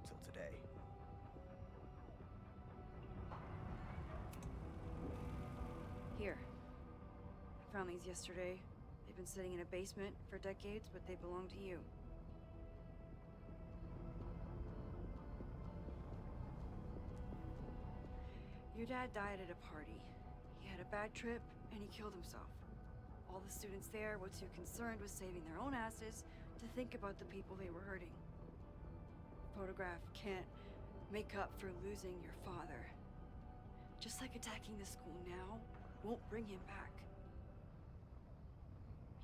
Till today. Here. I found these yesterday. They've been sitting in a basement for decades, but they belong to you. Your dad died at a party. He had a bad trip, and he killed himself. All the students there were too concerned with saving their own asses to think about the people they were hurting. Photograph can't make up for losing your father. Just like attacking the school now won't bring him back.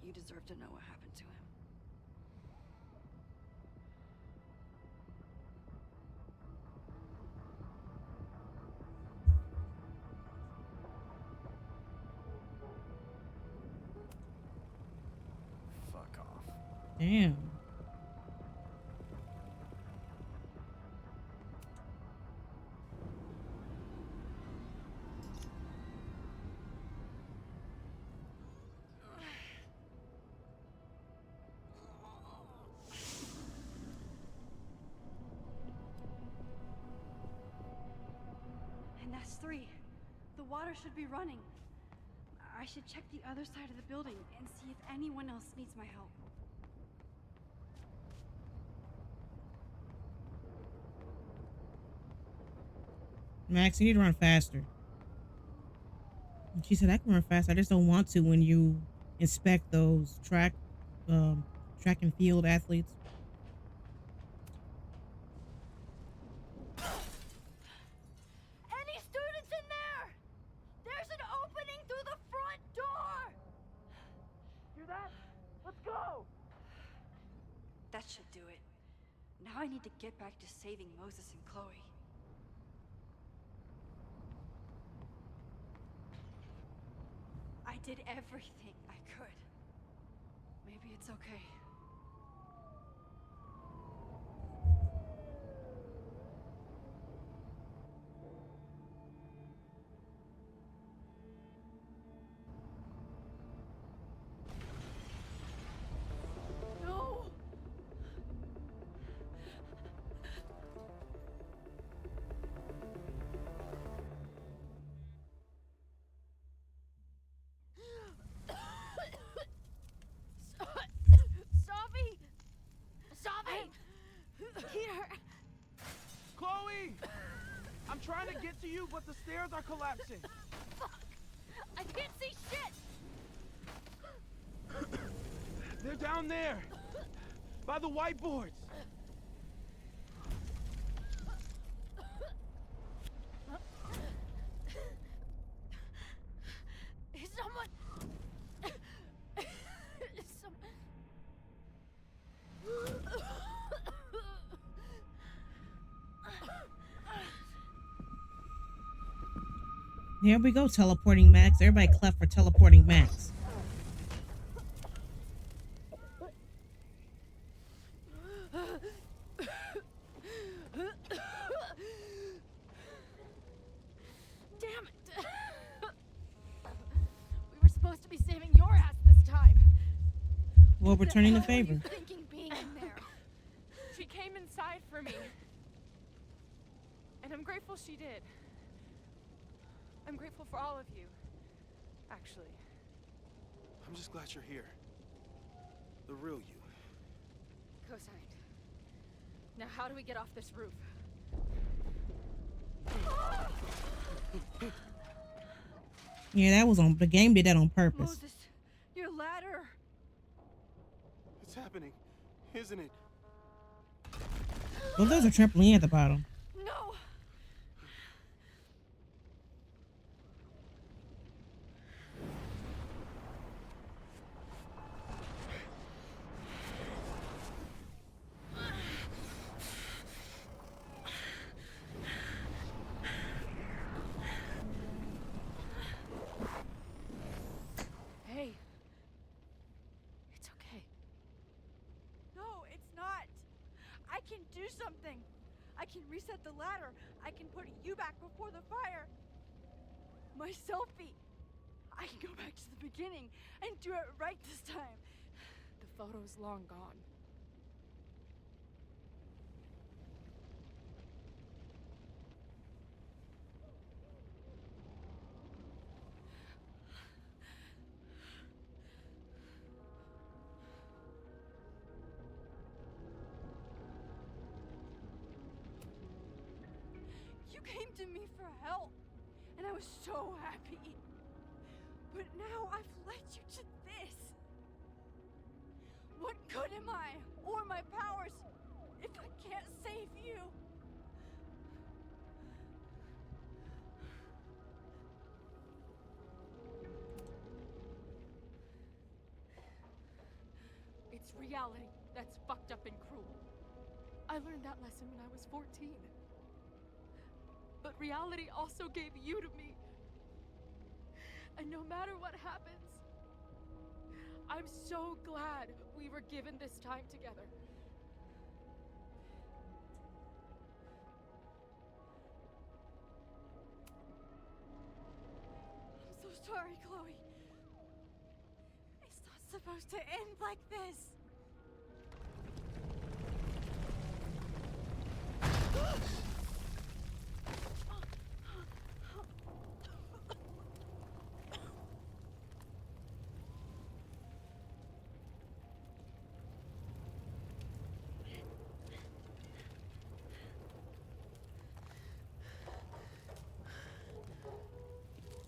You deserve to know what happened to him. Fuck off. Damn. And that's 3. The water should be running. I should check the other side of the building and see if anyone else needs my help. Max, you need to run faster. And she said, I can run fast. I just don't want to when you inspect those track and field athletes. Any students in there? There's an opening through the front door! Hear that? Let's go! That should do it. Now I need to get back to saving Moses and Chloe. I did everything I could. Maybe it's okay. No! Safi! Safi! Here! Chloe! I'm trying to get to you, but the stairs are collapsing. Fuck! I can't see shit! They're down there, by the whiteboards. Is someone... Here we go, teleporting Max. Everybody clap for teleporting Max. Damn it! We were supposed to be saving your ass this time. Well, returning the favor. What were you thinking being in there? She came inside for me. And I'm grateful she did. I'm grateful for all of you, actually. I'm just glad you're here. The real you. Co-signed. Now how do we get off this roof? Yeah, that was on. The game did that on purpose. Moses, your ladder. It's happening, isn't it? Well, there's a trampoline at the bottom. No! Hey. It's okay. No, it's not. I can do something. I can reset the ladder. I can put you back before the fire. My selfie. I can go back to the beginning and do it right this time. The photo's long gone. You came to me for help, and I was so happy. But now I've led you to this. What good am I, or my powers, if I can't save you? reality that's fucked up and cruel. I learned that lesson when I was 14. But reality also gave you to me. And no matter what happens, I'm so glad we were given this time together. I'm so sorry, Chloe. It's not supposed to end like this.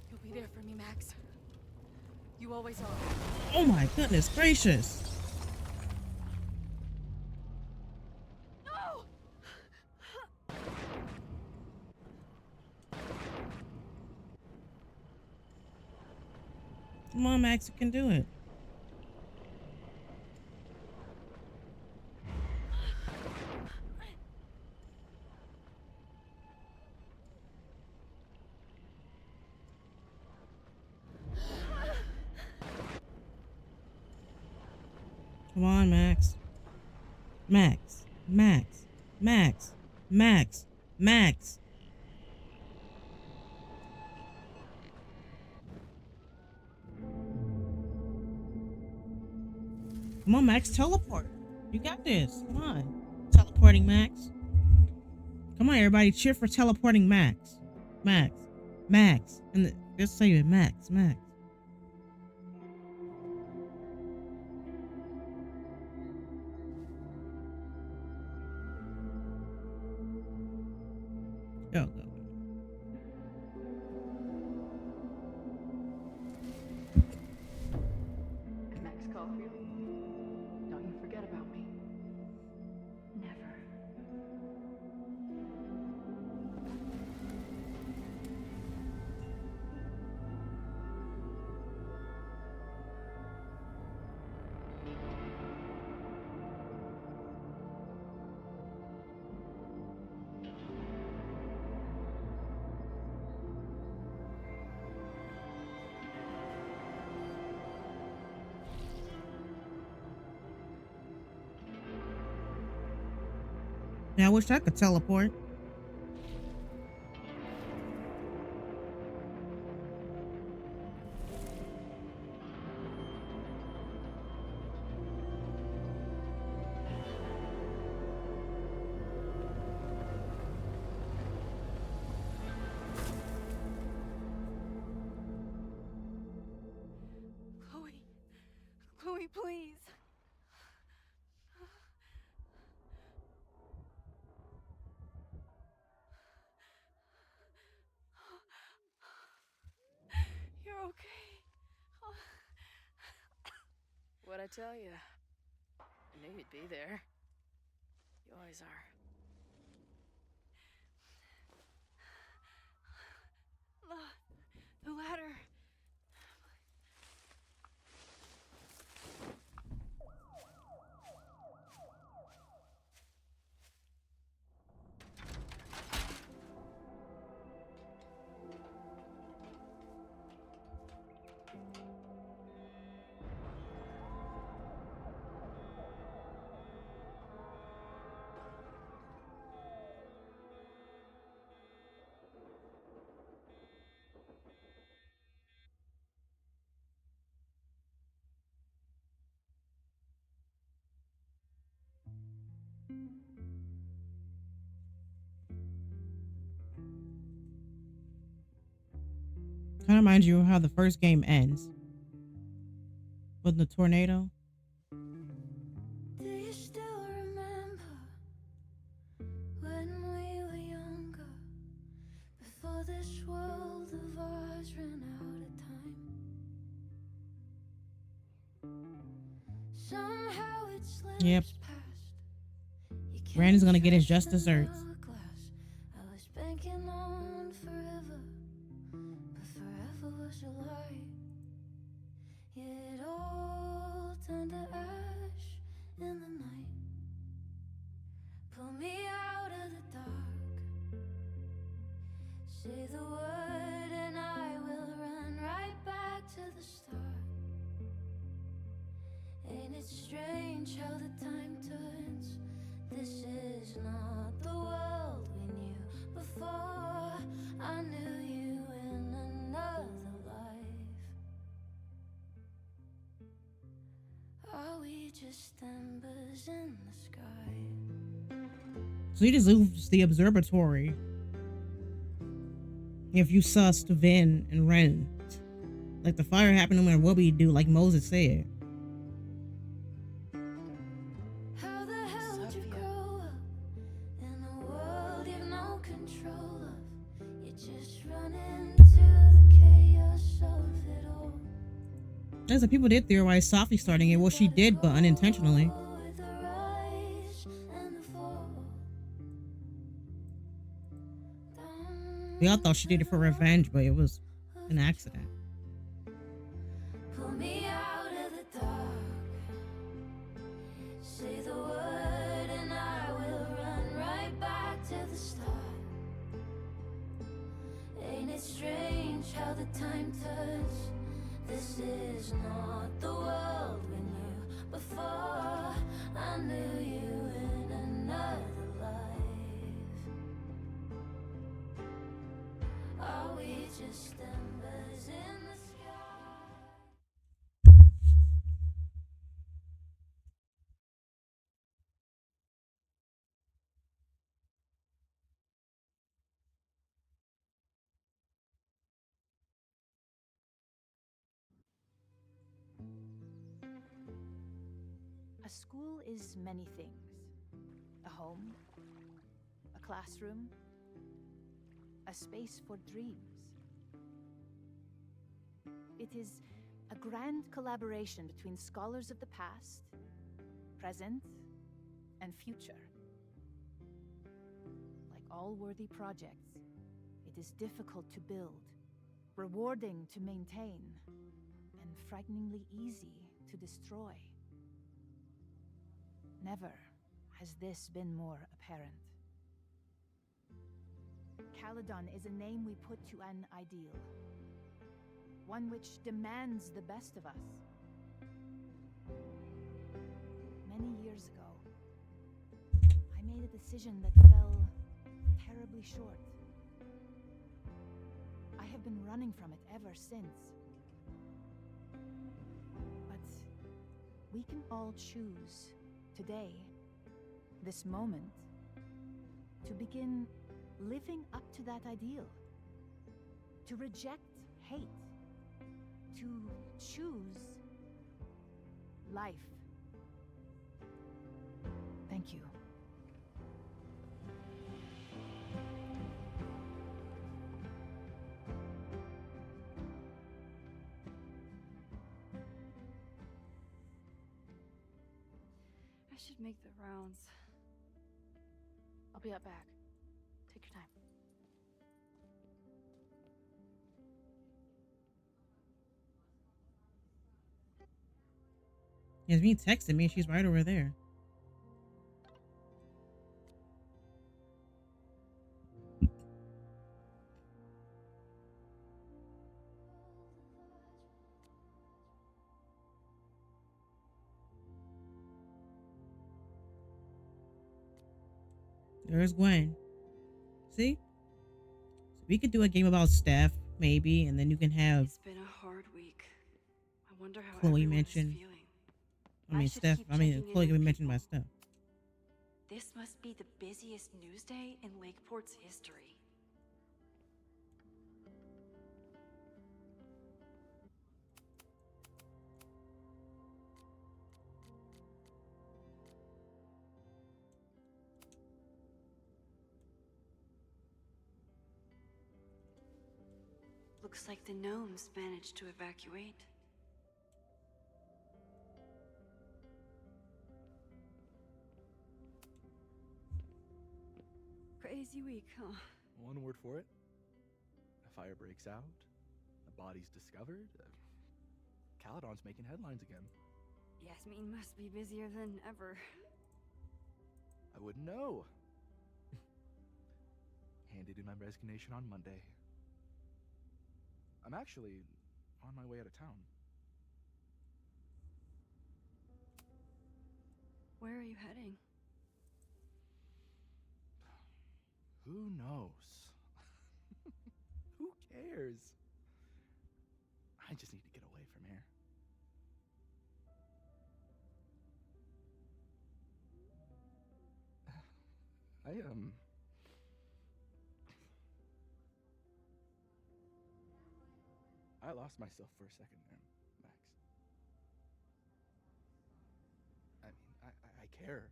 You'll be there for me, Max. You always are. Oh my goodness gracious. No! Come on, Max, you can do it. Come on, Max. Max. Max. Max. Max. Max. Come on, Max, teleport. You got this. Come on. Teleporting Max. Come on, everybody, cheer for teleporting Max. Max. Max. And just say it, Max. Max. Go, go. Max Caulfield, don't you forget about me. Never. Yeah, I wish I could teleport. Chloe. Chloe, please. You're okay. What'd I tell you? I knew you'd be there. You always are. The ladder. Kind of reminds you of how the first game ends with the tornado. Do you still remember when we were younger, before this world of ours ran out of time? Somehow it slips Yep. past. Brandon's gonna get his just desserts. I was banking on forever, but forever was a lie. It all turned to ash Say the word and I will run right back to the start. Ain't it strange how the time turns? This is not the world we knew before. I knew you in another life. Are we just embers in the sky? So he just leaves the observatory. If you sussed Vihn and Ren. Like the fire happened no matter what we do, like Moses said. How the hell did you grow up in a world you've no control of? You just run into the chaos of it all. As the people did theorize Safi starting it. Well, she did, but unintentionally. With the rise and the fall. We all thought she did it for revenge, but it was an accident. Pull me out of the dark. Say the word and I will run right back to the start. Ain't it strange how the time turns? This is not the world we knew before. I knew you in another life. Are we just embers in the sky? A school is many things. A home, a classroom, a space for dreams. It is a grand collaboration between scholars of the past, present, and future. Like all worthy projects, it is difficult to build, rewarding to maintain, and frighteningly easy to destroy. Never has this been more apparent. Caledon is a name we put to an ideal, one which demands the best of us. Many years ago, I made a decision that fell terribly short. I have been running from it ever since. But we can all choose today, this moment, to begin living up to that ideal, to reject hate, to choose life. Thank you. I should make the rounds. I'll be up back. Take your time. Yasmin texted me. She's right over there. There's Gwen. See? So we could do a game about Steph, maybe, and then you can have It's been a hard week. I wonder how Chloe everyone mentioned. is feeling. Chloe can be mentioned by Steph. This must be the busiest news day in Lakeport's history. Looks like the gnomes managed to evacuate. Crazy week, huh? One word for it. A fire breaks out. A body's discovered. Caledon's making headlines again. Yasmin must be busier than ever. I wouldn't know. Handed in my resignation on Monday. I'm actually on my way out of town. Where are you heading? Who knows? Who cares? I just need to get away from here. I lost myself for a second there, Max. I mean, I care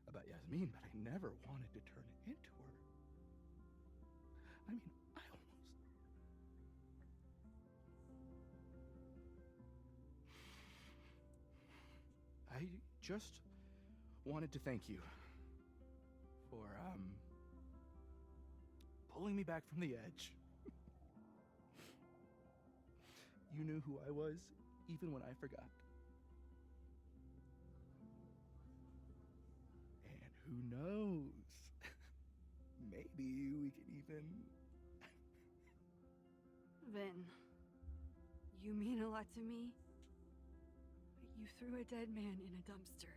about Yasmin, but I never wanted to turn it into her. I mean, I just wanted to thank you for, pulling me back from the edge. You knew who I was, even when I forgot. And who knows? Maybe we can even... Vihn, you mean a lot to me. You threw a dead man in a dumpster.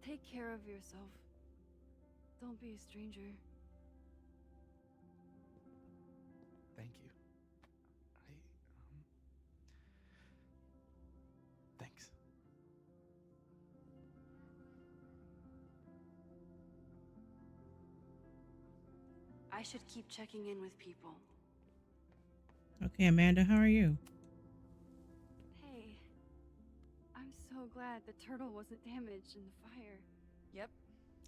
Take care of yourself. Don't be a stranger. Thank you. Thanks. I should keep checking in with people. Okay, Amanda, how are you? Hey, I'm so glad the turtle wasn't damaged in the fire. Yep.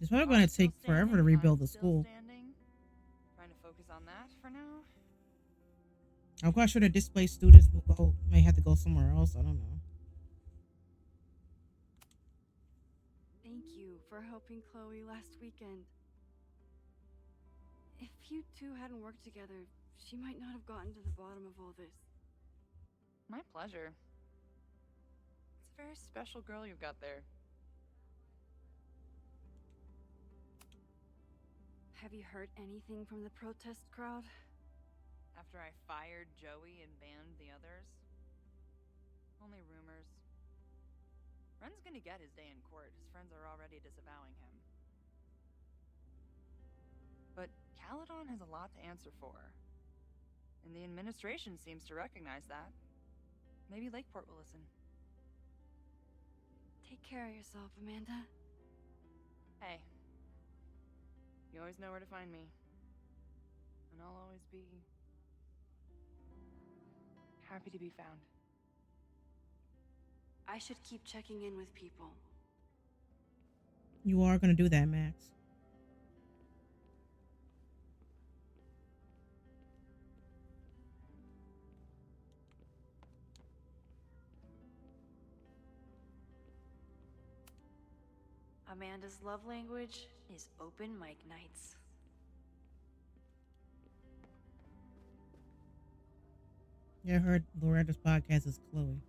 It's probably going to take forever to rebuild the school. Trying to focus on that for now. I'm quite sure the displaced students may have to go somewhere else. I don't know. Thank you for helping Chloe last weekend. If you two hadn't worked together, she might not have gotten to the bottom of all this. My pleasure. It's a very special girl you've got there. Have you heard anything from the protest crowd? After I fired Joey and banned the others? Only rumors. Ren's gonna get his day in court. His friends are already disavowing him. But Caledon has a lot to answer for. And the administration seems to recognize that. Maybe Lakeport will listen. Take care of yourself, Amanda. Hey. You always know where to find me. And I'll always be... happy to be found. I should keep checking in with people. You are going to do that, Max. Amanda's love language is open mic nights. Yeah, I heard Loretta's podcast is Chloe.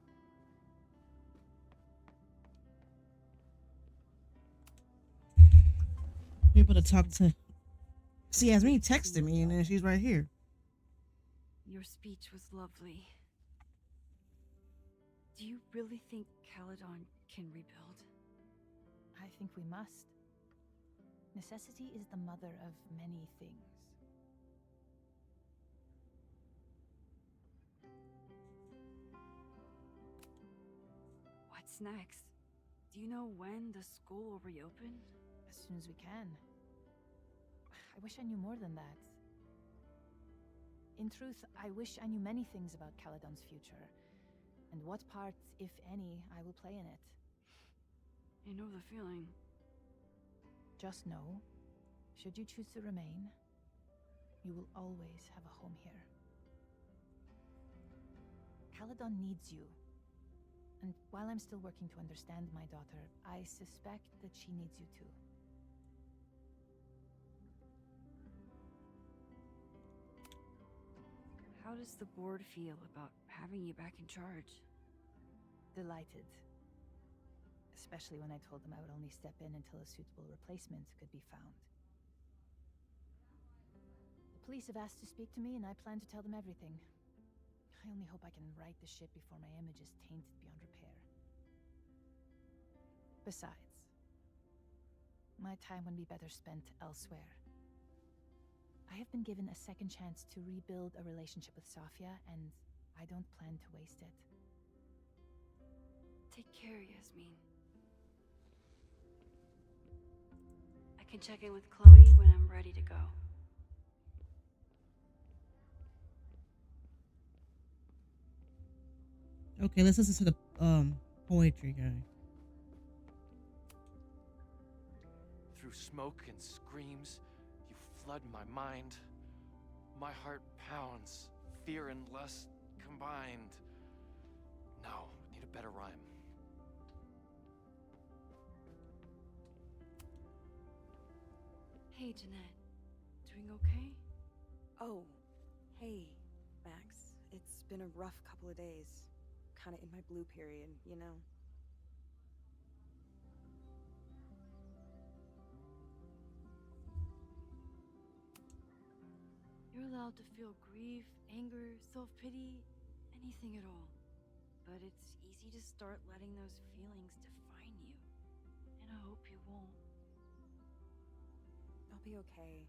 Able to talk to... See, Yasmin texted me and then she's right here. Your speech was lovely. Do you really think Caledon can rebuild? I think we must. Necessity is the mother of many things. What's next? Do you know when the school will reopen? As soon as we can. I wish I knew more than that. In truth, I wish I knew many things about Caledon's future, and what part, if any, I will play in it. I know the feeling. Just know, should you choose to remain, you will always have a home here. Caledon needs you. And while I'm still working to understand my daughter, I suspect that she needs you too. How How does the board feel about having you back in charge? Delighted. Especially when I told them I would only step in until a suitable replacement could be found. The police have asked to speak to me, and I plan to tell them everything. I only hope I can right the ship before my image is tainted beyond repair. Besides, my time would be better spent elsewhere. I have been given a second chance to rebuild a relationship with Safia, and I don't plan to waste it. Take care, Yasmin. I can check in with Chloe when I'm ready to go. Okay, let's listen to the poetry guy. Through smoke and screams, you flood my mind. My heart pounds, fear and lust combined. No, need a better rhyme. Hey, Jeanette. Doing okay? Oh, hey, Max. It's been a rough couple of days. Kinda in my blue period, you know? You're allowed to feel grief, anger, self-pity, anything at all. But it's easy to start letting those feelings define you. And I hope you won't. I'll be okay.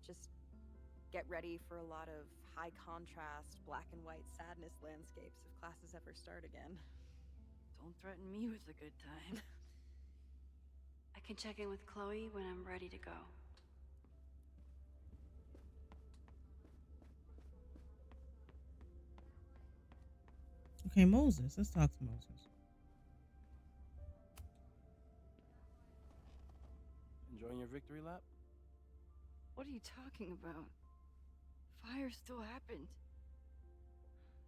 Just get ready for a lot of high contrast, black and white sadness landscapes if classes ever start again. Don't threaten me with a good time. I can check in with Chloe when I'm ready to go. Okay, Moses. Let's talk to Moses. Enjoying your victory lap? What are you talking about? Fire still happened.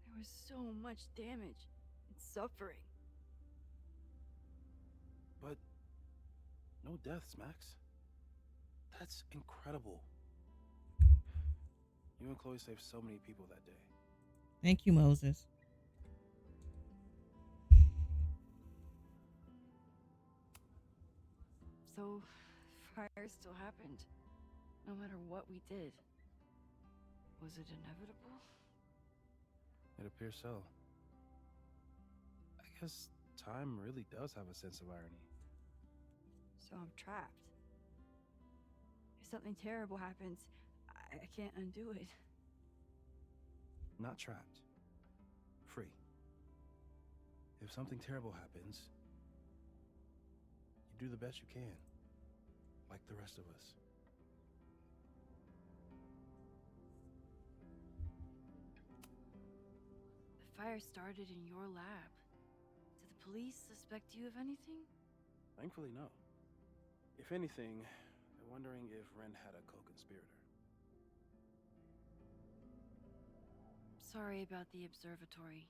There was so much damage and suffering. But no deaths, Max. That's incredible. You and Chloe saved so many people that day. Thank you, Moses. So, fire still happened, no matter what we did. Was it inevitable? It appears so. I guess time really does have a sense of irony. So I'm trapped. If something terrible happens, I can't undo it. Not trapped. Free. If something terrible happens, you do the best you can. Like the rest of us. The fire started in your lab. Did the police suspect you of anything? Thankfully, no. If anything, they're wondering if Ren had a co-conspirator. Sorry about the observatory.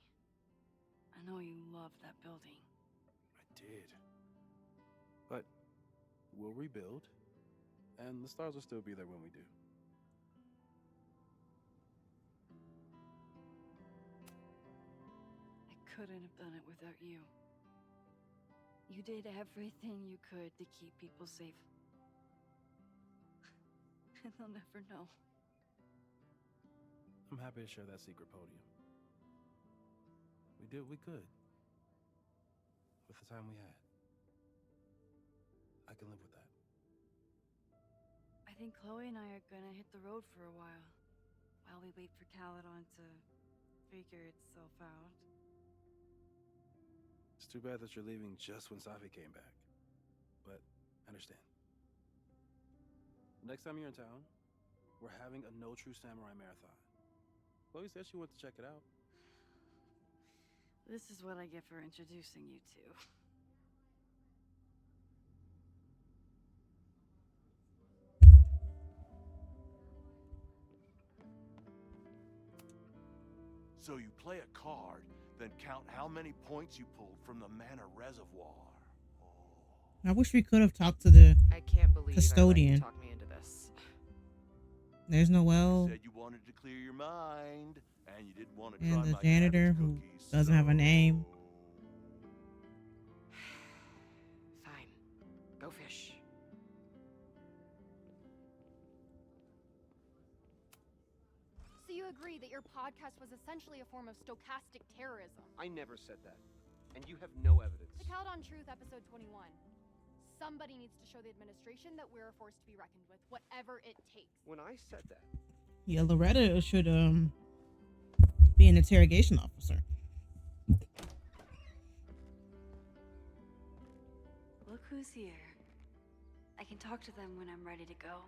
I know you loved that building. I did. But we'll rebuild, and the stars will still be there when we do. I couldn't have done it without you. You did everything you could to keep people safe. And they'll never know. I'm happy to share that secret podium. We did what we could. With the time we had. I can live with that. I think Chloe and I are gonna hit the road for a while we wait for Caledon to figure itself out. It's too bad that you're leaving just when Safi came back. But I understand. Next time you're in town, we're having a No True Samurai marathon. Chloe said she went to check it out. This is what I get for introducing you to. So you play a card, then count how many points you pulled from the mana reservoir. I wish we could have talked to the I can't believe custodian. I let you talk me into this. There's Noelle. You said you wanted to clear your mind, And you didn't want to And try the my janitor cabbage who cookies, doesn't have a name. Fine. Go fish. So you agree that your podcast was essentially a form of stochastic terrorism? I never said that. And you have no evidence. The Caledon Truth, episode 21. Somebody needs to show the administration that we're a force to be reckoned with, whatever it takes. When I said that, Yeah, Loretta should be an interrogation officer. Look who's here. I can talk to them when I'm ready to go.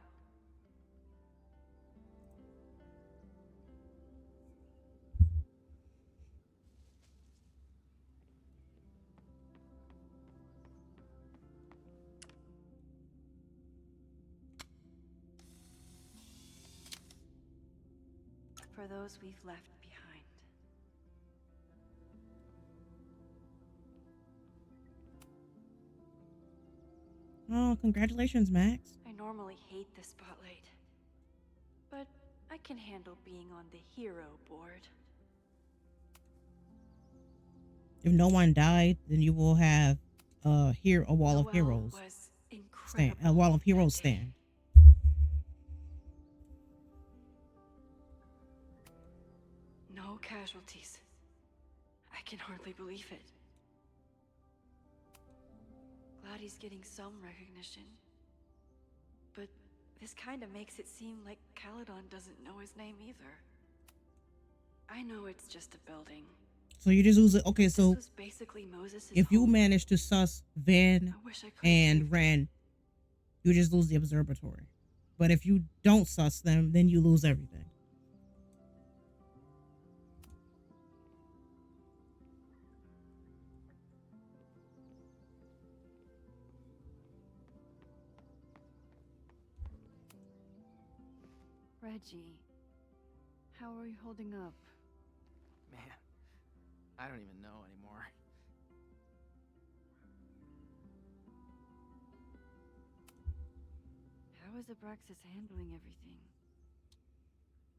For those we've left behind. Oh, congratulations, Max. I normally hate the spotlight, but I can handle being on the hero board. If no one died, then you will have a wall of Noelle heroes. was Stand, incredible a wall of heroes that day. stand. No casualties. I can hardly believe it. Glad he's getting some recognition. But this kind of makes it seem like Caledon doesn't know his name either. I know it's just a building. So you just lose it. Okay, so This was basically Moses' if you home. manage to suss Vihn I wish I could've and saved Wren, you just lose the observatory. But if you don't suss them, then you lose everything. Reggie, how are you holding up? Man, I don't even know anymore. How is Abraxas handling everything?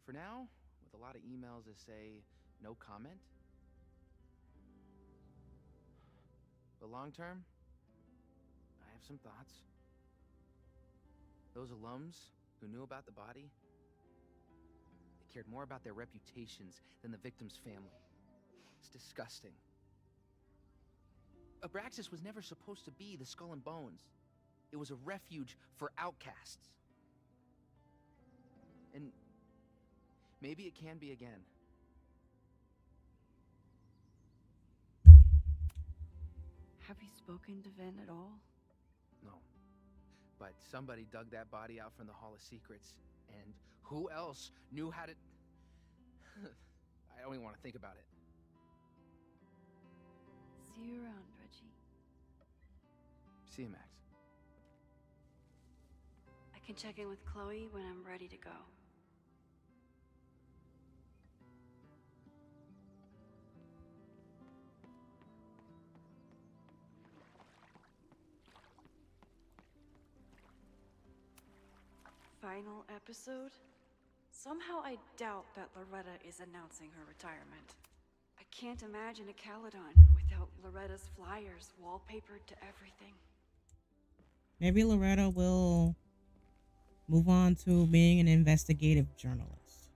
For now, with a lot of emails that say no comment. But long term, I have some thoughts. Those alums who knew about the body, they cared more about their reputations than the victim's family. It's disgusting. Abraxas was never supposed to be the Skull and Bones. It was a refuge for outcasts. And maybe it can be again. Have you spoken to Vihn at all? No. But somebody dug that body out from the Hall of Secrets, and who else knew how to... I don't even want to think about it. See you around, Reggie. See you, Max. I can check in with Chloe when I'm ready to go. Final episode? Somehow I doubt that Loretta is announcing her retirement. I can't imagine a Caledon without Loretta's flyers wallpapered to everything. Maybe Loretta will move on to being an investigative journalist.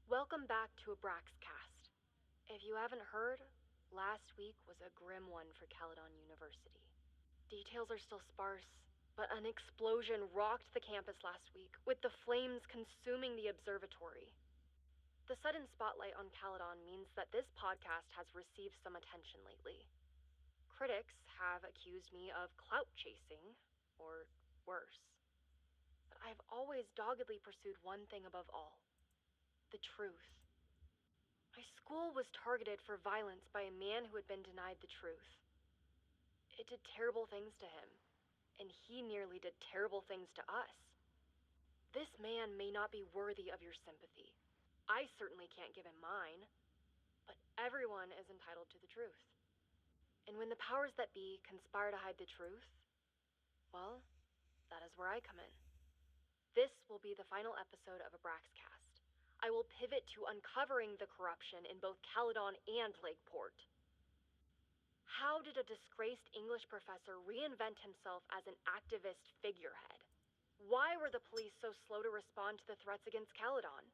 Welcome back to Abraxcast. If you haven't heard, last week was a grim one for Caledon University. Details are still sparse, but an explosion rocked the campus last week, with the flames consuming the observatory. The sudden spotlight on Caledon means that this podcast has received some attention lately. Critics have accused me of clout chasing, or worse. But I've always doggedly pursued one thing above all: the truth. My school was targeted for violence by a man who had been denied the truth. It did terrible things to him, and he nearly did terrible things to us. This man may not be worthy of your sympathy. I certainly can't give him mine, but everyone is entitled to the truth. And when the powers that be conspire to hide the truth, well, that is where I come in. This will be the final episode of Abraxcast. I will pivot to uncovering the corruption in both Caledon and Lakeport. How did a disgraced English professor reinvent himself as an activist figurehead? Why were the police so slow to respond to the threats against Caledon?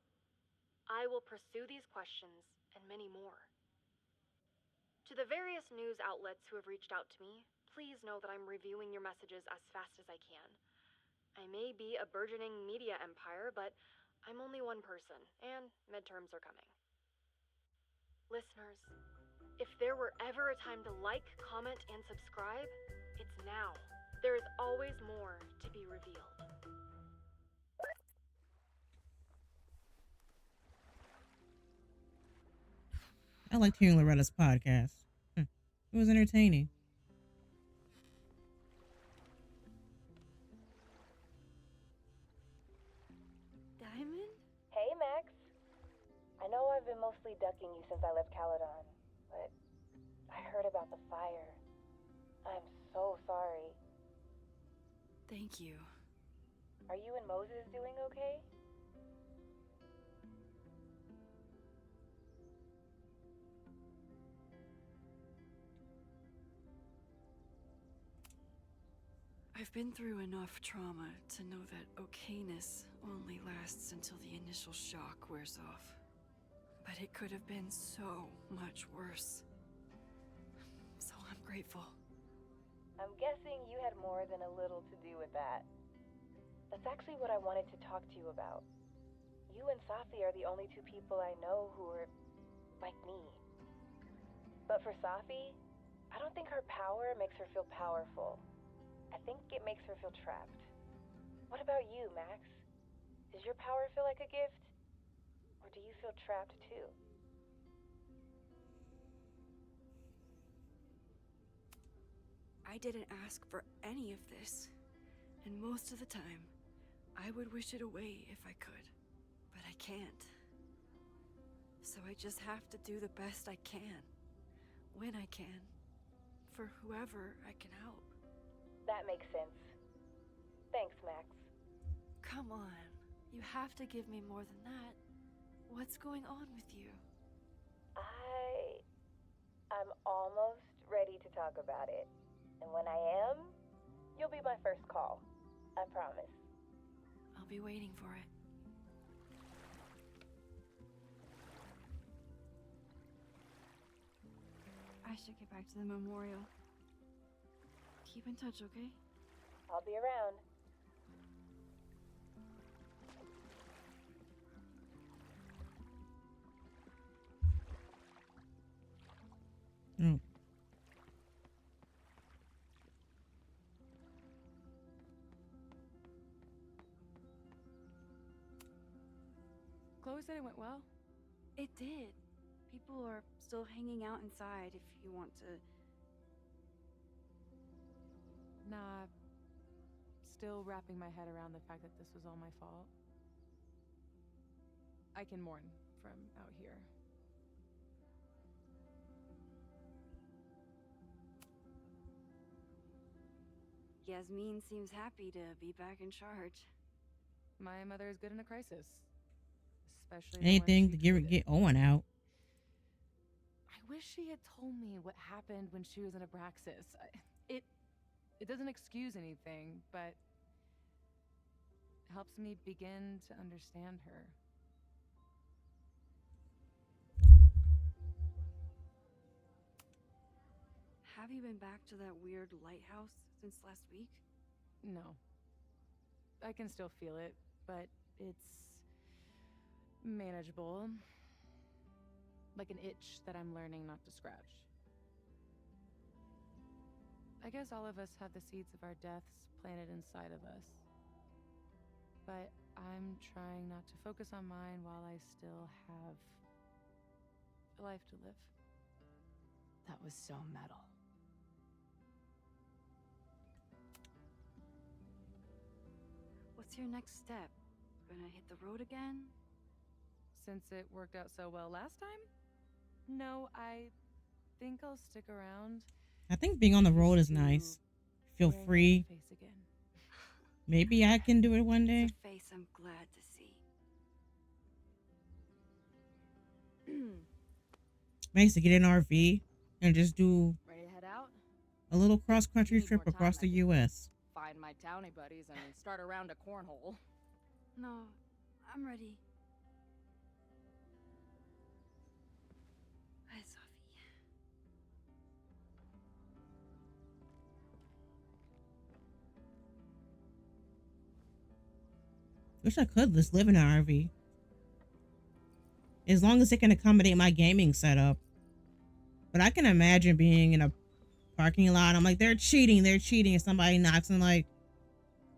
I will pursue these questions and many more. To the various news outlets who have reached out to me, please know that I'm reviewing your messages as fast as I can. I may be a burgeoning media empire, but I'm only one person, and midterms are coming. Listeners, if there were ever a time to like, comment, and subscribe, it's now. There is always more to be revealed. I liked hearing Loretta's podcast. It was entertaining. Diamond? Hey, Max. I know I've been mostly ducking you since I left Caledon, but I heard about the fire. I'm so sorry. Thank you. Are you and Moses doing okay? I've been through enough trauma to know that okayness only lasts until the initial shock wears off. But it could have been so much worse. So I'm grateful. I'm guessing you had more than a little to do with that. That's actually what I wanted to talk to you about. You and Safi are the only two people I know who are like me. But for Safi, I don't think her power makes her feel powerful. I think it makes her feel trapped. What about you, Max? Does your power feel like a gift? Or do you feel trapped too? I didn't ask for any of this. And most of the time, I would wish it away if I could. But I can't. So I just have to do the best I can. When I can. For whoever I can help. That makes sense. Thanks, Max. Come on. You have to give me more than that. What's going on with you? I'm almost ready to talk about it. And when I am, you'll be my first call. I promise. I'll be waiting for it. I should get back to the memorial. Keep in touch, okay? I'll be around. Mm. Chloe said it went well. It did. People are still hanging out inside if you want to. Nah, still wrapping my head around the fact that this was all my fault. I can mourn from out here. Yasmin seems happy to be back in charge. My mother is good in a crisis. Especially the one Anything she to get Owen out. I wish she had told me what happened when she was in Abraxas. It doesn't excuse anything, but helps me begin to understand her. Have you been back to that weird lighthouse since last week? No. I can still feel it, but it's manageable. Like an itch that I'm learning not to scratch. I guess all of us have the seeds of our deaths planted inside of us. But I'm trying not to focus on mine while I still have a life to live. That was so metal. What's your next step? Gonna hit the road again? Since it worked out so well last time? No, I think I'll stick around. I think being on the road is nice. Feel free. Face again. Maybe I can do it one day. It's a face I'm glad to see. Nice to get an RV and just do Ready to head out? a little cross country Need trip more time, across I the think. U.S. Find my townie buddies and start a round of cornhole. No, I'm ready. Hi, Safi. Wish I could just live in an RV. As long as it can accommodate my gaming setup. But I can imagine being in a parking lot. I'm like, they're cheating. And somebody knocks and like,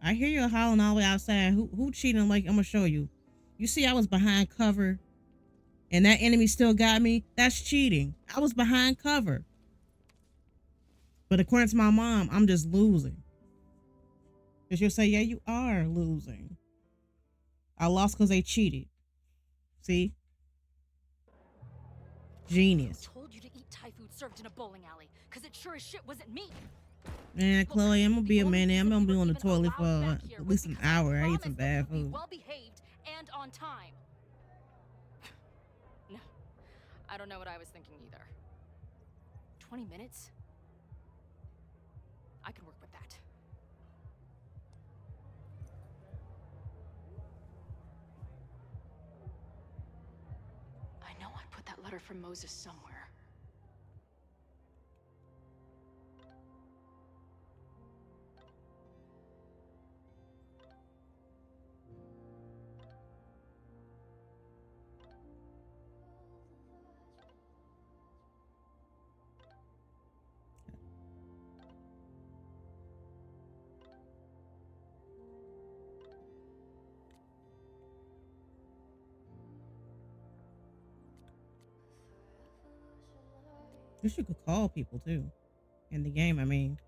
I hear you howling all the way outside. Who cheating? I'm like, I'm gonna show you. You see, I was behind cover and that enemy still got me. That's cheating. I was behind cover. But according to my mom, I'm just losing. Because she'll say, yeah, you are losing. I lost because they cheated. See? Genius. Told you to eat Thai food served in a bowling alley, because it sure as shit wasn't me. Man, Chloe, I'm gonna be a minute. I'm gonna be on the toilet for at least an hour. I ate some bad food. Well behaved and on time. No, I don't know what I was thinking either. 20 minutes? I can work with that. I know I put that letter from Moses somewhere. Wish you could call people too. In the game, I mean.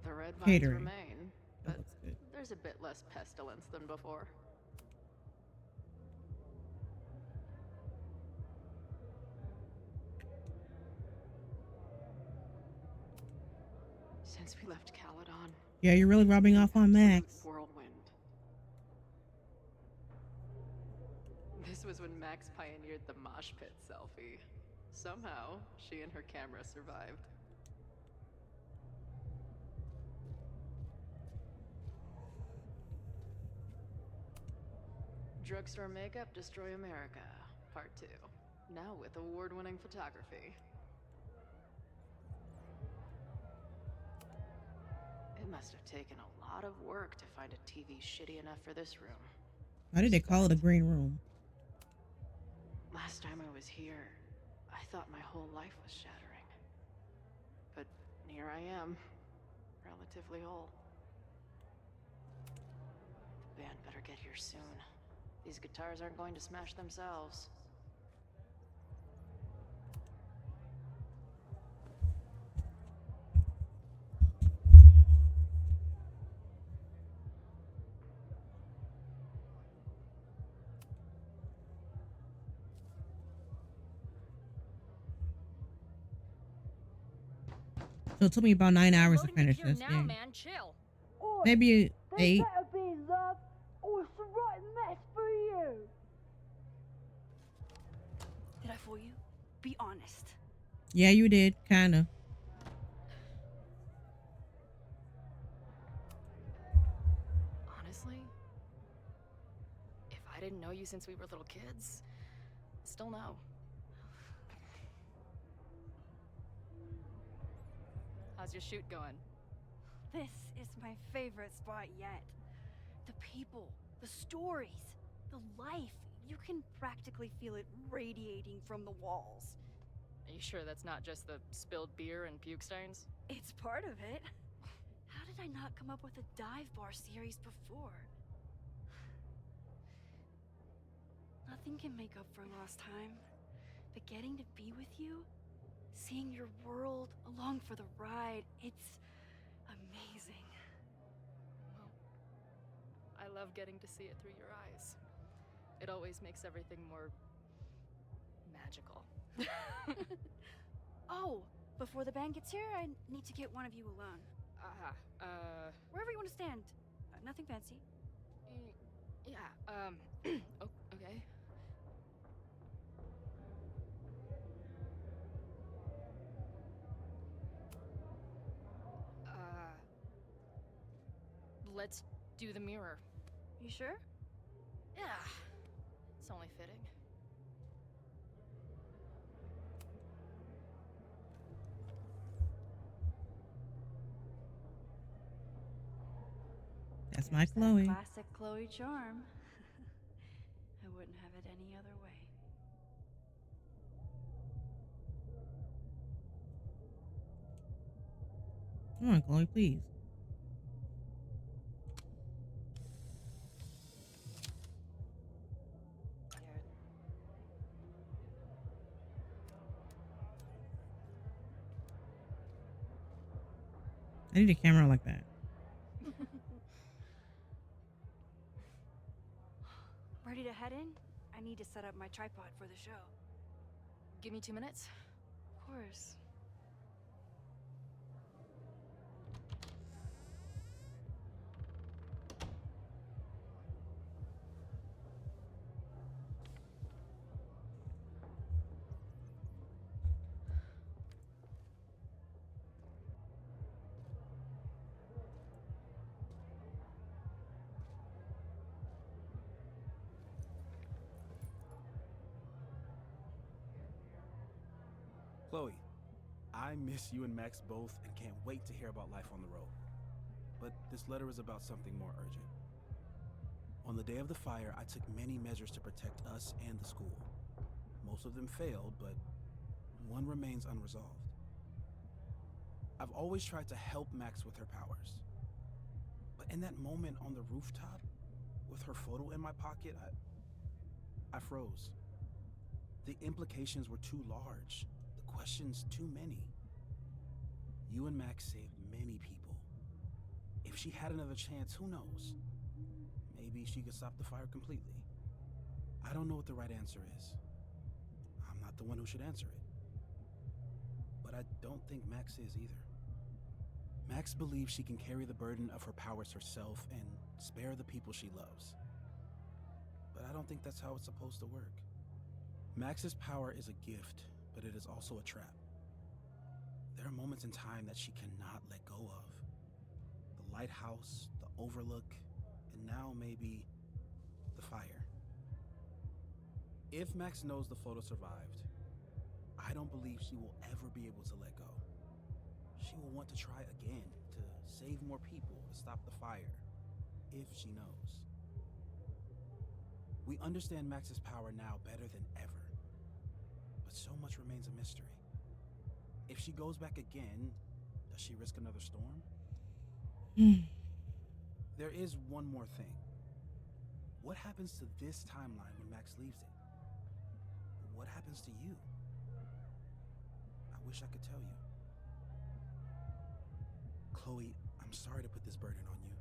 The red vines Catering. remain, That but looks good. there's a bit less pestilence than before. Since we left Caledon, Yeah, you're really rubbing off on Max. whirlwind. This was when Max pioneered the mosh pit selfie. Somehow, she and her camera survived. Drugstore Makeup Destroy America, Part 2. Now with award-winning photography. It must have taken a lot of work to find a TV shitty enough for this room. Why did they call it a green room? Last time I was here, I thought my whole life was shattering. But here I am, relatively whole. The band better get here soon. These guitars aren't going to smash themselves. So it took me about 9 hours to finish this Now, game. man, chill. Maybe 8. better be love, or it's the right mess for you. Did I fool you? Be honest. Yeah, you did, kinda. Honestly, if I didn't know you since we were little kids, still no. How's your shoot going? This is my favorite spot yet. The people, the stories, the life. You can practically feel it radiating from the walls. Are you sure that's not just the spilled beer and puke stains? It's part of it. How did I not come up with a dive bar series before? Nothing can make up for lost time, but getting to be with you, seeing your world along for the ride, it's amazing. Well, I love getting to see it through your eyes. It always makes everything more magical. Oh, before the band gets here, I need to get one of you alone. Wherever you want to stand. Nothing fancy. Yeah, okay. Let's do the mirror. You sure? Yeah, it's only fitting. That's my There's Chloe. that classic Chloe charm. I wouldn't have it any other way. Come on, Chloe, please. I need a camera like that. Ready to head in? I need to set up my tripod for the show. Give me 2 minutes. Of course. Chloe, I miss you and Max both and can't wait to hear about life on the road. But this letter is about something more urgent. On the day of the fire, I took many measures to protect us and the school. Most of them failed, but one remains unresolved. I've always tried to help Max with her powers. But in that moment on the rooftop, with her photo in my pocket, I froze. The implications were too large. The questions too many. You and Max saved many people. If she had another chance, who knows? Maybe she could stop the fire completely. I don't know what the right answer is. I'm not the one who should answer it. But I don't think Max is either. Max believes she can carry the burden of her powers herself and spare the people she loves. But I don't think that's how it's supposed to work. Max's power is a gift, but it is also a trap. There are moments in time that she cannot let go of. The lighthouse, the overlook, and now maybe the fire. If Max knows the photo survived, I don't believe she will ever be able to let go. She will want to try again, to save more people, to stop the fire, if she knows. We understand Max's power now better than ever, but so much remains a mystery. If she goes back again, does she risk another storm? There is one more thing. What happens to this timeline when Max leaves it? What happens to you? I wish I could tell you. Chloe, I'm sorry to put this burden on you,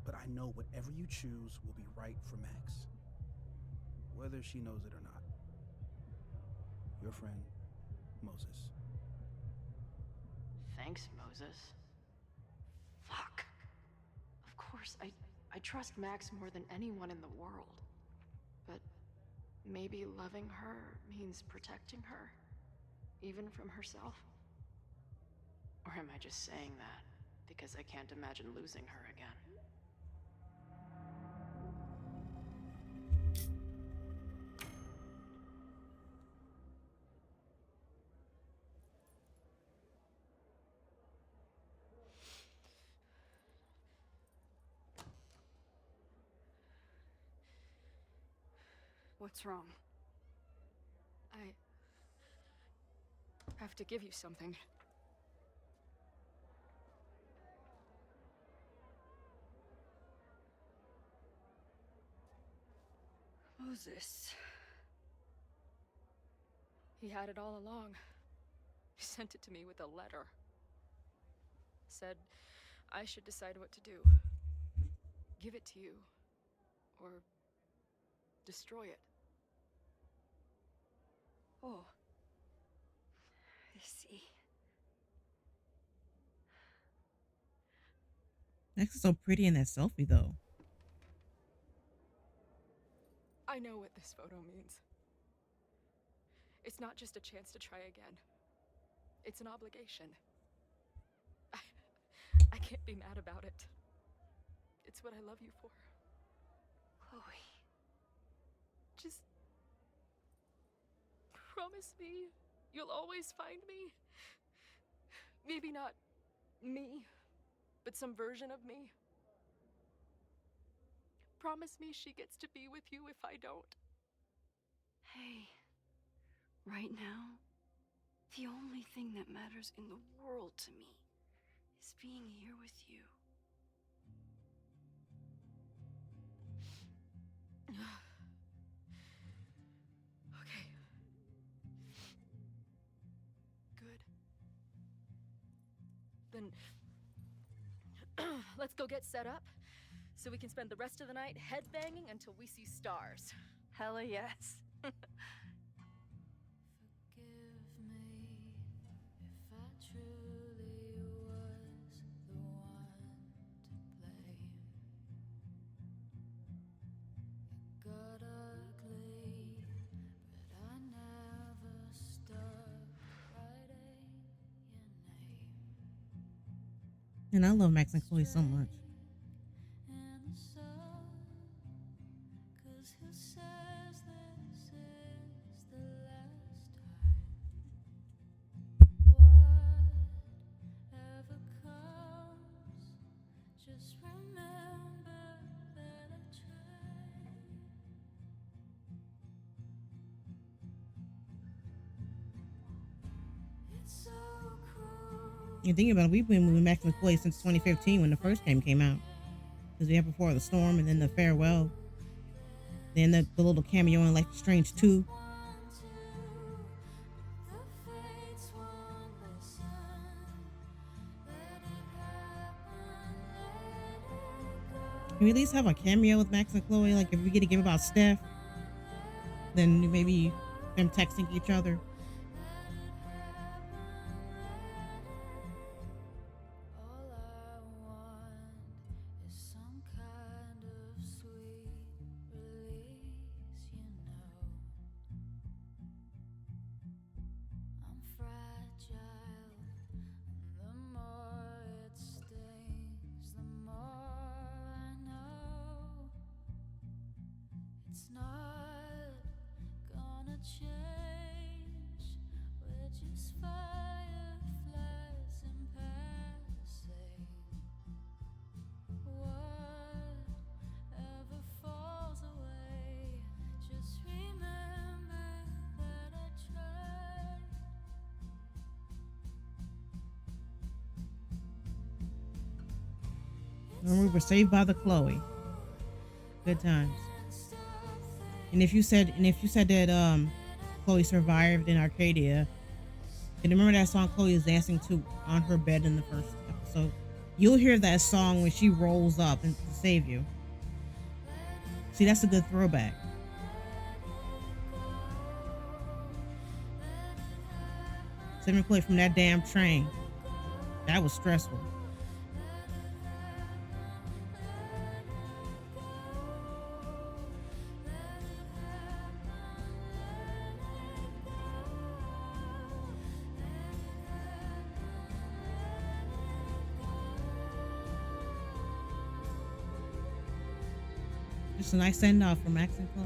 but I know whatever you choose will be right for Max, whether she knows it or not. Your friend, Moses. Thanks, Moses. Fuck. Of course, I trust Max more than anyone in the world. But maybe loving her means protecting her, even from herself? Or am I just saying that because I can't imagine losing her again? What's wrong? I have to give you something. Moses. He had it all along. He sent it to me with a letter. Said I should decide what to do. Give it to you. Or destroy it. Oh. I see. Max is so pretty in that selfie, though. I know what this photo means. It's not just a chance to try again. It's an obligation. I can't be mad about it. It's what I love you for. Chloe. Just promise me you'll always find me. Maybe not me, but some version of me. Promise me she gets to be with you if I don't. Hey. Right now, the only thing that matters in the world to me is being here with you. Okay. Good. Then let's go get set up so we can spend the rest of the night headbanging until we see stars. Hella yes. And I love Max and Chloe so much. Just remember that I tried. It's so cruel. You think about it, we've been moving Max and Chloe since 2015 when the first game came out. Because we had Before the Storm and then the Farewell. Then the little cameo in Life is Strange 2. Can we at least have a cameo with Max and Chloe? Like if we get a game about Steph, then maybe them texting each other. It's not gonna change. We're just fireflies in passing. Whatever falls away, just remember that I tried. And we were saved by the Chloe. Good times. And if you said that Chloe survived in Arcadia, and remember that song Chloe is dancing to on her bed in the first episode, you'll hear that song when she rolls up and to save you. See, that's a good throwback. Saving Chloe from that damn train. That was stressful. Just a nice send off from Max and Chloe.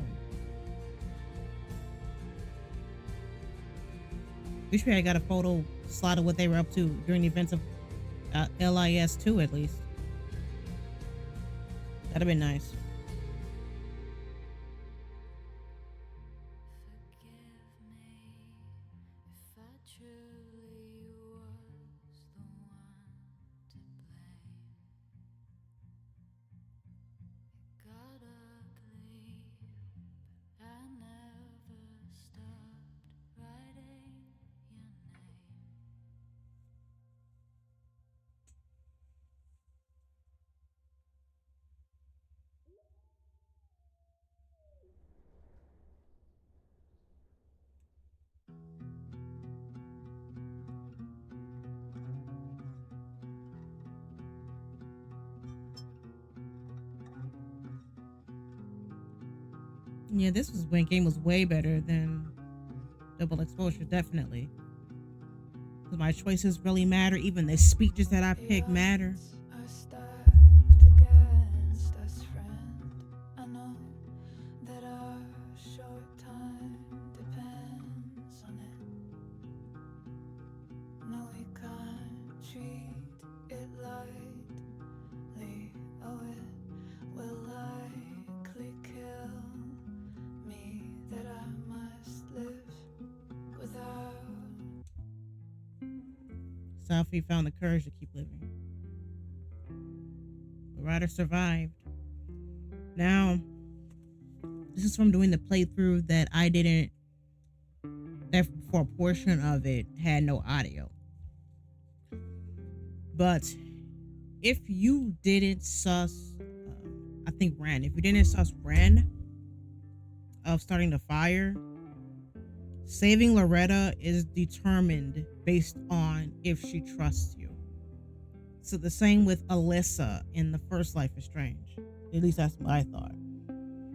Wish we had got a photo slot of what they were up to during the events of LIS 2 at least. That'd have been nice. Yeah, this was when game was way better than double exposure, definitely. Because my choices really matter. Even the speeches that I pick matter. Are stacked against us, friend. I know that our short time depends on it. No, we can't treat it lightly. Oh, it will likely kill me that I must live without. Safi found the courage to keep living. The rider survived. Now, this is from doing the playthrough that I didn't, that for a portion of it had no audio. But if you didn't sus, I think Ren, if you didn't sus Ren of starting the fire, saving Loretta is determined based on if she trusts you. So the same with Alyssa in the first Life is Strange. At least that's what I thought.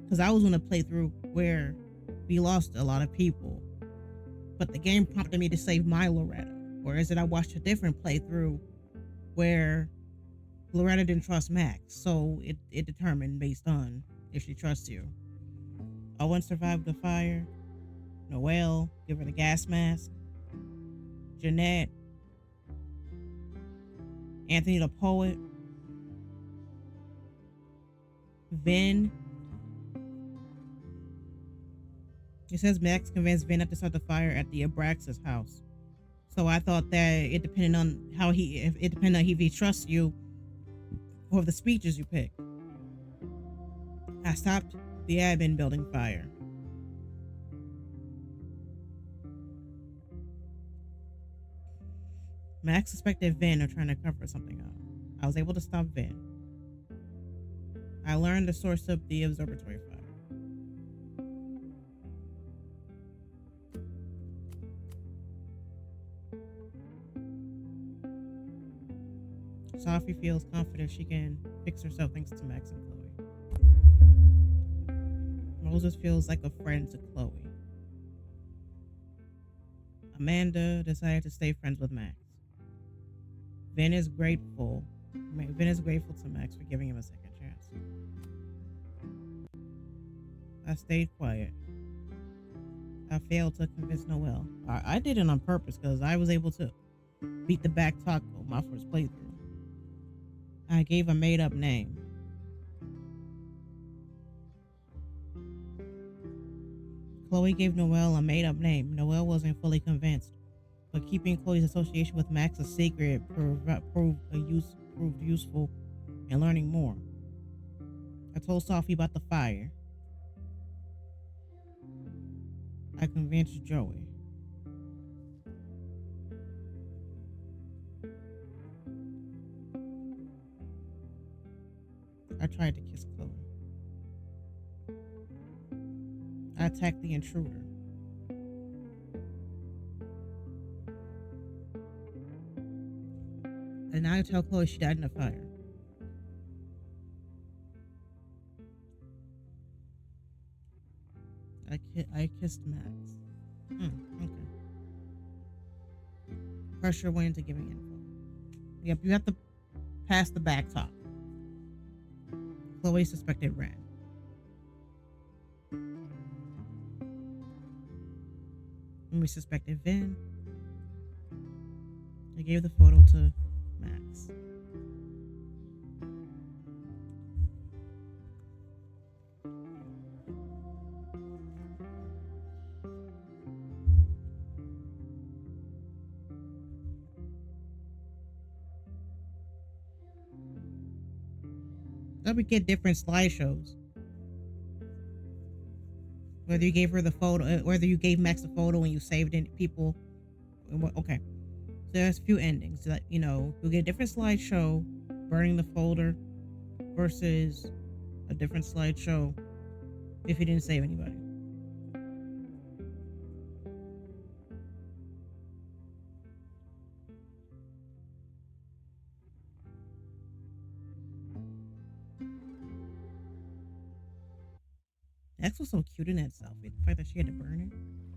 Because I was on a playthrough where we lost a lot of people, but the game prompted me to save my Loretta. Whereas I watched a different playthrough where Loretta didn't trust Max, so it determined based on if she trusts you. Owen survived the fire. Noelle, give her the gas mask. Jeanette, Anthony the poet. Vihn. It says Max convinced Vihn not to start the fire at the Abraxas house. So I thought that it depended on if he trusts you or the speeches you pick. I stopped the admin building fire. Max suspected Vihn of trying to cover something up. I was able to stop Vihn. I learned the source of the observatory fire. Safi feels confident she can fix herself thanks to Max and Chloe. Moses feels like a friend to Chloe. Amanda decided to stay friends with Max. Vihn is grateful to Max for giving him a second chance. I stayed quiet. I failed to convince Noelle. I did it on purpose because I was able to beat the back taco my first playthrough. I gave a made-up name. Chloe gave Noelle a made-up name. Noelle wasn't fully convinced, but keeping Chloe's association with Max a secret proved useful in learning more. I told Safi about the fire. I convinced Joey. I tried to kiss Chloe. I attacked the intruder. And I tell Chloe she died in a fire. I kissed Max. Okay. Pressure went into giving info. Yep, you have to pass the back talk. Chloe suspected Ren. And we suspected Vihn. I gave the photo to Max. Then we get different slideshows. Whether you gave her the photo, whether you gave Max the photo and you saved in people. Okay. So there's a few endings that, you'll get a different slideshow, burning the folder, versus a different slideshow if you didn't save anybody. X was so cute in that selfie. The fact that she had to burn it.